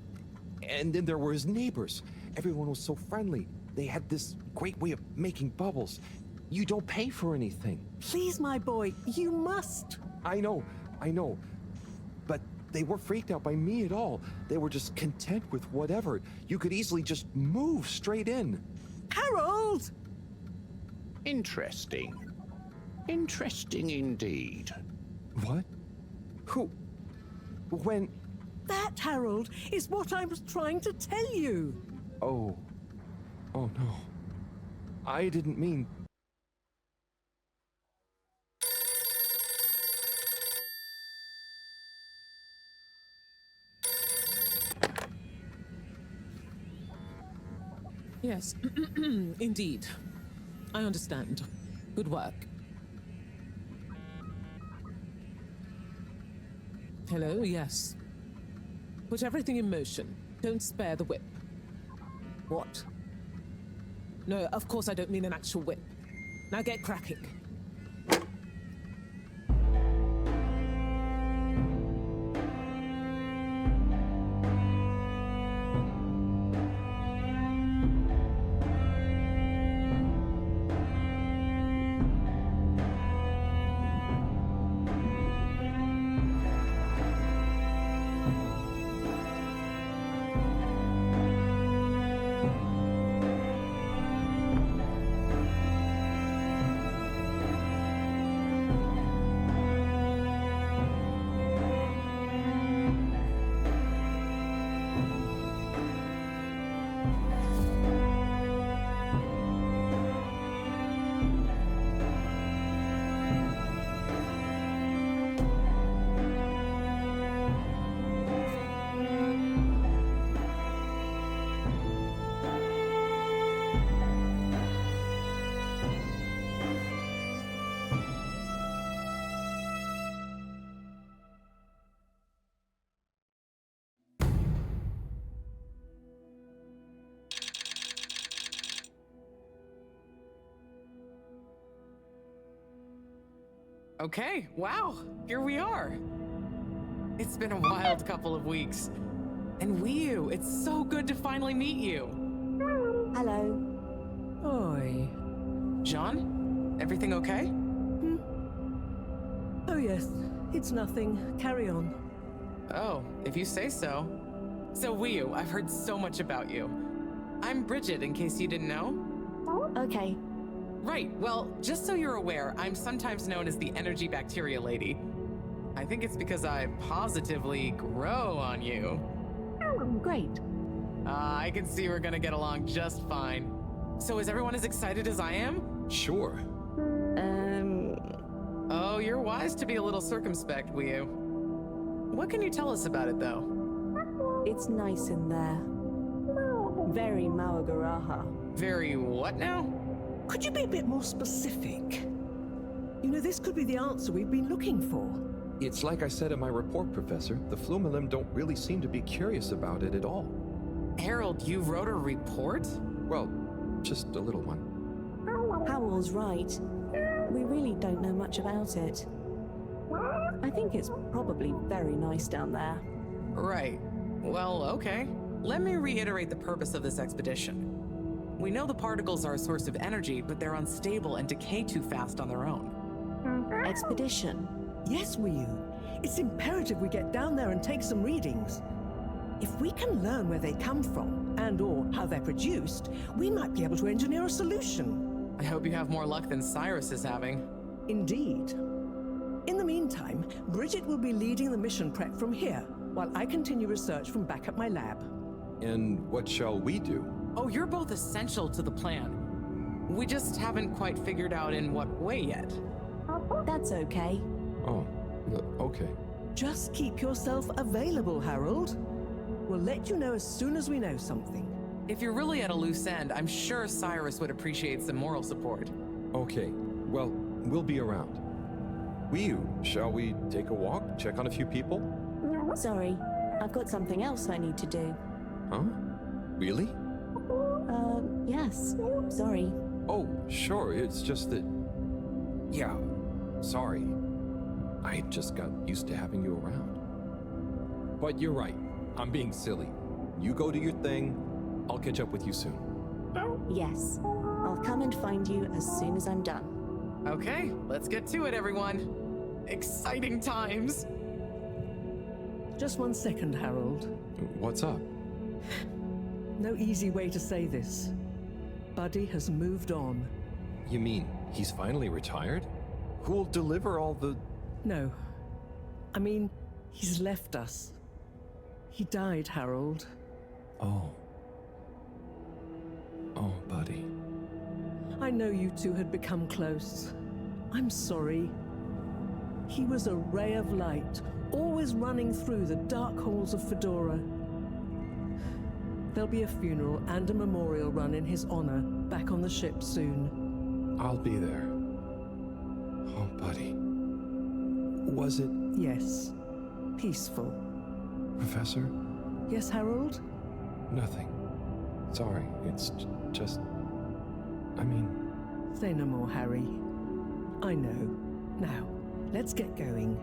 And then there were his neighbors. Everyone was so friendly. They had this great way of making bubbles. You don't pay for anything. Please, my boy, you must. I know. But they weren't freaked out by me at all. They were just content with whatever. You could easily just move straight in. Harold! Interesting. Interesting indeed. What? Who? When? That, Harold, is what I was trying to tell you. Oh. Oh no. I didn't mean... Yes, indeed. I understand. Good work. Hello, yes. Put everything in motion. Don't spare the whip. What? No, of course I don't mean an actual whip. Now get cracking. Okay, wow, here we are. It's been a wild couple of weeks. And Wii, it's so good to finally meet you. Hello. Oi. John, everything okay? Oh, yes. It's nothing. Carry on. Oh, if you say so. So Wii, I've heard so much about you. I'm Bridget, in case you didn't know. Okay. Right, well, just so you're aware, I'm sometimes known as the Energy Bacteria Lady. I think it's because I positively grow on you. Great. I can see we're gonna get along just fine. So is everyone as excited as I am? Sure. Oh, you're wise to be a little circumspect, Wii. What can you tell us about it, though? It's nice in there. Very Mawagaraha. Very what now? Could you be a bit more specific? You know, this could be the answer we've been looking for. It's like I said in my report, Professor. The Flumilim don't really seem to be curious about it at all. Harold, you wrote a report? Well, just a little one. Howell's right. We really don't know much about it. I think it's probably very nice down there. Right. Well, okay. Let me reiterate the purpose of this expedition. We know the particles are a source of energy, but they're unstable and decay too fast on their own. Expedition? Yes, Wii. It's imperative we get down there and take some readings. If we can learn where they come from, and/or how they're produced, we might be able to engineer a solution. I hope you have more luck than Cyrus is having. Indeed. In the meantime, Bridget will be leading the mission prep from here, while I continue research from back at my lab. And what shall we do? Oh, you're both essential to the plan. We just haven't quite figured out in what way yet. That's okay. Oh, okay. Just keep yourself available, Harold. We'll let you know as soon as we know something. If you're really at a loose end, I'm sure Cyrus would appreciate some moral support. Okay, well, we'll be around. Shall we take a walk, check on a few people? Sorry, I've got something else I need to do. Huh? Really? Yes. Sorry. Oh, sure, it's just that... Yeah, sorry. I just got used to having you around. But you're right, I'm being silly. You go do your thing, I'll catch up with you soon. Yes. I'll come and find you as soon as I'm done. Okay, let's get to it, everyone. Exciting times. Just 1 second, Harold. What's up? No easy way to say this. Buddy has moved on. You mean he's finally retired? Who'll deliver all the... No. I mean, he's left us. He died, Harold. Oh. Oh, Buddy. I know you two had become close. I'm sorry. He was a ray of light, always running through the dark halls of Fedora. There'll be a funeral and a memorial run in his honor back on the ship soon. I'll be there. Oh, Buddy. Was it... Yes. Peaceful. Professor? Yes, Harold? Nothing. Sorry, it's just... I mean... Say no more, Harry. I know. Now, let's get going.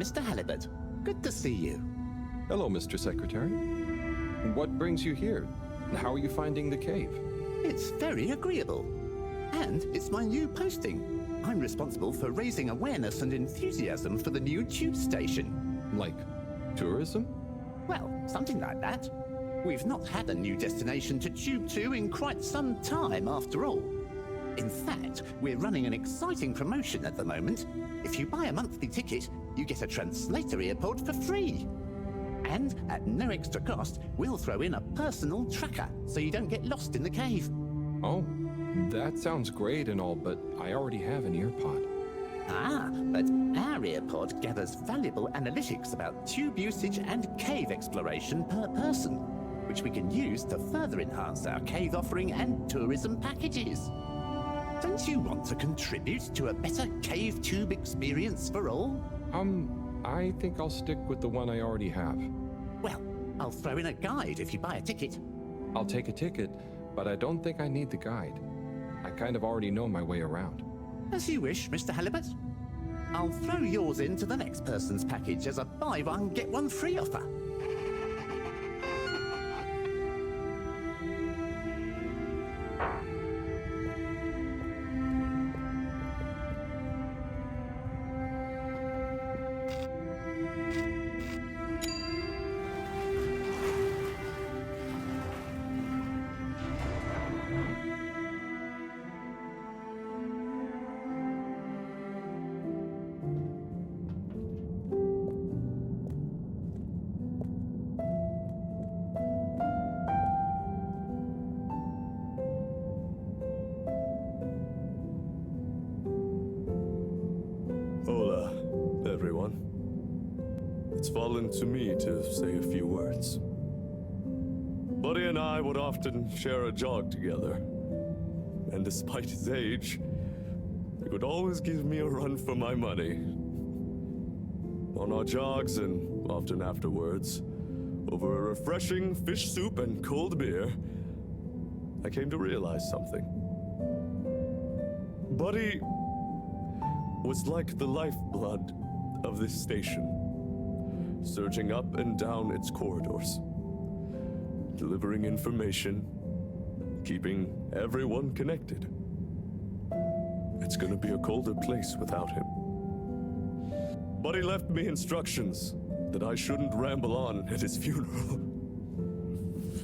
Mr. Halibut. Good to see you. Hello, Mr. Secretary. What brings you here? How are you finding the cave? It's very agreeable. And it's my new posting. I'm responsible for raising awareness and enthusiasm for the new tube station. Like tourism? Well, something like that. We've not had a new destination to tube to in quite some time, after all. In fact, we're running an exciting promotion at the moment. If you buy a monthly ticket, you get a translator earpod for free. And at no extra cost, we'll throw in a personal tracker so you don't get lost in the cave. Oh, that sounds great and all, but I already have an earpod. Ah, but our earpod gathers valuable analytics about tube usage and cave exploration per person, which we can use to further enhance our cave offering and tourism packages. Don't you want to contribute to a better cave tube experience for all? I think I'll stick with the one I already have. Well, I'll throw in a guide if you buy a ticket. I'll take a ticket, but I don't think I need the guide. I kind of already know my way around. As you wish, Mr. Halibut. I'll throw yours into the next person's package as a buy one, get one free offer. Hola, everyone. It's fallen to me to say a few words. Buddy and I would often share a jog together, and despite his age, he would always give me a run for my money. On our jogs, and often afterwards, over a refreshing fish soup and cold beer, I came to realize something. Buddy was like the lifeblood of this station, surging up and down its corridors, delivering information, keeping everyone connected. It's gonna be a colder place without him. Buddy left me instructions that I shouldn't ramble on at his funeral,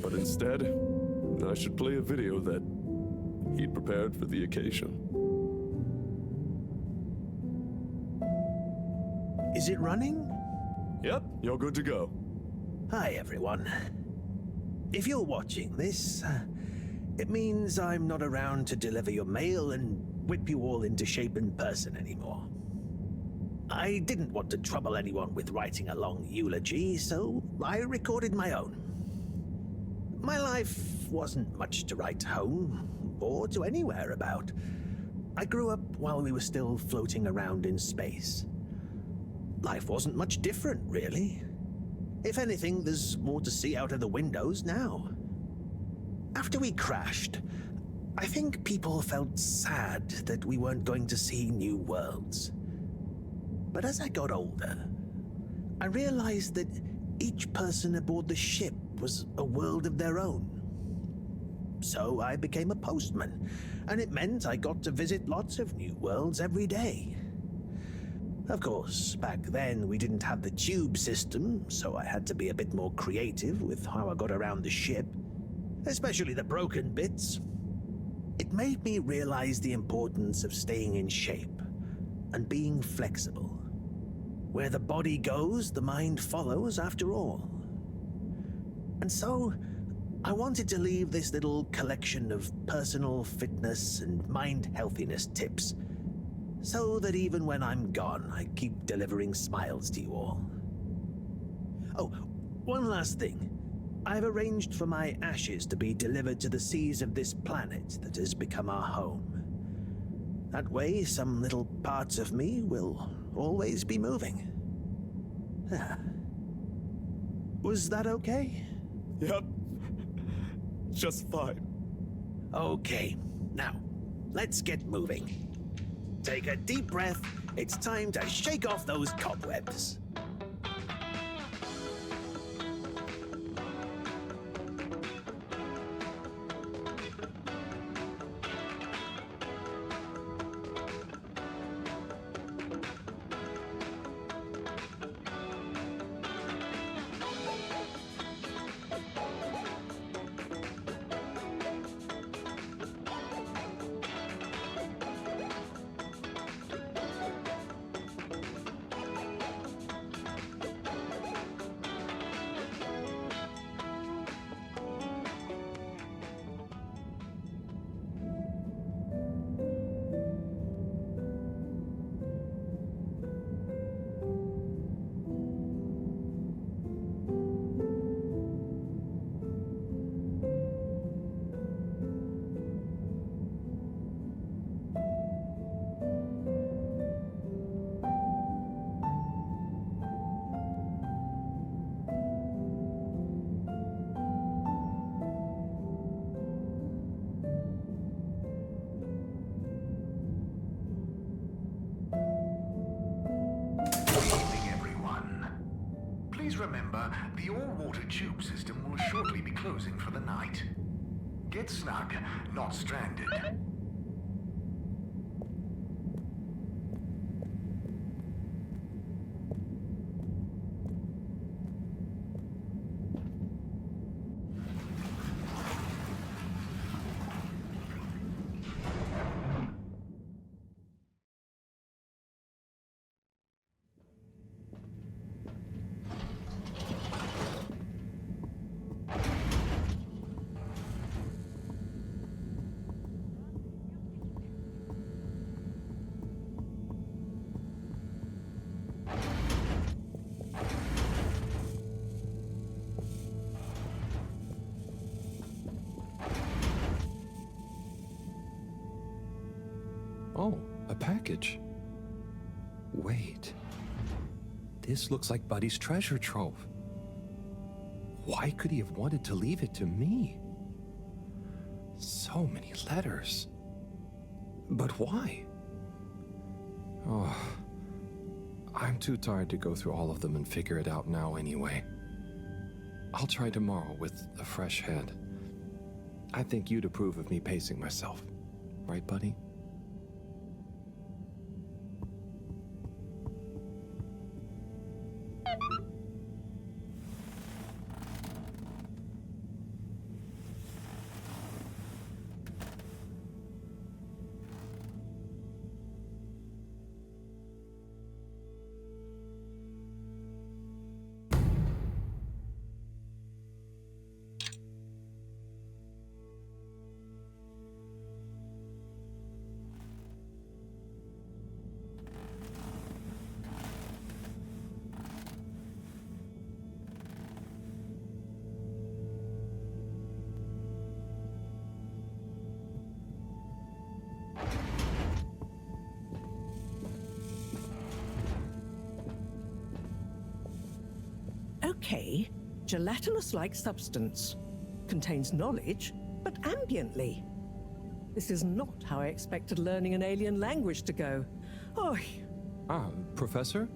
but instead, I should play a video that he'd prepared for the occasion. Is it running? Yep, you're good to go. Hi, everyone. If you're watching this, it means I'm not around to deliver your mail and whip you all into shape in person anymore. I didn't want to trouble anyone with writing a long eulogy, so I recorded my own. My life wasn't much to write home or to anywhere about. I grew up while we were still floating around in space. Life wasn't much different, really. If anything, there's more to see out of the windows now. After we crashed, I think people felt sad that we weren't going to see new worlds. But as I got older, I realized that each person aboard the ship was a world of their own. So I became a postman, and it meant I got to visit lots of new worlds every day. Of course, back then we didn't have the tube system, so I had to be a bit more creative with how I got around the ship, especially the broken bits. It made me realize the importance of staying in shape and being flexible. Where the body goes, the mind follows after all. And so, I wanted to leave this little collection of personal fitness and mind healthiness tips, so that even when I'm gone, I keep delivering smiles to you all. Oh, one last thing. I've arranged for my ashes to be delivered to the seas of this planet that has become our home. That way, some little parts of me will always be moving. Was that okay? Yep. Just fine. Okay, now, let's get moving. Take a deep breath. It's time to shake off those cobwebs. Please remember, the all-water tube system will shortly be closing for the night. Get snug, not stranded. Oh, a package. Wait. This looks like Buddy's treasure trove. Why could he have wanted to leave it to me? So many letters. But why? Oh, I'm too tired to go through all of them and figure it out now anyway. I'll try tomorrow with a fresh head. I think you'd approve of me pacing myself. Right, Buddy? Okay, gelatinous-like substance. Contains knowledge, but ambiently. This is not how I expected learning an alien language to go. Oh, Professor?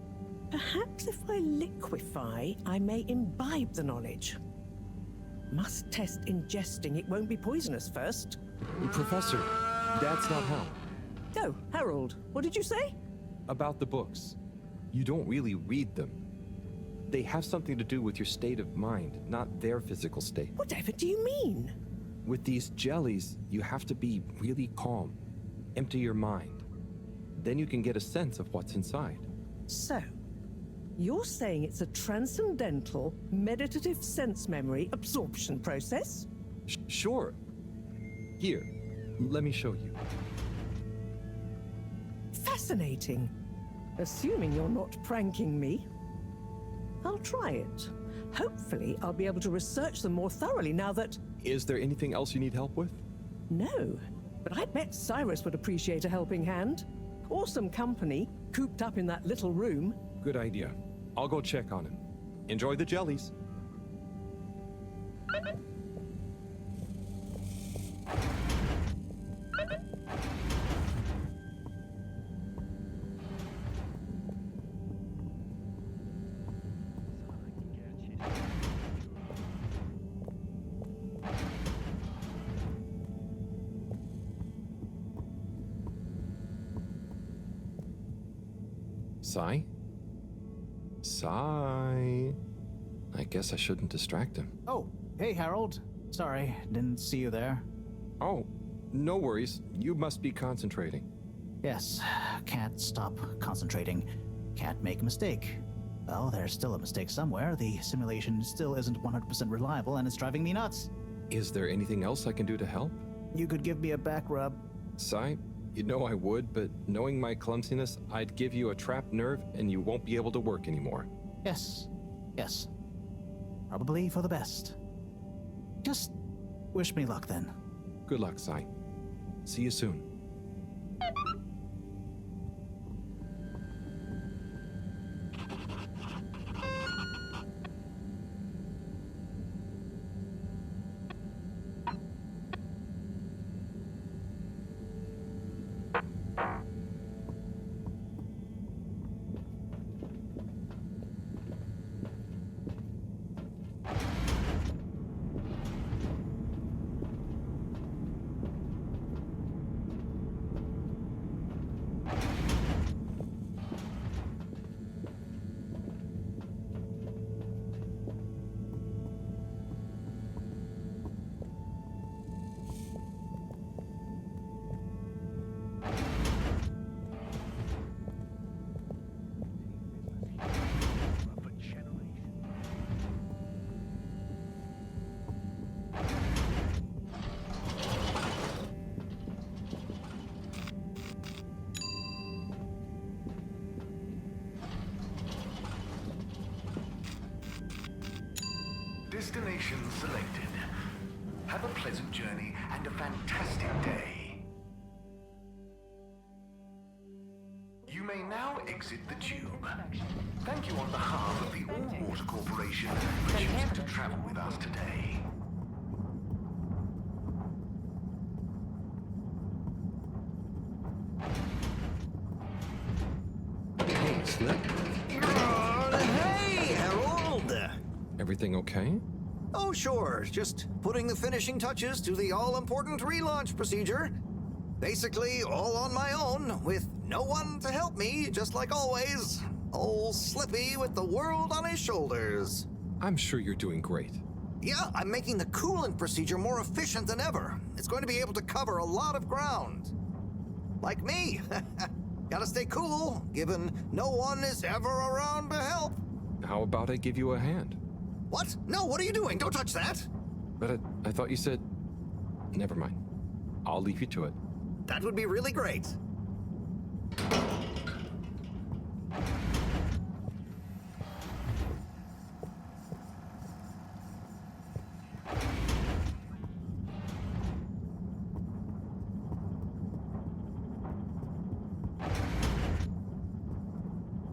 perhaps if I liquefy, I may imbibe the knowledge. Must test ingesting it won't be poisonous first. Professor, that's not how. Oh, Harold, what did you say? About the books. You don't really read them. They have something to do with your state of mind, not their physical state. Whatever do you mean? With these jellies, you have to be really calm. Empty your mind. Then you can get a sense of what's inside. So, you're saying it's a transcendental, meditative sense memory absorption process? Sure. Here, let me show you. Fascinating. Assuming you're not pranking me. I'll try it. Hopefully, I'll be able to research them more thoroughly now that... Is there anything else you need help with? No, but I bet Cyrus would appreciate a helping hand. Or some company, cooped up in that little room. Good idea. I'll go check on him. Enjoy the jellies. Sai? Sai? I guess I shouldn't distract him. Oh, hey, Harold. Sorry, didn't see you there. Oh, no worries. You must be concentrating. Yes, can't stop concentrating. Can't make a mistake. Well, there's still a mistake somewhere. The simulation still isn't 100% reliable, and it's driving me nuts. Is there anything else I can do to help? You could give me a back rub. Sai, you know I would, but knowing my clumsiness, I'd give you a trapped nerve and you won't be able to work anymore. Yes, yes. Probably for the best. Just wish me luck then. Good luck, Sai. See you soon. Destination selected. Have a pleasant journey and a fantastic day. You may now exit the tube. Thank you on behalf of the All Water Corporation for choosing to travel with us today. Hey, Slip. Hey, Harold! Everything okay? Oh, sure. Just putting the finishing touches to the all-important relaunch procedure. Basically, all on my own, with no one to help me, just like always. Old Slippy with the world on his shoulders. I'm sure you're doing great. Yeah, I'm making the coolant procedure more efficient than ever. It's going to be able to cover a lot of ground. Like me. Gotta stay cool, given no one is ever around to help. How about I give you a hand? What? No, what are you doing? Don't touch that! But I thought you said... Never mind. I'll leave you to it. That would be really great.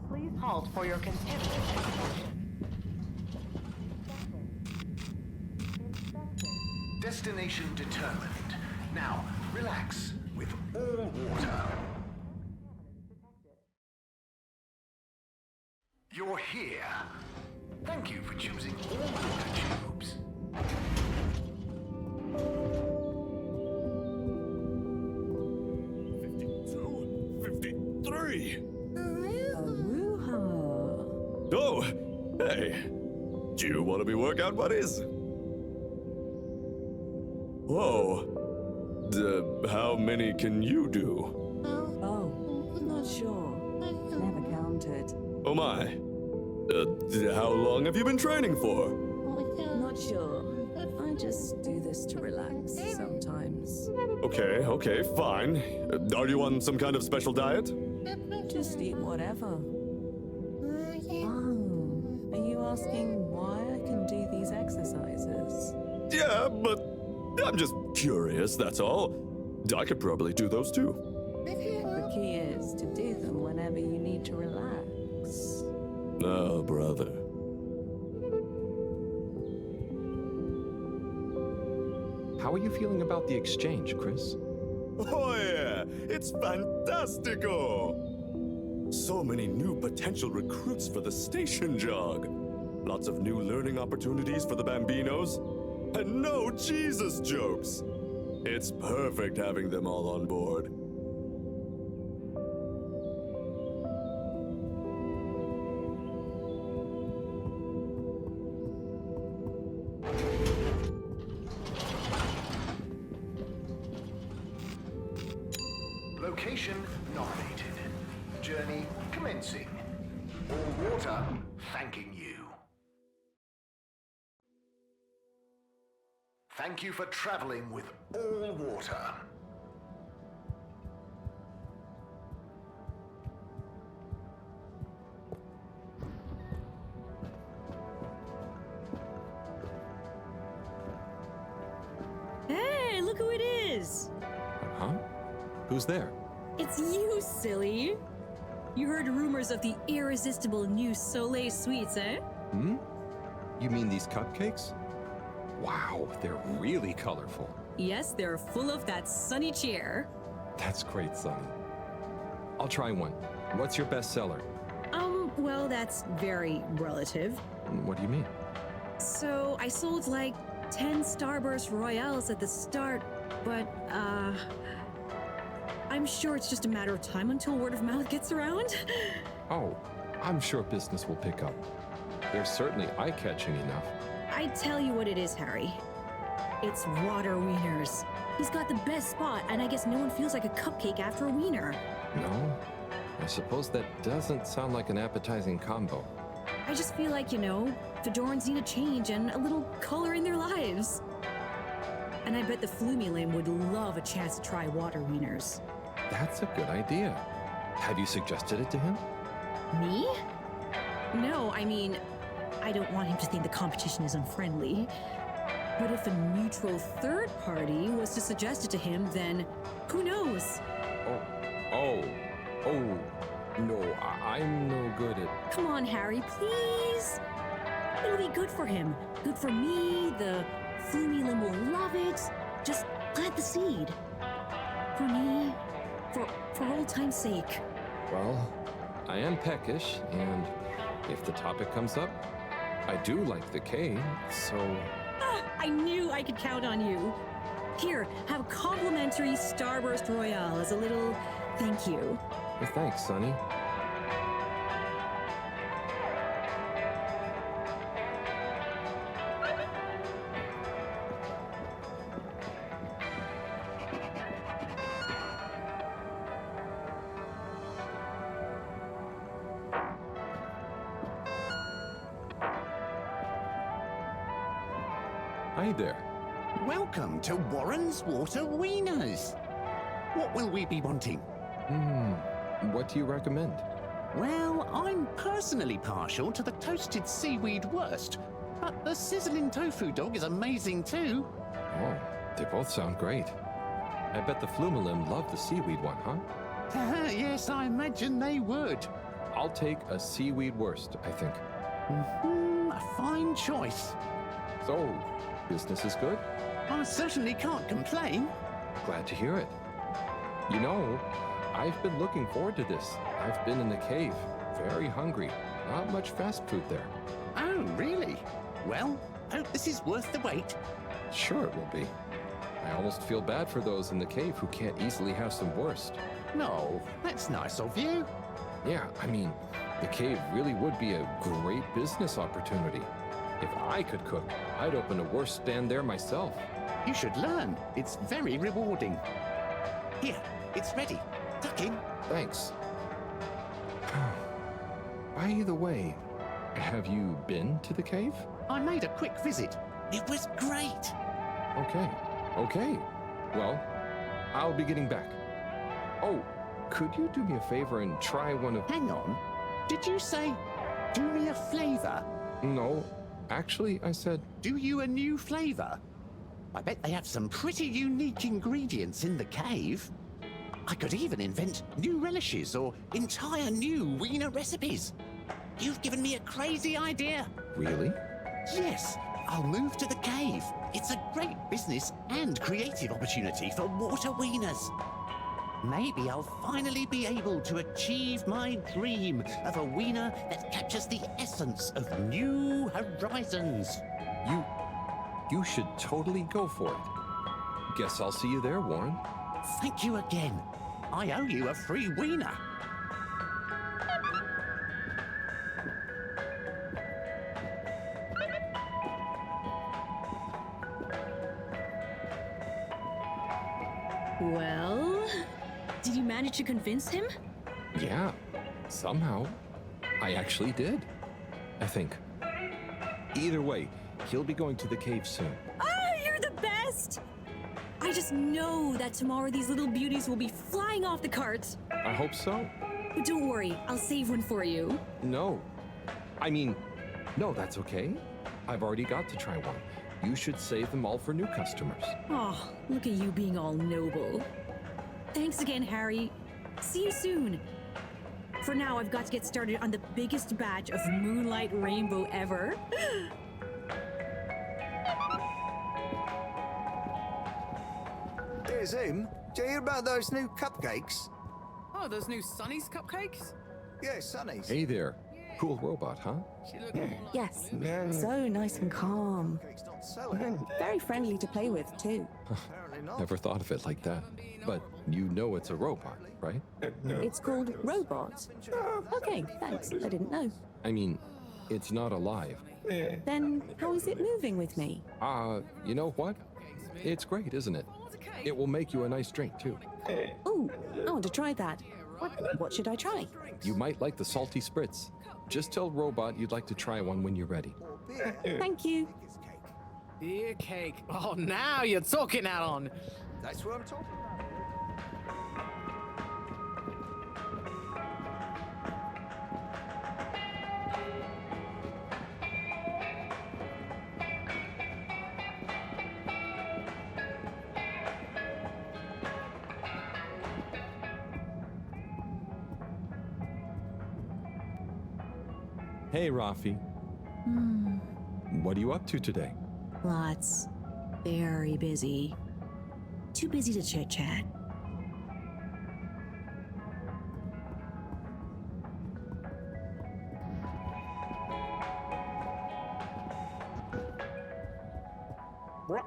Please halt for your continued inspection. Destination determined. Now, relax with all water. You're here. Thank you for choosing all water tubes. Oh, hey. Do you want to be workout buddies? Whoa. How many can you do? Oh, not sure. Never counted. Oh my. How long have you been training for? Not sure. I just do this to relax sometimes. Okay, fine. Are you on some kind of special diet? Just eat whatever. Oh, are you asking why I can do these exercises? Yeah, but I'm just curious, that's all. I could probably do those too. The key is to do them whenever you need to relax. Oh, brother. How are you feeling about the exchange, Chris? Oh yeah, it's fantastico! So many new potential recruits for the station jog. Lots of new learning opportunities for the Bambinos. And no Jesus jokes. It's perfect having them all on board. Location nominated. Journey commencing. All water thanking you. Thank you for traveling with all water. Hey, look who it is! Huh? Who's there? It's you, silly! You heard rumors of the irresistible new Soleil sweets, eh? Hmm? You mean these cupcakes? Wow, they're really colorful. Yes, they're full of that sunny cheer. That's great, Sonny. I'll try one. What's your best seller? Well, that's very relative. What do you mean? So, I sold like 10 Starburst Royales at the start, but, I'm sure it's just a matter of time until word of mouth gets around. Oh, I'm sure business will pick up. They're certainly eye-catching enough. I tell you what it is, Harry. It's water wieners. He's got the best spot, and I guess no one feels like a cupcake after a wiener. No? I suppose that doesn't sound like an appetizing combo. I just feel like, Fedorans need a change and a little color in their lives. And I bet the Flumilim would love a chance to try water wieners. That's a good idea. Have you suggested it to him? Me? No, I mean, I don't want him to think the competition is unfriendly. But if a neutral third party was to suggest it to him, then who knows? No, I'm no good at... Come on, Harry, please. It'll be good for him. Good for me. The Flumilim will love it. Just plant the seed. For me. For old time's sake. Well, I am peckish, and if the topic comes up, I do like the cave, so... I knew I could count on you. Here, have a complimentary Starburst Royale as a little thank you. Well, thanks, Sonny. Hi there. Welcome to Warren's Water Wieners. What will we be wanting? What do you recommend? Well, I'm personally partial to the toasted seaweed wurst, but the sizzling tofu dog is amazing too. Oh, they both sound great. I bet the Flumilim love the seaweed one, huh? Yes, I imagine they would. I'll take a seaweed wurst, I think. A fine choice. So, business is good? I certainly can't complain. Glad to hear it. You know, I've been looking forward to this. I've been in the cave, very hungry. Not much fast food there. Oh, really? Well, hope this is worth the wait. Sure it will be. I almost feel bad for those in the cave who can't easily have some wurst. No, that's nice of you. Yeah, I mean, the cave really would be a great business opportunity. If I could cook, I'd open a wurst stand there myself. You should learn. It's very rewarding. Here, it's ready. Tuck in. Thanks. By the way, have you been to the cave? I made a quick visit. It was great. Okay. Well, I'll be getting back. Oh, could you do me a favor and try one of... Hang on. Did you say, do me a flavor? No, actually, I said... Do you a new flavor? I bet they have some pretty unique ingredients in the cave. I could even invent new relishes or entire new wiener recipes. You've given me a crazy idea. Really? Yes, I'll move to the cave. It's a great business and creative opportunity for water wieners. Maybe I'll finally be able to achieve my dream of a wiener that captures the essence of new horizons. You should totally go for it. Guess I'll see you there, Warren. Thank you again. I owe you a free wiener. Well, did you manage to convince him? Yeah, somehow. I actually did. I think. Either way, he'll be going to the cave soon. Oh, you're the best! I just know that tomorrow these little beauties will be flying off the cart. I hope so. But don't worry, I'll save one for you. No. No, that's okay. I've already got to try one. You should save them all for new customers. Oh, look at you being all noble. Thanks again, Harry. See you soon. For now, I've got to get started on the biggest batch of Moonlight Rainbow ever. Hey, Zoom, do you hear about those new cupcakes? Oh, those new Sunny's cupcakes? Yeah, Sunny's. Hey there. Cool robot, huh? Yes, so nice and calm. And very friendly to play with, too. Never thought of it like that. But you know it's a robot, right? It's called Robot. Okay, thanks. I didn't know. I mean, it's not alive. Then how is it moving with me? You know what? It's great, isn't it? It will make you a nice drink, too. Ooh, I want to try that. What should I try? You might like the salty spritz. Just tell Robot you'd like to try one when you're ready. Thank you. Beer cake. Oh, now you're talking, Alan. That's what I'm talking about. Hey, Rafi. What are you up to today? Lots. Very busy. Too busy to chit-chat.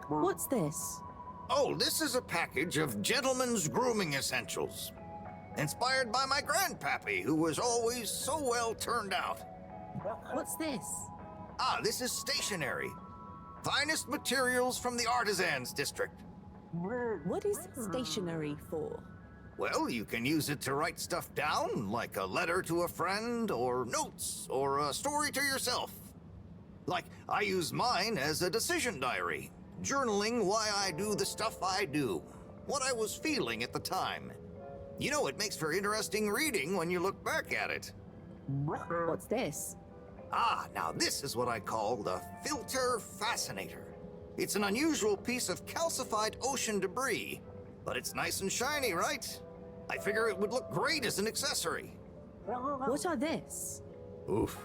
What's this? Oh, this is a package of gentlemen's grooming essentials. Inspired by my grandpappy, who was always so well turned out. What's this? Ah, this is stationery. Finest materials from the artisans district. What is stationery for? Well, you can use it to write stuff down, like a letter to a friend, or notes, or a story to yourself. Like, I use mine as a decision diary, journaling why I do the stuff I do, what I was feeling at the time. You know, it makes for interesting reading when you look back at it. What's this? Ah, now this is what I call the Filter Fascinator. It's an unusual piece of calcified ocean debris, but it's nice and shiny, right? I figure it would look great as an accessory. What are this? Oof.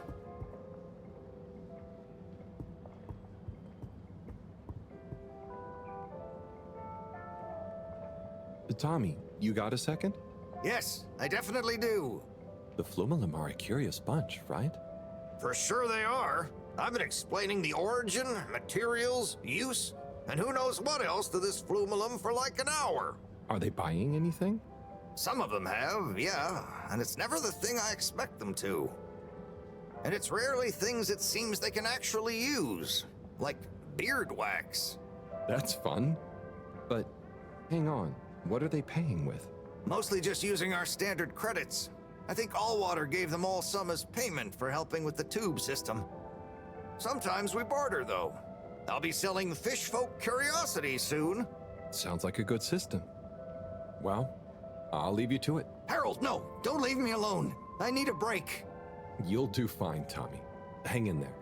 Tommy, you got a second? Yes, I definitely do. The Flumelum are a curious bunch, right? For sure they are. I've been explaining the origin, materials, use, and who knows what else to this Flumelum for like an hour. Are they buying anything? Some of them have, yeah, and it's never the thing I expect them to. And it's rarely things it seems they can actually use, like beard wax. That's fun. But hang on, what are they paying with? Mostly just using our standard credits. I think Allwater gave them all some as payment for helping with the tube system. Sometimes we barter, though. I'll be selling fish folk curiosities soon. Sounds like a good system. Well, I'll leave you to it. Harold, no! Don't leave me alone! I need a break. You'll do fine, Tommy. Hang in there.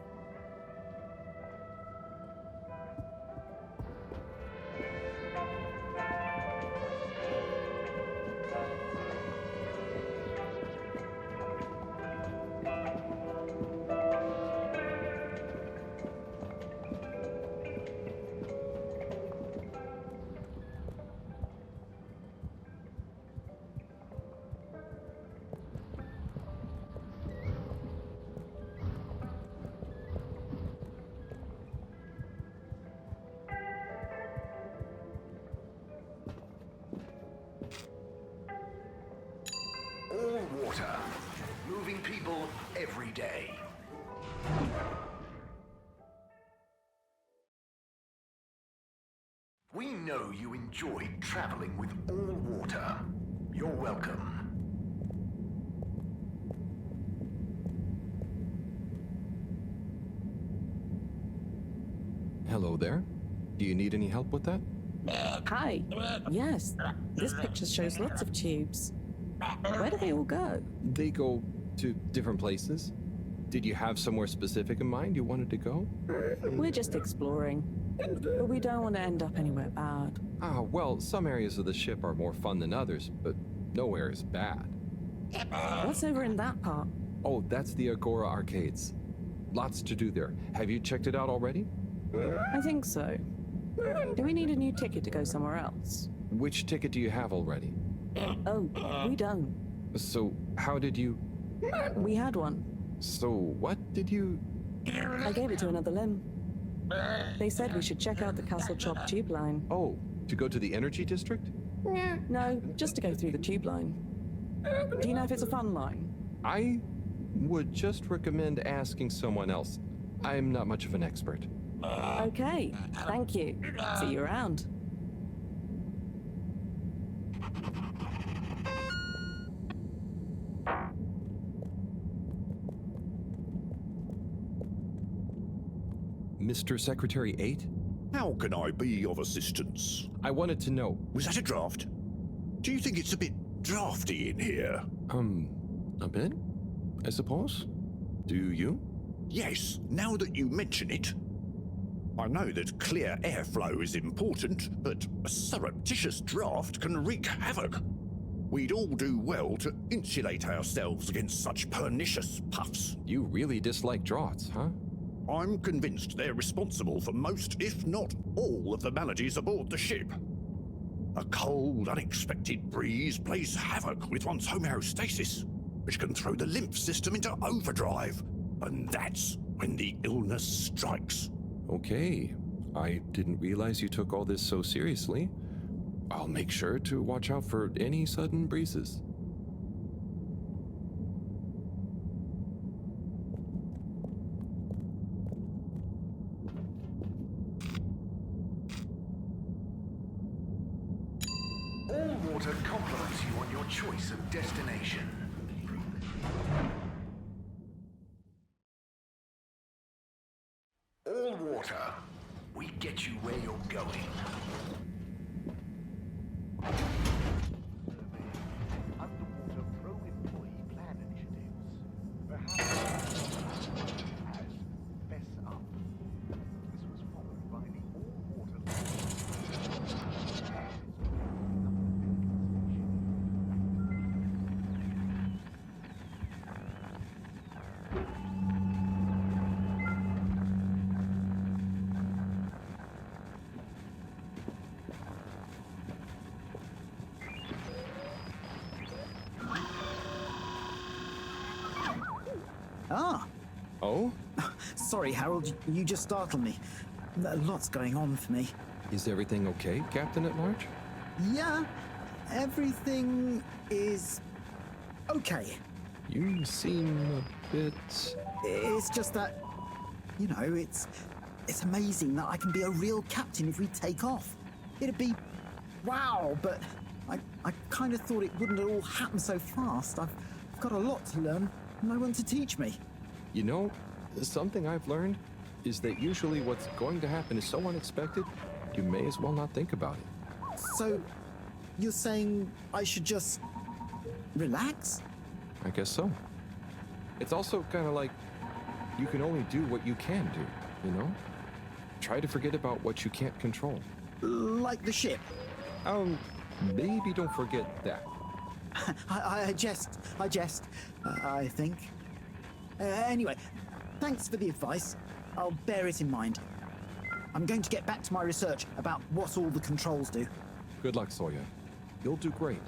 All water, moving people every day. We know you enjoyed traveling with all water. You're welcome. Hello there. Do you need any help with that? Hi. Yes, this picture shows lots of tubes. Where do they all go? They go to different places. Did you have somewhere specific in mind you wanted to go? We're just exploring. But we don't want to end up anywhere bad. Ah, well, some areas of the ship are more fun than others, but nowhere is bad. What's over in that part? Oh, that's the Agora Arcades. Lots to do there. Have you checked it out already? I think so. Do we need a new ticket to go somewhere else? Which ticket do you have already? Oh, we don't. So, how did you... We had one. So, what did you... I gave it to another limb. They said we should check out the Castle Chop tube line. Oh, to go to the energy district? No, just to go through the tube line. Do you know if it's a fun line? I would just recommend asking someone else. I'm not much of an expert. Okay, thank you. See you around. Mr. Secretary 8? How can I be of assistance? I wanted to know... Was that a draft? Do you think it's a bit drafty in here? A bit? I suppose? Do you? Yes, now that you mention it. I know that clear airflow is important, but a surreptitious draft can wreak havoc. We'd all do well to insulate ourselves against such pernicious puffs. You really dislike draughts, huh? I'm convinced they're responsible for most, if not all, of the maladies aboard the ship. A cold, unexpected breeze plays havoc with one's homeostasis, which can throw the lymph system into overdrive. And that's when the illness strikes. Okay. I didn't realize you took all this so seriously. I'll make sure to watch out for any sudden breezes. All water compliments you on your choice of destination. All water, we get you where you're going. Underwater pro-employee plan initiatives. Perhaps as Fess Up. This was followed by the all-water Ah. Oh? Sorry, Harold, you just startled me. A lot's going on for me. Is everything okay, Captain at Large? Yeah, everything is okay. You seem a bit... It's just that, you know, it's amazing that I can be a real captain if we take off. It'd be wow, but I kind of thought it wouldn't all happen so fast. I've got a lot to learn. No one to teach me. You know, something I've learned is that usually what's going to happen is so unexpected, you may as well not think about it. So, you're saying I should just relax? I guess so. It's also kind of like you can only do what you can do, you know? Try to forget about what you can't control. Like the ship? Maybe don't forget that. I jest, I think. Anyway, thanks for the advice. I'll bear it in mind. I'm going to get back to my research about what all the controls do. Good luck, Sawyer. You'll do great.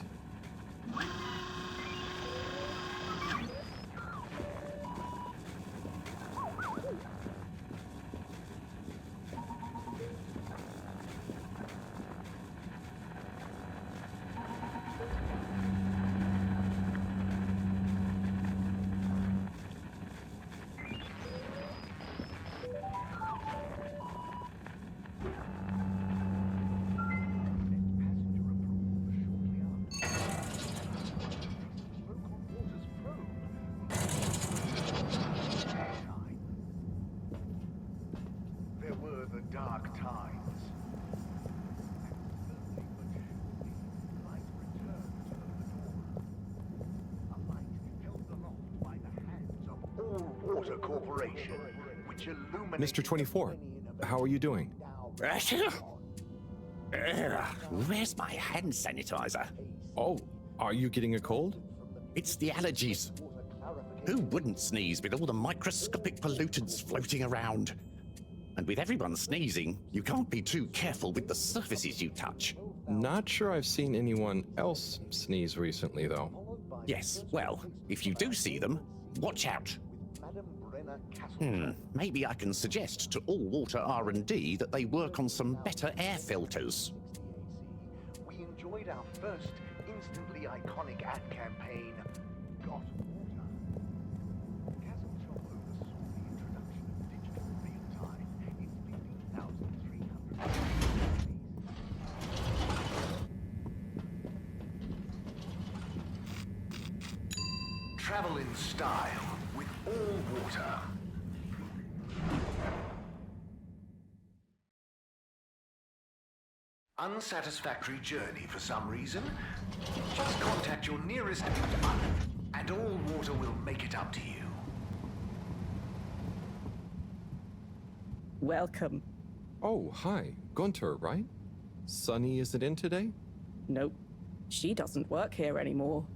There were the dark times. Light returned to the Fedora. A light held aloft by the hands of All Water Corporation, which illuminated Mr. 24, how are you doing? Where's my hand sanitizer? Oh, are you getting a cold? It's the allergies. Who wouldn't sneeze with all the microscopic pollutants floating around? And with everyone sneezing, you can't be too careful with the surfaces you touch. Not sure I've seen anyone else sneeze recently, though. Yes, well, if you do see them, watch out. Maybe I can suggest to All Water R&D that they work on some better air filters. We enjoyed our first instantly iconic ad campaign, Got Water. Castle Shop oversaw the introduction of digital real-time in 15,300... Travel in style with All Water. Unsatisfactory journey for some reason? Just contact your nearest and All Water will make it up to you. Welcome. Oh, hi. Gunter, right? Sunny isn't in today? Nope. She doesn't work here anymore.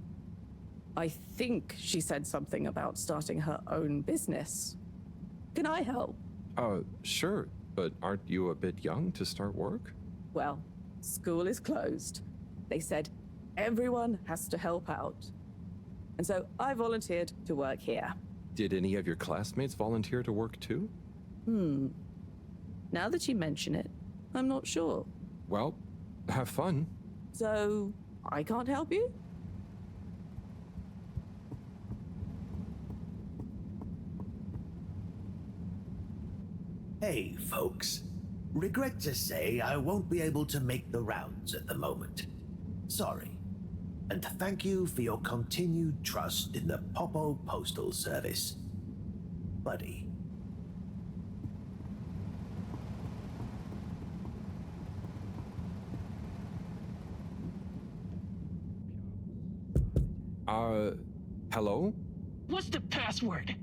I think she said something about starting her own business. Can I help? Sure, but aren't you a bit young to start work? Well, school is closed. They said everyone has to help out. And so I volunteered to work here. Did any of your classmates volunteer to work too? Now that you mention it, I'm not sure. Well, have fun. So, I can't help you? Hey, folks. Regret to say I won't be able to make the rounds at the moment. Sorry. And thank you for your continued trust in the Popo Postal Service. Buddy. Hello? What's the password?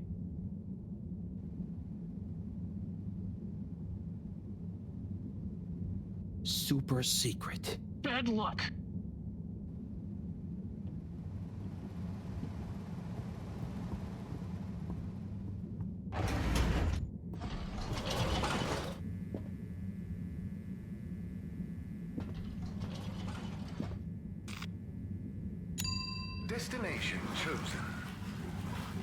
Super secret. Bad luck. Destination chosen.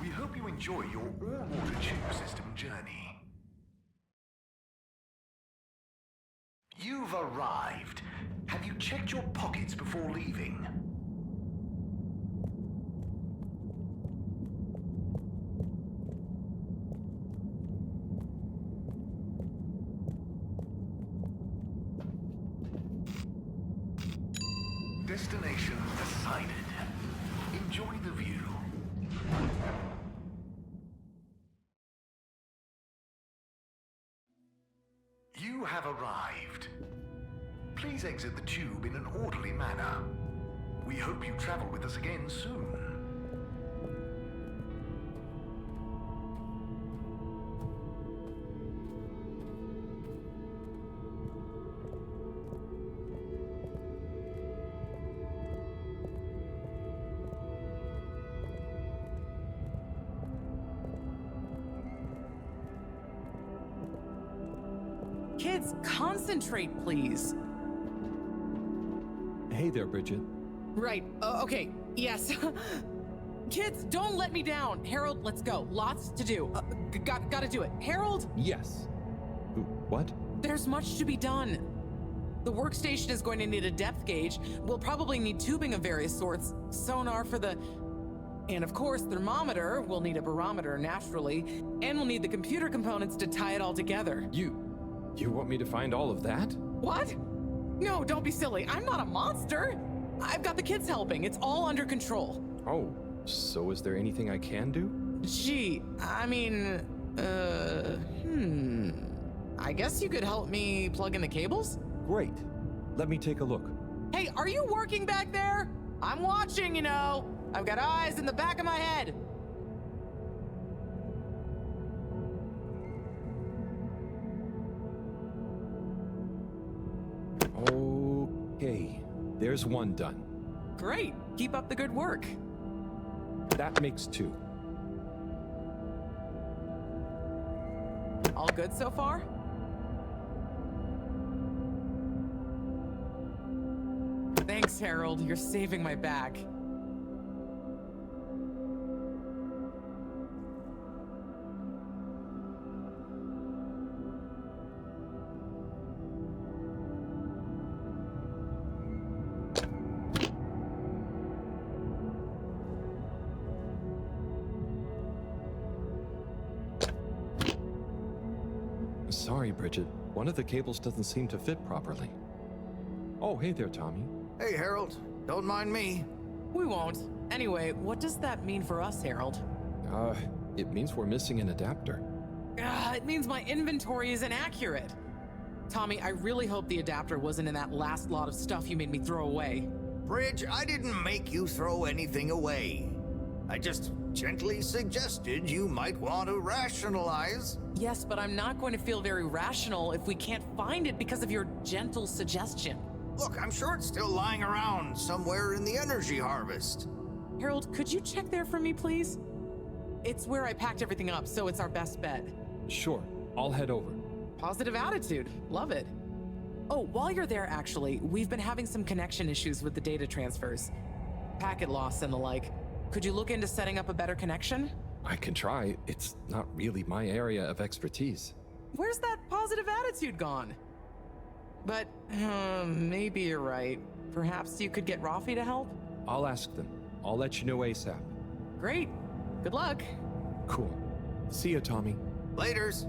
We hope you enjoy your all-water tube system journey. You've arrived. Have you checked your pockets before leaving? Destination decided. Enjoy the view. You have arrived. Please exit the tube in an orderly manner. We hope you travel with us again soon. Kids, concentrate, please. Hey there, Bridget. Right, okay, yes. Kids, don't let me down. Harold, let's go. Lots to do. Gotta do it. Harold? Yes. What? There's much to be done. The workstation is going to need a depth gauge. We'll probably need tubing of various sorts. Sonar for the... And of course, thermometer. We'll need a barometer, naturally. And we'll need the computer components to tie it all together. You want me to find all of that? What? No, don't be silly. I'm not a monster. I've got the kids helping. It's all under control. Oh, so is there anything I can do? Gee, I mean, I guess you could help me plug in the cables? Great. Let me take a look. Hey, are you working back there? I'm watching, you know. I've got eyes in the back of my head. Okay, there's one done. Great. Keep up the good work. That makes two. All good so far? Thanks, Harold. You're saving my back. Sorry, Bridget. One of the cables doesn't seem to fit properly. Oh, hey there, Tommy. Hey, Harold. Don't mind me. We won't. Anyway, what does that mean for us, Harold? It means we're missing an adapter. It means my inventory is inaccurate. Tommy, I really hope the adapter wasn't in that last lot of stuff you made me throw away. Bridge, I didn't make you throw anything away. I just gently suggested you might want to rationalize. Yes, but I'm not going to feel very rational if we can't find it because of your gentle suggestion. Look, I'm sure it's still lying around somewhere in the energy harvest. Harold, could you check there for me, please? It's where I packed everything up, so it's our best bet. Sure, I'll head over. Positive attitude. Love it. Oh, while you're there, actually, we've been having some connection issues with the data transfers. Packet loss and the like. Could you look into setting up a better connection? I can try. It's not really my area of expertise. Where's that positive attitude gone? But, maybe you're right. Perhaps you could get Rafi to help? I'll ask them. I'll let you know ASAP. Great. Good luck. Cool. See ya, Tommy. Laters.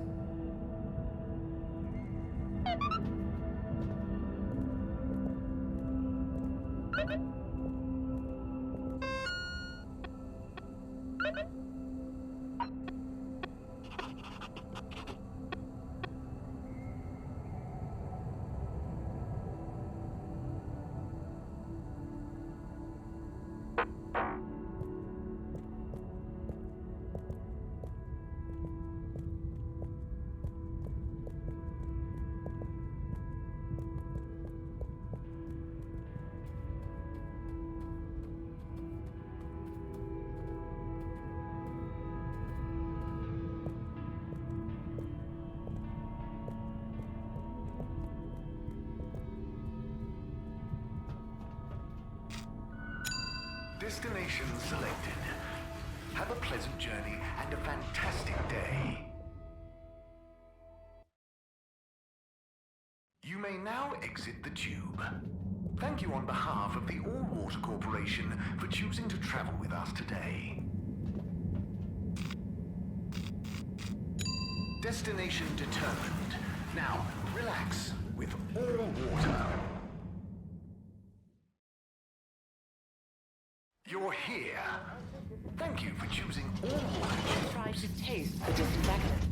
Destination selected. Have a pleasant journey and a fantastic day. You may now exit the tube. Thank you on behalf of the All Water Corporation for choosing to travel with us today. Destination determined. Now, relax with All Water. You're here. Thank you for choosing All Water. Try to taste the disinfectant.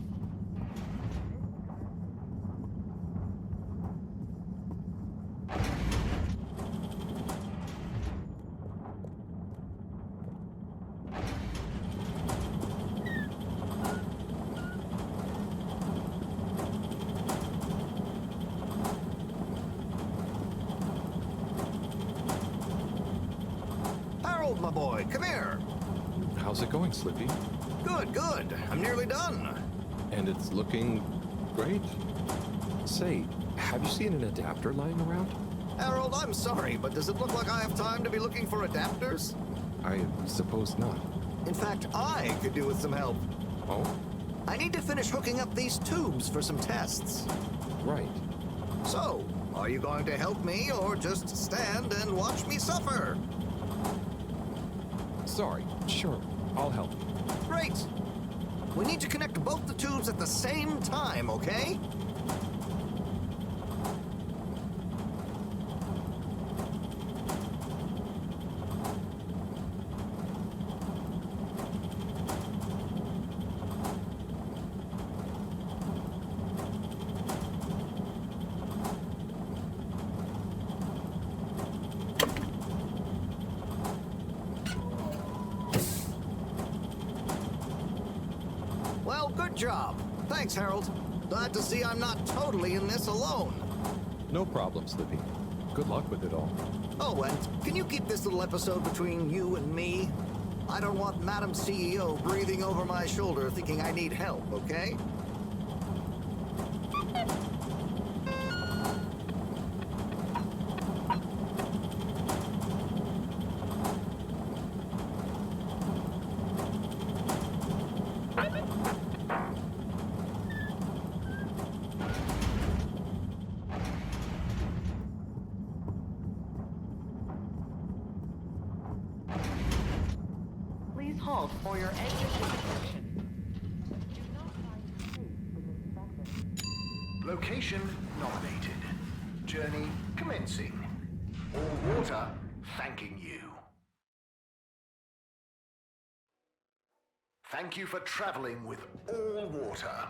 Harold, my boy, come here. How's it going, Slippy? Good, good. I'm nearly done. And it's looking great. Say, have you seen an adapter lying around? Harold, I'm sorry, but does it look like I have time to be looking for adapters? I suppose not. In fact, I could do with some help. Oh? I need to finish hooking up these tubes for some tests. Right. So, are you going to help me or just stand and watch me suffer? Sorry, sure, I'll help. Great. We need to connect both the tubes at the same time, okay? Well, good job. Thanks, Harold. Glad to see I'm not totally in this alone. No problem, Slippy. Good luck with it all. Oh, and can you keep this little episode between you and me? I don't want Madam CEO breathing over my shoulder thinking I need help, okay? Please halt for your exit disinfection. Location nominated. Journey commencing. All Water thanking you. Thank you for traveling with All Water.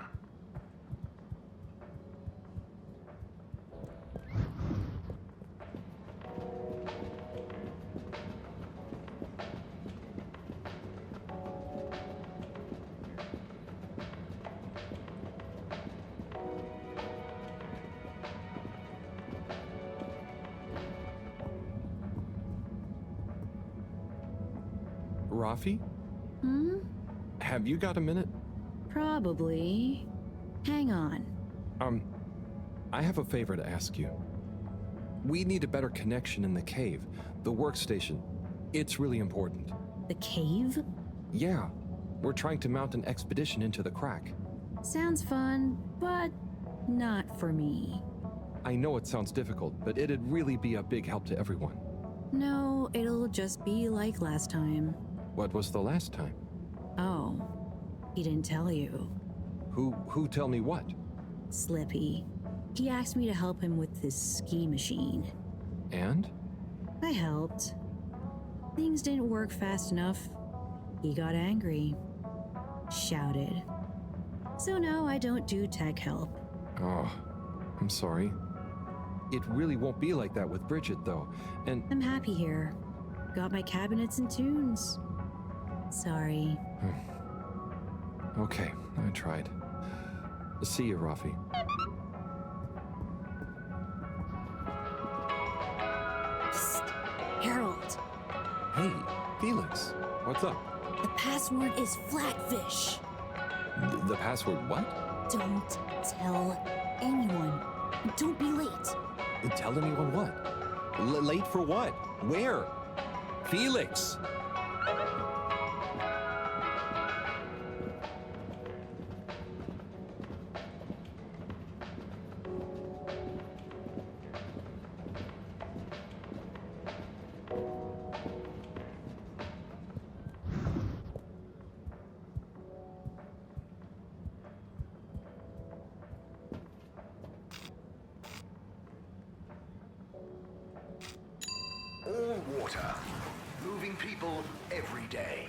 Rafi? Hmm? Have you got a minute? Probably. Hang on. I have a favor to ask you. We need a better connection in the cave. The workstation. It's really important. The cave? Yeah. We're trying to mount an expedition into the crack. Sounds fun, but not for me. I know it sounds difficult, but it'd really be a big help to everyone. No, it'll just be like last time. What was the last time? Oh, he didn't tell you. Who tell me what? Slippy. He asked me to help him with this ski machine. And? I helped. Things didn't work fast enough. He got angry. Shouted. So now I don't do tech help. Oh, I'm sorry. It really won't be like that with Bridget, though, and... I'm happy here. Got my cabinets and tunes. Sorry. Okay, I tried. See you, Rafi. Psst. Harold. Hey, Felix. What's up? The password is Flatfish. The password what? Don't tell anyone. Don't be late. Tell anyone what? Late for what? Where? Felix! All water. Moving people every day.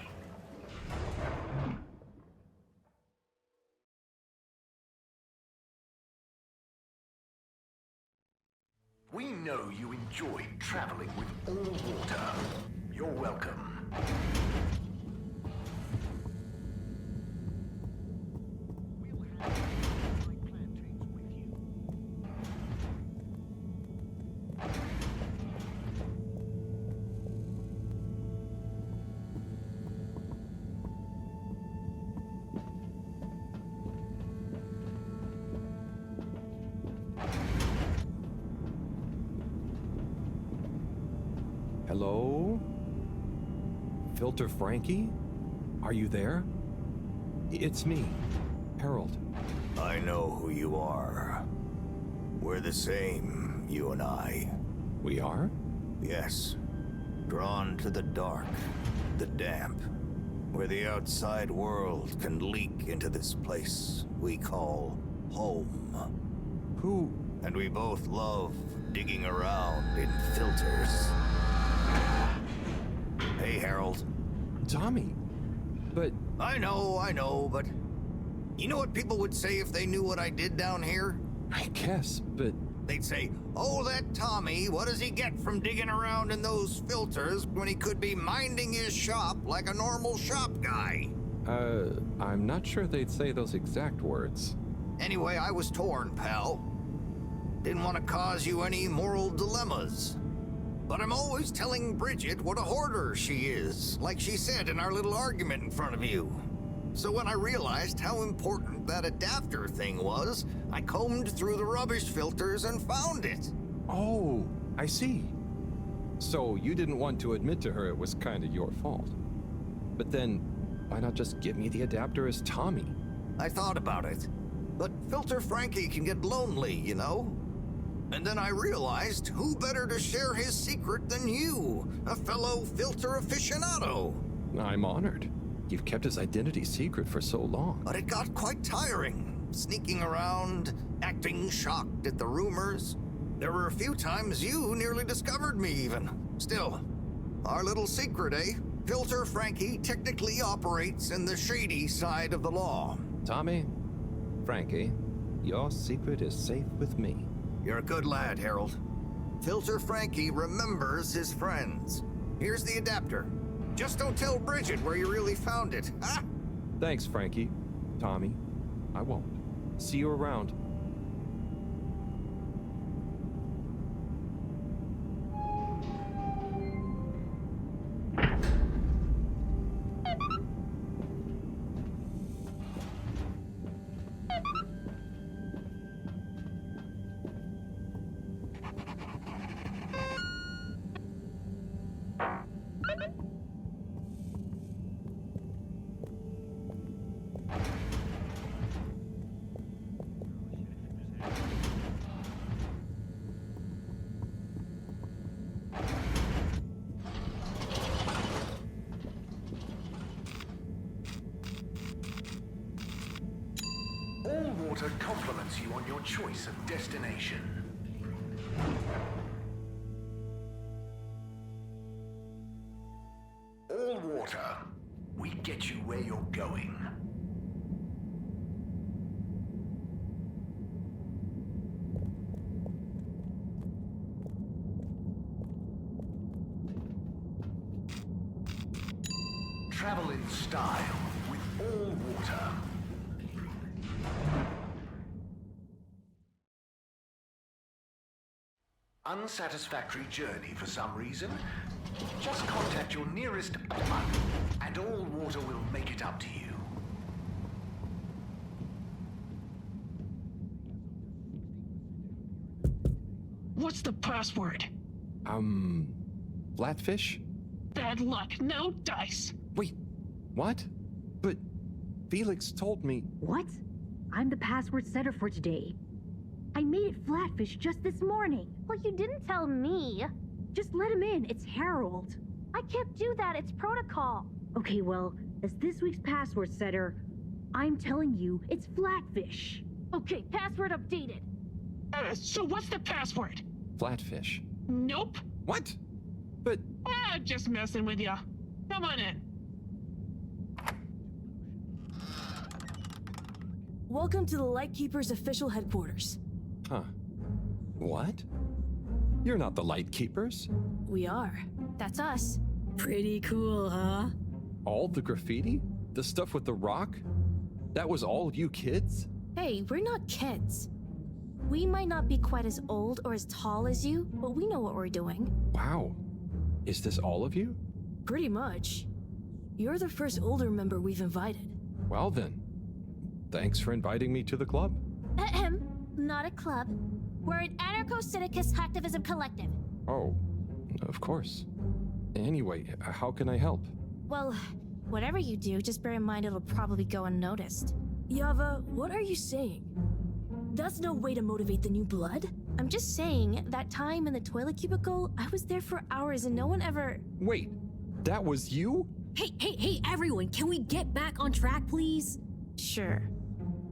We know you enjoyed traveling with all water. You're welcome. Hello? Filter Frankie? Are you there? It's me, Harold. I know who you are. We're the same, you and I. We are? Yes. Drawn to the dark, the damp, where the outside world can leak into this place we call home. Who? And we both love digging around in filters. Hey, Harold. Tommy. But... I know, but... You know what people would say if they knew what I did down here? I guess, but... They'd say, oh, that Tommy, what does he get from digging around in those filters when he could be minding his shop like a normal shop guy? I'm not sure they'd say those exact words. Anyway, I was torn, pal. Didn't want to cause you any moral dilemmas. But I'm always telling Bridget what a hoarder she is, like she said in our little argument in front of you. So when I realized how important that adapter thing was, I combed through the rubbish filters and found it. Oh, I see. So you didn't want to admit to her it was kind of your fault. But then, why not just give me the adapter as Tommy? I thought about it. But Filter Frankie can get lonely, you know? And then I realized who better to share his secret than you, a fellow filter aficionado. I'm honored. You've kept his identity secret for so long. But it got quite tiring, sneaking around, acting shocked at the rumors. There were a few times you nearly discovered me even. Still, our little secret, eh? Filter Frankie technically operates in the shady side of the law. Tommy, Frankie, your secret is safe with me. You're a good lad, Harold. Filter Frankie remembers his friends. Here's the adapter. Just don't tell Bridget where you really found it, huh? Thanks, Frankie. Tommy, I won't. See you around. Water compliments you on your choice of destination. All Water, we get you where you're going. Travel in style with All Water. Unsatisfactory journey for some reason? Just contact your nearest plumber, and All Water will make it up to you. What's the password? Flatfish? Bad luck, no dice. Wait, what? But Felix told me... What? I'm the password setter for today. I made it Flatfish just this morning. Well, you didn't tell me. Just let him in, it's Harold. I can't do that, it's protocol. Okay, well, as this week's password setter, I'm telling you, it's Flatfish. Okay, password updated. So what's the password? Flatfish. Nope. What? But... just messing with ya. Come on in. Welcome to the Lightkeeper's official headquarters. Huh. What? You're not the Lightkeepers. We are. That's us. Pretty cool, huh? All the graffiti? The stuff with the rock? That was all you kids? Hey, we're not kids. We might not be quite as old or as tall as you, but we know what we're doing. Wow. Is this all of you? Pretty much. You're the first older member we've invited. Well then, thanks for inviting me to the club. Ahem. Not a club. We're an anarcho-syndicist hacktivism collective. Oh, of course. Anyway, how can I help? Well, whatever you do, just bear in mind it'll probably go unnoticed. Yava, what are you saying? That's no way to motivate the new blood. I'm just saying, that time in the toilet cubicle, I was there for hours and no one ever... Wait, that was you? Hey, everyone, can we get back on track, please? Sure.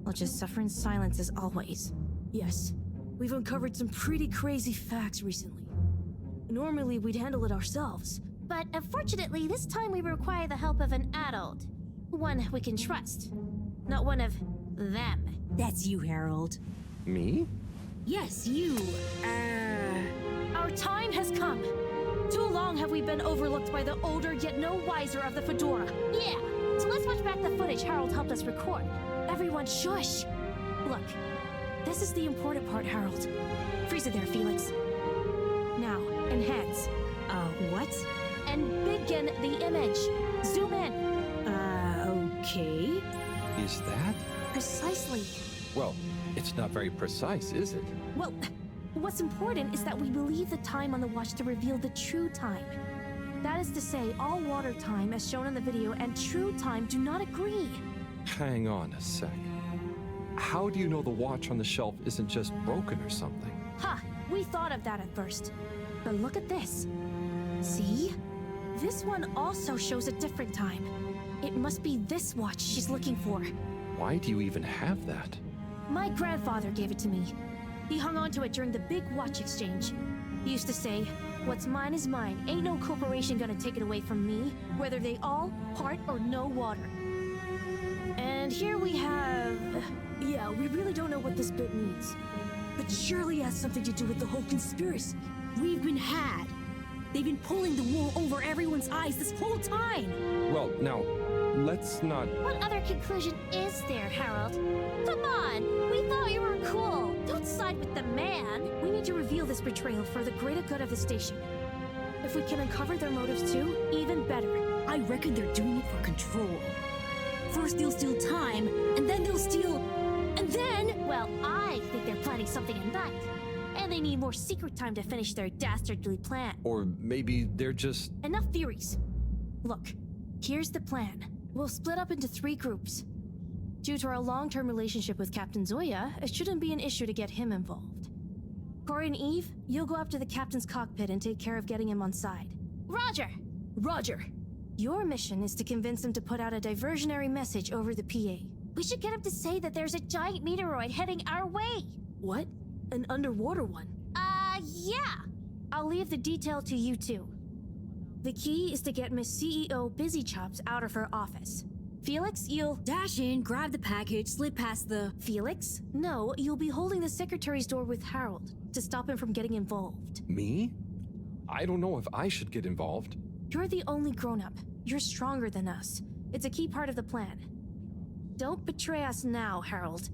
I'll just suffer in silence as always. Yes, we've uncovered some pretty crazy facts recently. Normally, we'd handle it ourselves. But unfortunately, this time we require the help of an adult. One we can trust. Not one of them. That's you, Harold. Me? Yes, you. Our time has come. Too long have we been overlooked by the older yet no wiser of the Fedora. Yeah, so let's watch back the footage Harold helped us record. Everyone shush! Look, this is the important part, Harold. Freeze it there, Felix. Now, enhance. What? And begin the image. Zoom in. Okay. Is that? Precisely. Well, it's not very precise, is it? Well, what's important is that we believe the time on the watch to reveal the true time. That is to say, all water time, as shown in the video, and true time do not agree. Hang on a sec. How do you know the watch on the shelf isn't just broken or something? Ha! We thought of that at first. But look at this. See? This one also shows a different time. It must be this watch she's looking for. Why do you even have that? My grandfather gave it to me. He hung on to it during the big watch exchange. He used to say, "What's mine is mine. Ain't no corporation gonna take it away from me, whether they all, part, or no water." And here we have... Yeah, we really don't know what this bit means. But surely it has something to do with the whole conspiracy. We've been had. They've been pulling the wool over everyone's eyes this whole time. Well, now, let's not... What other conclusion is there, Harold? Come on! We thought you were cool! Don't side with the man! We need to reveal this betrayal for the greater good of the station. If we can uncover their motives too, even better. I reckon they're doing it for control. First they'll steal time, and then they'll steal... And then... Well, I think they're planning something at night. And they need more secret time to finish their dastardly plan. Or maybe they're just... Enough theories. Look, here's the plan. We'll split up into 3 groups. Due to our long-term relationship with Captain Zoya, it shouldn't be an issue to get him involved. Corey and Eve, you'll go up to the captain's cockpit and take care of getting him on side. Roger! Roger! Your mission is to convince him to put out a diversionary message over the PA. We should get him to say that there's a giant meteoroid heading our way. What? An underwater one? Yeah. I'll leave the detail to you two. The key is to get Miss CEO Busy Chops out of her office. Felix, you'll dash in, grab the package, slip past the... Felix? No, you'll be holding the secretary's door with Harold to stop him from getting involved. Me? I don't know if I should get involved. You're the only grown-up. You're stronger than us. It's a key part of the plan. Don't betray us now, Harold.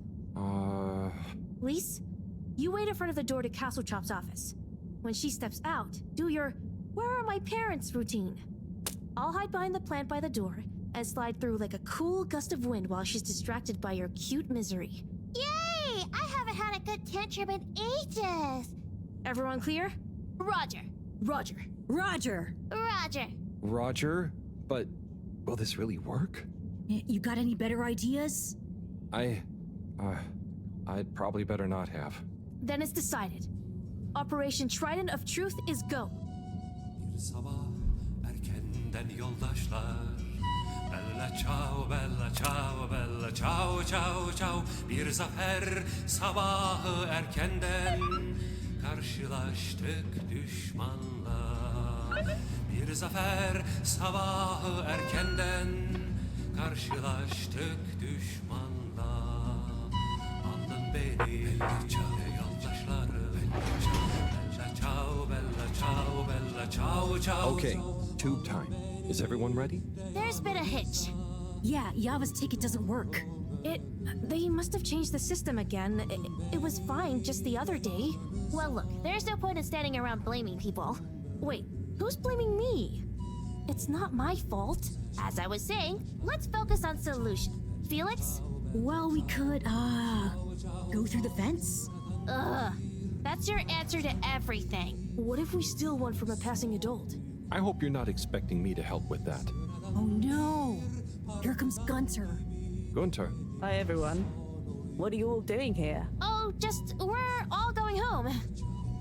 Lise, you wait in front of the door to Castle Chop's office. When she steps out, do your "Where are my parents?" routine. I'll hide behind the plant by the door and slide through like a cool gust of wind while she's distracted by your cute misery. Yay! I haven't had a good tantrum in ages. Everyone clear? Roger. Roger. Roger. Roger. Roger, but will this really work? You got any better ideas? I'd probably better not have. Then it's decided. Operation Trident of Truth is go. Bir sabah erkenden yoldaşlar. Bella ciao, bella ciao, bella ciao, ciao, ciao. Bir zafer sabahı erkenden karşılaştık düşmanla. Bir zafer sabahı erkenden karşılaştık düşmanla. Alın beni yoldaşları. Bella ciao, bella ciao, bella ciao, ciao. Okay, tube time. Is everyone ready? There's been a hitch. Yeah, Yava's ticket doesn't work. They must have changed the system again. It was fine just the other day. Well, look, there's no point in standing around blaming people. Wait, who's blaming me? It's not my fault. As I was saying, let's focus on solution. Felix? Well, we could, go through the fence? Ugh. That's your answer to everything. What if we steal one from a passing adult? I hope you're not expecting me to help with that. Oh no! Here comes Gunter. Gunter. Hi, everyone. What are you all doing here? Oh, we're all going home.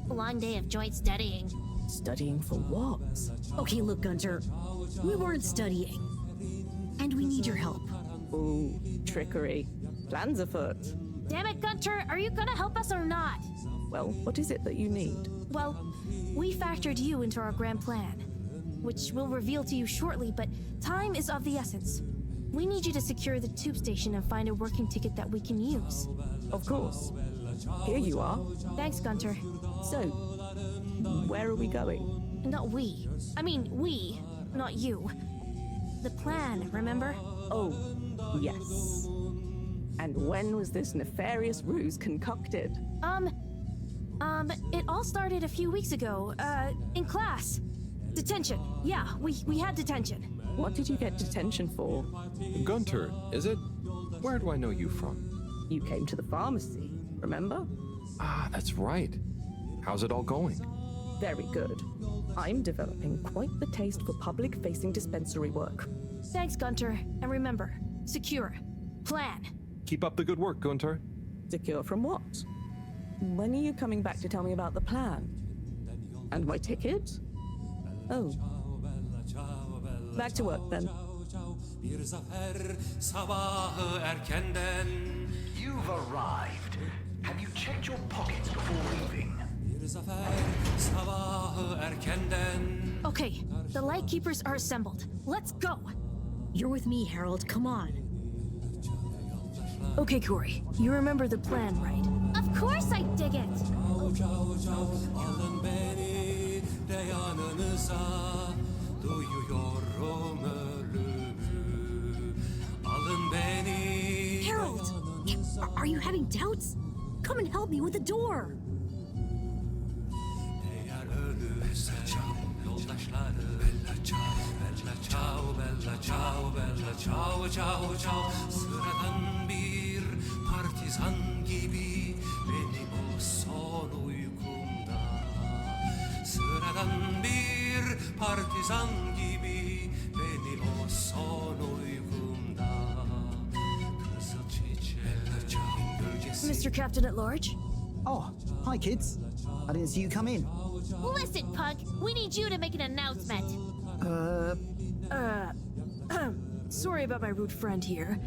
Long day of joint studying. Studying for what? Okay, look, Gunter. We weren't studying. And we need your help. Ooh, trickery. Plans afoot. Damn it, Gunter, are you gonna help us or not? Well, what is it that you need? Well, we factored you into our grand plan, which we'll reveal to you shortly, but time is of the essence. We need you to secure the tube station and find a working ticket that we can use. Of course. Here you are. Thanks, Gunter. So, where are we going? Not we. I mean, we, not you. The plan, remember? Oh, yes. And when was this nefarious ruse concocted? It all started a few weeks ago, in class. Detention. Yeah, we had detention. What did you get detention for? Gunter, is it? Where do I know you from? You came to the pharmacy, remember? Ah, that's right. How's it all going? Very good. I'm developing quite the taste for public-facing dispensary work. Thanks, Gunter. And remember, secure. Plan. Keep up the good work, Gunter. Secure from what? When are you coming back to tell me about the plan? And my ticket? Oh. Back to work then. You've arrived. Have you checked your pockets before leaving? Okay, the Lightkeepers are assembled. Let's go! You're with me, Harold. Come on. Okay, Corey. You remember the plan, right? Of course I dig it! Harold! Are you having doubts? Come and help me with the door! Sıradan bir partizan gibi benim o son uykumda. Sıradan bir partizan gibi beni o son uykumda. Kızıl çiçeğin gölgesi. Mr. Captain at Large? Oh, hi kids. I didn't see you come in. Listen, Pug, we need you to make an announcement. Sorry about my rude friend here.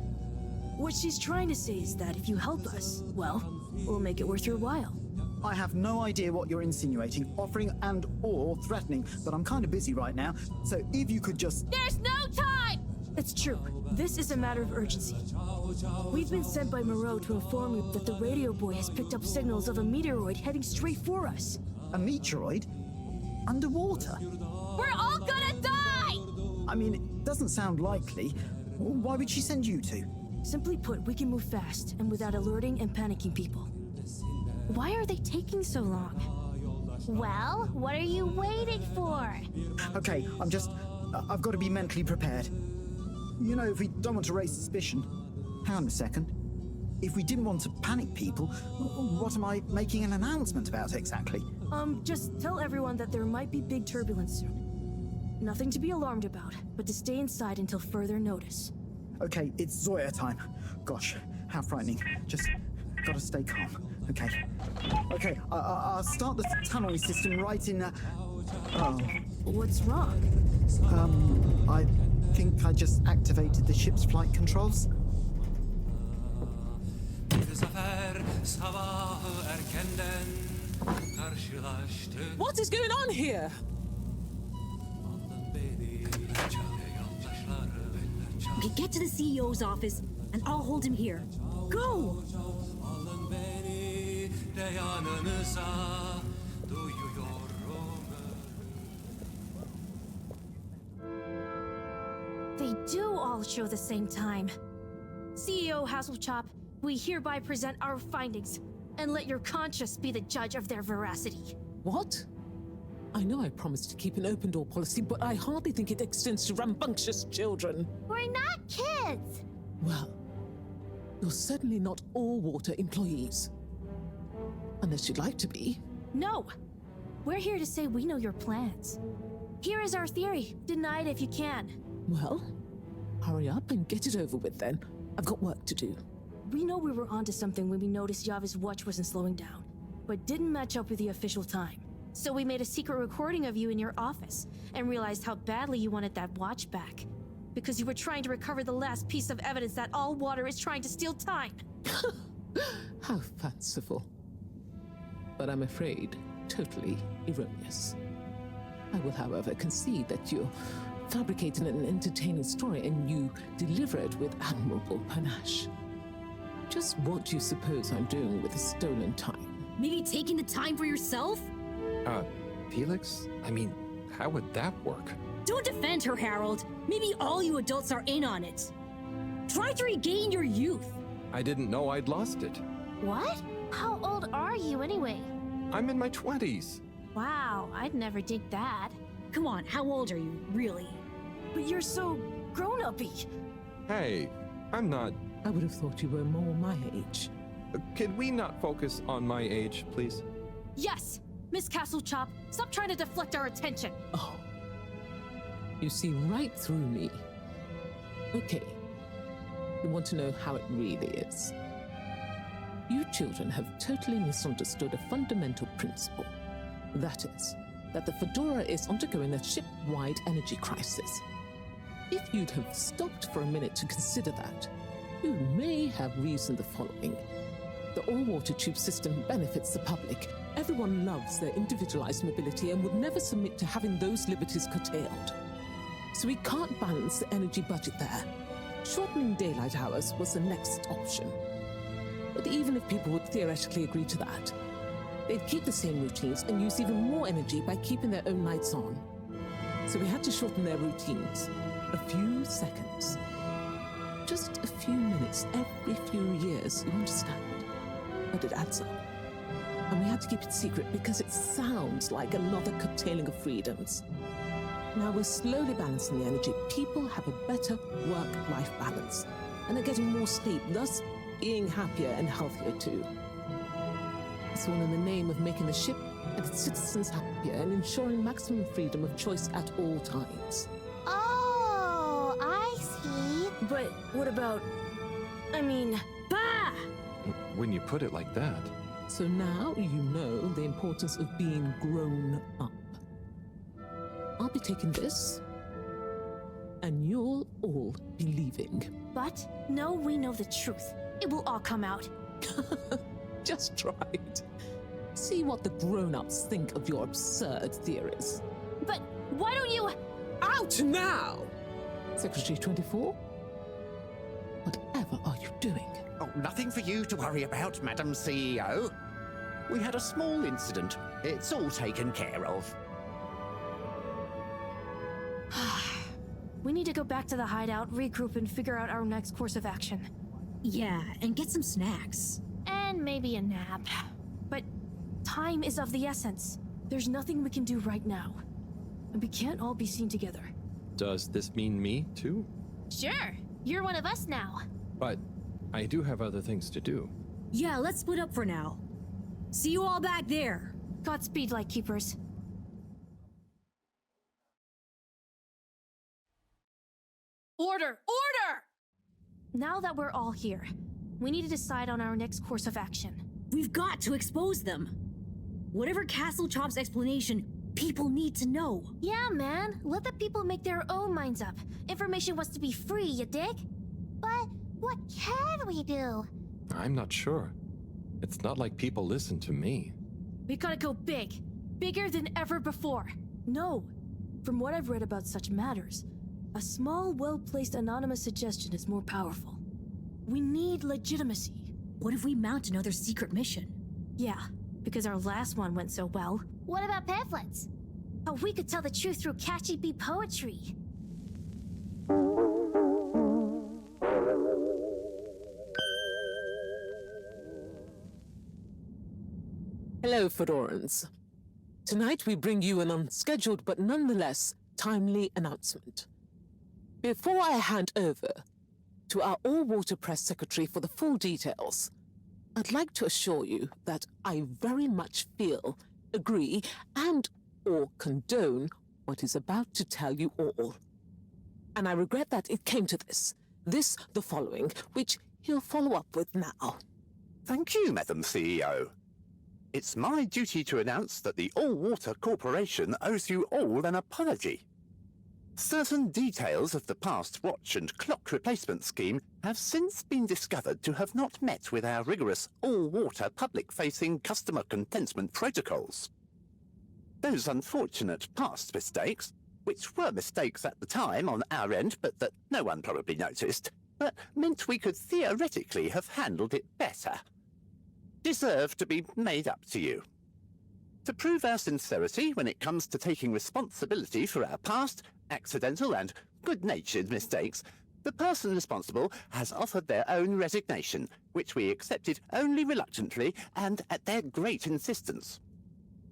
What she's trying to say is that if you help us, well, we'll make it worth your while. I have no idea what you're insinuating, offering and or threatening, but I'm kind of busy right now, so if you could just... There's no time! It's true. This is a matter of urgency. We've been sent by Moreau to inform you that the radio boy has picked up signals of a meteoroid heading straight for us. A meteoroid? Underwater? We're all gonna die! I mean, it doesn't sound likely. Why would she send you two? Simply put, we can move fast and without alerting and panicking people. Why are they taking so long? Well, what are you waiting for? Okay, I've got to be mentally prepared. You know, if we don't want to raise suspicion... Hang on a second. If we didn't want to panic people, what am I making an announcement about exactly? Just tell everyone that there might be big turbulence soon. Nothing to be alarmed about, but to stay inside until further notice. Okay, it's Zoya time. Gosh, how frightening. Just gotta stay calm. Okay, I'll start the tunneling system right in... Oh. What's wrong? I think I just activated the ship's flight controls. What is going on here? Okay, get to the CEO's office, and I'll hold him here. Go! They do all show the same time. CEO Hasselchop, we hereby present our findings, and let your conscience be the judge of their veracity. What? I know I promised to keep an open door policy, but I hardly think it extends to rambunctious children. We're not kids! Well, you're certainly not all water employees. Unless you'd like to be. No! We're here to say we know your plans. Here is our theory. Deny it if you can. Well, hurry up and get it over with then. I've got work to do. We know we were onto something when we noticed Yava's watch wasn't slowing down, but didn't match up with the official time. So we made a secret recording of you in your office and realized how badly you wanted that watch back. Because you were trying to recover the last piece of evidence that all water is trying to steal time. How fanciful. But I'm afraid totally erroneous. I will, however, concede that you fabricated an entertaining story and you deliver it with admirable panache. Just what do you suppose I'm doing with the stolen time? Maybe taking the time for yourself? Felix? I mean, how would that work? Don't defend her, Harold. Maybe all you adults are in on it. Try to regain your youth. I didn't know I'd lost it. What? How old are you anyway? I'm in my 20s. Wow, I'd never dig that. Come on, how old are you, really? But you're so grown-up-y. Hey, I'm not... I would have thought you were more my age. Could we not focus on my age, please? Yes! Miss Castlechop, stop trying to deflect our attention. Oh. You see right through me. Okay. You want to know how it really is. You children have totally misunderstood a fundamental principle. That is, that the Fedora is undergoing a ship-wide energy crisis. If you'd have stopped for a minute to consider that, you may have reasoned the following. The all-water tube system benefits the public. Everyone loves their individualized mobility and would never submit to having those liberties curtailed. So we can't balance the energy budget there. Shortening daylight hours was the next option. But even if people would theoretically agree to that, they'd keep the same routines and use even more energy by keeping their own lights on. So we had to shorten their routines. A few seconds. Just a few minutes every few years, you understand? But it adds up. And we had to keep it secret because it sounds like another curtailing of freedoms. Now we're slowly balancing the energy. People have a better work-life balance. And they're getting more sleep, thus being happier and healthier too. It's all in the name of making the ship and its citizens happier and ensuring maximum freedom of choice at all times. Oh, I see. But what about... Bah! When you put it like that... So now you know the importance of being grown up. I'll be taking this and you'll all be leaving. But no, we know the truth. It will all come out. Just try it. See what the grown-ups think of your absurd theories. But why don't you... Out now! Secretary 24? Whatever are you doing? Oh, nothing for you to worry about, Madam CEO. We had a small incident. It's all taken care of. We need to go back to the hideout, regroup, and figure out our next course of action. Yeah, and get some snacks. And maybe a nap. But time is of the essence. There's nothing we can do right now. And we can't all be seen together. Does this mean me, too? Sure, you're one of us now. But I do have other things to do. Yeah, let's split up for now. See you all back there. Godspeed, Lightkeepers. Order! Order! Now that we're all here, we need to decide on our next course of action. We've got to expose them. Whatever Castle Chop's explanation, people need to know. Yeah, man. Let the people make their own minds up. Information wants to be free, you dig? But what can we do? I'm not sure. It's not like people listen to me. We gotta go big. Bigger than ever before. No. From what I've read about such matters, a small, well-placed anonymous suggestion is more powerful. We need legitimacy. What if we mount another secret mission? Yeah, because our last one went so well. What about pamphlets? Oh, we could tell the truth through catchy bee poetry. Hello, Fedorans. Tonight we bring you an unscheduled but nonetheless timely announcement. Before I hand over to our all-water press secretary for the full details, I'd like to assure you that I very much feel, agree, and/or condone what is about to tell you all. And I regret that it came to this, the following, which he'll follow up with now. Thank you, Madam CEO. It's my duty to announce that the All-Water Corporation owes you all an apology. Certain details of the past watch and clock replacement scheme have since been discovered to have not met with our rigorous all-water public-facing customer contentment protocols. Those unfortunate past mistakes, which were mistakes at the time on our end but that no one probably noticed, but meant we could theoretically have handled it better, deserve to be made up to you. To prove our sincerity when it comes to taking responsibility for our past, accidental and good-natured mistakes, the person responsible has offered their own resignation, which we accepted only reluctantly and at their great insistence.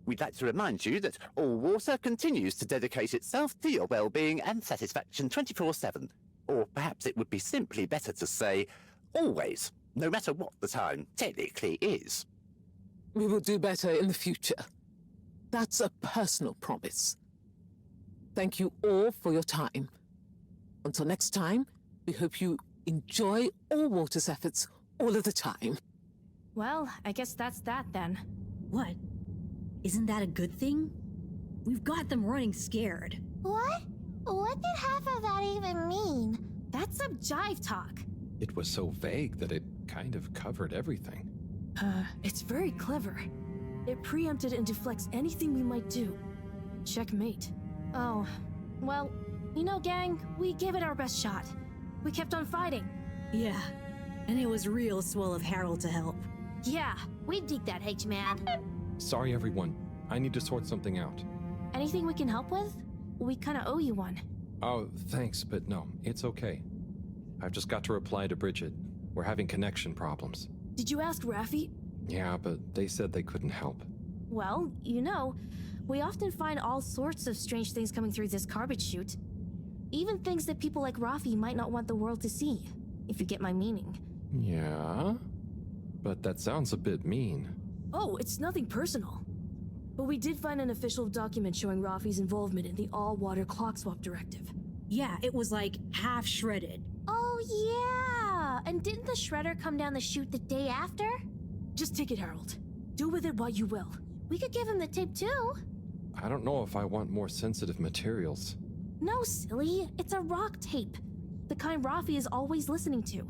We'd like to remind you that All Water continues to dedicate itself to your well-being and satisfaction 24/7, or perhaps it would be simply better to say, always, no matter what the time technically is. We will do better in the future. That's a personal promise. Thank you all for your time. Until next time, we hope you enjoy All Water's efforts all of the time. Well, I guess that's that then. What? Isn't that a good thing? We've got them running scared. What? What did half of that even mean? That's some jive talk. It was so vague that it kind of covered everything. It's very clever. It preempted and deflects anything we might do. Checkmate. Oh, well, you know, gang, we gave it our best shot. We kept on fighting. Yeah, and it was real swell of Harold to help. Yeah, we dig that, H-Man. Sorry, everyone. I need to sort something out. Anything we can help with? We kinda owe you one. Oh, thanks, but no, it's okay. I've just got to reply to Bridget. We're having connection problems. Did you ask Raffi? Yeah, but they said they couldn't help. Well, you know, we often find all sorts of strange things coming through this garbage chute. Even things that people like Raffi might not want the world to see, if you get my meaning. Yeah? But that sounds a bit mean. Oh, it's nothing personal. But we did find an official document showing Raffi's involvement in the all-water clock swap directive. Yeah, it was like half shredded. Oh yeah! And didn't the shredder come down the chute the day after? Just take it, Harold. Do with it what you will. We could give him the tape too. I don't know if I want more sensitive materials. No, silly. It's a rock tape. The kind Rafi is always listening to.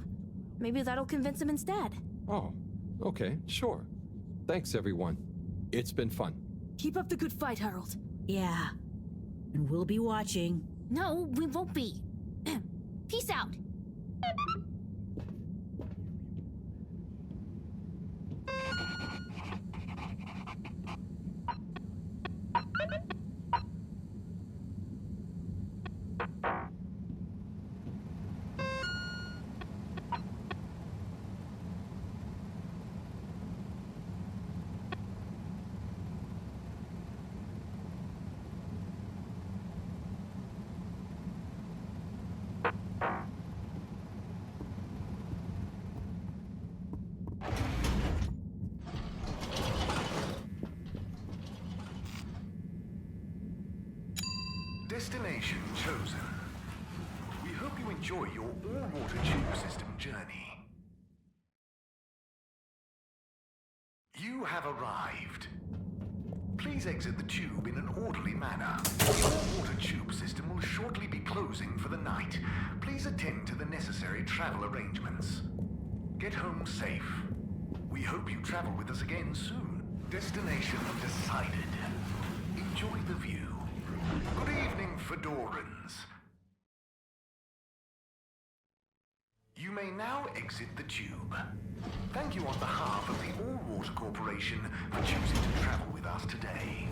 Maybe that'll convince him instead. Oh, okay, sure. Thanks, everyone. It's been fun. Keep up the good fight, Harold. Yeah. And we'll be watching. No, we won't be. Peace out. Destination chosen. We hope you enjoy your all-water tube system journey. You have arrived. Please exit the tube in an orderly manner. The all-water tube system will shortly be closing for the night. Please attend to the necessary travel arrangements. Get home safe. We hope you travel with us again soon. Destination decided. Enjoy the view. Good evening, Fedorans. You may now exit the tube. Thank you on behalf of the All Water Corporation for choosing to travel with us today.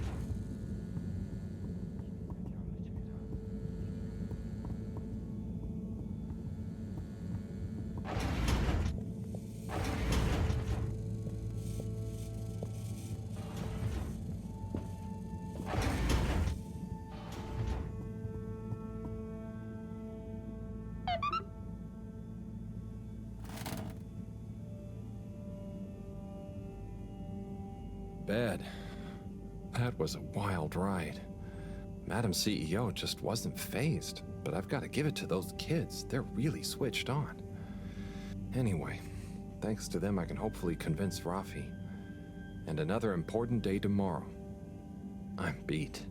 Bad. That was a wild ride. Madam CEO just wasn't fazed, but I've got to give it to those kids. They're really switched on. Anyway, thanks to them I can hopefully convince Rafi. And another important day tomorrow. I'm beat.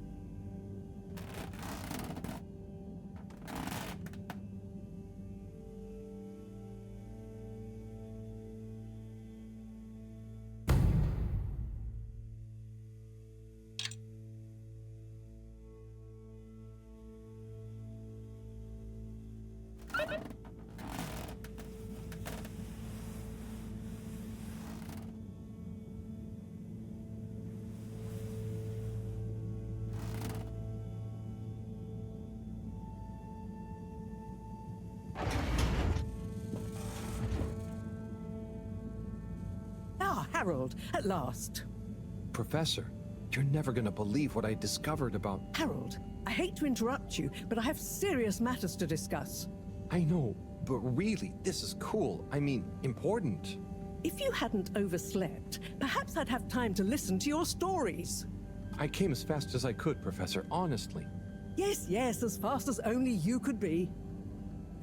Harold, at last. Professor, you're never gonna believe what I discovered about... Harold, I hate to interrupt you, but I have serious matters to discuss. I know, but really, this is cool. I mean, important. If you hadn't overslept, perhaps I'd have time to listen to your stories. I came as fast as I could, Professor, honestly. Yes, as fast as only you could be.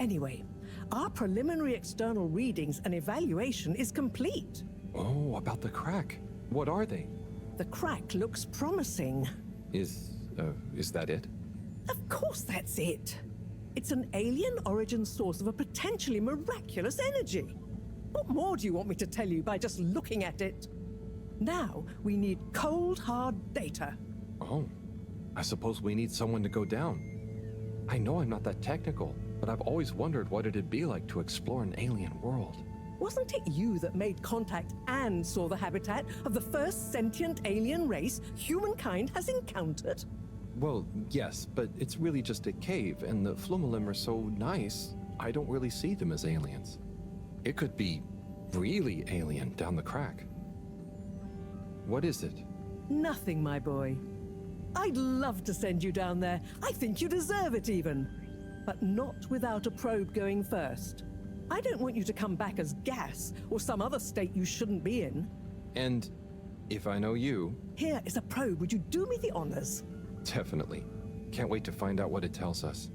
Anyway, our preliminary external readings and evaluation is complete. Oh, about the crack. What are they? The crack looks promising. Is that it? Of course that's it. It's an alien origin source of a potentially miraculous energy. What more do you want me to tell you by just looking at it? Now, we need cold, hard data. Oh, I suppose we need someone to go down. I know I'm not that technical, but I've always wondered what it'd be like to explore an alien world. Wasn't it you that made contact and saw the habitat of the first sentient alien race humankind has encountered? Well, yes, but it's really just a cave, and the Flumalim are so nice, I don't really see them as aliens. It could be really alien down the crack. What is it? Nothing, my boy. I'd love to send you down there. I think you deserve it even. But not without a probe going first. I don't want you to come back as gas or some other state you shouldn't be in. And if I know you... Here is a probe. Would you do me the honors? Definitely. Can't wait to find out what it tells us.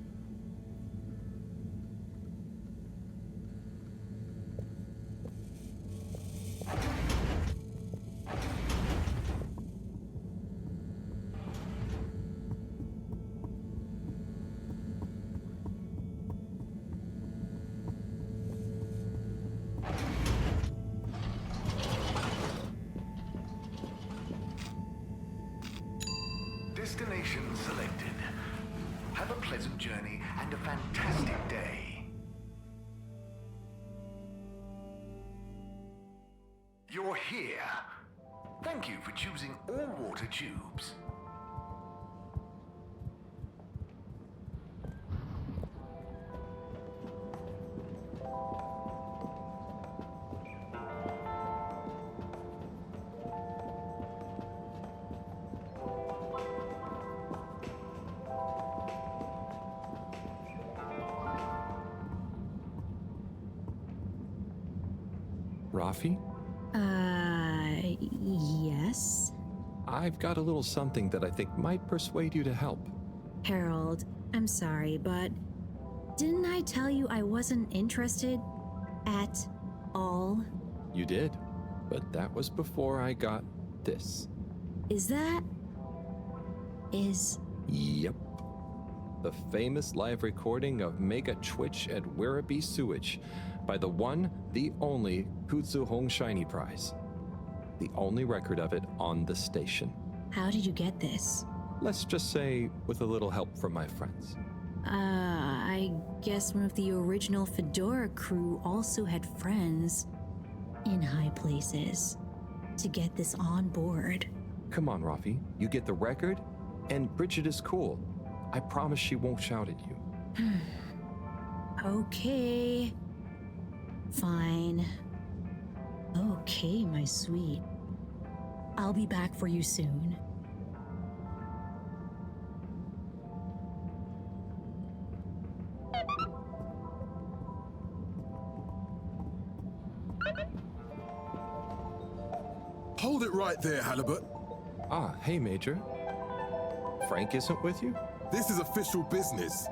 Destination selected. Have a pleasant journey and a fantastic day. You're here. Thank you for choosing all water tubes. Rafi? Yes? I've got a little something that I think might persuade you to help. Harold, I'm sorry, but didn't I tell you I wasn't interested at all? You did, but that was before I got this. Yep. The famous live recording of Mega Twitch at Werribee Sewage by the one, the only Kutsu Hong Shiny Prize. The only record of it on the station. How did you get this? Let's just say with a little help from my friends. I guess one of the original Fedora crew also had friends in high places to get this on board. Come on, Rafi. You get the record, and Bridget is cool. I promise she won't shout at you. Okay. Fine. Okay, my sweet. I'll be back for you soon. Hold it right there, Halibut. Ah, hey, Major. Frank isn't with you? This is official business,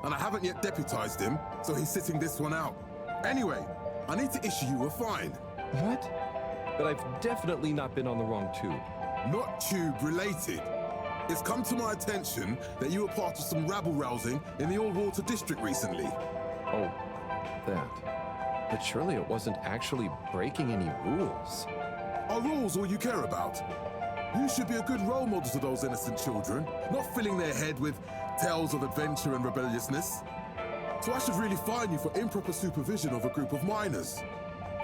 and I haven't yet deputized him, so he's sitting this one out. Anyway, I need to issue you a fine. What? But I've definitely not been on the wrong tube. Not tube related. It's come to my attention that you were part of some rabble-rousing in the Old Water District recently. Oh, that. But surely it wasn't actually breaking any rules. Are rules all you care about? You should be a good role model to those innocent children, not filling their head with tales of adventure and rebelliousness. So I should really fine you for improper supervision of a group of minors.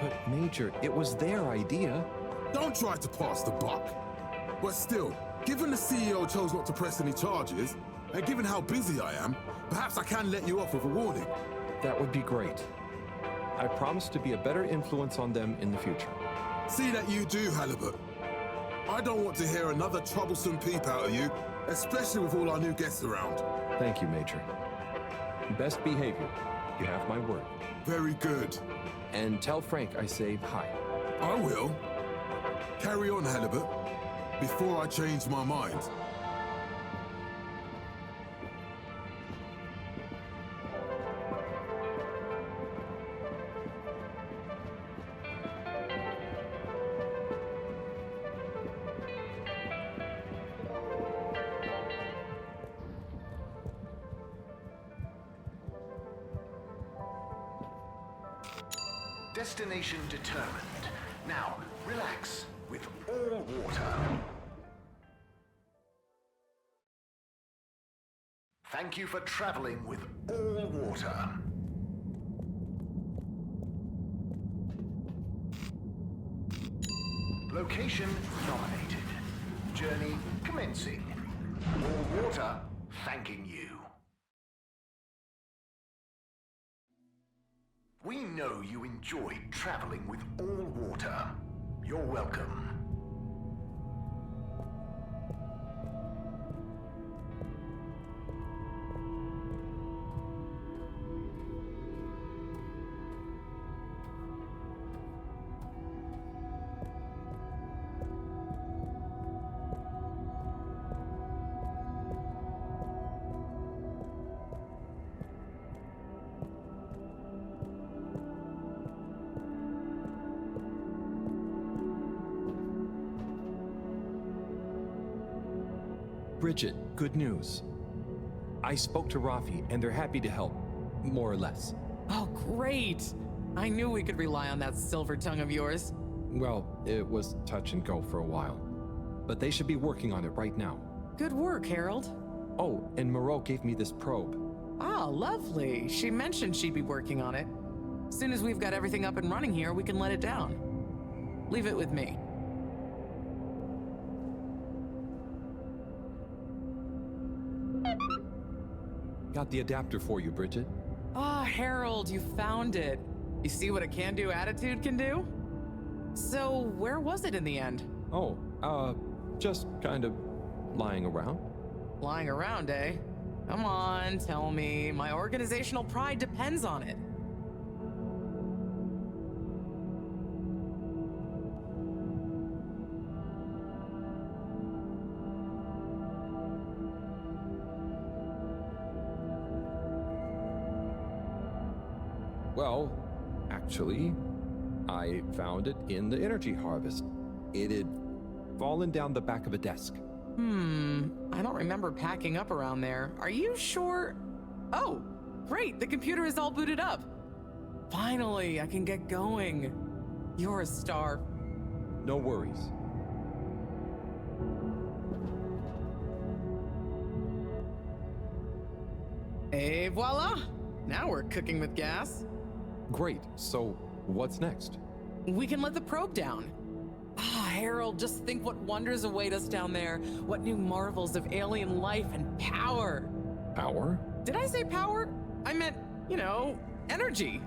But Major, it was their idea. Don't try to pass the buck. But still, given the CEO chose not to press any charges, and given how busy I am, perhaps I can let you off with a warning. That would be great. I promise to be a better influence on them in the future. See that you do, Halibut. I don't want to hear another troublesome peep out of you, especially with all our new guests around. Thank you, Major. Best behavior. You have my word. Very good. And tell Frank I say hi. I will. Carry on, Halibut, before I change my mind. Destination determined. Now, relax with all water. Thank you for traveling with all water. Location nominated. Journey commencing. All water thanking you. We know you enjoyed traveling with all water. You're welcome. Bridget, good news. I spoke to Rafi, and they're happy to help, more or less. Oh, great! I knew we could rely on that silver tongue of yours. Well, it was touch and go for a while. But they should be working on it right now. Good work, Harold. Oh, and Moreau gave me this probe. Ah, lovely. She mentioned she'd be working on it. As soon as we've got everything up and running here, we can let it down. Leave it with me. Got the adapter for you, Bridget. Ah, Harold, you found it. You see what a can-do attitude can do? So, where was it in the end? Oh, just kind of lying around. Lying around, eh? Come on, tell me. My organizational pride depends on it. Well, actually, I found it in the energy harvest. It had fallen down the back of a desk. I don't remember packing up around there. Are you sure? Oh, great, the computer is all booted up. Finally, I can get going. You're a star. No worries. Et voila! Now we're cooking with gas. Great, so what's next? We can let the probe down. Ah, Harold, just think what wonders await us down there. What new marvels of alien life and power. Power? Did I say power? I meant, you know, energy.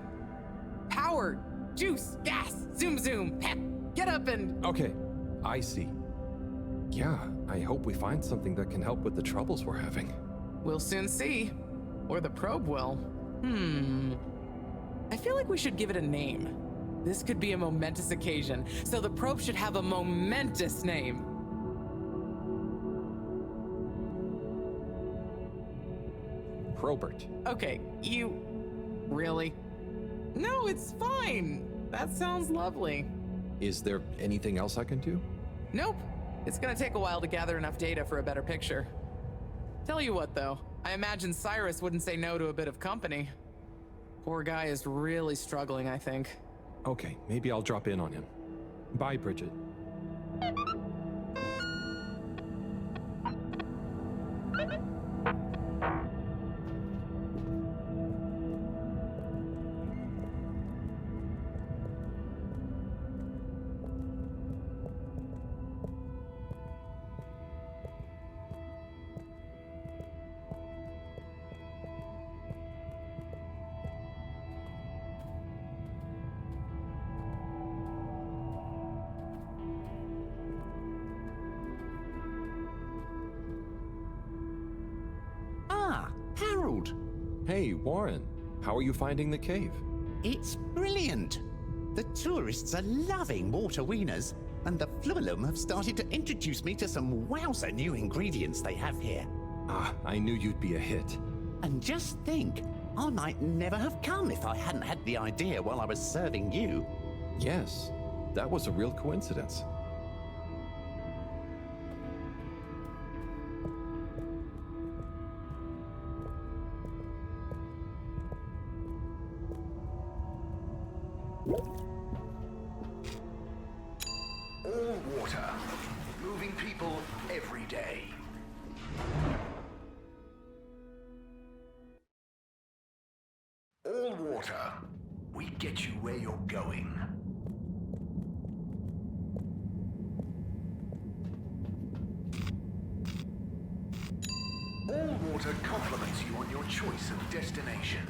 Power, juice, gas, zoom zoom, pep. Get up and... Okay, I see. Yeah, I hope we find something that can help with the troubles we're having. We'll soon see. Or the probe will. I feel like we should give it a name. This could be a momentous occasion, so the probe should have a momentous name. Probert. Okay, you... Really? No, it's fine. That sounds lovely. Is there anything else I can do? Nope. It's gonna take a while to gather enough data for a better picture. Tell you what, though. I imagine Cyrus wouldn't say no to a bit of company. Poor guy is really struggling, I think. Okay, maybe I'll drop in on him. Bye, Bridget. Harold! Hey, Warren. How are you finding the cave? It's brilliant! The tourists are loving water wieners, and the Fluilum have started to introduce me to some wowzer new ingredients they have here. Ah, I knew you'd be a hit. And just think, I might never have come if I hadn't had the idea while I was serving you. Yes, that was a real coincidence. All water, moving people every day. All water, we get you where you're going. All water compliments you on your choice of destination.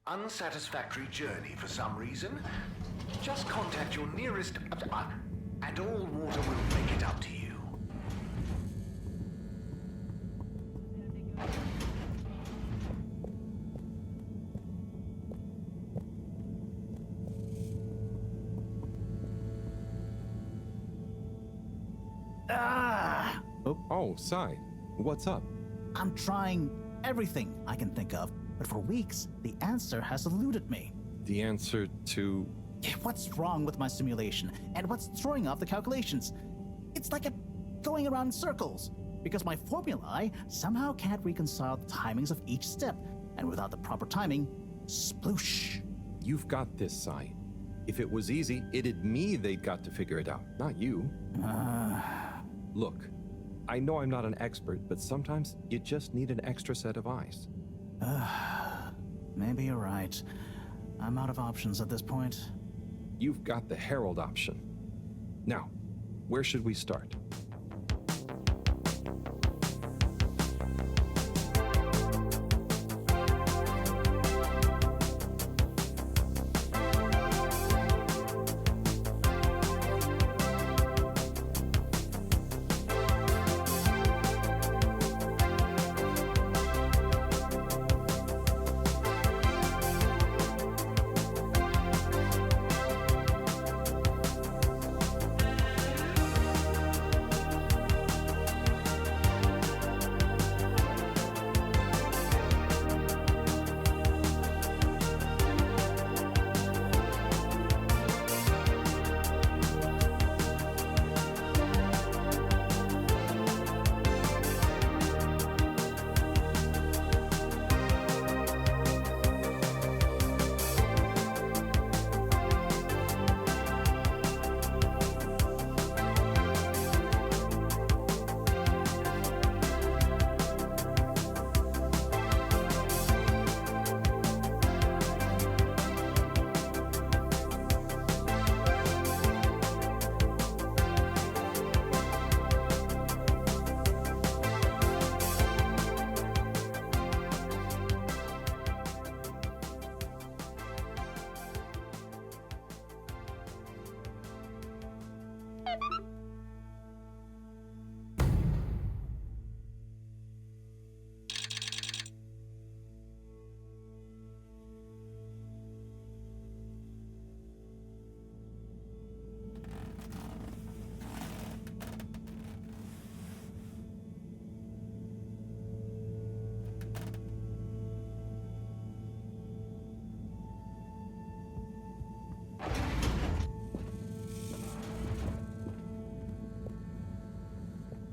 Unsatisfactory journey for some reason? Just contact your nearest and all water will make it up to you. Oh, Sai. What's up? I'm trying everything I can think of, but for weeks, the answer has eluded me. The answer to... What's wrong with my simulation, and what's throwing off the calculations? It's like going around in circles, because my formulae somehow can't reconcile the timings of each step, and without the proper timing, sploosh. You've got this, Sai. If it was easy, it'd me they'd got to figure it out, not you. Look, I know I'm not an expert, but sometimes you just need an extra set of eyes. Maybe you're right. I'm out of options at this point. You've got the Harold option. Now, where should we start?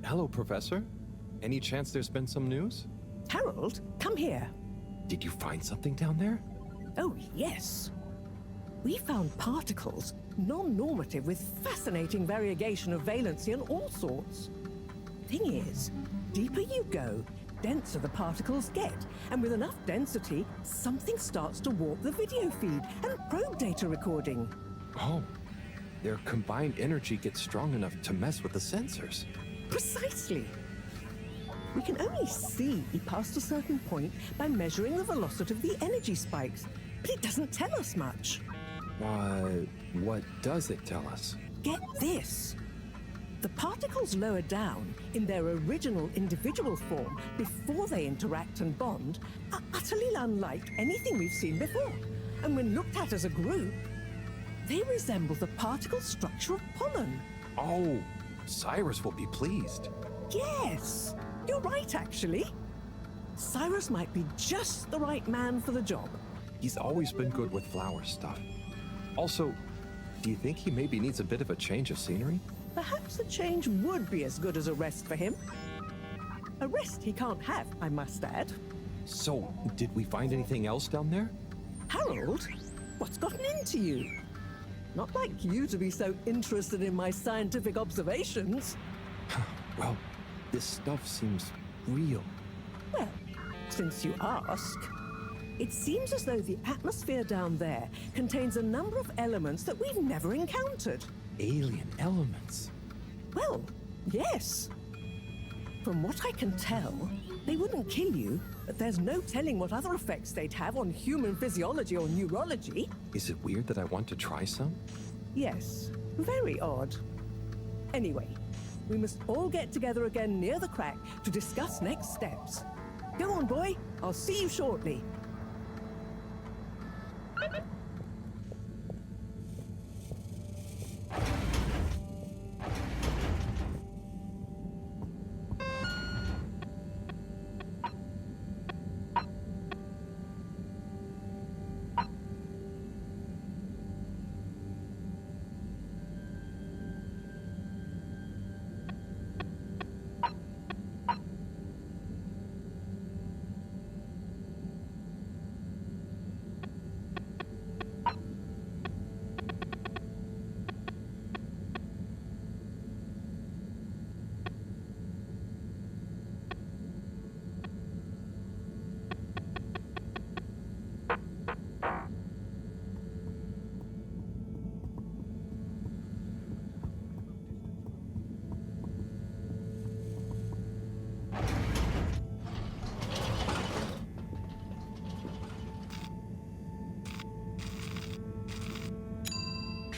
Hello, Professor. Any chance there's been some news? Harold, come here. Did you find something down there? Oh, yes. We found particles, non-normative with fascinating variegation of valency and all sorts. Thing is, deeper you go, denser the particles get, and with enough density, something starts to warp the video feed and probe data recording. Oh, their combined energy gets strong enough to mess with the sensors. Precisely. We can only see past a certain point by measuring the velocity of the energy spikes, but it doesn't tell us much. What does it tell us? Get this. The particles lower down in their original individual form before they interact and bond are utterly unlike anything we've seen before. And when looked at as a group, they resemble the particle structure of pollen. Oh, Cyrus will be pleased. Yes, you're right, actually. Cyrus might be just the right man for the job. He's always been good with flower stuff. Also, do you think he maybe needs a bit of a change of scenery? Perhaps a change would be as good as a rest for him. A rest he can't have, I must add. So, did we find anything else down there? Harold, what's gotten into you? Not like you to be so interested in my scientific observations. Well, this stuff seems real. Well, since you ask, it seems as though the atmosphere down there contains a number of elements that we've never encountered. Alien elements? Well, yes. From what I can tell, they wouldn't kill you, but there's no telling what other effects they'd have on human physiology or neurology. Is it weird that I want to try some? Yes, very odd. Anyway, we must all get together again near the crack to discuss next steps. Go on, boy. I'll see you shortly.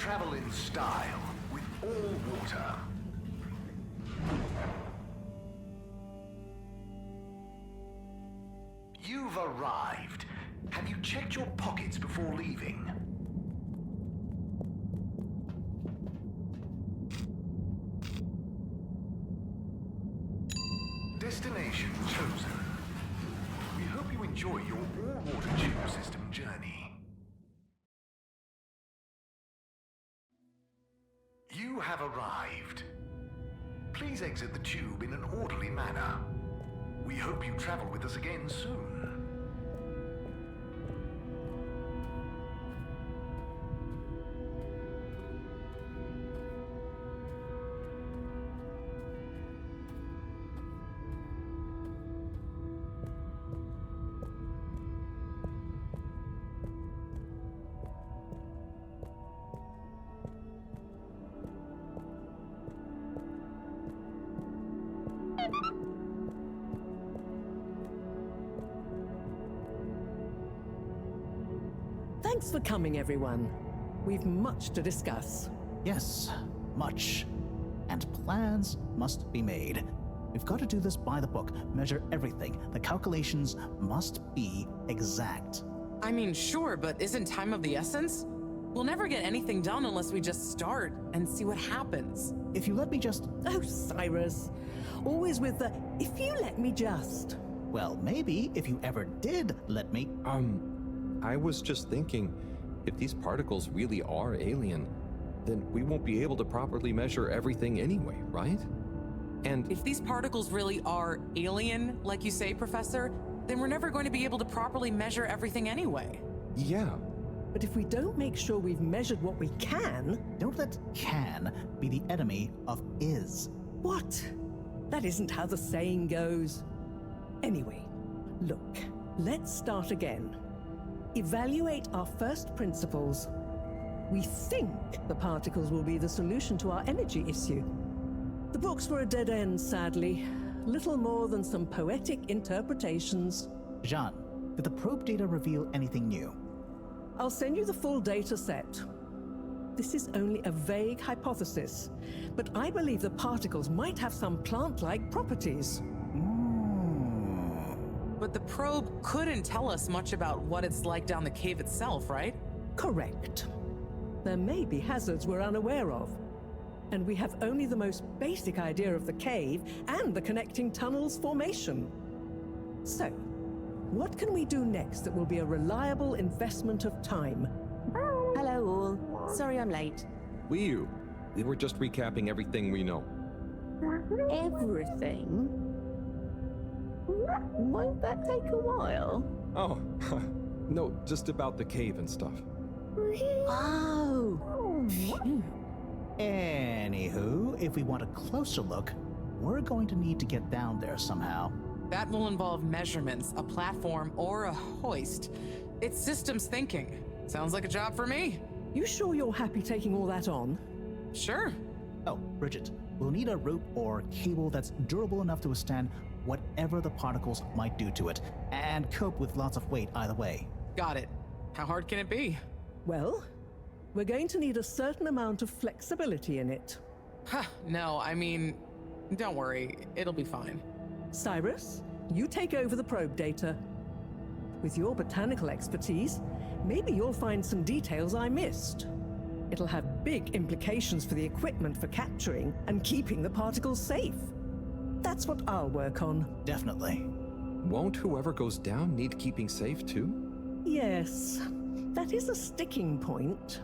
travel in style with all water. You've arrived. Have you checked your pockets before leaving? Destination chosen. We hope you enjoy your all-water tube system journey. You have arrived. Please exit the tube in an orderly manner. We hope you travel with us again soon. Thanks for coming, everyone. We've much to discuss. Yes, much. And plans must be made. We've got to do this by the book, measure everything. The calculations must be exact. I mean, sure, but isn't time of the essence? We'll never get anything done unless we just start and see what happens. If you let me just... Oh, Cyrus. Always with the, if you let me just. Well, maybe if you ever did let me... I was just thinking, if these particles really are alien, then we won't be able to properly measure everything anyway, right? And if these particles really are alien, like you say, Professor, then we're never going to be able to properly measure everything anyway. Yeah. But if we don't make sure we've measured what we can... Don't let can be the enemy of is. What? That isn't how the saying goes. Anyway, look, let's start again. Evaluate our first principles. We think the particles will be the solution to our energy issue. The books were a dead end, sadly. Little more than some poetic interpretations. Jean, did the probe data reveal anything new? I'll send you the full data set. This is only a vague hypothesis, but I believe the particles might have some plant-like properties. But the probe couldn't tell us much about what it's like down the cave itself, right? Correct. There may be hazards we're unaware of, and we have only the most basic idea of the cave and the connecting tunnels formation. So, what can we do next that will be a reliable investment of time? Hello all. Sorry I'm late. We were just recapping everything we know. Everything? Won't that take a while? Oh, no, just about the cave and stuff. Oh. Anywho, if we want a closer look, we're going to need to get down there somehow. That will involve measurements, a platform, or a hoist. It's systems thinking. Sounds like a job for me. You sure you're happy taking all that on? Sure. Oh, Bridget, we'll need a rope or cable that's durable enough to withstand whatever the particles might do to it, and cope with lots of weight either way. Got it. How hard can it be? Well, we're going to need a certain amount of flexibility in it. No, I mean, don't worry, it'll be fine. Cyrus, you take over the probe data. With your botanical expertise, maybe you'll find some details I missed. It'll have big implications for the equipment for capturing and keeping the particles safe. That's what I'll work on. Definitely. Won't whoever goes down need keeping safe too? Yes, that is a sticking point.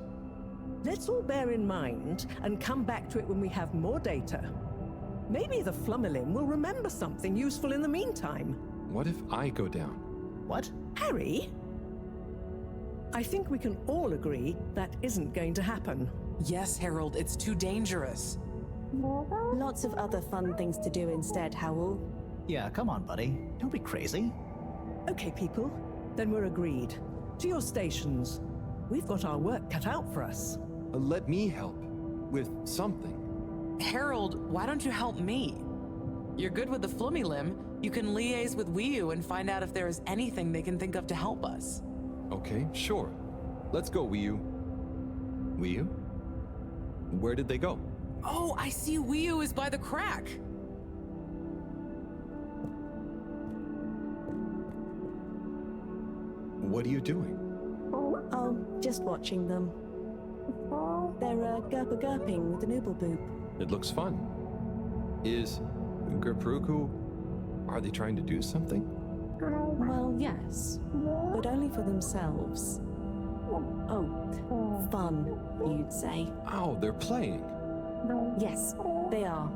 Let's all bear in mind and come back to it when we have more data. Maybe the Flummerlin will remember something useful in the meantime. What if I go down? What? Harry? I think we can all agree that isn't going to happen. Yes, Harold, it's too dangerous. Lots of other fun things to do instead, Howell. Yeah, come on, buddy. Don't be crazy. Okay, people. Then we're agreed. To your stations. We've got our work cut out for us. Let me help. With something. Harold, why don't you help me? You're good with the Flummy Limb. You can liaise with Wiyu and find out if there is anything they can think of to help us. Okay, sure. Let's go, Wiyu. Wiyu? Where did they go? Oh, I see Wiu is by the crack. What are you doing? Oh, just watching them. They're gurping with an ooble boop. It looks fun. Is Gerpruku... Are they trying to do something? Well, yes, but only for themselves. Oh, fun, you'd say. Oh, they're playing. Yes, they are.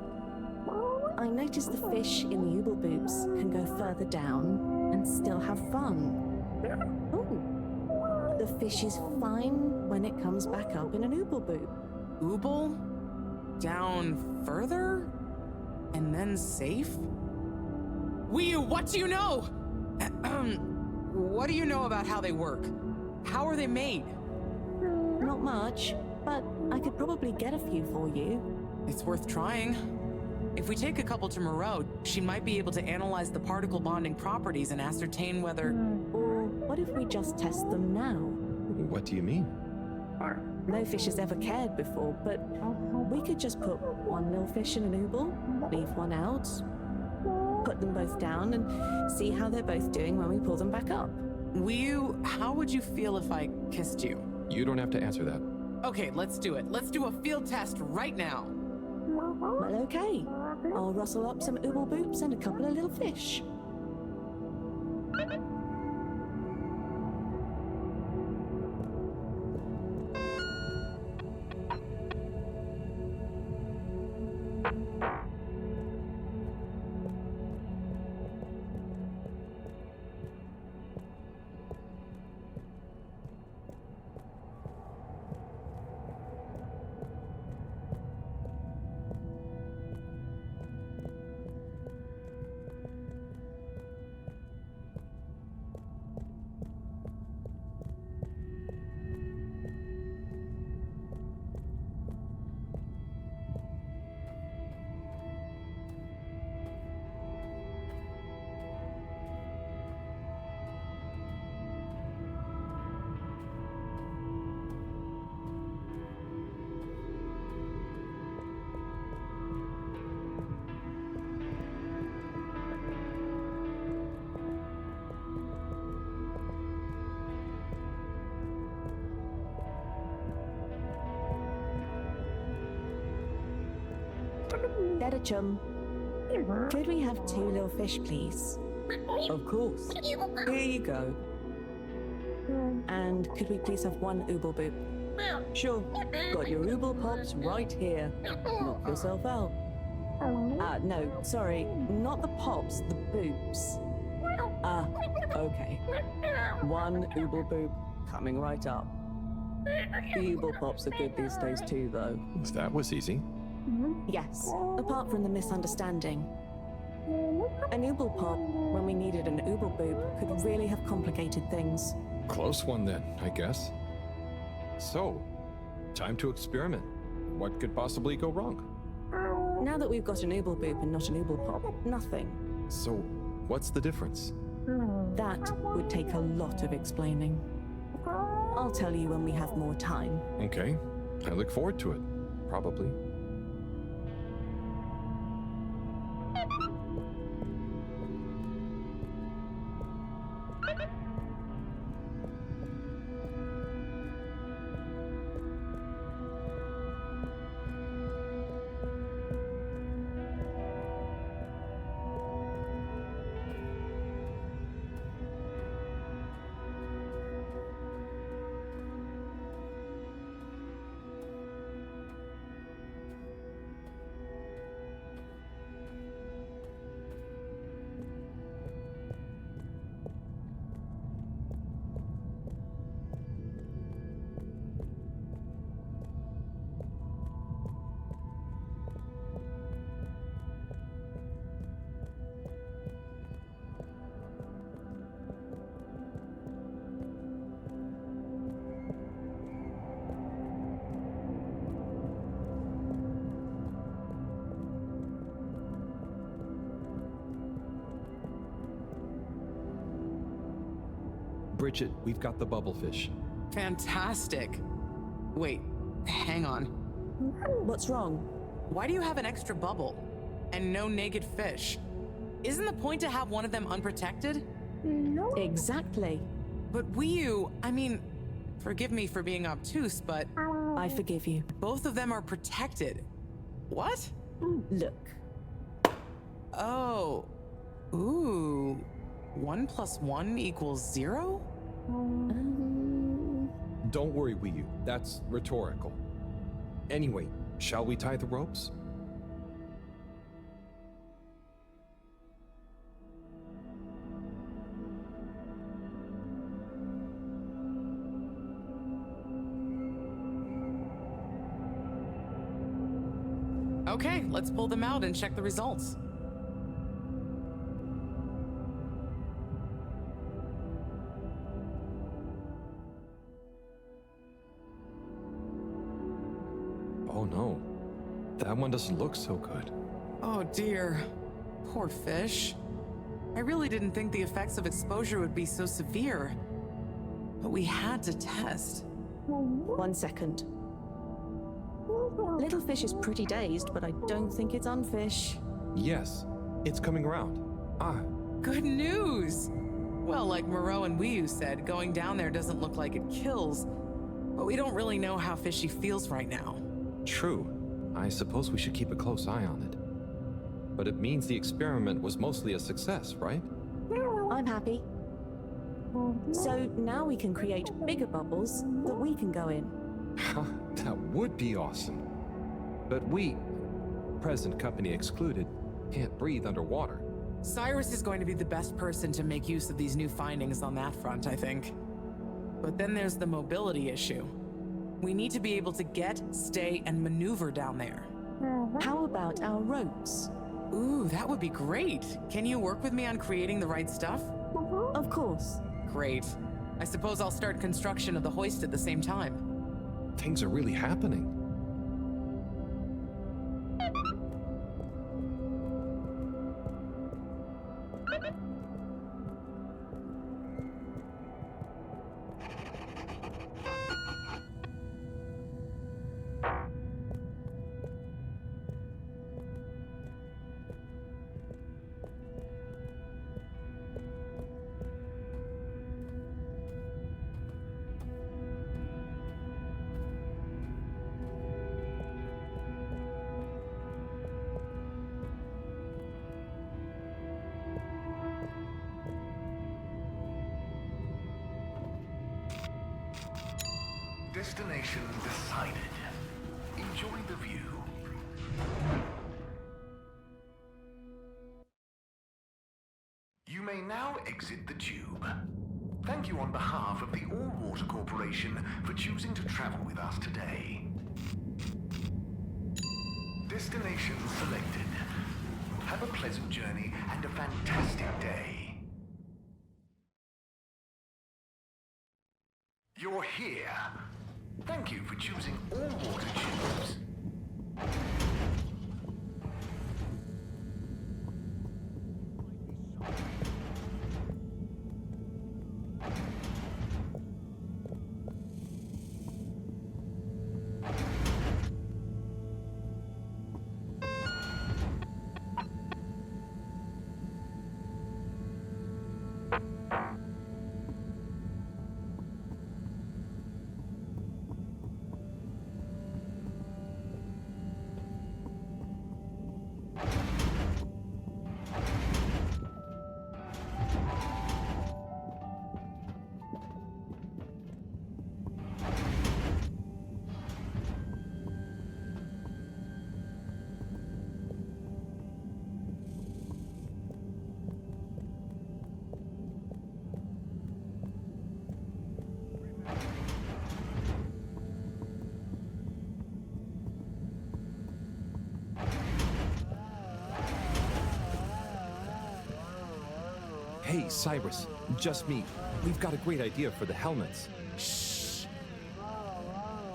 I noticed the fish in the ooble boops can go further down and still have fun. Oh, the fish is fine when it comes back up in an ooble boop. Ooble? Down further? And then safe? Wiu, what do you know? What do you know about how they work? How are they made? Not much, but I could probably get a few for you. It's worth trying. If we take a couple to Moreau, she might be able to analyze the particle bonding properties and ascertain whether... Or what if we just test them now? What do you mean? No fish has ever cared before, but we could just put one little fish in an ooble, leave one out, put them both down, and see how they're both doing when we pull them back up. Wiu, how would you feel if I kissed you? You don't have to answer that. Okay, let's do it. Let's do a field test right now. Well, okay. I'll rustle up some ooble boops and a couple of little fish. Better chum. Could we have 2 little fish, please? Of course. Here you go. And could we please have 1 ooble boop? Sure. Got your ooble pops right here. Knock yourself out. No, sorry. Not the pops, the boops. Okay. 1 ooble boop coming right up. The ooble pops are good these days too, though. That was easy. Yes, apart from the misunderstanding. An ooble pop, when we needed an ooble boop, could really have complicated things. Close one then, I guess. So, time to experiment. What could possibly go wrong? Now that we've got an ooble boop and not an ooble pop, nothing. So, what's the difference? That would take a lot of explaining. I'll tell you when we have more time. Okay, I look forward to it. Probably. Bridget, we've got the bubblefish. Fantastic. Wait, hang on. What's wrong? Why do you have an extra bubble? And no naked fish? Isn't the point to have one of them unprotected? No. Exactly. But I mean, forgive me for being obtuse, but... I forgive you. Both of them are protected. What? Look. Oh. Ooh. 1 + 1 = 0? Don't worry, Wii U. That's rhetorical. Anyway, shall we tie the ropes? Okay, let's pull them out and check the results. Oh no, that one doesn't look so good. Oh dear. Poor fish. I really didn't think the effects of exposure would be so severe. But we had to test. 1 second. Little fish is pretty dazed, but I don't think it's unfish. Yes, it's coming around. Good news! Well, like Moreau and Wiyu said, going down there doesn't look like it kills, but we don't really know how fishy feels right now. True. I suppose we should keep a close eye on it. But it means the experiment was mostly a success, right? I'm happy. So now we can create bigger bubbles that we can go in. That would be awesome. But we, present company excluded, can't breathe underwater. Cyrus is going to be the best person to make use of these new findings on that front, I think. But then there's the mobility issue. We need to be able to get, stay, and maneuver down there. How about our ropes? Ooh, that would be great. Can you work with me on creating the right stuff? Of course. Great. I suppose I'll start construction of the hoist at the same time. Things are really happening. Destination decided. Enjoy the view. You may now exit the tube. Thank you on behalf of the All-Water Corporation for choosing to travel with us today. Destination selected. Have a pleasant journey and a fantastic day. You're here. Thank you for choosing all-water tubes. Hey, Cyrus, just me. We've got a great idea for the helmets. Shh.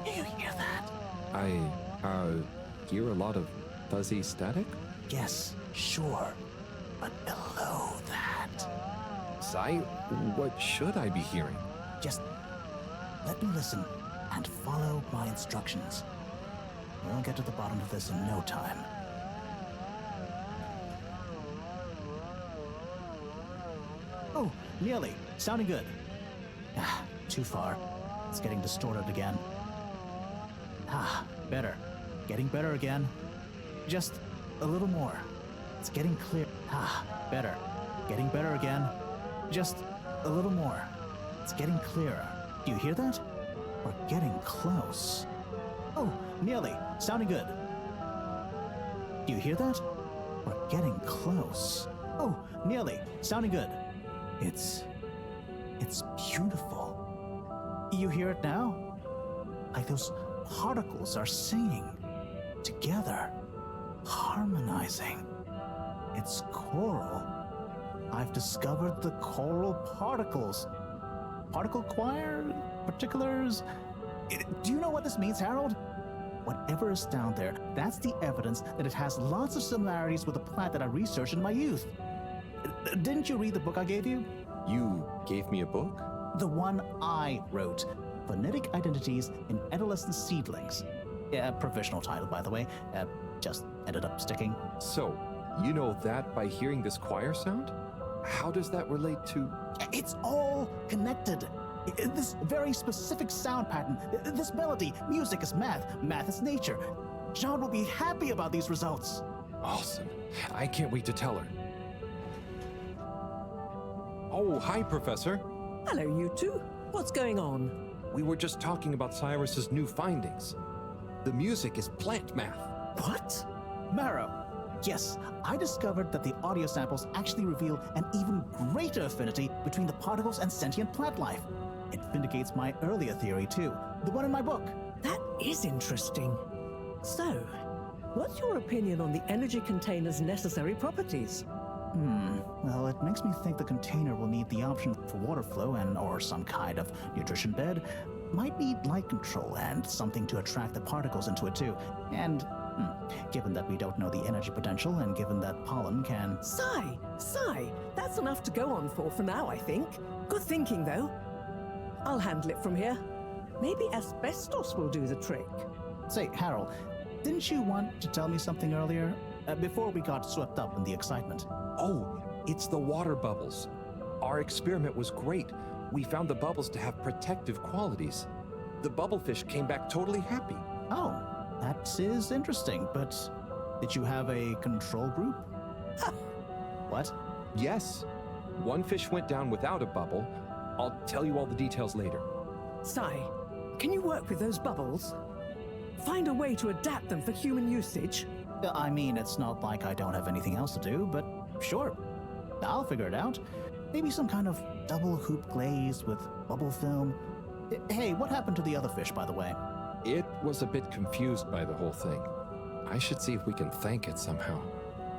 Do you hear that? I, hear a lot of fuzzy static? Yes, sure. But below that... What should I be hearing? Just let me listen and follow my instructions. We'll get to the bottom of this in no time. Oh, nearly. Sounding good. Ah, too far. It's getting distorted again. Ah, better. Getting better again. Just a little more. It's getting clear. Ah, better. Getting better again. Just a little more. It's getting clearer. Do you hear that? We're getting close. Oh, nearly. Sounding good. Do you hear that? We're getting close. Oh, nearly. Sounding good. It's beautiful. You hear it now? Like those particles are singing together, harmonizing. It's choral. I've discovered the choral particles. Particle choir? Particulars? Do you know what this means, Harold? Whatever is down there, that's the evidence that it has lots of similarities with the plant that I researched in my youth. Didn't you read the book I gave you? You gave me a book? The one I wrote. Phonetic Identities in Adolescent Seedlings. Yeah, provisional title, by the way. Just ended up sticking. So, you know that by hearing this choir sound? How does that relate to... It's all connected. This very specific sound pattern, this melody, music is math, math is nature. John will be happy about these results. Awesome. I can't wait to tell her. Oh, hi, Professor. Hello, you two. What's going on? We were just talking about Cyrus's new findings. The music is plant math. What? Marrow. Yes, I discovered that the audio samples actually reveal an even greater affinity between the particles and sentient plant life. It vindicates my earlier theory, too. The one in my book. That is interesting. So, what's your opinion on the energy container's necessary properties? Well, it makes me think the container will need the option for water flow or some kind of nutrition bed. Might need light control and something to attract the particles into it too. And, given that we don't know the energy potential and given that pollen can... Sigh! That's enough to go on for now, I think. Good thinking, though. I'll handle it from here. Maybe asbestos will do the trick. Say, Harold, didn't you want to tell me something earlier? Before we got swept up in the excitement. Oh, it's the water bubbles. Our experiment was great. We found the bubbles to have protective qualities. The bubblefish came back totally happy. Oh, that is interesting, but did you have a control group? What? Yes. One fish went down without a bubble. I'll tell you all the details later. Sai, can you work with those bubbles? Find a way to adapt them for human usage? I mean, it's not like I don't have anything else to do, but sure. I'll figure it out. Maybe some kind of double hoop glaze with bubble film. Hey, what happened to the other fish, by the way? It was a bit confused by the whole thing. I should see if we can thank it somehow.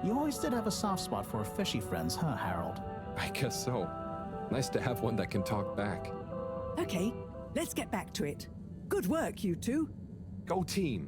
You always did have a soft spot for fishy friends, huh, Harold? I guess so. Nice to have one that can talk back. Okay, let's get back to it. Good work, you two. Go team!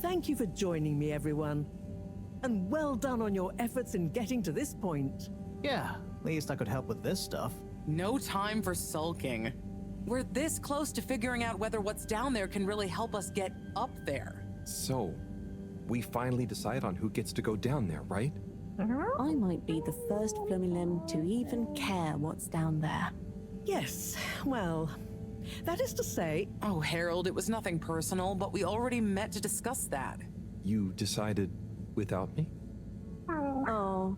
Thank you for joining me, everyone. And well done on your efforts in getting to this point. Yeah, at least I could help with this stuff. No time for sulking. We're this close to figuring out whether what's down there can really help us get up there. So, we finally decide on who gets to go down there, right? I might be the first Flumilim to even care what's down there. Yes, well, that is to say... Oh, Harold, it was nothing personal, but we already met to discuss that. You decided without me? Oh,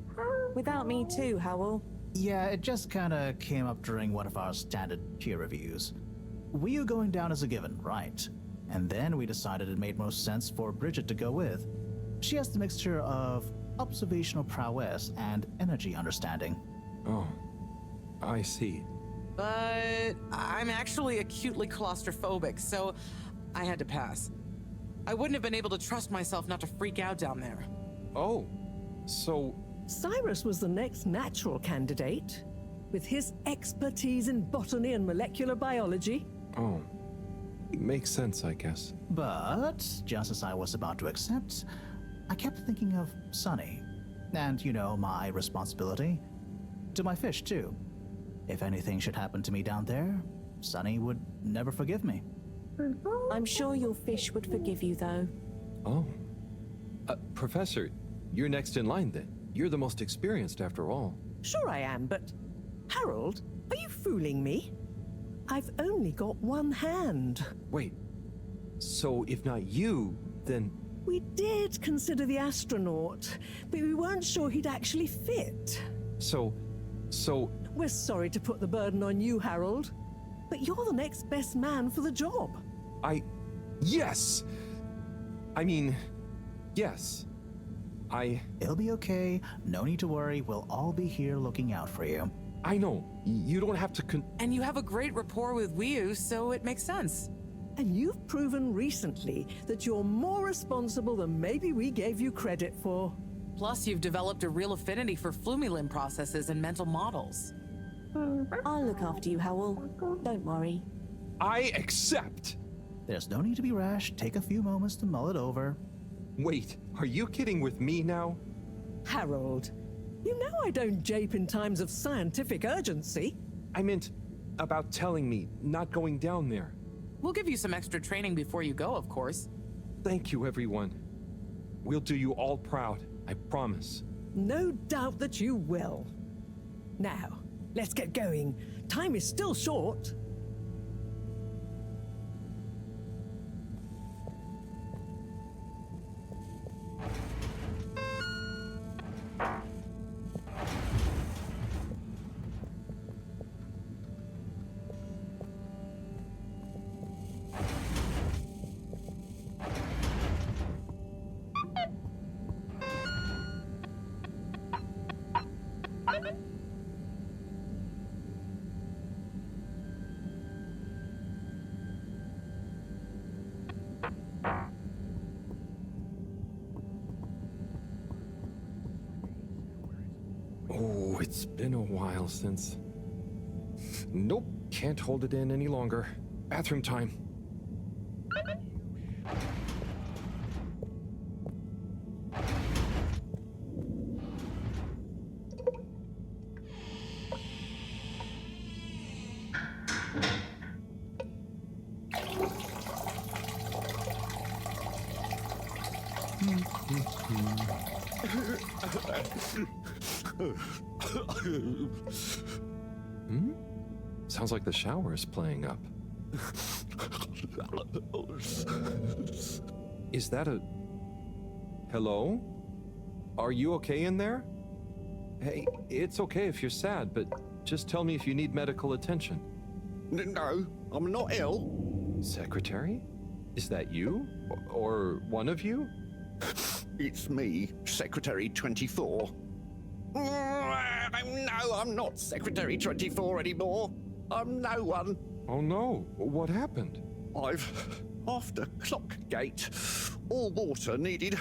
without me too, Howell. Yeah, it just kinda came up during one of our standard peer reviews. We were going down as a given, right? And then we decided it made most sense for Bridget to go with. She has the mixture of observational prowess and energy understanding. Oh, I see. But I'm actually acutely claustrophobic, so I had to pass. I wouldn't have been able to trust myself not to freak out down there. Oh, so... Cyrus was the next natural candidate. With his expertise in botany and molecular biology. Oh, makes sense, I guess. But, just as I was about to accept, I kept thinking of Sunny. And, you know, my responsibility. To my fish, too. If anything should happen to me down there, Sunny would never forgive me. I'm sure your fish would forgive you, though. Oh. Professor, you're next in line then. You're the most experienced after all. Sure I am, but... Harold, are you fooling me? I've only got one hand. Wait, so if not you, then... We did consider the astronaut, but we weren't sure he'd actually fit. So... We're sorry to put the burden on you, Harold, but you're the next best man for the job. Yes! I mean, yes. It'll be okay. No need to worry. We'll all be here looking out for you. I know. You don't have to And you have a great rapport with Wiu, so it makes sense. And you've proven recently that you're more responsible than maybe we gave you credit for. Plus, you've developed a real affinity for Flumilim processes and mental models. I'll look after you, Howell. Don't worry. I accept! There's no need to be rash. Take a few moments to mull it over. Wait, are you kidding with me now? Harold, you know I don't jape in times of scientific urgency. I meant about telling me, not going down there. We'll give you some extra training before you go, of course. Thank you, everyone. We'll do you all proud, I promise. No doubt that you will. Now, let's get going. Time is still short. Oh, it's been a while since... Nope, can't hold it in any longer. Bathroom time. Sounds like the shower is playing up. Is that a... Hello? Are you okay in there? Hey, it's okay if you're sad, but just tell me if you need medical attention. No, I'm not ill. Secretary? Is that you? Or one of you? It's me, Secretary 24. No, I'm not Secretary 24 anymore. I'm no one. Oh no, what happened? After Clockgate, all water needed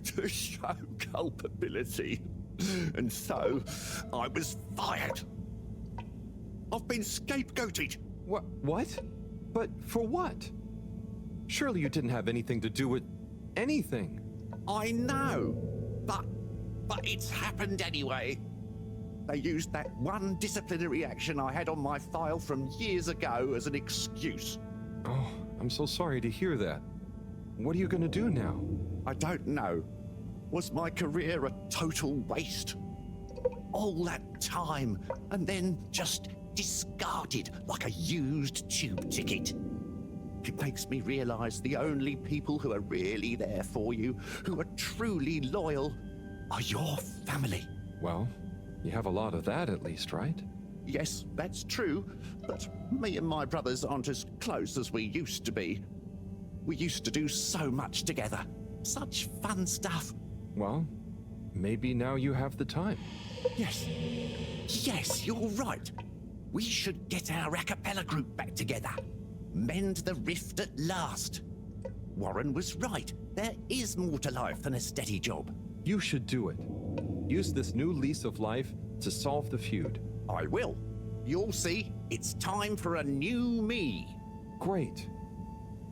to show culpability. And so, I was fired. I've been scapegoated. What? But for what? Surely you didn't have anything to do with... anything. I know, but it's happened anyway. They used that one disciplinary action I had on my file from years ago as an excuse. Oh, I'm so sorry to hear that. What are you gonna do now? I don't know. Was my career a total waste? All that time, and then just discarded like a used tube ticket. It makes me realize the only people who are really there for you, who are truly loyal, are your family. Well, you have a lot of that at least, right? Yes, that's true, but me and my brothers aren't as close as we used to be. We used to do so much together. Such fun stuff. Well, maybe now you have the time. Yes. Yes, you're right. We should get our a cappella group back together. Mend the rift at last. Warren was right. There is more to life than a steady job. You should do it. Use this new lease of life to solve the feud. I will. You'll see, it's time for a new me. Great.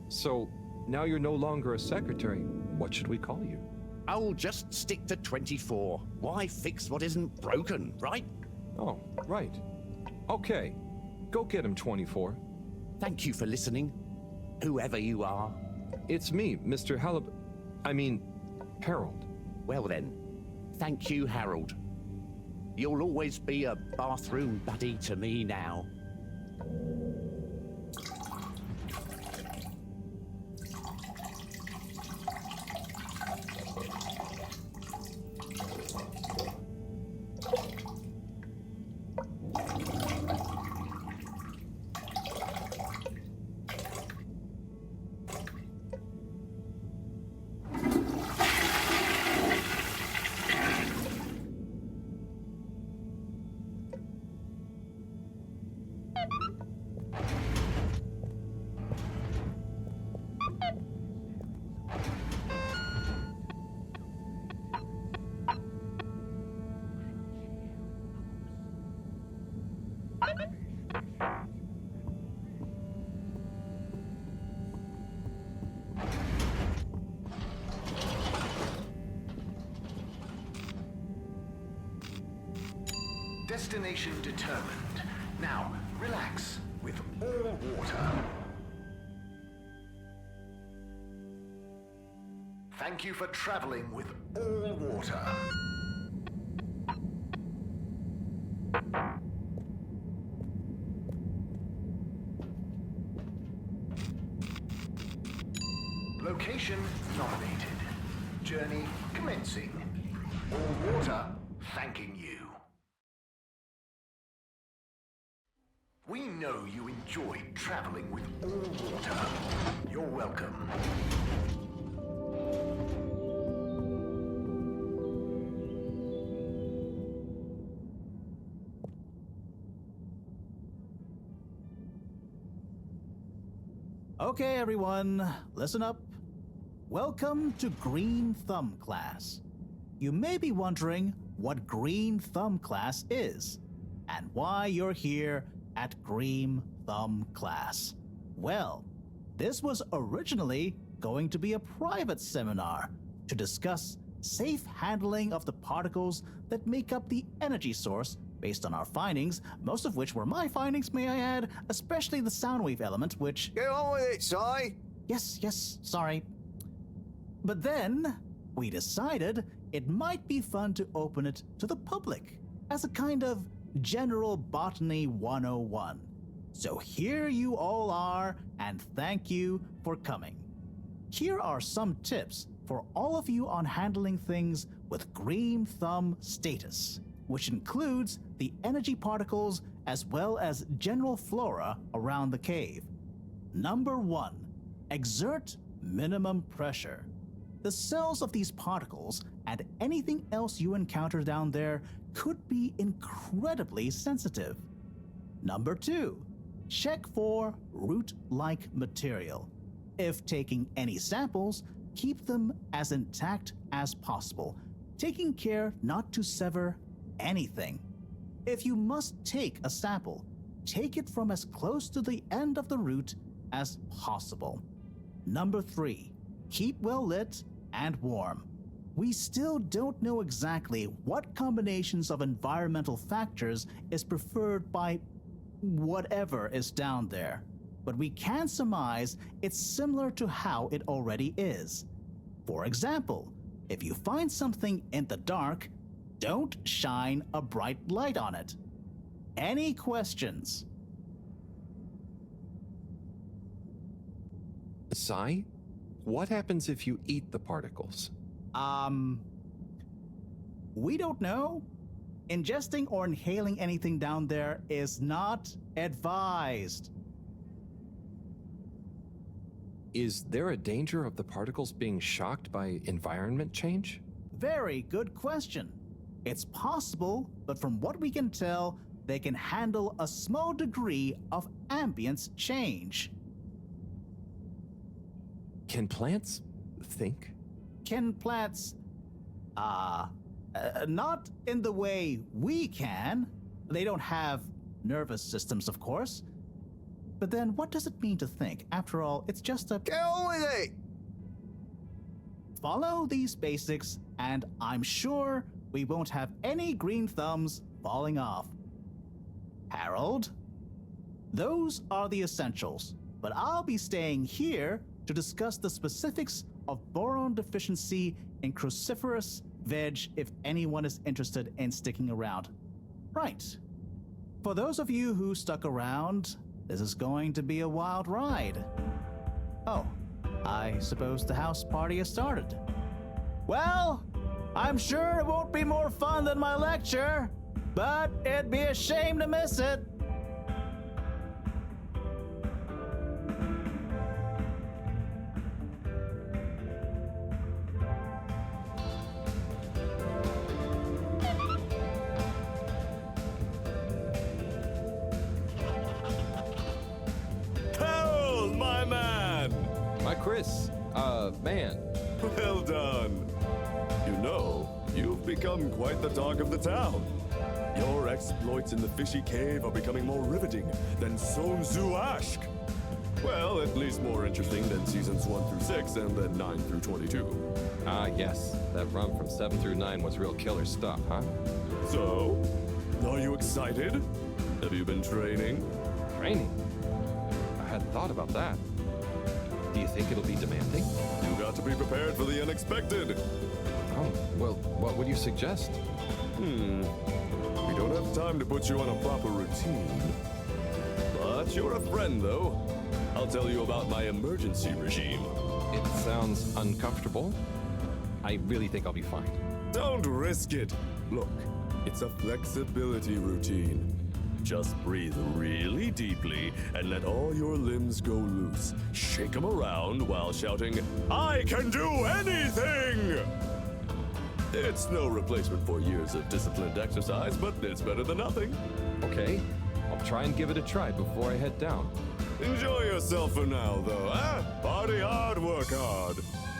So, now you're no longer a secretary. What should we call you? I'll just stick to 24. Why fix what isn't broken, right? Oh, right. Okay. Go get him, 24. Thank you for listening, whoever you are. It's me, Mr. Harold. Well then, thank you, Harold. You'll always be a bathroom buddy to me now. Destination determined. Now, relax with all water. Thank you for traveling with all water. Location nominated. Journey commencing. All water thanking you. We know you enjoyed traveling with all water. You're welcome. Okay, everyone, listen up. Welcome to Green Thumb class. You may be wondering what Green Thumb class is and why you're here at Green Thumb class. Well, this was originally going to be a private seminar to discuss safe handling of the particles that make up the energy source based on our findings, most of which were my findings, may I add, especially the sound wave element, which... Get on with it, Si! Yes, sorry. But then, we decided it might be fun to open it to the public as a kind of General Botany 101. So here you all are, and thank you for coming. Here are some tips for all of you on handling things with Green Thumb status, which includes the energy particles as well as general flora around the cave. Number 1, exert minimum pressure. The cells of these particles and anything else you encounter down there could be incredibly sensitive. Number 2, check for root-like material. If taking any samples, keep them as intact as possible, taking care not to sever anything. If you must take a sample, take it from as close to the end of the root as possible. Number 3, keep well lit and warm. We still don't know exactly what combinations of environmental factors is preferred by whatever is down there, but we can surmise it's similar to how it already is. For example, if you find something in the dark, don't shine a bright light on it. Any questions? Sai, what happens if you eat the particles? We don't know. Ingesting or inhaling anything down there is not advised. Is there a danger of the particles being shocked by environment change? Very good question. It's possible, but from what we can tell, they can handle a small degree of ambience change. Can plants think? Can plants, not in the way we can. They don't have nervous systems, of course. But then what does it mean to think? After all, it's just a... Get on with it! Follow these basics, and I'm sure we won't have any green thumbs falling off. Harold, those are the essentials, but I'll be staying here to discuss the specifics of boron deficiency in cruciferous veg if anyone is interested in sticking around. Right. For those of you who stuck around, this is going to be a wild ride. Oh, I suppose the house party has started. Well, I'm sure it won't be more fun than my lecture, but it'd be a shame to miss it. Harold, my man! My Chris, man. Well done. You know, you've become quite the talk of the town. Your exploits in the fishy cave are becoming more riveting than Sun Tzu Ashk. Well, at least more interesting than seasons 1 through 6 and then 9 through 22. Ah, yes. That run from 7 through 9 was real killer stuff, huh? So, are you excited? Have you been training? Training? I hadn't thought about that. Do you think it'll be demanding? You got to be prepared for the unexpected. Oh, well, what would you suggest? We don't have time to put you on a proper routine. But you're a friend, though. I'll tell you about my emergency regime. It sounds uncomfortable. I really think I'll be fine. Don't risk it. Look, it's a flexibility routine. Just breathe really deeply and let all your limbs go loose. Shake them around while shouting, "I can do anything!" It's no replacement for years of disciplined exercise, but it's better than nothing. Okay, I'll try and give it a try before I head down. Enjoy yourself for now, though, eh? Party hard, work hard.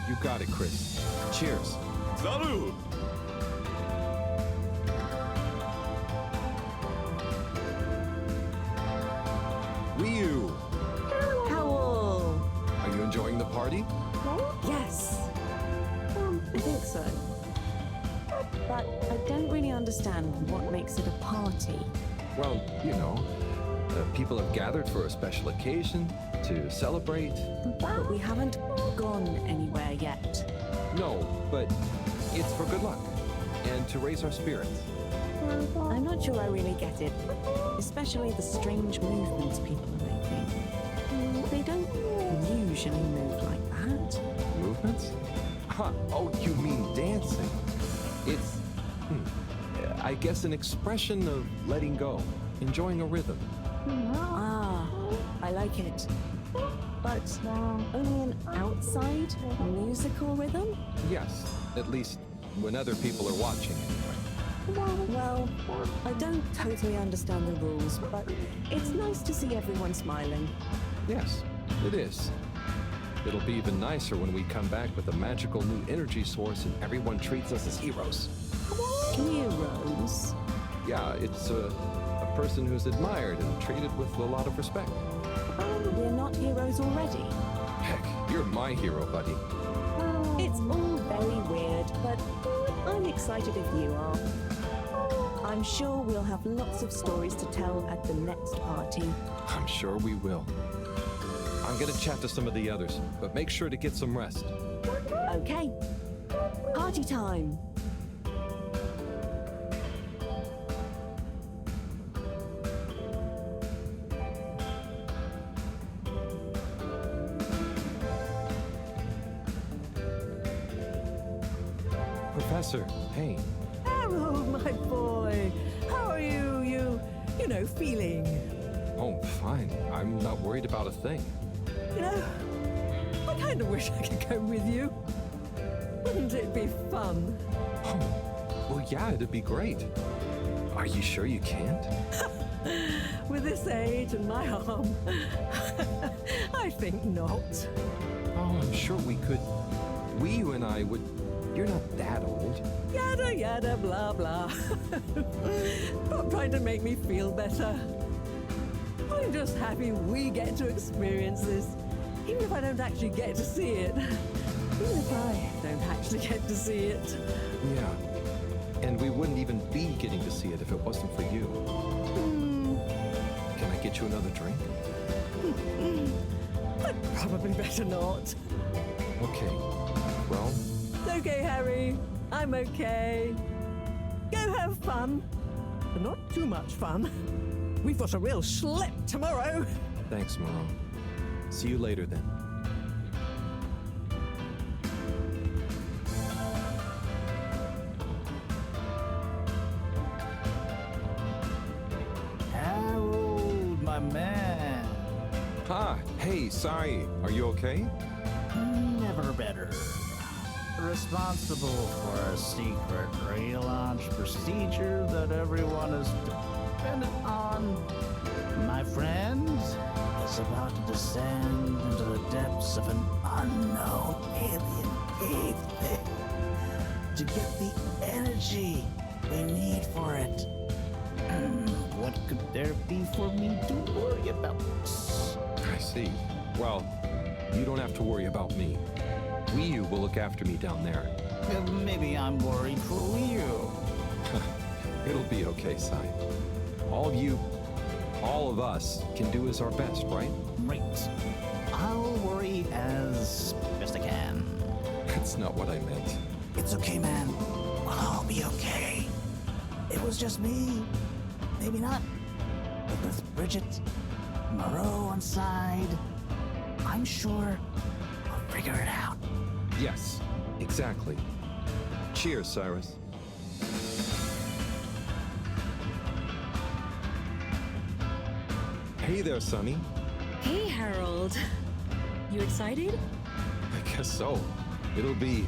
You got it, Chris. Cheers. Salud! Ryu! Howl! Are you enjoying the party? Yes. I think so. But I don't really understand what makes it a party. Well, you know, people have gathered for a special occasion to celebrate. But we haven't gone anywhere yet. No, but it's for good luck and to raise our spirits. I'm not sure I really get it, especially the strange movements people are making. They don't usually move like that. Movements? Huh, oh, you mean dancing? It's, I guess, an expression of letting go, enjoying a rhythm. Ah, I like it. But only an outside musical rhythm? Yes, at least when other people are watching anyway. Well, I don't totally understand the rules, but it's nice to see everyone smiling. Yes, it is. It'll be even nicer when we come back with a magical new energy source and everyone treats us as heroes. Heroes? Yeah, it's a person who's admired and treated with a lot of respect. We're not heroes already. Heck, you're my hero, buddy. It's all very weird, but I'm excited if you are. I'm sure we'll have lots of stories to tell at the next party. I'm sure we will. I'm gonna chat to some of the others, but make sure to get some rest. Okay. Party time. Professor, hey. Harold, my boy. How are you know, feeling? Oh, fine. I'm not worried about a thing. You know, I kind of wish I could go with you. Wouldn't it be fun? Oh, well, yeah, it'd be great. Are you sure you can't? With this age and my arm, I think not. Oh, I'm sure we could. You and I would. You're not that old. Yada yada blah blah. Stop trying to make me feel better. I'm just happy we get to experience this, even if I don't actually get to see it. Even if I don't actually get to see it. Yeah. And we wouldn't even be getting to see it if it wasn't for you. Can I get you another drink? I'd probably better not. Okay. Well... Okay, Harry. I'm okay. Go have fun. But not too much fun. We've got a real schlep tomorrow. Thanks, Moreau. See you later, then. Harold, my man. Ah, hey, Sai. Are you okay? Never better. Responsible for a secret relaunch procedure that everyone is dependent on. My friend is about to descend into the depths of an unknown alien cave thing to get the energy we need for it. What could there be for me to worry about? I see. Well, you don't have to worry about me. Wiyu will look after me down there. Maybe I'm worried for Wiyu. It'll be okay, Sai. All of us can do is our best, right? Right. I'll worry as best I can. That's not what I meant. It's okay, man. We'll all be okay. It was just me. Maybe not. But with Bridget, Moreau on side, I'm sure we'll figure it out. Yes, exactly. Cheers, Cyrus. Hey there, Sonny. Hey, Harold. You excited? I guess so. It'll be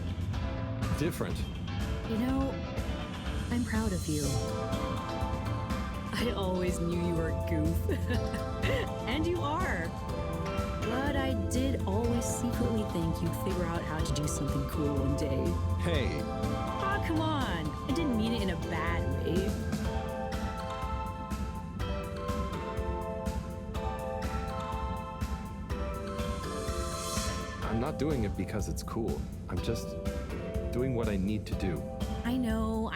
different. You know, I'm proud of you. I always knew you were a goof. And you are. But I did always secretly think you'd figure out how to do something cool one day. Hey. Aw, come on. I didn't mean it in a bad way. I'm not doing it because it's cool. I'm just doing what I need to do. I know.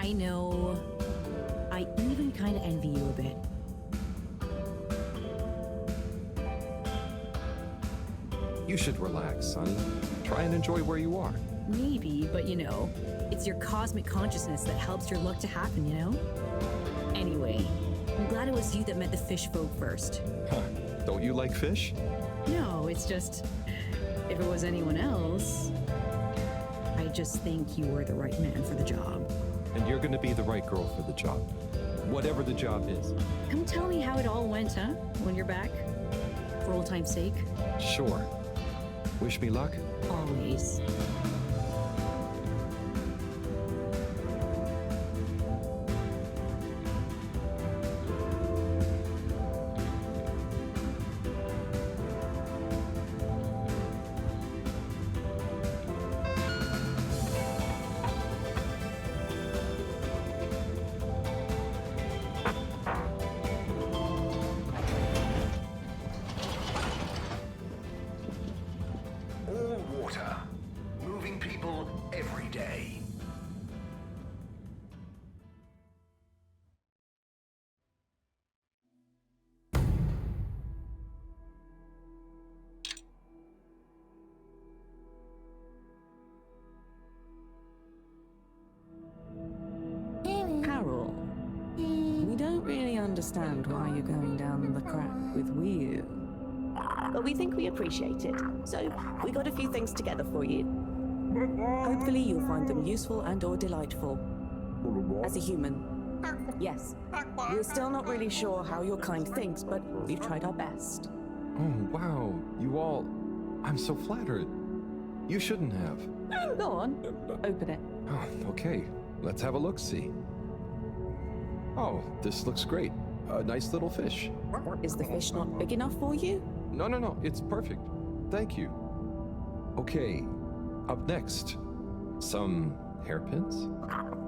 I even kind of envy you a bit. You should relax, Sonny. Try and enjoy where you are. Maybe, but you know, it's your cosmic consciousness that helps your luck to happen, you know? Anyway, I'm glad it was you that met the fish folk first. Huh. Don't you like fish? No, it's just, if it was anyone else, I just think you were the right man for the job. And you're gonna be the right girl for the job. Whatever the job is. Come tell me how it all went, huh? When you're back? For old time's sake? Sure. Wish me luck? Always. day. Harold, we don't really understand why you're going down the crack with Wii. But we think we appreciate it, so we got a few things together for you. Hopefully you'll find them useful and or delightful. As a human, yes, we're still not really sure how your kind thinks, but we've tried our best. Oh, wow. You all... I'm so flattered. You shouldn't have. Go on, open it. Oh, okay. Let's have a look-see. Oh, this looks great. A nice little fish. Is the fish not big enough for you? No. It's perfect. Thank you. Okay. Up next. Some hairpins?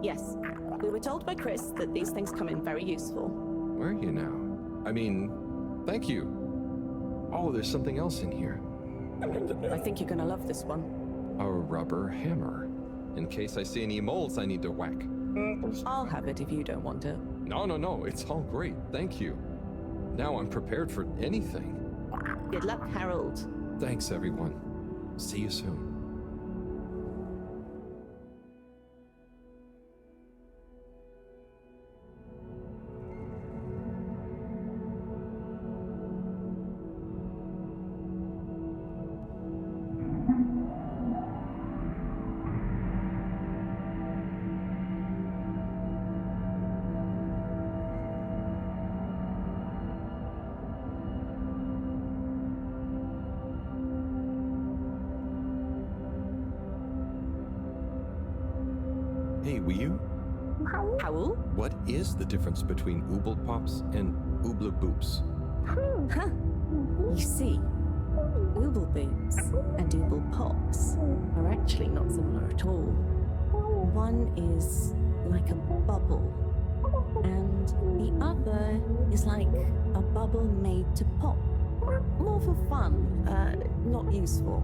Yes. We were told by Chris that these things come in very useful. Where are you now? I mean, thank you. Oh, there's something else in here. I think you're gonna love this one. A rubber hammer. In case I see any moles I need to whack. I'll have it if you don't want it. No. It's all great. Thank you. Now I'm prepared for anything. Good luck, Harold. Thanks, everyone. See you soon. Hey, will you? Howl? What is the difference between Ooble Pops and Ooble Boops? You see, Ooble Boops and Ooble Pops are actually not similar at all. One is like a bubble, and the other is like a bubble made to pop. More for fun, not useful.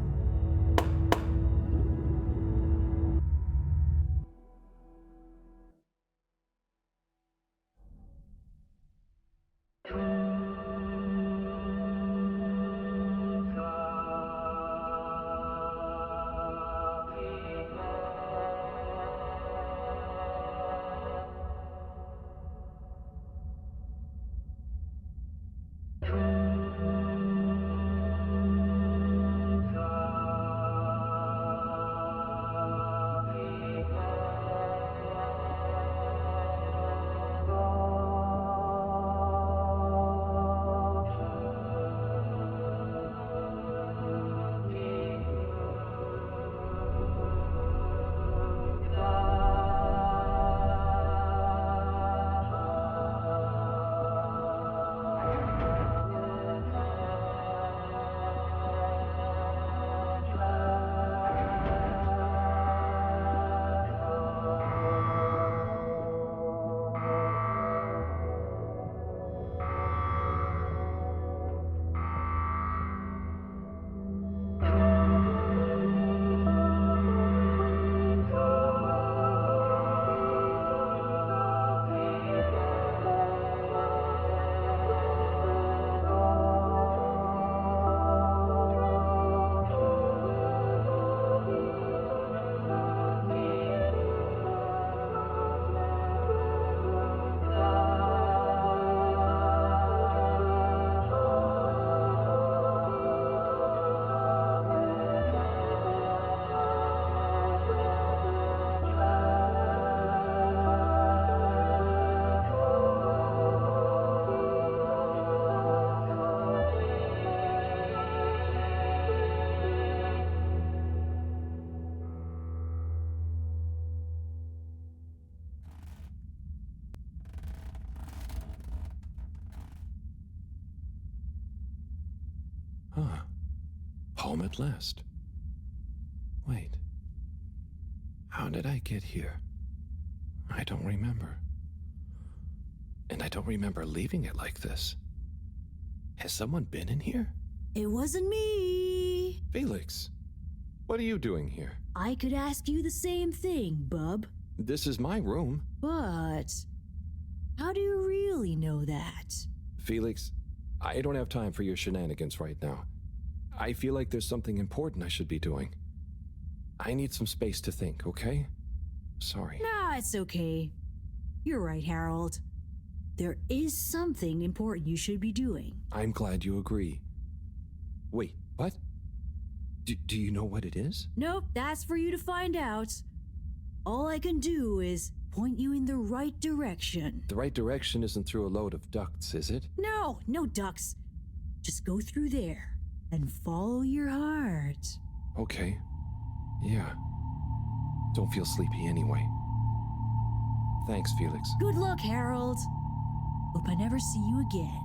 Home at last. Wait. How did I get here? I don't remember. And I don't remember leaving it like this. Has someone been in here? It wasn't me. Felix. What are you doing here? I could ask you the same thing, bub. This is my room. But how do you really know that? Felix, I don't have time for your shenanigans right now. I feel like there's something important I should be doing. I need some space to think, okay? Sorry. Nah, it's okay. You're right, Harold. There is something important you should be doing. I'm glad you agree. Wait, what? Do you know what it is? Nope, that's for you to find out. All I can do is point you in the right direction. The right direction isn't through a load of ducts, is it? No, no ducks. Just go through there and follow your heart. Okay. Yeah. Don't feel sleepy anyway. Thanks, Felix. Good luck, Harold. Hope I never see you again.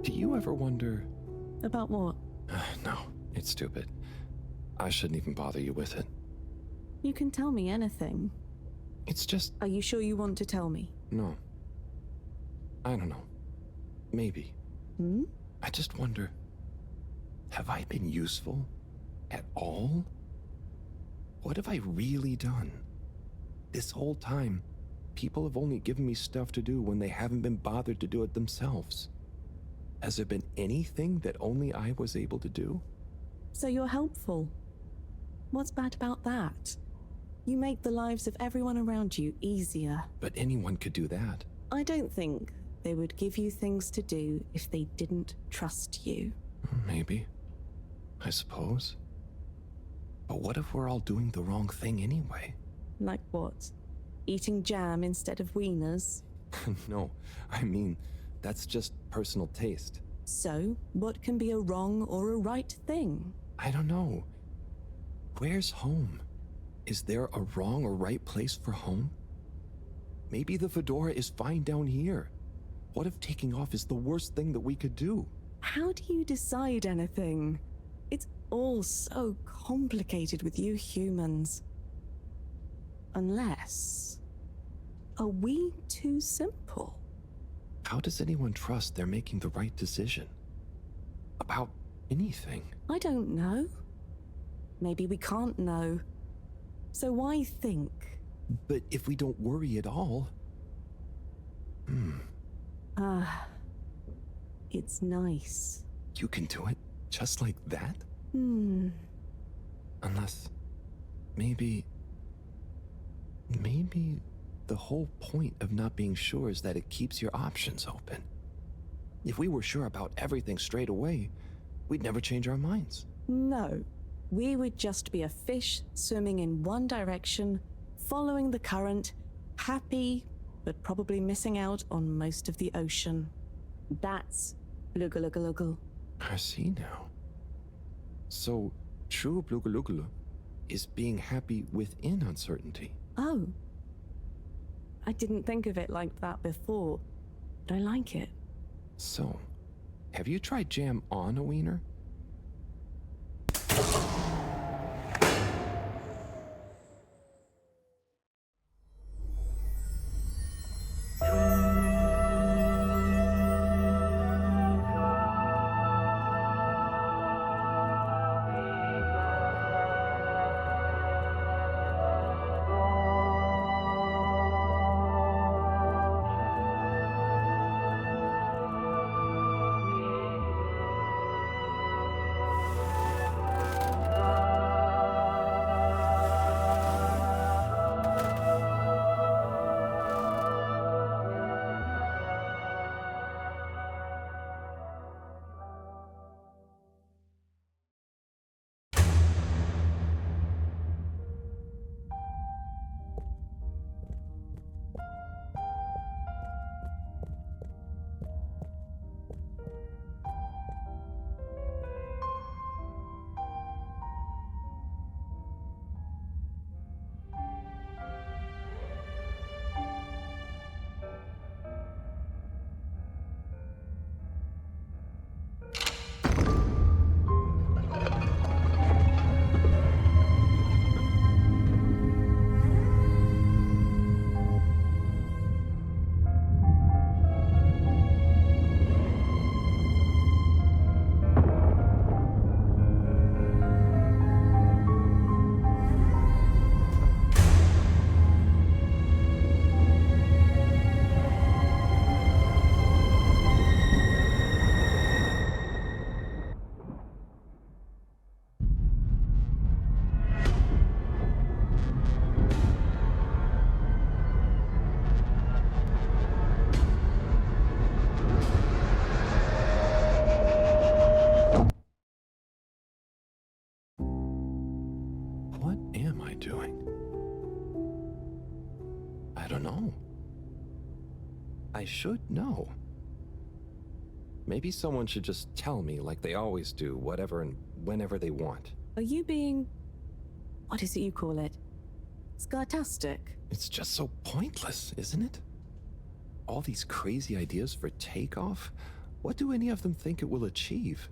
Do you ever wonder... About what? No, it's stupid. I shouldn't even bother you with it. You can tell me anything. It's just... Are you sure you want to tell me? No. I don't know. Maybe. Hmm? I just wonder... Have I been useful? At all? What have I really done? This whole time, people have only given me stuff to do when they haven't been bothered to do it themselves. Has there been anything that only I was able to do? So you're helpful. What's bad about that? You make the lives of everyone around you easier. But anyone could do that. I don't think they would give you things to do if they didn't trust you. Maybe. I suppose. But what if we're all doing the wrong thing anyway? Like what? Eating jam instead of wieners? No, I mean, that's just personal taste. So, what can be a wrong or a right thing? I don't know. Where's home? Is there a wrong or right place for home? Maybe the fedora is fine down here. What if taking off is the worst thing that we could do? How do you decide anything? It's all so complicated with you humans. Unless... Are we too simple? How does anyone trust they're making the right decision? About anything? I don't know. Maybe we can't know. So why think? But if we don't worry at all... It's nice. You can do it just like that? Unless... Maybe the whole point of not being sure is that it keeps your options open. If we were sure about everything straight away, we'd never change our minds. No. We would just be a fish swimming in one direction, following the current, happy, but probably missing out on most of the ocean. That's Blugalugalogal. I see now. So, true Blugalugalo is being happy within uncertainty. Oh. I didn't think of it like that before, but I like it. So, have you tried jam on a wiener? I should know. Maybe someone should just tell me like they always do, whatever and whenever they want. Are you being... what is it you call it? Scartastic? It's just so pointless, isn't it? All these crazy ideas for takeoff, what do any of them think it will achieve?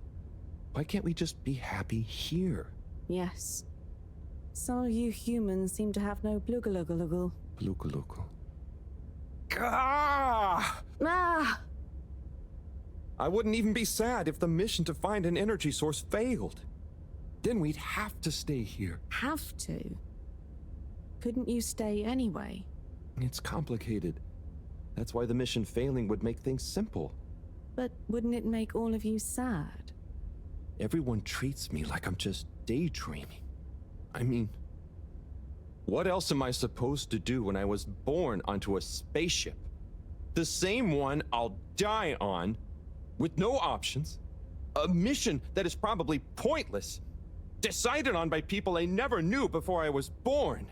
Why can't we just be happy here? Yes. Some of you humans seem to have no blugalugalagal. Blugaluggal. Ah! I wouldn't even be sad if the mission to find an energy source failed. Then we'd have to stay here. Have to? Couldn't you stay anyway? It's complicated. That's why the mission failing would make things simple. But wouldn't it make all of you sad? Everyone treats me like I'm just daydreaming. I mean, what else am I supposed to do when I was born onto a spaceship? The same one I'll die on, with no options. A mission that is probably pointless, decided on by people I never knew before I was born,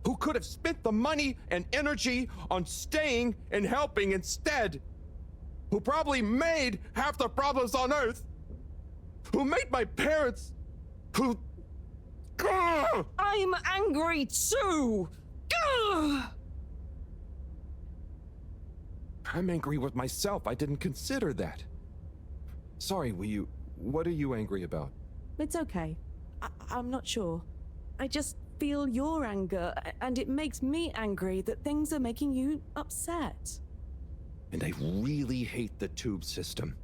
who could have spent the money and energy on staying and helping instead. who probably made half the problems on Earth, who made my parents, who... I'm angry too! Gah! I'm angry with myself. I didn't consider that. Sorry, what are you angry about? It's okay. I'm not sure. I just feel your anger, and it makes me angry that things are making you upset. And I really hate the tube system.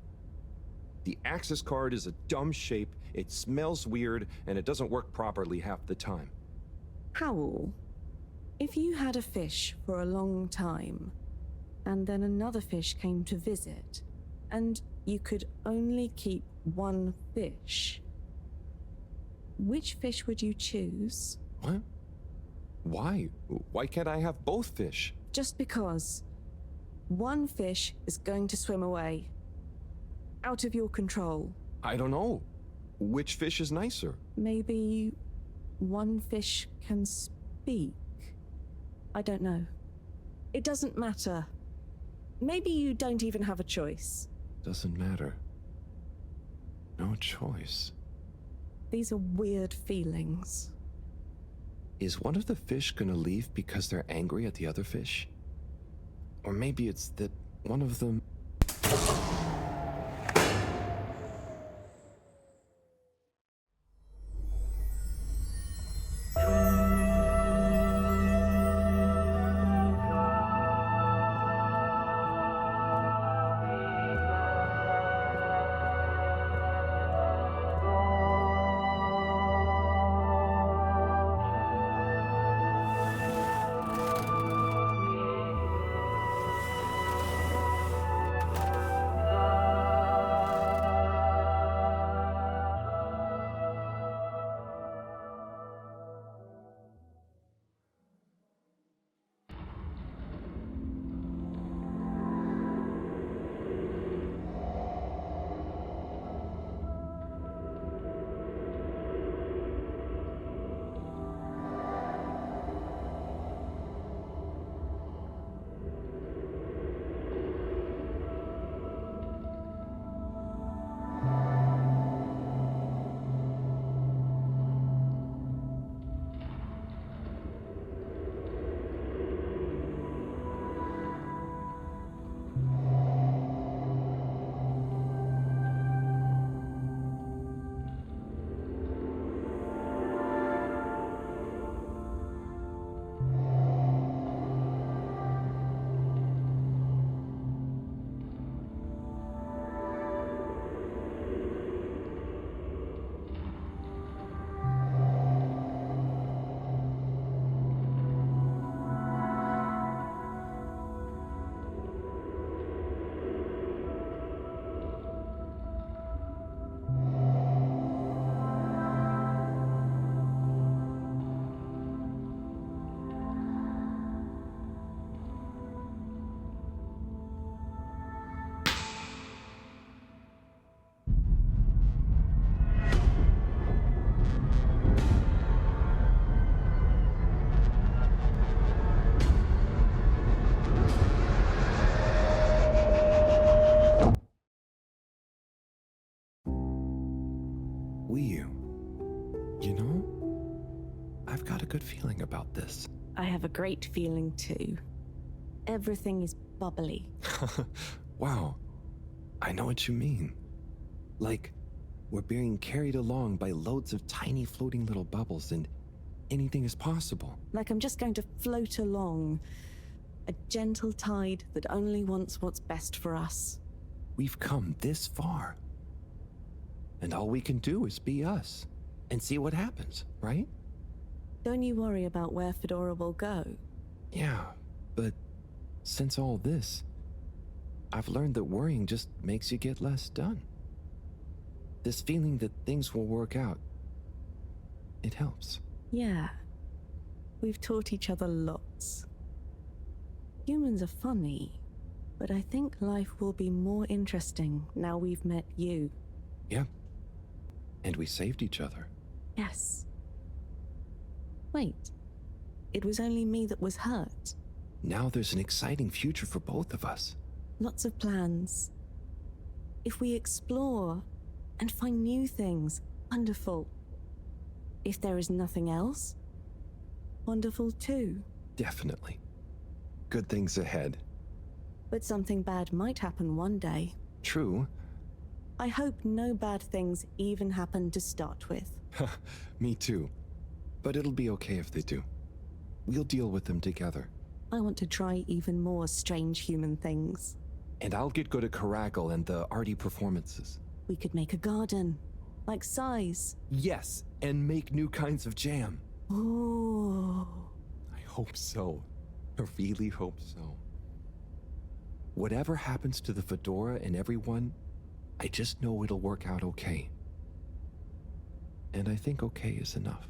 The access card is a dumb shape, it smells weird, and it doesn't work properly half the time. Howl, if you had a fish for a long time, and then another fish came to visit, and you could only keep one fish, which fish would you choose? What? Why? Why can't I have both fish? Just because. One fish is going to swim away. Out of your control. I don't know. Which fish is nicer? Maybe one fish can speak. I don't know. It doesn't matter. Maybe you don't even have a choice. Doesn't matter. No choice. These are weird feelings. Is one of the fish gonna leave because they're angry at the other fish? Or maybe it's that one of them... You know, I've got a good feeling about this. I have a great feeling too. Everything is bubbly. Wow, I know what you mean. Like, we're being carried along by loads of tiny floating little bubbles and anything is possible. Like I'm just going to float along. A gentle tide that only wants what's best for us. We've come this far. And all we can do is be us and see what happens, right? Don't you worry about where Fedora will go. Yeah, but since all this, I've learned that worrying just makes you get less done. This feeling that things will work out, it helps. Yeah. We've taught each other lots. Humans are funny, but I think life will be more interesting now we've met you. Yeah. And we saved each other. Yes. Wait. It was only me that was hurt. Now there's an exciting future for both of us. Lots of plans, If we explore and find new things, wonderful. If there is nothing else, wonderful too. Definitely. Good things ahead. But something bad might happen one day. True. I hope no bad things even happen to start with. Me too. But it'll be okay if they do. We'll deal with them together. I want to try even more strange human things. And I'll get good at Caracal and the arty performances. We could make a garden, like size. Yes, and make new kinds of jam. Oh. I hope so. I really hope so. Whatever happens to the fedora and everyone, I just know it'll work out okay. And I think okay is enough.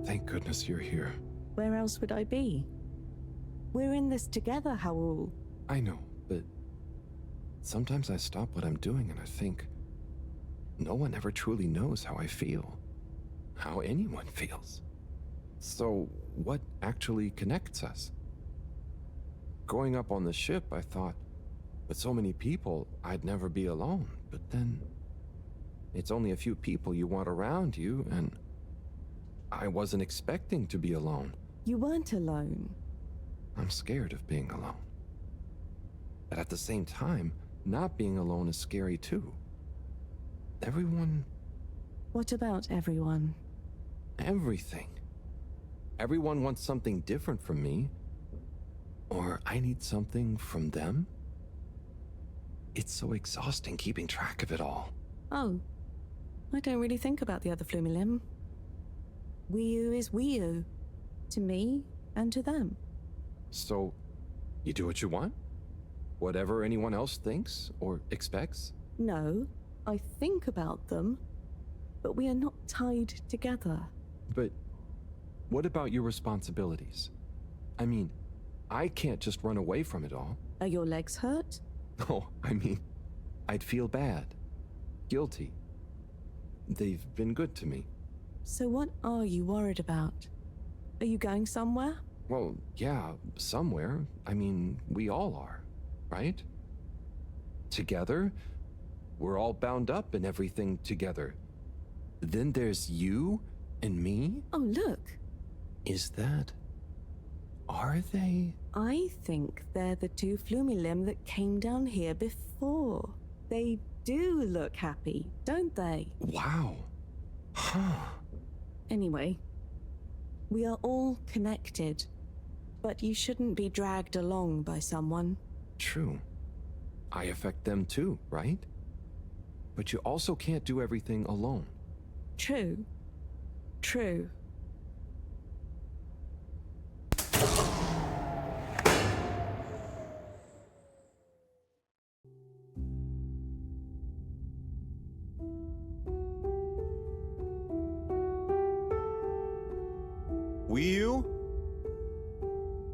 Thank goodness you're here. Where else would I be? We're in this together, Harold. I know, but sometimes I stop what I'm doing and I think, no one ever truly knows how I feel, how anyone feels. So, what actually connects us? Growing up on the ship, I thought, with so many people, I'd never be alone. But then, it's only a few people you want around you, and I wasn't expecting to be alone. You weren't alone. I'm scared of being alone. But at the same time, not being alone is scary too. Everyone... What about everyone? Everything. Everyone wants something different from me. Or I need something from them. It's so exhausting keeping track of it all. Oh, I don't really think about the other Flumilim. Wiu is Wiu. To me and to them. So, you do what you want? Whatever anyone else thinks or expects? No, I think about them, but we are not tied together. But what about your responsibilities? I mean, I can't just run away from it all. Are your legs hurt? Oh, I mean, I'd feel bad. Guilty. They've been good to me. So what are you worried about? Are you going somewhere? Well, yeah, somewhere. I mean, we all are, right? Together, we're all bound up in everything together. Then there's you and me? Oh, look. Is that... Are they? I think they're the two Flumilim that came down here before. They do look happy, don't they? Wow. Huh. Anyway, we are all connected, but you shouldn't be dragged along by someone. True. I affect them too, right? But you also can't do everything alone. True. True. Wiu?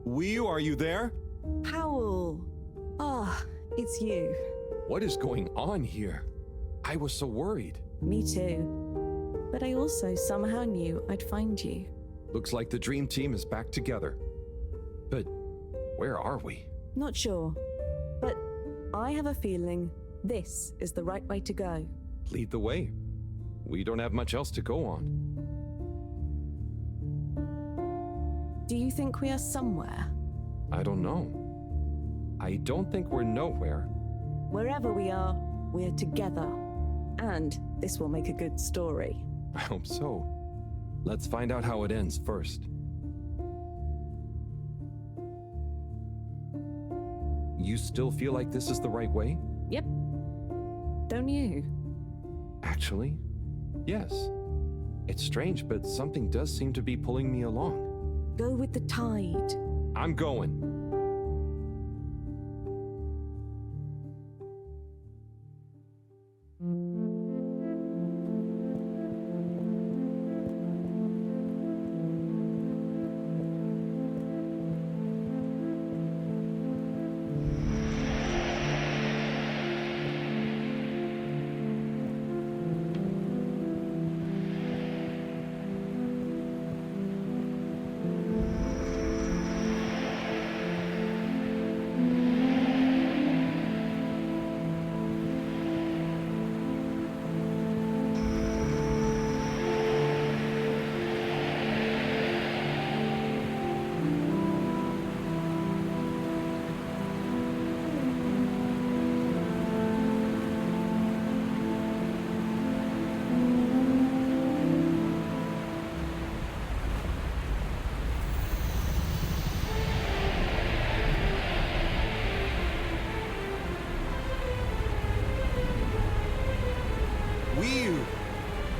Wiu, are you there? Powell! It's you. What is going on here? I was so worried. Me too. But I also somehow knew I'd find you. Looks like the dream team is back together. But where are we? Not sure. But I have a feeling this is the right way to go. Lead the way. We don't have much else to go on. Do you think we are somewhere? I don't know. I don't think we're nowhere. Wherever we are, we're together. And this will make a good story. I hope so. Let's find out how it ends first. You still feel like this is the right way? Yep. Don't you? Actually, yes. It's strange, but something does seem to be pulling me along. Go with the tide. I'm going.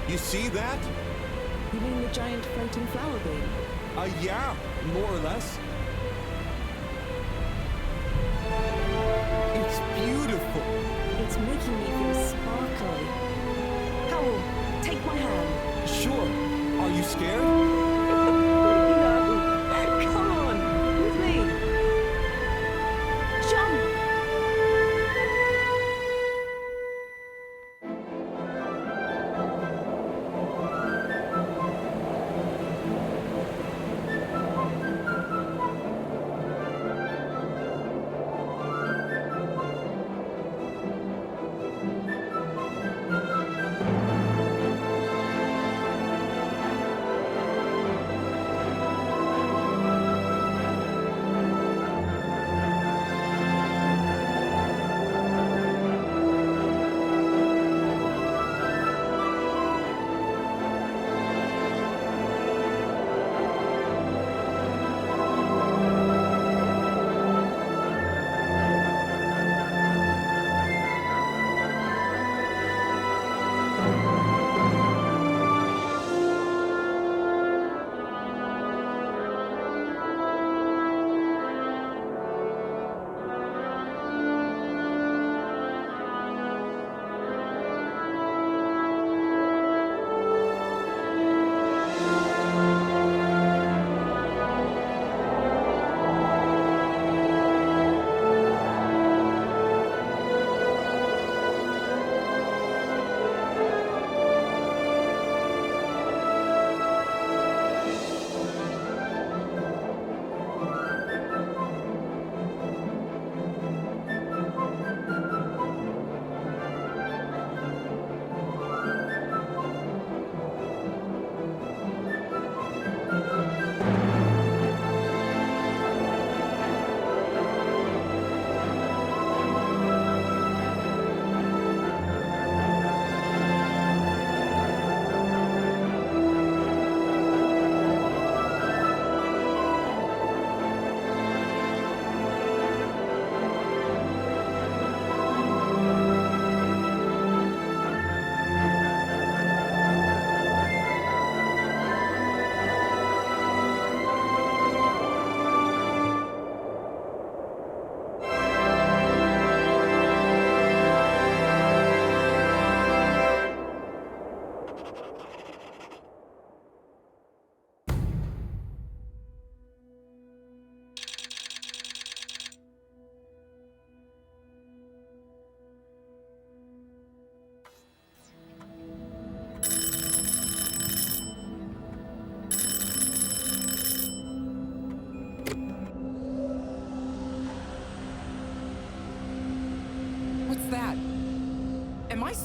You see that? You mean the giant floating flower beam? Yeah, more or less. It's beautiful. It's making me feel sparkly. Howell, take my hand. Sure. Are you scared? No. Come on, with me. Jump!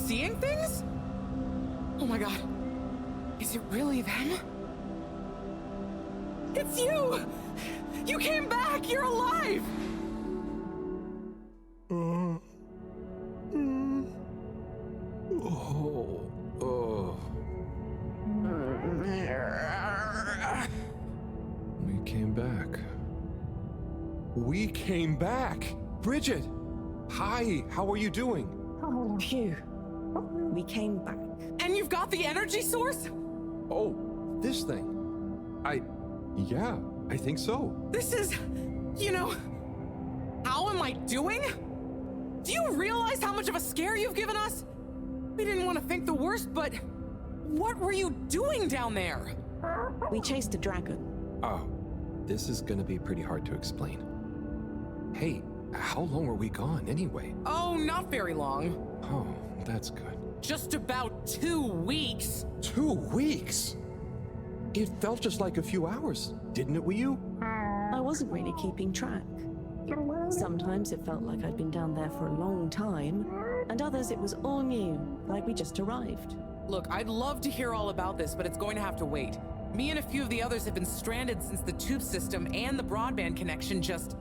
seeing things? Oh my god. Is it really them? It's you! You came back! You're alive! We came back. We came back! Bridget! Hi, how are you doing? Phew. We came back. And you've got the energy source? Oh, this thing. Yeah, I think so. This is, how am I doing? Do you realize how much of a scare you've given us? We didn't want to think the worst, but what were you doing down there? We chased a dragon. Oh, this is gonna be pretty hard to explain. Hey, how long were we gone anyway? Oh, not very long. Oh, that's good. Just about 2 weeks. 2 weeks? It felt just like a few hours, didn't it, Wii U? I wasn't really keeping track. Sometimes it felt like I'd been down there for a long time, and others it was all new, like we just arrived. Look, I'd love to hear all about this, but it's going to have to wait. Me and a few of the others have been stranded since the tube system and the broadband connection just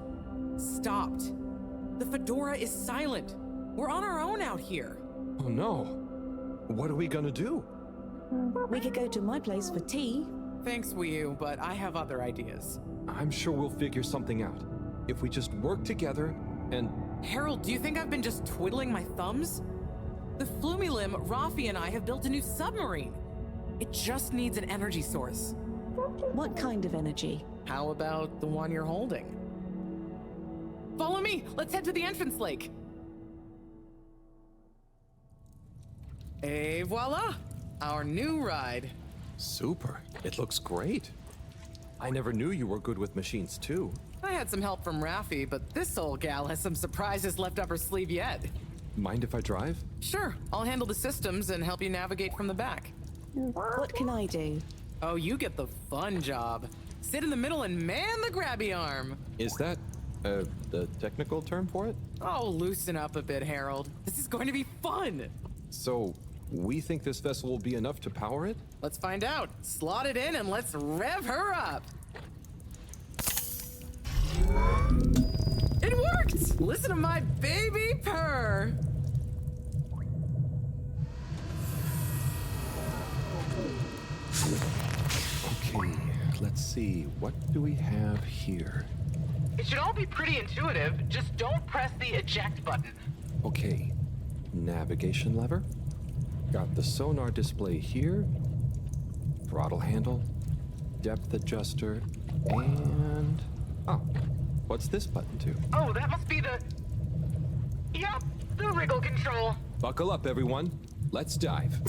stopped. The Fedora is silent. We're on our own out here. Oh no. What are we gonna do? We could go to my place for tea. Thanks, Wii U, but I have other ideas. I'm sure we'll figure something out. If we just work together and... Harold, do you think I've been just twiddling my thumbs? The Flumilim, Rafi, and I have built a new submarine. It just needs an energy source. What kind of energy? How about the one you're holding? Follow me! Let's head to the entrance lake! Et voila! Our new ride. Super. It looks great. I never knew you were good with machines, too. I had some help from Rafi, but this old gal has some surprises left up her sleeve yet. Mind if I drive? Sure. I'll handle the systems and help you navigate from the back. What can I do? Oh, you get the fun job. Sit in the middle and man the grabby arm. Is that, the technical term for it? Oh, loosen up a bit, Harold. This is going to be fun. So, we think this vessel will be enough to power it? Let's find out. Slot it in and let's rev her up. It worked! Listen to my baby purr. Okay, let's see. What do we have here? It should all be pretty intuitive. Just don't press the eject button. Okay, navigation lever. Got the sonar display here. Throttle handle. Depth adjuster. And... oh, what's this button do? Oh, that must be the... Yep, the wriggle control. Buckle up, everyone. Let's dive.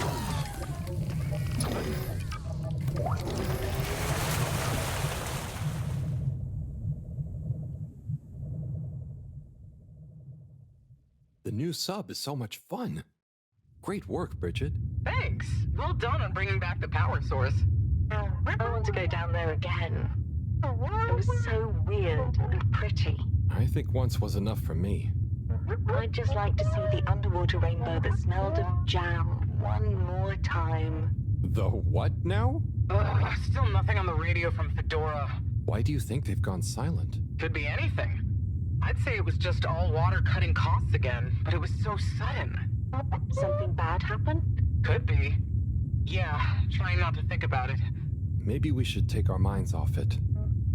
The new sub is so much fun. Great work, Bridget. Thanks. Well done on bringing back the power source. I want to go down there again. It was so weird and pretty. I think once was enough for me. I'd just like to see the underwater rainbow that smelled of jam one more time. The what now? Still nothing on the radio from Fedora. Why do you think they've gone silent? Could be anything. I'd say it was just all water cutting costs again, but it was so sudden. Something bad happened? Could be. Yeah, trying not to think about it. Maybe we should take our minds off it.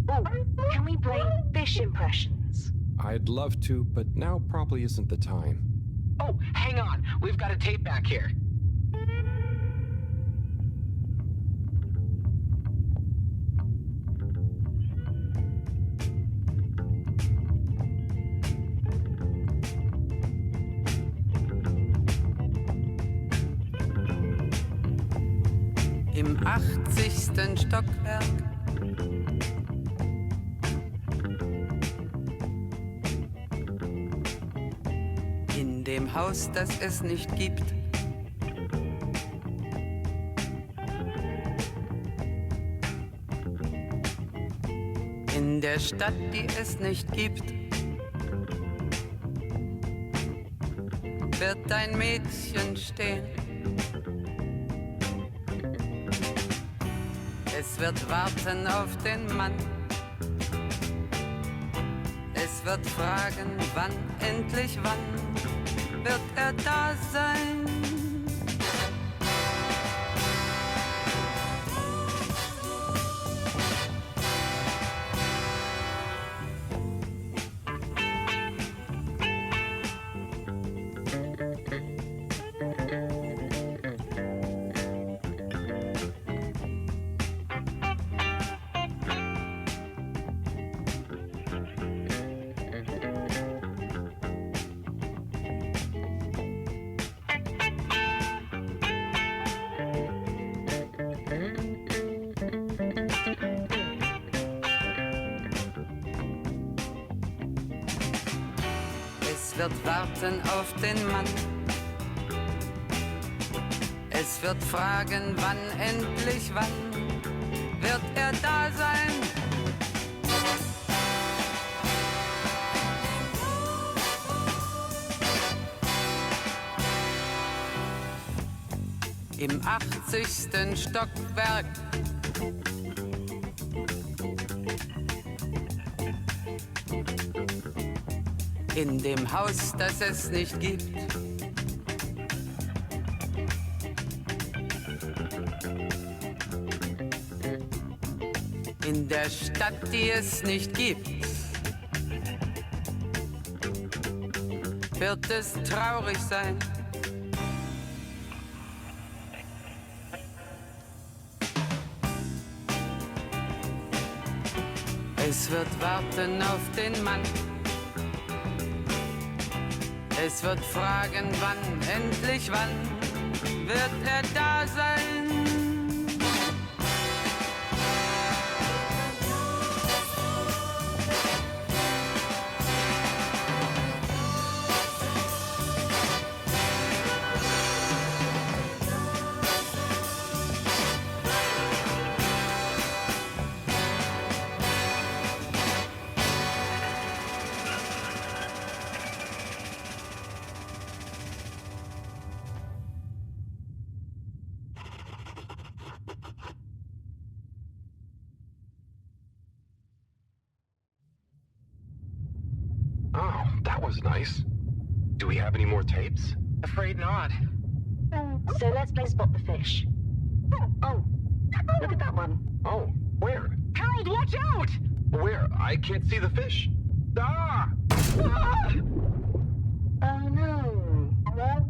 Oh, can we play fish impressions? I'd love to, but now probably isn't the time. Oh, hang on. We've got a tape back here. Im 80. Stockwerk. In dem Haus, das es nicht gibt. In der Stadt, die es nicht gibt. wird ein Mädchen stehen. Es wird warten auf den Mann. Es wird fragen, wann, endlich wann, wird er da sein? Es wird warten auf den Mann. Es wird fragen, wann, endlich wann, wird er da sein? Im 80. Stockwerk. In dem Haus, das es nicht gibt. In der Stadt, die es nicht gibt. Wird es traurig sein. Es wird warten auf den Mann. Es wird fragen, wann, endlich wann, wird er da sein? Oh, that was nice. Do we have any more tapes? Afraid not. So let's play Spot the Fish. Oh, look at that one. Oh, where? Harold, watch out! Where? I can't see the fish. Ah! Oh no.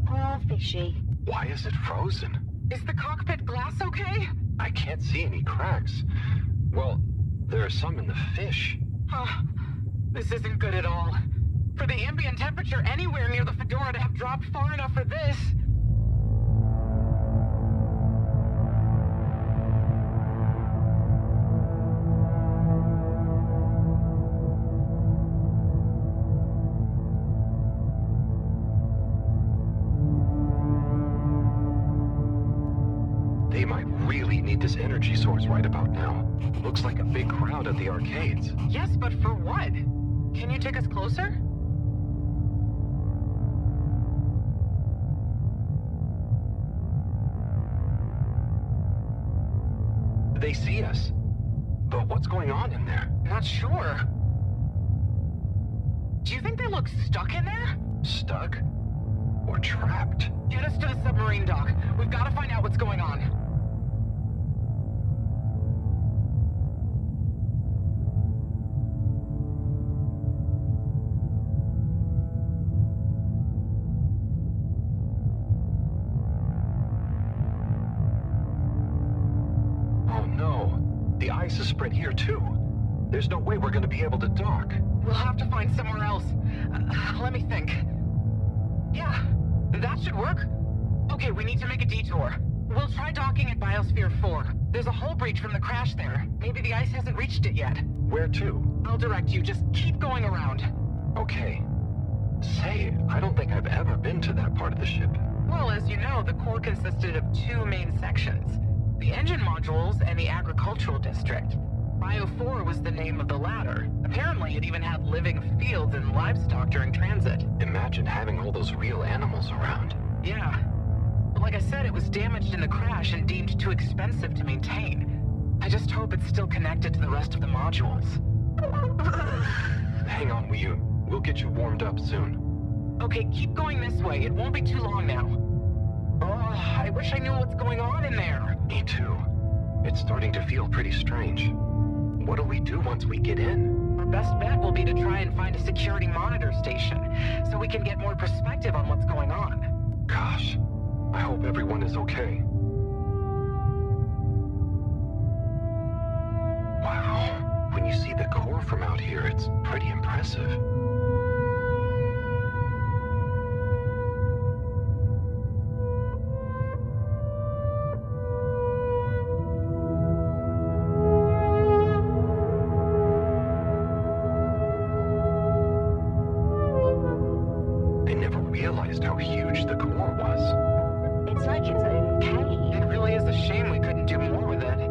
Poor fishy. Why is it frozen? Is the cockpit glass okay? I can't see any cracks. Well, there are some in the fish. This isn't good at all. For the ambient temperature anywhere near the Fedora to have dropped far enough for this. They might really need this energy source right about now. Looks like a big crowd at the arcades. Yes, but for what? Can you take us closer? They see us. But what's going on in there? Not sure. Do you think they look stuck in there? Stuck? Or trapped? Get us to the submarine dock. We've got to find out what's going on. The ice is spread here, too. There's no way we're going to be able to dock. We'll have to find somewhere else. Let me think. Yeah, that should work. Okay, we need to make a detour. We'll try docking at Biosphere 4. There's a hull breach from the crash there. Maybe the ice hasn't reached it yet. Where to? I'll direct you. Just keep going around. Okay. Say, I don't think I've ever been to that part of the ship. Well, as you know, the core consisted of two main sections. The engine modules and the agricultural district. Bio 4 was the name of the ladder. Apparently, it even had living fields and livestock during transit. Imagine having all those real animals around. Yeah. But like I said, it was damaged in the crash and deemed too expensive to maintain. I just hope it's still connected to the rest of the modules. Hang on, Wu. We'll get you warmed up soon. Okay, keep going this way. It won't be too long now. Oh, I wish I knew what's going on in there. Me too. It's starting to feel pretty strange. What'll we do once we get in? Our best bet will be to try and find a security monitor station, so we can get more perspective on what's going on. Gosh, I hope everyone is okay. Wow, when you see the core from out here, it's pretty impressive. How huge the core was. It's like its own cave. It really is a shame we couldn't do more with it.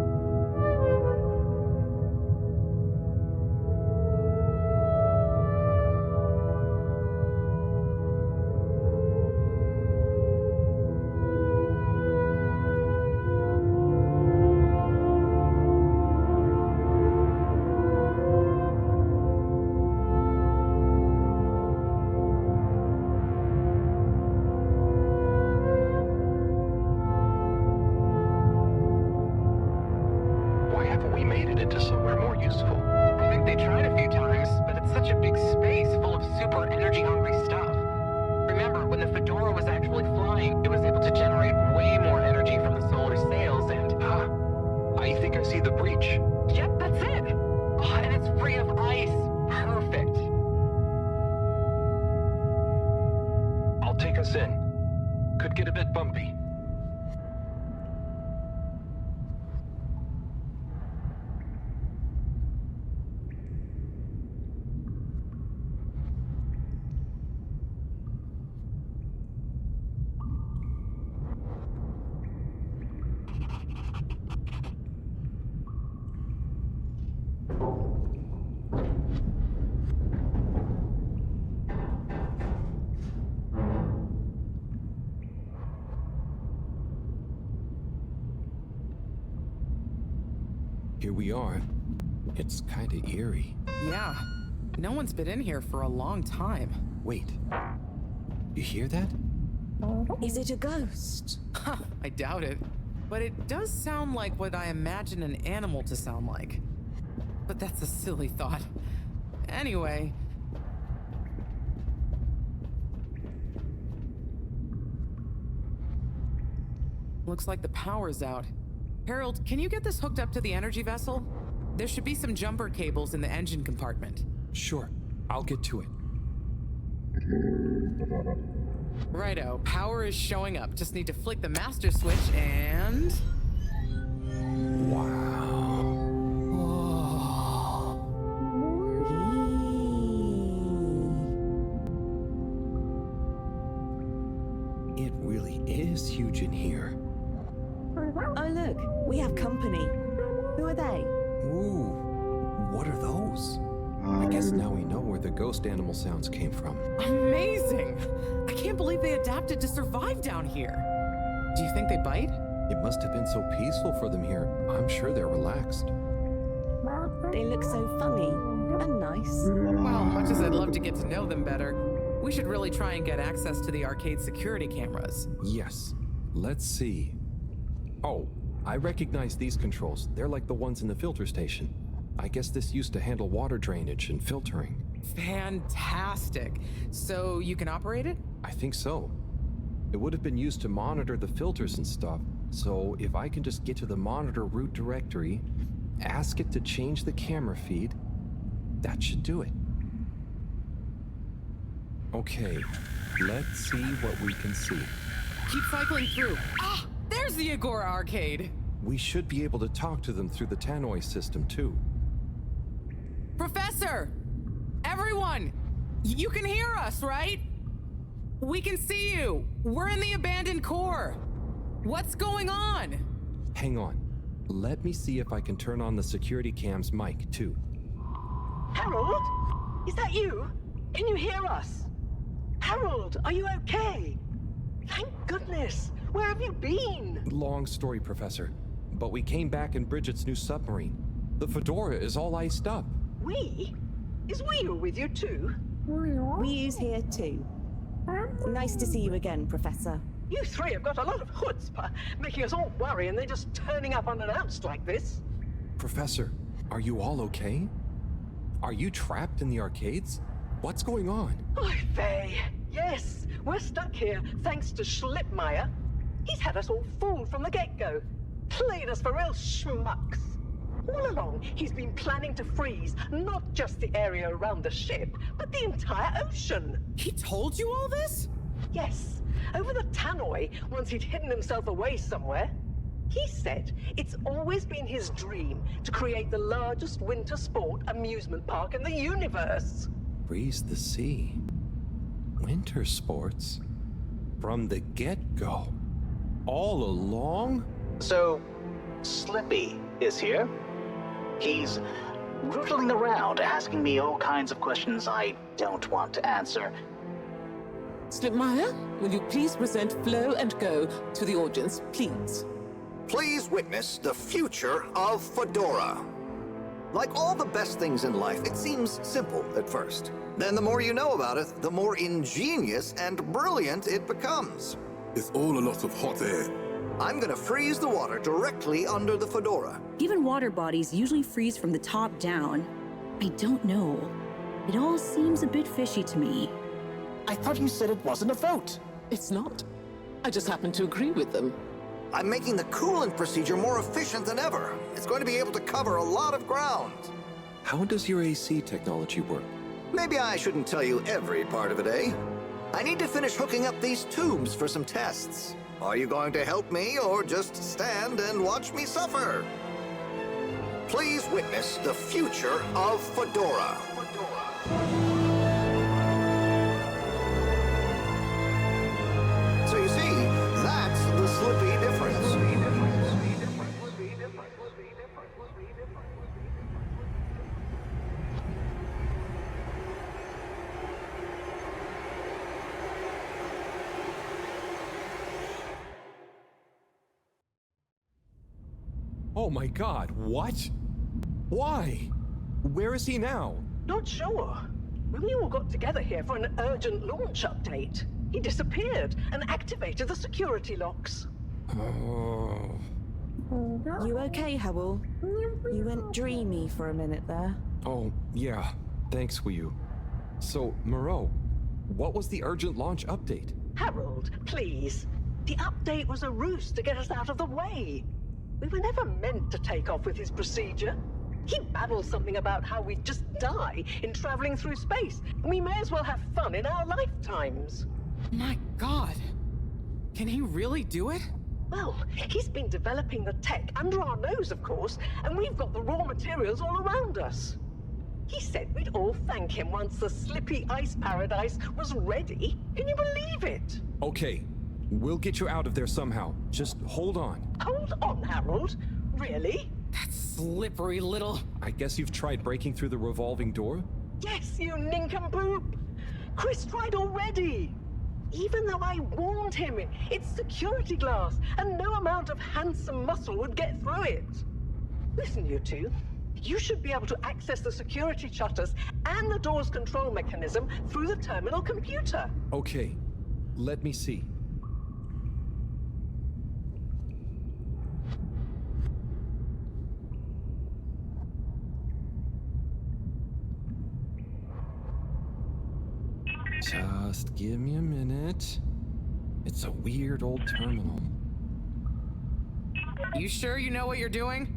Here we are. It's kind of eerie. Yeah. No one's been in here for a long time. Wait. You hear that? Is it a ghost? Huh, I doubt it. But it does sound like what I imagine an animal to sound like. But that's a silly thought. Anyway. Looks like the power's out. Harold, can you get this hooked up to the energy vessel? There should be some jumper cables in the engine compartment. Sure, I'll get to it. Righto, power is showing up. Just need to flick the master switch and... Wow. It really is huge in here. Oh look, we have company. Who are they? Ooh, what are those? I guess now we know where the ghost animal sounds came from. Amazing! I can't believe they adapted to survive down here. Do you think they bite? It must have been so peaceful for them here. I'm sure they're relaxed. They look so funny and nice. Well, much as I'd love to get to know them better, we should really try and get access to the arcade security cameras. Yes. Let's see. Oh, I recognize these controls. They're like the ones in the filter station. I guess this used to handle water drainage and filtering. Fantastic. So you can operate it? I think so. It would have been used to monitor the filters and stuff. So if I can just get to the monitor root directory, ask it to change the camera feed, that should do it. Okay, let's see what we can see. Keep cycling through. Ah, there's the Agora arcade. We should be able to talk to them through the tannoy system too. Professor! Everyone! You can hear us, right? We can see you! We're in the abandoned core! What's going on? Hang on. Let me see if I can turn on the security cam's mic, too. Harold? Is that you? Can you hear us? Harold, are you okay? Thank goodness. Where have you been? Long story, Professor. But we came back in Bridget's new submarine. The Fedora is all iced up. We? Is Wee with you too? Wee's here too. Nice to see you again, Professor. You three have got a lot of chutzpah, making us all worry and they're just turning up unannounced like this. Professor, are you all okay? Are you trapped in the arcades? What's going on? Oy vey. Yes, we're stuck here thanks to Schlippmeyer. He's had us all fooled from the get-go. Played us for real schmucks. All along, he's been planning to freeze not just the area around the ship, but the entire ocean. He told you all this? Yes, over the tannoy, once he'd hidden himself away somewhere. He said it's always been his dream to create the largest winter sport amusement park in the universe. Freeze the sea. Winter sports? From the get-go? All along? So, Slippy is here. He's rootling around, asking me all kinds of questions I don't want to answer. Slipmeyer, will you please present Flow and Go to the audience, please? Please witness the future of Fedora. Like all the best things in life, it seems simple at first. Then the more you know about it, the more ingenious and brilliant it becomes. It's all a lot of hot air. I'm gonna freeze the water directly under the Fedora. Given water bodies usually freeze from the top down, I don't know. It all seems a bit fishy to me. I thought you said it wasn't a vote. It's not. I just happen to agree with them. I'm making the coolant procedure more efficient than ever. It's going to be able to cover a lot of ground. How does your AC technology work? Maybe I shouldn't tell you every part of it, eh? I need to finish hooking up these tubes for some tests. Are you going to help me or just stand and watch me suffer? Please witness the future of Fedora. So you see, that's the Slippy difference. Oh my God, what? Why? Where is he now? Not sure. When we all got together here for an urgent launch update, he disappeared and activated the security locks. Oh. You okay, Howell? You went dreamy for a minute there. Oh, yeah. Thanks, Wii. So, Moreau, what was the urgent launch update? Harold, please. The update was a ruse to get us out of the way. We were never meant to take off with his procedure. He babbled something about how we'd just die in traveling through space, and we may as well have fun in our lifetimes. My God. Can he really do it? Well, he's been developing the tech under our nose, of course, and we've got the raw materials all around us. He said we'd all thank him once the Slippy Ice Paradise was ready. Can you believe it? Okay, we'll get you out of there somehow. Just hold on. Hold on, Harold. Really? That slippery little... I guess you've tried breaking through the revolving door? Yes, you nincompoop! Chris tried already! Even though I warned him, it's security glass, and no amount of handsome muscle would get through it. Listen, you two. You should be able to access the security shutters and the door's control mechanism through the terminal computer. Okay, let me see. Just give me a minute. It's a weird old terminal. You sure you know what you're doing?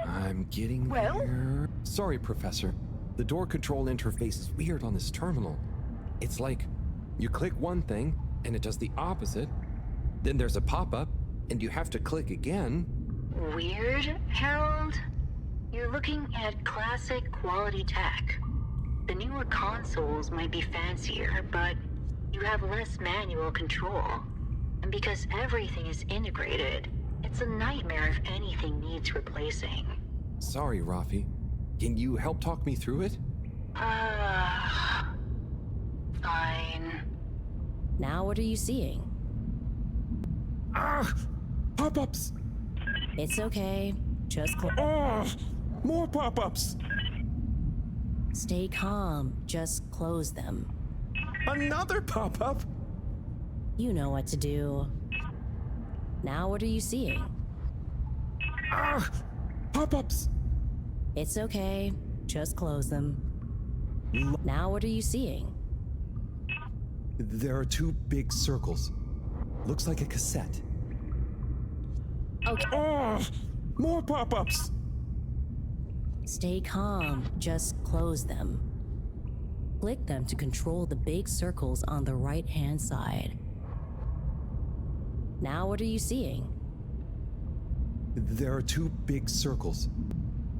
I'm getting there. Sorry, Professor. The door control interface is weird on this terminal. It's like you click one thing and it does the opposite. Then there's a pop-up and you have to click again. Weird, Harold? You're looking at classic quality tech. The newer consoles might be fancier, but you have less manual control. And because everything is integrated, it's a nightmare if anything needs replacing. Sorry, Rafi. Can you help talk me through it? Fine. Now what are you seeing? Ah! Pop-ups! It's okay. Just more pop-ups! Stay calm. Just close them. Another pop-up? You know what to do. Now what are you seeing? Ah! Pop-ups! It's okay. Just close them. Now what are you seeing? There are two big circles. Looks like a cassette. Okay. More pop-ups! Stay calm. Just close them. Click them to control the big circles on the right-hand side. Now what are you seeing? There are two big circles.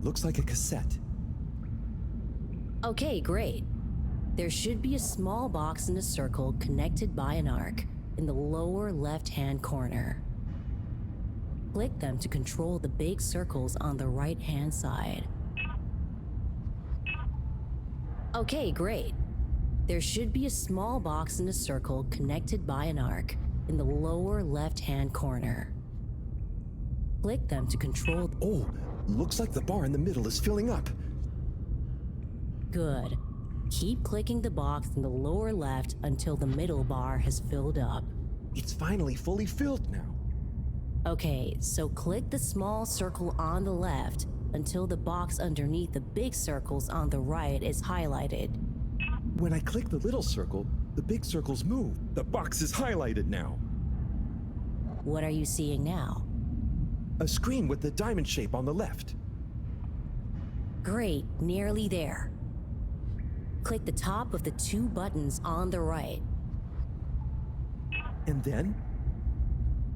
Looks like a cassette. Okay, great. There should be a small box in a circle connected by an arc in the lower left-hand corner. Click them to control the big circles on the right-hand side. Okay, great. There should be a small box in a circle connected by an arc in the lower left-hand corner. Click them to control... Oh, looks like the bar in the middle is filling up. Good. Keep clicking the box in the lower left until the middle bar has filled up. It's finally fully filled now. Okay, so click the small circle on the left until the box underneath the big circles on the right is highlighted. When I click the little circle, the big circles move. The box is highlighted now. What are you seeing now? A screen with the diamond shape on the left. Great, nearly there. Click the top of the two buttons on the right. And then?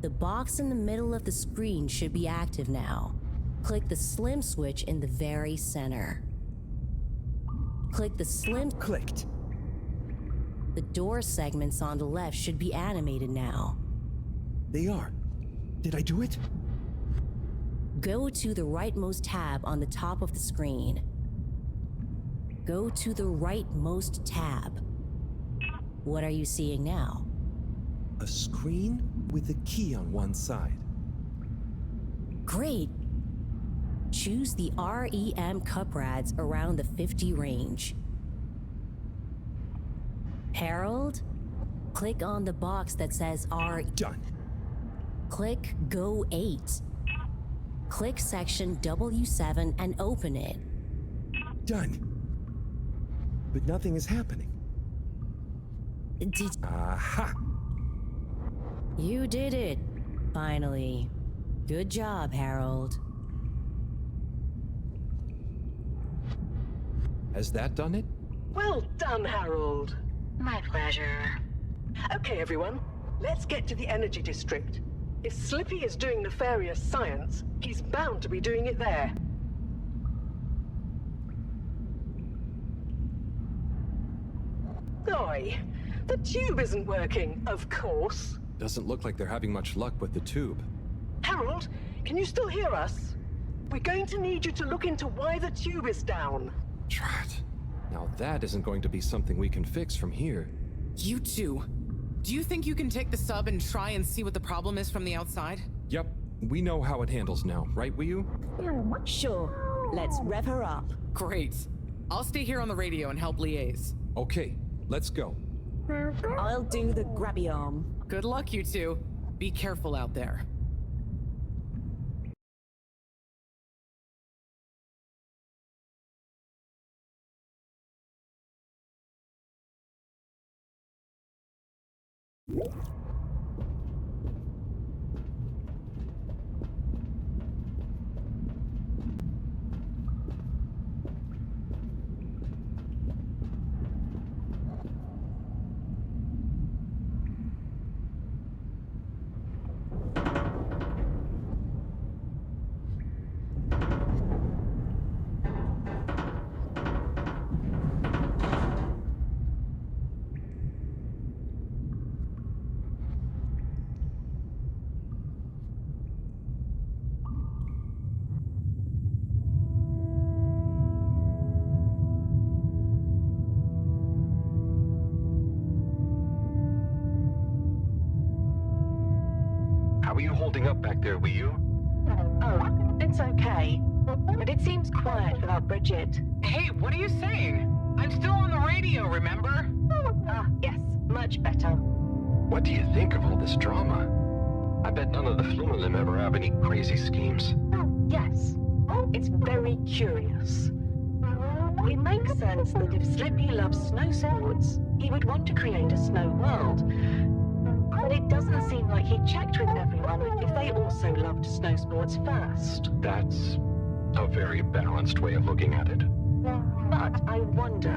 The box in the middle of the screen should be active now. Click the slim switch in the very center. Click the slim... Clicked. The door segments on the left should be animated now. They are. Did I do it? Go to the rightmost tab on the top of the screen. Go to the rightmost tab. What are you seeing now? A screen with a key on one side. Great. Choose the REM cup rads around the 50 range. Harold, click on the box that says R. Done. Click Go 8. Click section W7 and open it. Done. But nothing is happening. Aha! You did it, finally. Good job, Harold. Has that done it? Well done, Harold. My pleasure. Okay, everyone. Let's get to the energy district. If Slippy is doing nefarious science, he's bound to be doing it there. Oi, the tube isn't working, of course. Doesn't look like they're having much luck with the tube. Harold, can you still hear us? We're going to need you to look into why the tube is down. Drat. Now that isn't going to be something we can fix from here. You two. Do you think you can take the sub and try and see what the problem is from the outside? Yep, we know how it handles now, right, Wiyu? Sure. Let's rev her up. Great. I'll stay here on the radio and help liaise. Okay, let's go. I'll do the grabby arm. Good luck, you two. Be careful out there. are you holding up back there, were you? Oh, it's okay. But it seems quiet without Bridget. Hey, what are you saying? I'm still on the radio, remember? Ah, yes, much better. What do you think of all this drama? I bet none of the Flumalim ever have any crazy schemes. Yes, it's very curious. It makes sense that if Slippy loves snow sports, he would want to create a snow world. But it doesn't seem like he checked with everyone if they also loved snow sports first. That's a very balanced way of looking at it. But I wonder,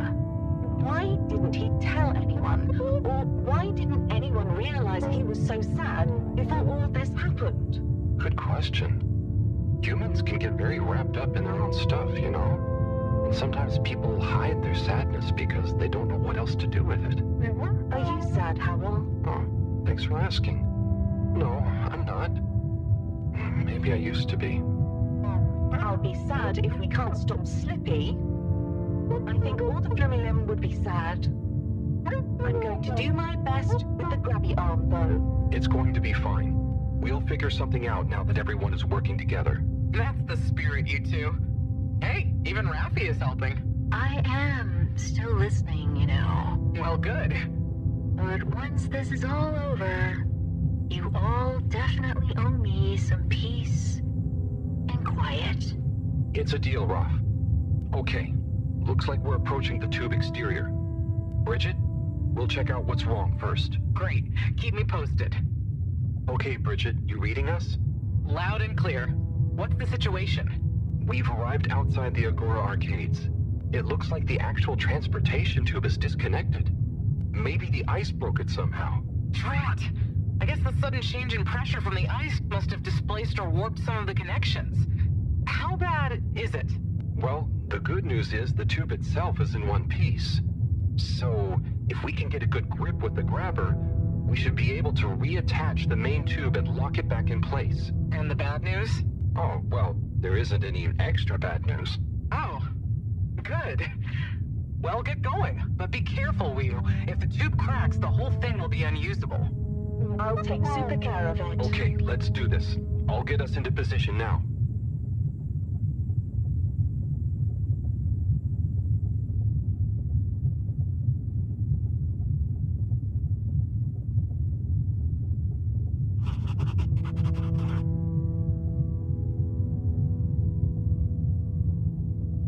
why didn't he tell anyone? Or why didn't anyone realize he was so sad before all this happened? Good question. Humans can get very wrapped up in their own stuff, you know? And sometimes people hide their sadness because they don't know what else to do with it. Are you sad, Harold? Oh, thanks for asking. No, I'm not. Maybe I used to be. I'll be sad if we can't stop Slippy. I think all the Flumilim would be sad. I'm going to do my best with the grabby arm, though. It's going to be fine. We'll figure something out now that everyone is working together. That's the spirit, you two. Hey, even Raffi is helping. I am still listening, you know. Well, good. But once this is all over, you all definitely owe me some peace and quiet. It's a deal, Raph. Okay, looks like we're approaching the tube exterior. Bridget, we'll check out what's wrong first. Great. Keep me posted. Okay, Bridget, you reading us? Loud and clear. What's the situation? We've arrived outside the Agora arcades. It looks like the actual transportation tube is disconnected. Maybe the ice broke it somehow. Drat! I guess the sudden change in pressure from the ice must have displaced or warped some of the connections. How bad is it? Well, the good news is the tube itself is in one piece. So, if we can get a good grip with the grabber, we should be able to reattach the main tube and lock it back in place. And the bad news? Oh, well, there isn't any extra bad news. Oh, good. Well, get going, but be careful, will you? If the tube cracks, the whole thing will be unusable. I'll take super care of it. Okay, let's do this. I'll get us into position now.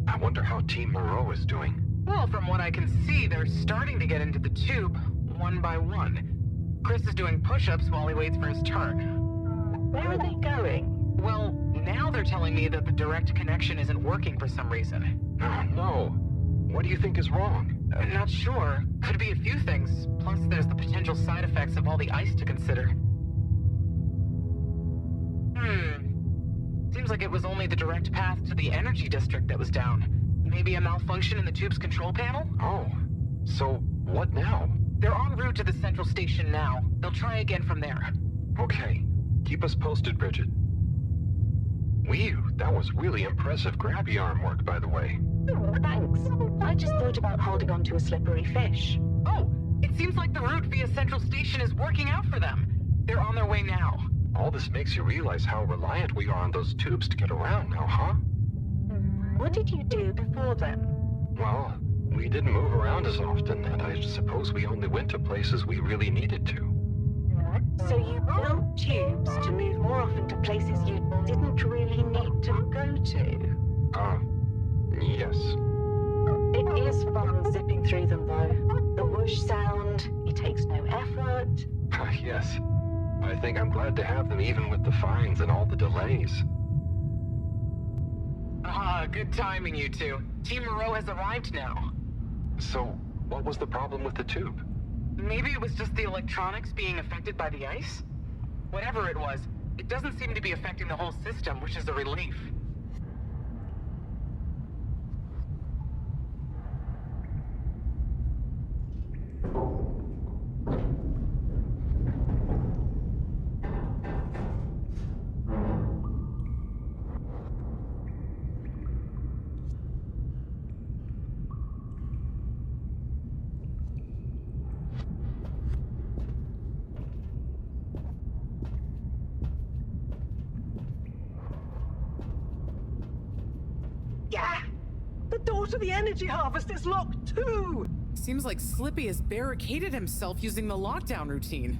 I wonder how Team Moreau is doing. Well, from what I can see, they're starting to get into the tube, one by one. Chris is doing push-ups while he waits for his turn. Where are they going? Well, now they're telling me that the direct connection isn't working for some reason. Oh, no. What do you think is wrong? Not sure. Could be a few things. Plus, there's the potential side effects of all the ice to consider. Seems like it was only the direct path to the energy district that was down. Maybe a malfunction in the tube's control panel? Oh, so what now? They're en route to the central station now. They'll try again from there. Okay. Keep us posted, Bridget. Whew, that was really impressive grabby arm work, by the way. Thanks. I just thought about holding on to a slippery fish. Oh, it seems like the route via central station is working out for them. They're on their way now. All this makes you realize how reliant we are on those tubes to get around now, huh? What did you do before then? Well, we didn't move around as often, and I suppose we only went to places we really needed to. So you built tubes to move more often to places you didn't really need to go to? Yes. It is fun zipping through them, though. The whoosh sound, it takes no effort. Yes. I think I'm glad to have them even with the fines and all the delays. Good timing, you two. Team Moreau has arrived now. So, what was the problem with the tube? Maybe it was just the electronics being affected by the ice? Whatever it was, it doesn't seem to be affecting the whole system, which is a relief. door to the energy harvest is locked too! Seems like Slippy has barricaded himself using the lockdown routine.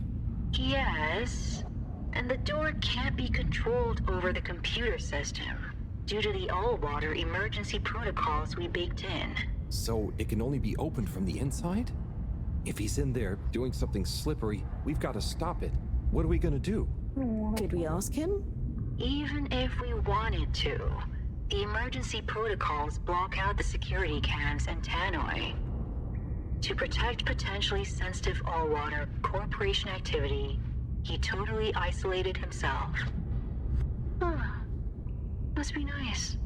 Yes, and the door can't be controlled over the computer system due to the all-water emergency protocols we baked in. So it can only be opened from the inside? If he's in there doing something slippery, we've got to stop it. What are we gonna do? Could we ask him? Even if we wanted to, the emergency protocols block out the security cams and tannoy. To protect potentially sensitive all-water corporation activity, he totally isolated himself. Must be nice.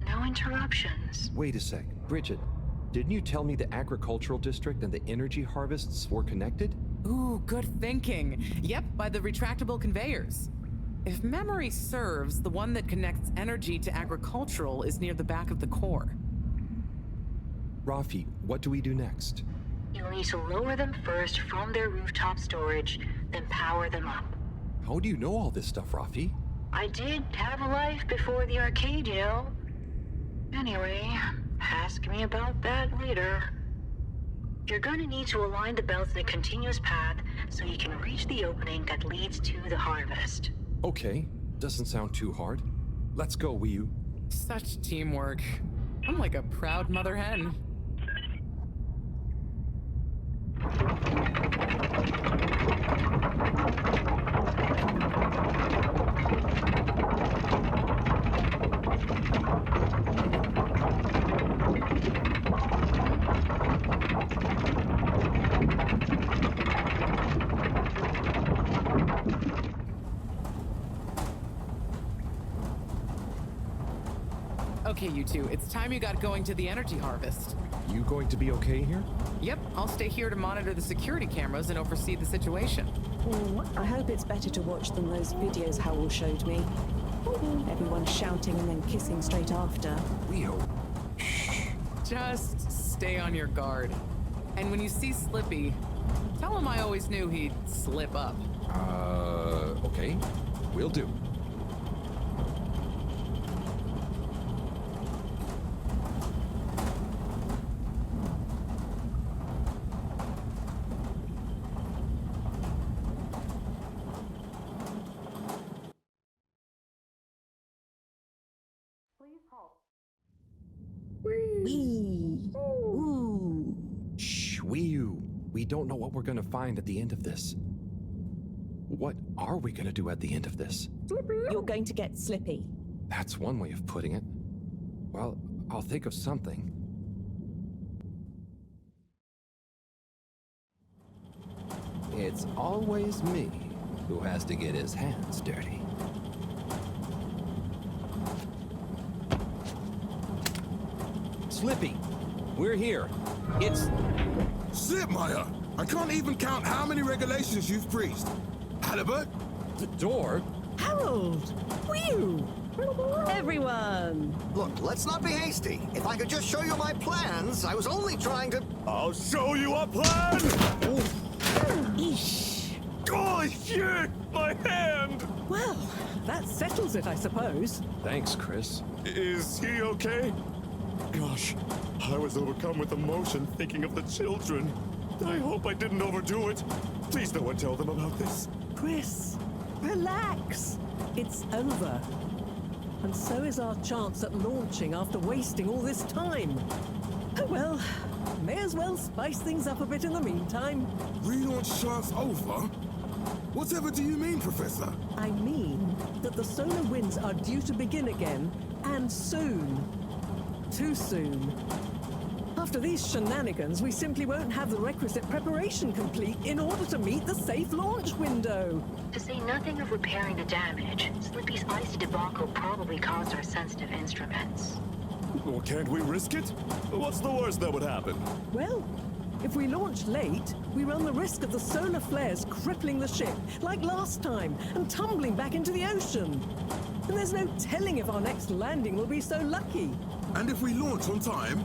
No interruptions. Wait a sec. Bridget, didn't you tell me the agricultural district and the energy harvests were connected? Ooh, good thinking. Yep, by the retractable conveyors. If memory serves, the one that connects energy to agricultural is near the back of the core. Rafi, what do we do next? You'll need to lower them first from their rooftop storage, then power them up. How do you know all this stuff, Rafi? I did have a life before the arcade, you know. Anyway, ask me about that later. You're gonna need to align the belts in a continuous path so you can reach the opening that leads to the harvest. Okay, doesn't sound too hard. Let's go, Wii-U. Such teamwork. I'm like a proud mother hen. Okay, you two, it's time you got going to the energy harvest. You going to be okay here? Yep, I'll stay here to monitor the security cameras and oversee the situation. I hope it's better to watch than those videos Harold showed me. Everyone shouting and then kissing straight after. We hope. Just stay on your guard. And when you see Slippy, tell him I always knew he'd slip up. Okay. Will do. Shh, Wii-U. We don't know what we're gonna find at the end of this. What are we gonna do at the end of this? You're going to get Slippy. That's one way of putting it. Well, I'll think of something. It's always me who has to get his hands dirty. Slippy, we're here. It's... Slipmire! I can't even count how many regulations you've breached. Halibut? The door? Harold! Whew! Everyone! Look, let's not be hasty. If I could just show you my plans, I was only trying to... I'll show you a plan! Eesh. Oh, shit! My hand! Well, that settles it, I suppose. Thanks, Chris. Is he okay? Gosh, I was overcome with emotion thinking of the children. I hope I didn't overdo it. Please no one tell them about this. Chris, relax. It's over. And so is our chance at launching after wasting all this time. Oh well, may as well spice things up a bit in the meantime. Relaunch chance over? Whatever do you mean, Professor? I mean that the solar winds are due to begin again, and soon. Too soon. After these shenanigans, we simply won't have the requisite preparation complete in order to meet the safe launch window. To say nothing of repairing the damage, Slippy's icy debacle probably caused our sensitive instruments. Well, can't we risk it? What's the worst that would happen? Well, if we launch late, we run the risk of the solar flares crippling the ship, like last time, and tumbling back into the ocean. And there's no telling if our next landing will be so lucky. And if we launch on time?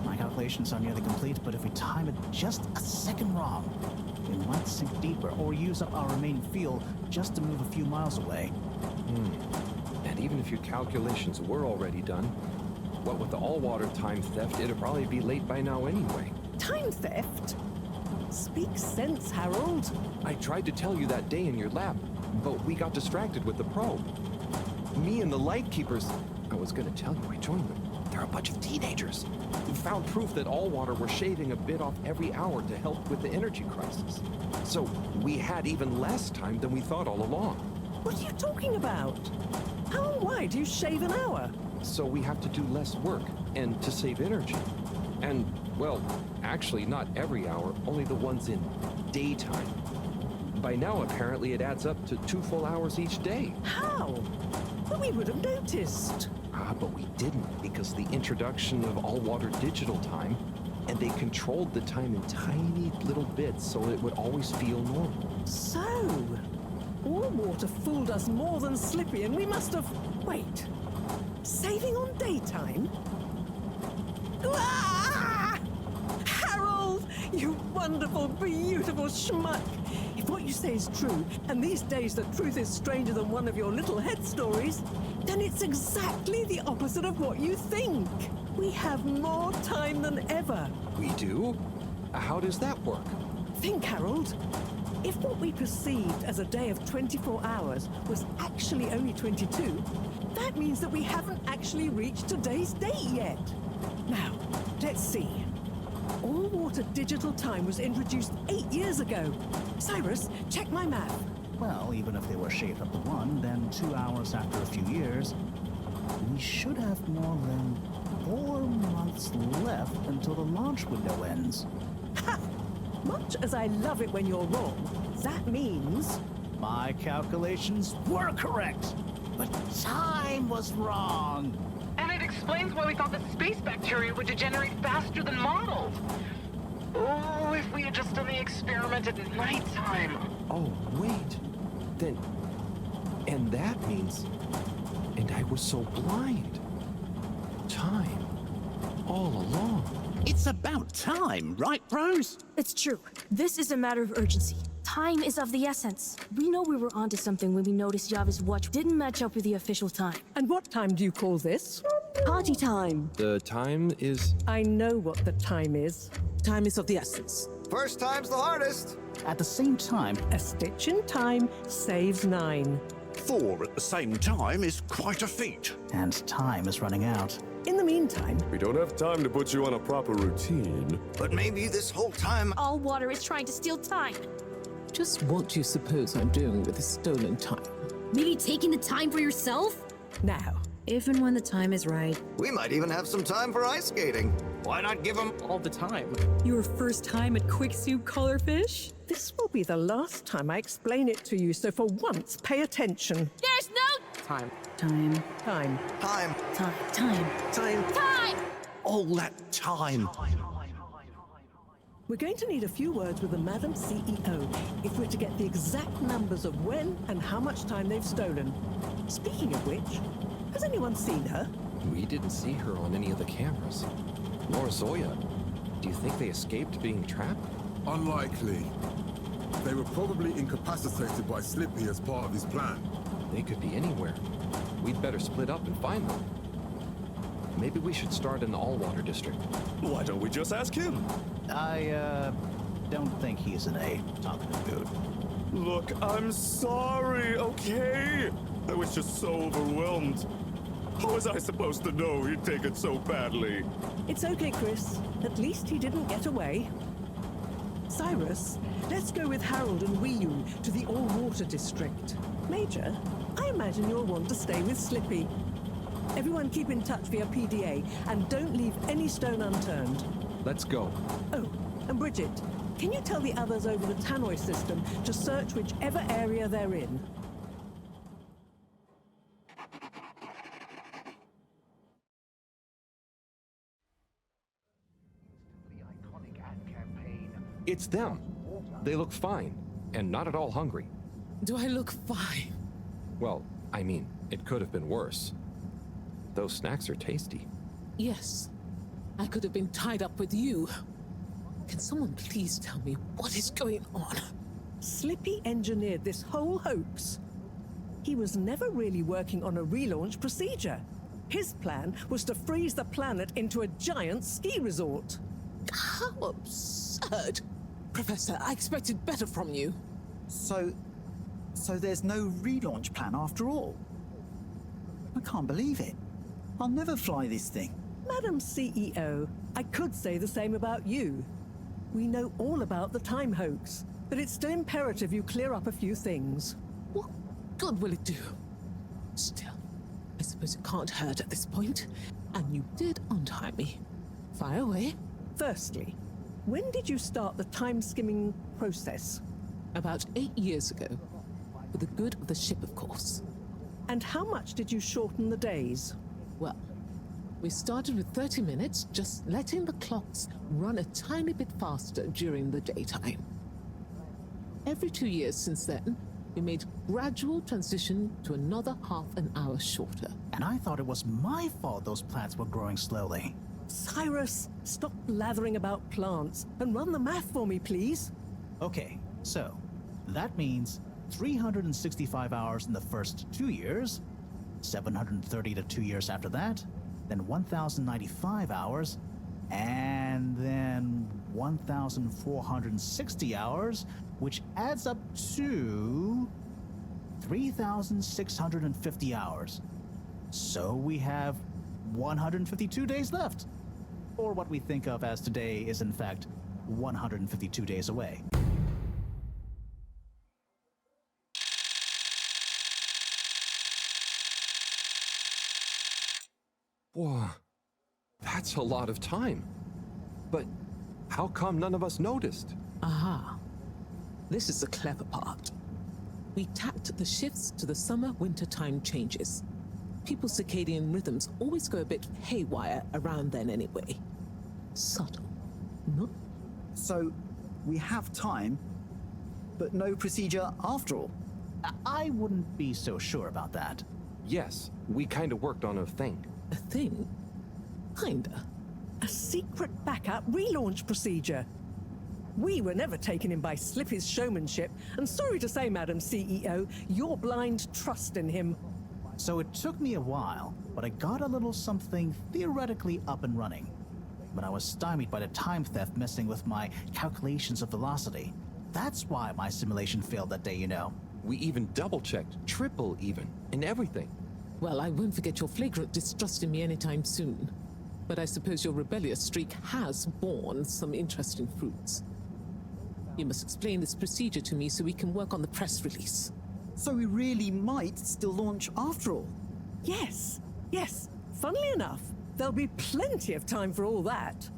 My calculations are nearly complete, but if we time it just a second wrong, we might sink deeper or use up our remaining fuel just to move a few miles away. And even if your calculations were already done, What with the all-water time theft, it'd probably be late by now anyway. Time theft? Speak sense, Harold. I tried to tell you that day in your lab, but we got distracted with the probe. Me and the Lightkeepers, I was gonna tell you I joined them. They're a bunch of teenagers who found proof that Allwater were shaving a bit off every hour to help with the energy crisis. So we had even less time than we thought all along. What are you talking about? How and why do you shave an hour? So we have to do less work, and to save energy. And, well, actually not every hour, only the ones in daytime. By now, apparently, it adds up to 2 full hours each day. How? But we would have noticed. But we didn't, because the introduction of all-water digital time, and they controlled the time in tiny little bits so it would always feel normal. So, Allwater fooled us more than Slippy, and we must have... Wait. Saving on daytime? Ah! Harold! You wonderful, beautiful schmuck! If what you say is true, and these days the truth is stranger than one of your little head stories, then it's exactly the opposite of what you think. We have more time than ever. We do? How does that work? Think, Harold. If what we perceived as a day of 24 hours was actually only 22, that means that we haven't actually reached today's date yet. Now, let's see. All-water digital time was introduced 8 years ago. Cyrus, check my math. Well, even if they were shaved up to 1, then 2 hours after a few years, we should have more than 4 months left until the launch window ends. Ha! Much as I love it when you're wrong, that means... My calculations were correct, but time was wrong. And it explains why we thought the space bacteria would degenerate faster than modeled. Oh, if we had just done the experiment at nighttime. Oh, wait. Then... And that means... And I was so blind. Time. All along. It's about time, right, Rose? It's true. This is a matter of urgency. Time is of the essence. We know we were onto something when we noticed Java's watch didn't match up with the official time. And what time do you call this? Party time. The time is... I know what the time is. Time is of the essence. First time's the hardest. At the same time, a stitch in time saves 9. 4 at the same time is quite a feat. And time is running out. In the meantime... We don't have time to put you on a proper routine. But maybe this whole time... Allwater is trying to steal time. Just what do you suppose I'm doing with the stolen time? Maybe taking the time for yourself? Now, if and when the time is right. We might even have some time for ice skating. Why not give them all the time? Your first time at Quick Soup Colorfish? This will be the last time I explain it to you, so for once, pay attention. There's no... Time. Time. Time. Time. Time. Time. Time. Time! All that time. We're going to need a few words with the Madam CEO if we're to get the exact numbers of when and how much time they've stolen. Speaking of which, has anyone seen her? We didn't see her on any of the cameras. Nor Zoya. Do you think they escaped being trapped? Unlikely. They were probably incapacitated by Slippy as part of his plan. They could be anywhere. We'd better split up and find them. Maybe we should start in the Allwater district. Why don't we just ask him? I, don't think he's in a talkative mood. Look, I'm sorry, okay? I was just so overwhelmed. How was I supposed to know he'd take it so badly? It's okay, Chris. At least he didn't get away. Cyrus, let's go with Harold and Weeyun to the All-Water District. Major, I imagine you'll want to stay with Slippy. Everyone keep in touch via PDA, and don't leave any stone unturned. Let's go. Oh, and Bridget, can you tell the others over the Tannoy system to search whichever area they're in? It's them. They look fine, and not at all hungry. Do I look fine? Well, I mean, it could have been worse. Those snacks are tasty. Yes. I could have been tied up with you. Can someone please tell me what is going on? Slippy engineered this whole hoax. He was never really working on a relaunch procedure. His plan was to freeze the planet into a giant ski resort. How absurd! Professor, I expected better from you. So there's no relaunch plan after all? I can't believe it. I'll never fly this thing. Madam CEO, I could say the same about you. We know all about the time hoax, but it's still imperative you clear up a few things. What good will it do? Still, I suppose it can't hurt at this point. And you did untie me. Fire away. Firstly, when did you start the time-skimming process? About 8 years ago. For the good of the ship, of course. And how much did you shorten the days? Well, we started with 30 minutes, just letting the clocks run a tiny bit faster during the daytime. Every 2 years since then, we made gradual transition to another half an hour shorter. And I thought it was my fault those plants were growing slowly. Cyrus, stop blathering about plants and run the math for me, please. Okay, so that means 365 hours in the first 2 years, 730 to 2 years after that, then 1,095 hours, and then 1,460 hours, which adds up to 3,650 hours. So we have 152 days left. Or what we think of as today is in fact 152 days away. Whoa, that's a lot of time. But how come none of us noticed? Aha. This is the clever part. We tacked the shifts to the summer-winter time changes. People's circadian rhythms always go a bit haywire around then anyway. Subtle, no? So, we have time, but no procedure after all. I wouldn't be so sure about that. Yes, we kind of worked on a thing. A thing? Kinda. A secret backup relaunch procedure. We were never taken in by Slippy's showmanship, and sorry to say, Madam CEO, your blind trust in him. So it took me a while, but I got a little something theoretically up and running. But I was stymied by the time theft messing with my calculations of velocity. That's why my simulation failed that day, you know. We even double-checked, triple even, and everything. Well, I won't forget your flagrant distrust in me anytime soon. But I suppose your rebellious streak has borne some interesting fruits. You must explain this procedure to me so we can work on the press release. So we really might still launch after all? Yes. Funnily enough, there'll be plenty of time for all that.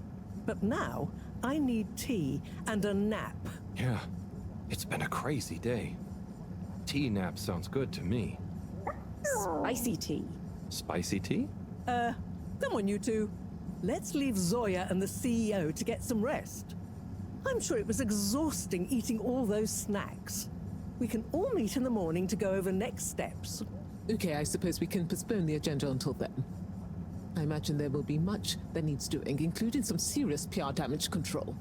But now, I need tea and a nap. Yeah, it's been a crazy day. Tea nap sounds good to me. Spicy tea. Spicy tea? Come on, you two. Let's leave Zoya and the CEO to get some rest. I'm sure it was exhausting eating all those snacks. We can all meet in the morning to go over next steps. Okay, I suppose we can postpone the agenda until then. I imagine there will be much that needs doing, including some serious PR damage control.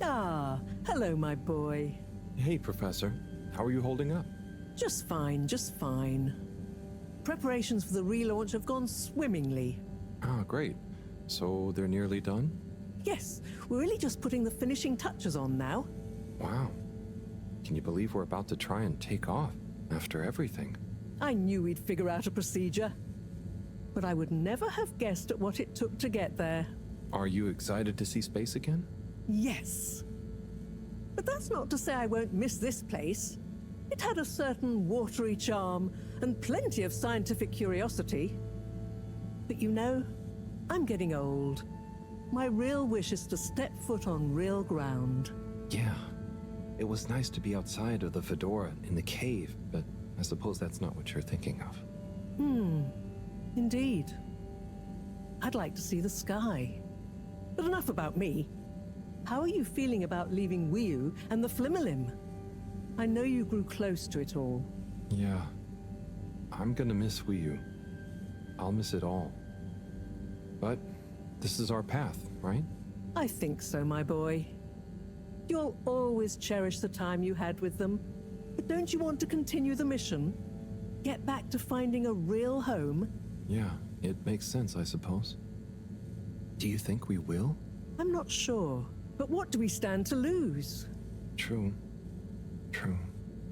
Ah, hello, my boy. Hey, Professor. How are you holding up? Just fine, just fine. Preparations for the relaunch have gone swimmingly. Ah, great. So they're nearly done? Yes, we're really just putting the finishing touches on now. Wow. Can you believe we're about to try and take off after everything? I knew we'd figure out a procedure. But I would never have guessed at what it took to get there. Are you excited to see space again? Yes. But that's not to say I won't miss this place. It had a certain watery charm and plenty of scientific curiosity. But you know, I'm getting old. My real wish is to step foot on real ground. Yeah. It was nice to be outside of the fedora in the cave, but I suppose that's not what you're thinking of. Indeed. I'd like to see the sky. But enough about me. How are you feeling about leaving Wiu and the Flimmerlim? I know you grew close to it all. Yeah. I'm gonna miss Wiu. I'll miss it all. But this is our path, right? I think so, my boy. You'll always cherish the time you had with them. But don't you want to continue the mission? Get back to finding a real home? Yeah, it makes sense, I suppose. Do you think we will? I'm not sure. But what do we stand to lose? True. True.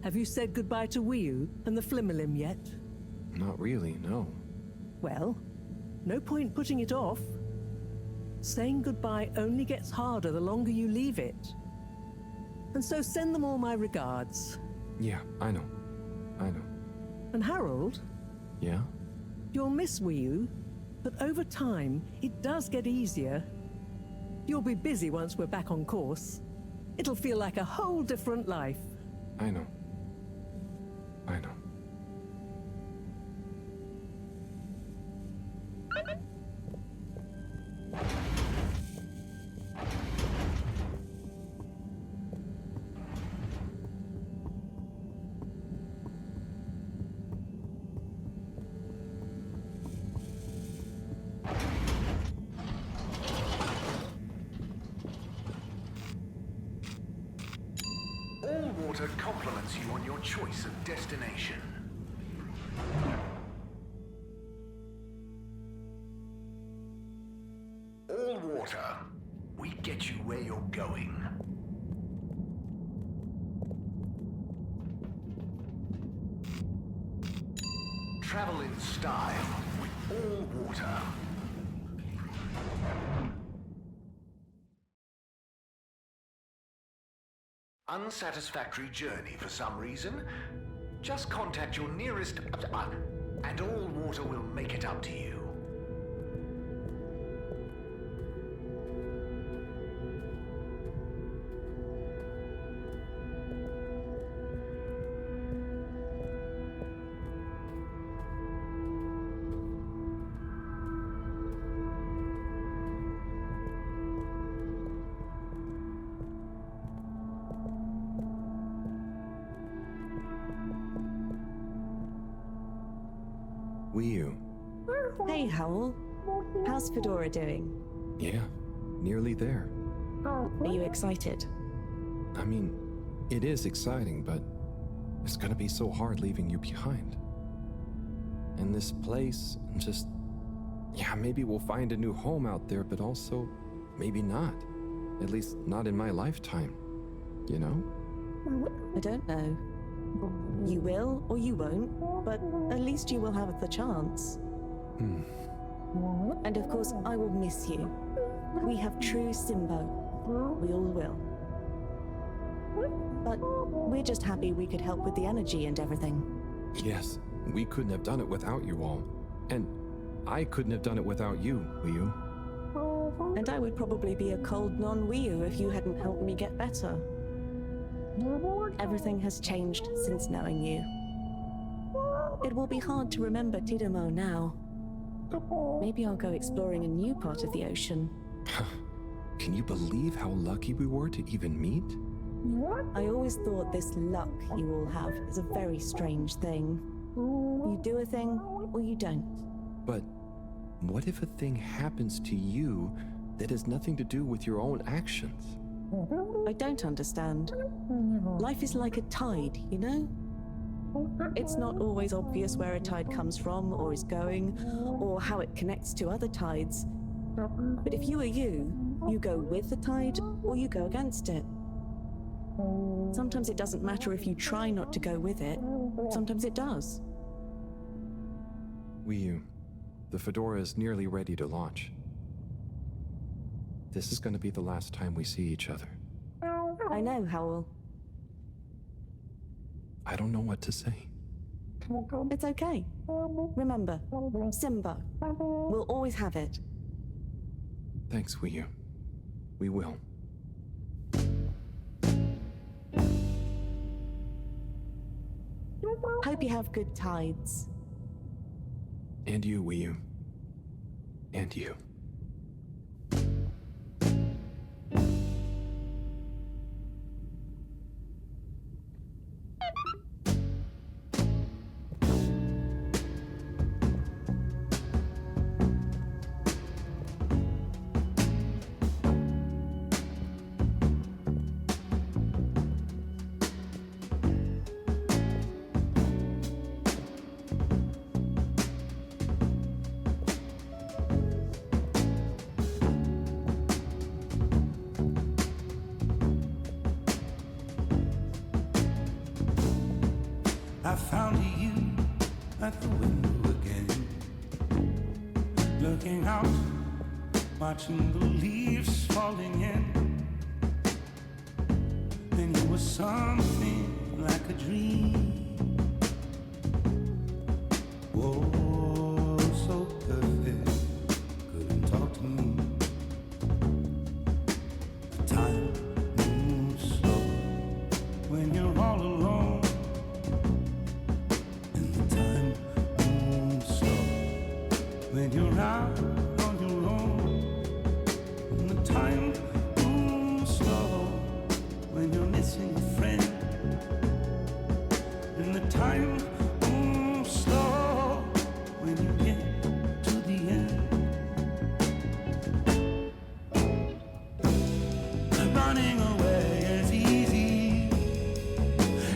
Have you said goodbye to Wiu and the Flimmerlim yet? Not really, no. Well, no point putting it off. Saying goodbye only gets harder the longer you leave it. And so send them all my regards. Yeah, I know. I know. And Harold? Yeah? You'll miss Wiu, but over time, it does get easier. You'll be busy once we're back on course. It'll feel like a whole different life. I know. I know. All water compliments you on your choice of destination. All water, we get you where you're going. Travel in style with all water. Unsatisfactory journey for some reason? Just contact your nearest and all water will make it up to you. Wiu. Hey, Howl. How's Fedora doing? Yeah, nearly there. Are you excited? I mean, it is exciting, but it's gonna be so hard leaving you behind. And this place, just... Yeah, maybe we'll find a new home out there, but also, maybe not. At least not in my lifetime. You know? I don't know. You will or you won't, but at least you will have the chance. And of course, I will miss you. We have true Simbo. We all will. But we're just happy we could help with the energy and everything. Yes, we couldn't have done it without you all. And I couldn't have done it without you, Wiu. And I would probably be a cold non-Wiu if you hadn't helped me get better. Everything has changed since knowing you. It will be hard to remember Tidamo now. Maybe I'll go exploring a new part of the ocean. Can you believe how lucky we were to even meet? I always thought this luck you all have is a very strange thing. You do a thing, or you don't. But what if a thing happens to you that has nothing to do with your own actions? I don't understand. Life is like a tide, you know? It's not always obvious where a tide comes from, or is going, or how it connects to other tides. But if you are you go with the tide, or you go against it. Sometimes it doesn't matter if you try not to go with it. Sometimes it does. The Fedora is nearly ready to launch. This is going to be the last time we see each other. I know, Howell. I don't know what to say. It's okay. Remember, Simba. We'll always have it. Thanks, Wiyu. We will. Hope you have good tides. And you, Wiyu. And you. I found you at the window again, looking out, watching the leaves falling in. Then you were something like a dream. Oh, so perfect, couldn't talk to me. The time moves slow when you're all alone. When you're out on your own, and the time moves slow. When you're missing a friend, and the time moves slow. When you get to the end, running away is easy.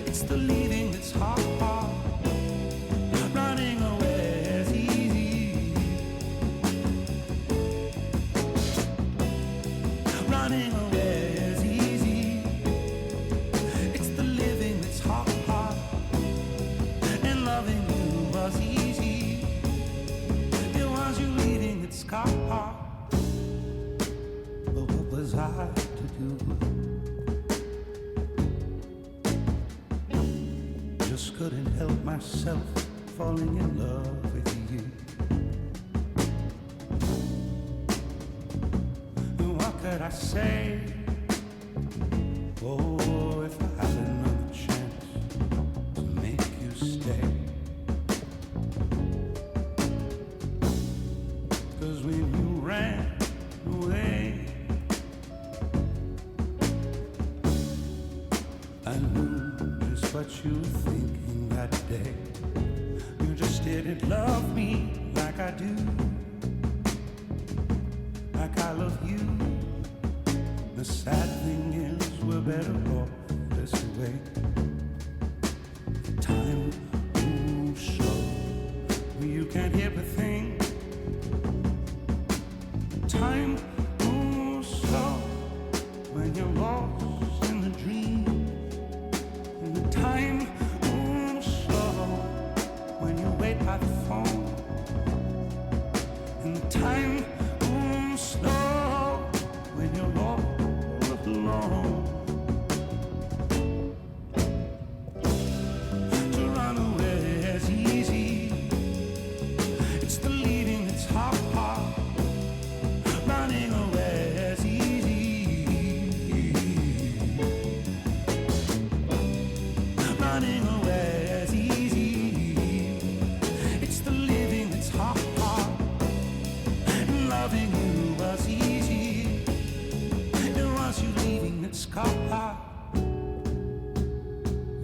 It's the leaving that's hard. Running away is easy. Running away is easy. It's the living that's hard. And loving you was easy. It was you leaving that's hard. But what was I to do? Just couldn't help myself falling in love with you. What could I say? Oh, if I had another chance to make you stay. 'Cause when you ran away, I knew just what you were thinking that day. You just didn't love me like I do, like I love you. The sad thing is we're better off this way. Time moves slow, you can't hear a thing. Time moves slow when you're lost in the dream. And the time moves slow when you wait by the phone. And the time moves slow when you're all alone. To run away is easy. It's the leaving that's hard. Running away is easy. Running away is easy. It's the living that's hard. And loving you was easy. red sky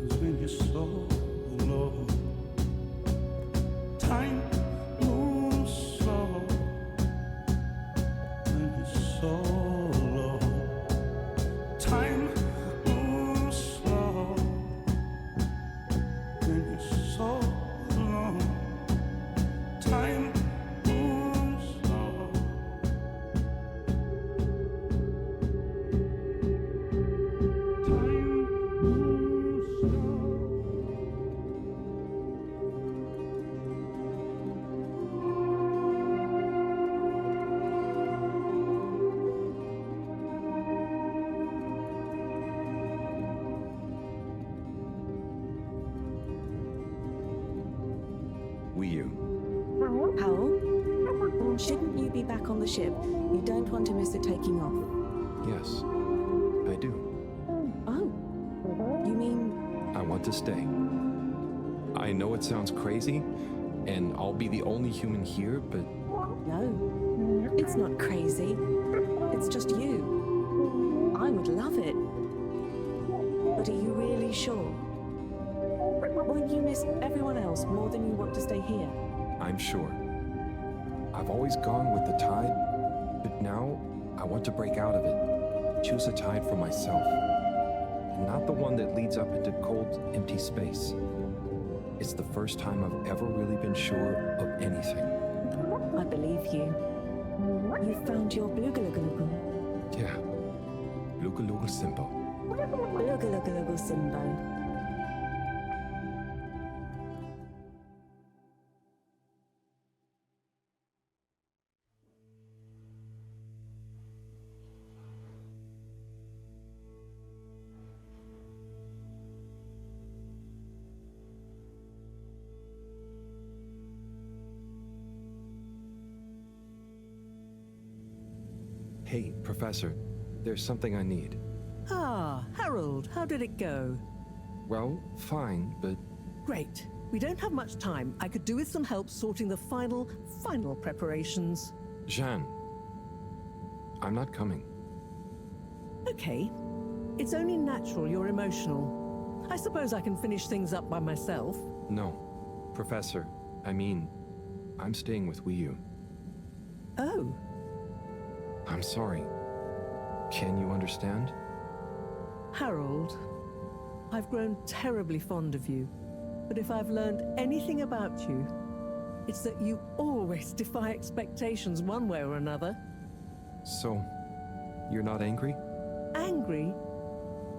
is when you're so alone. Time moves slow when you're so alone. Time moves slow when you're so alone. Time moves slow. Powell, shouldn't you be back on the ship? You don't want to miss it taking off. Yes, I do. Oh, you mean... I want to stay. I know it sounds crazy, and I'll be the only human here, but... No, it's not crazy. It's just you. I would love it. But are you really sure? Won't you miss everyone else more than you want to stay here? I'm sure. I've always gone with the tide, but now I want to break out of it. Choose a tide for myself. And not the one that leads up into cold, empty space. It's the first time I've ever really been sure of anything. I believe you. You found your Blugalugulugu. Yeah. Lugalugal Simbo. Blugalugulugu Simbo. Hey, Professor, there's something I need. Ah, Harold, how did it go? Well, fine, but... Great. We don't have much time. I could do with some help sorting the final preparations. Jeanne, I'm not coming. Okay. It's only natural you're emotional. I suppose I can finish things up by myself. No. Professor, I mean, I'm staying with Wiyu. Oh. I'm sorry. Can you understand? Harold, I've grown terribly fond of you. But if I've learned anything about you, it's that you always defy expectations one way or another. So, you're not angry? Angry?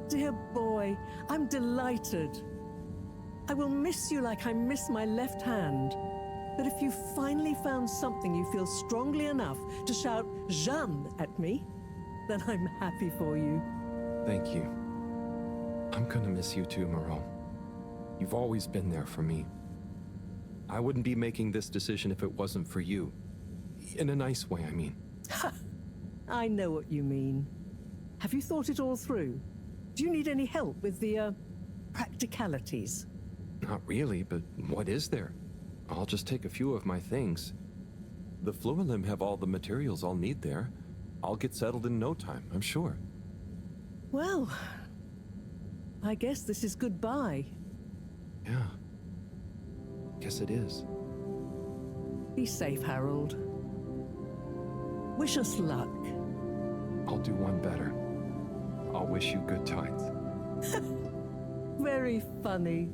Dear boy, I'm delighted. I will miss you like I miss my left hand. But if you finally found something you feel strongly enough to shout Jeanne at me, then I'm happy for you. Thank you. I'm gonna miss you too, Moreau. You've always been there for me. I wouldn't be making this decision if it wasn't for you. In a nice way, I mean. I know what you mean. Have you thought it all through? Do you need any help with the, practicalities? Not really, but what is there? I'll just take a few of my things. The Fluilim have all the materials I'll need there. I'll get settled in no time, I'm sure. Well, I guess this is goodbye. Yeah. Guess it is. Be safe, Harold. Wish us luck. I'll do one better. I'll wish you good tides. Very funny.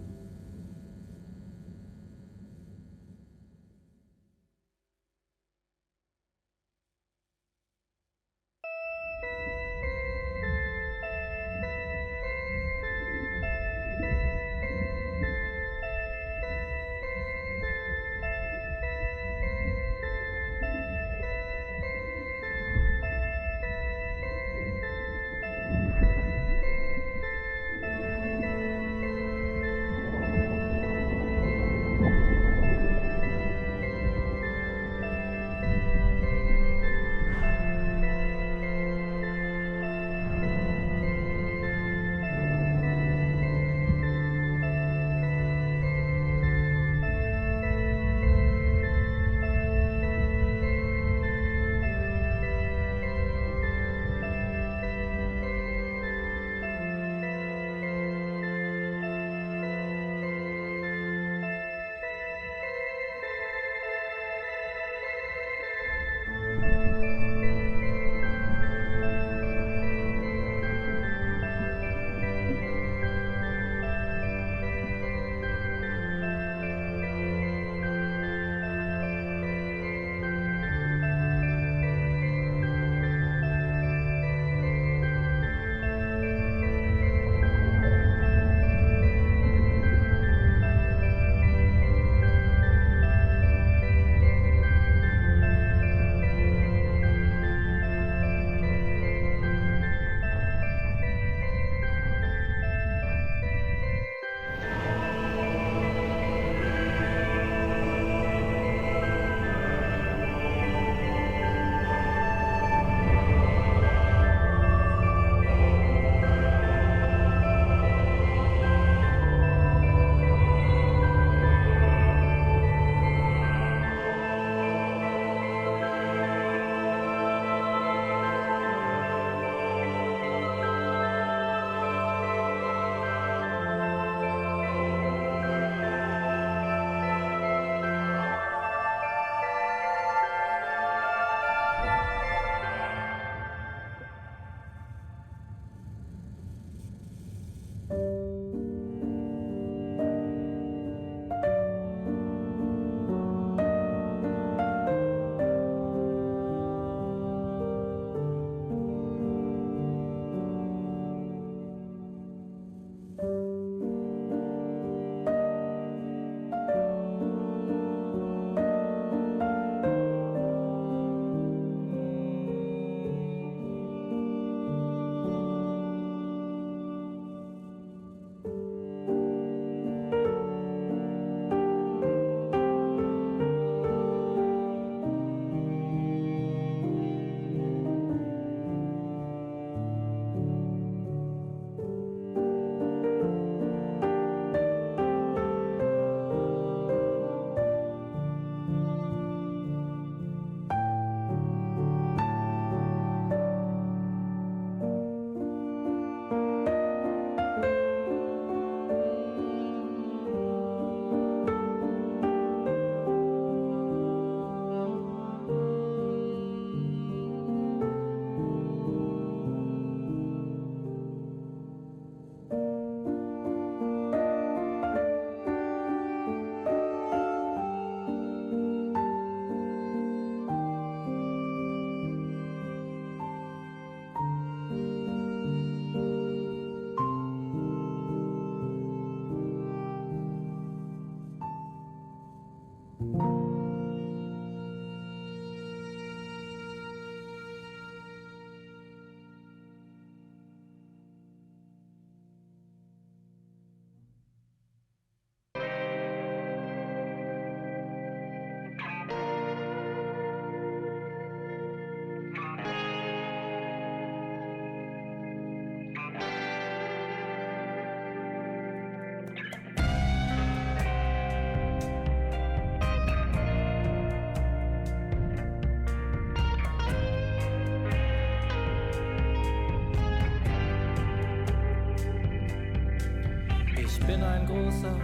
bin ein großer,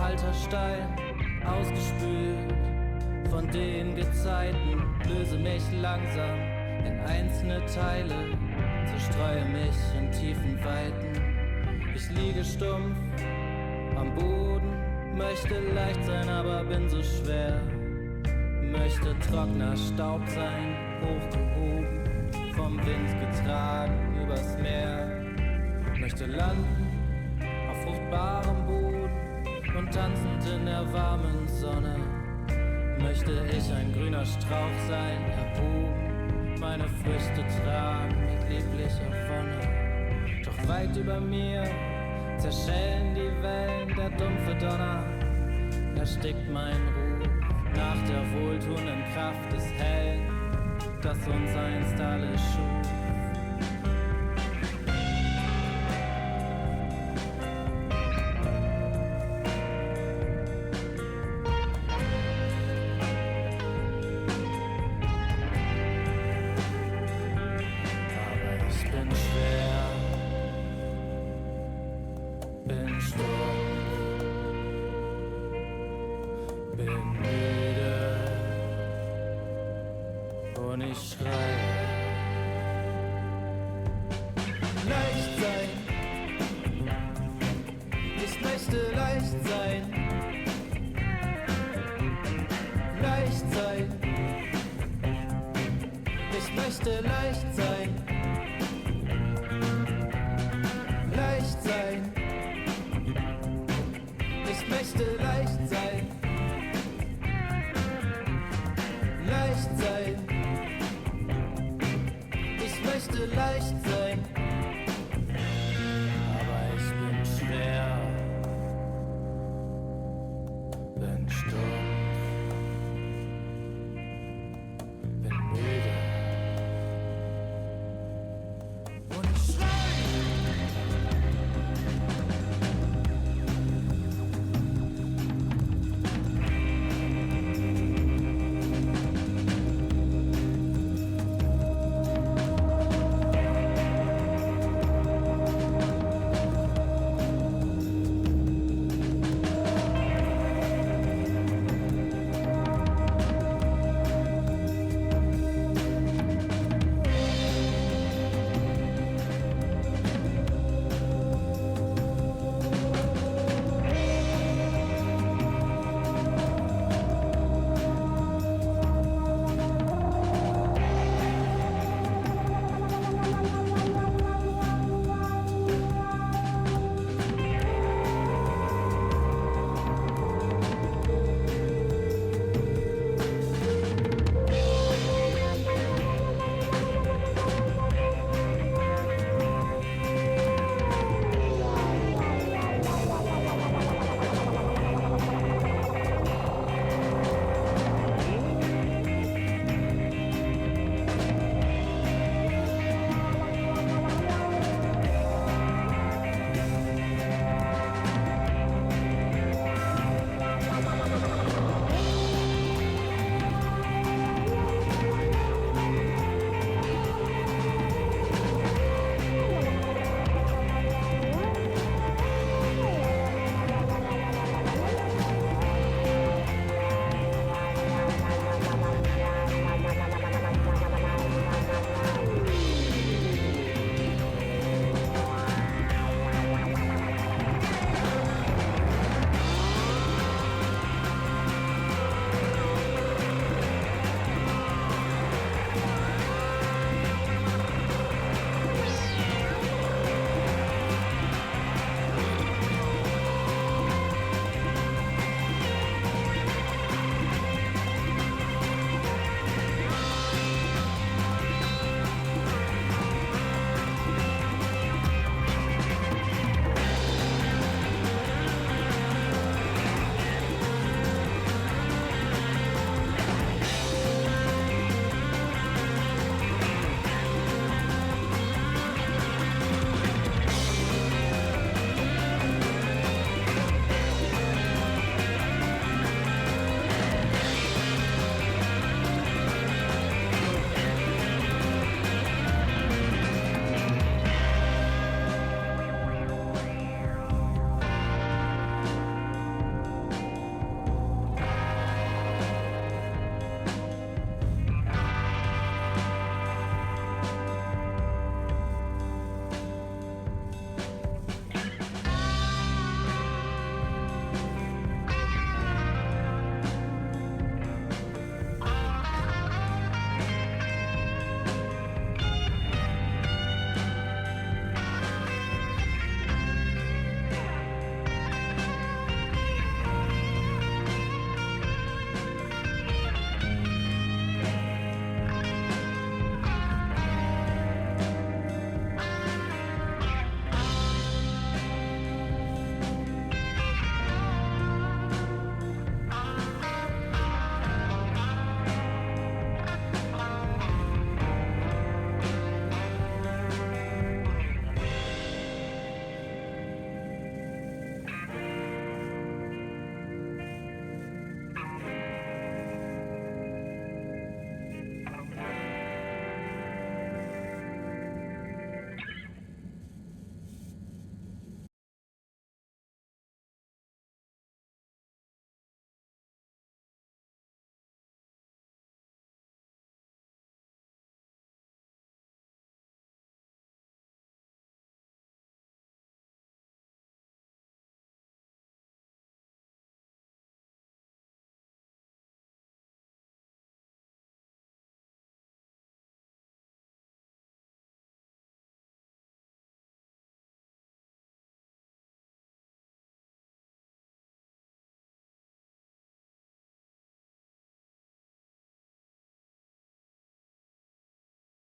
alter Stein, ausgespült von den Gezeiten, löse mich langsam in einzelne Teile, zerstreue mich in tiefen Weiten. Ich liege stumpf am Boden, möchte leicht sein, aber bin so schwer. Möchte trockener Staub sein, hochgehoben, vom Wind getragen übers Meer. Möchte landen auf fruchtbarem Boden und tanzend in der warmen Sonne. Möchte ich ein grüner Strauch sein, erhoben, meine Früchte tragen mit lieblicher Wonne. Doch weit über mir zerschellen die Wellen, der dumpfe Donner erstickt mein Ruf nach der wohltuenden Kraft des Hellen, das uns einst alle schuf. Und ich schreie. Leicht sein, ich möchte leicht sein. Leicht sein, ich möchte leicht sein. Leicht sein, ich möchte leicht sein. Leicht sein, ich möchte leicht sein.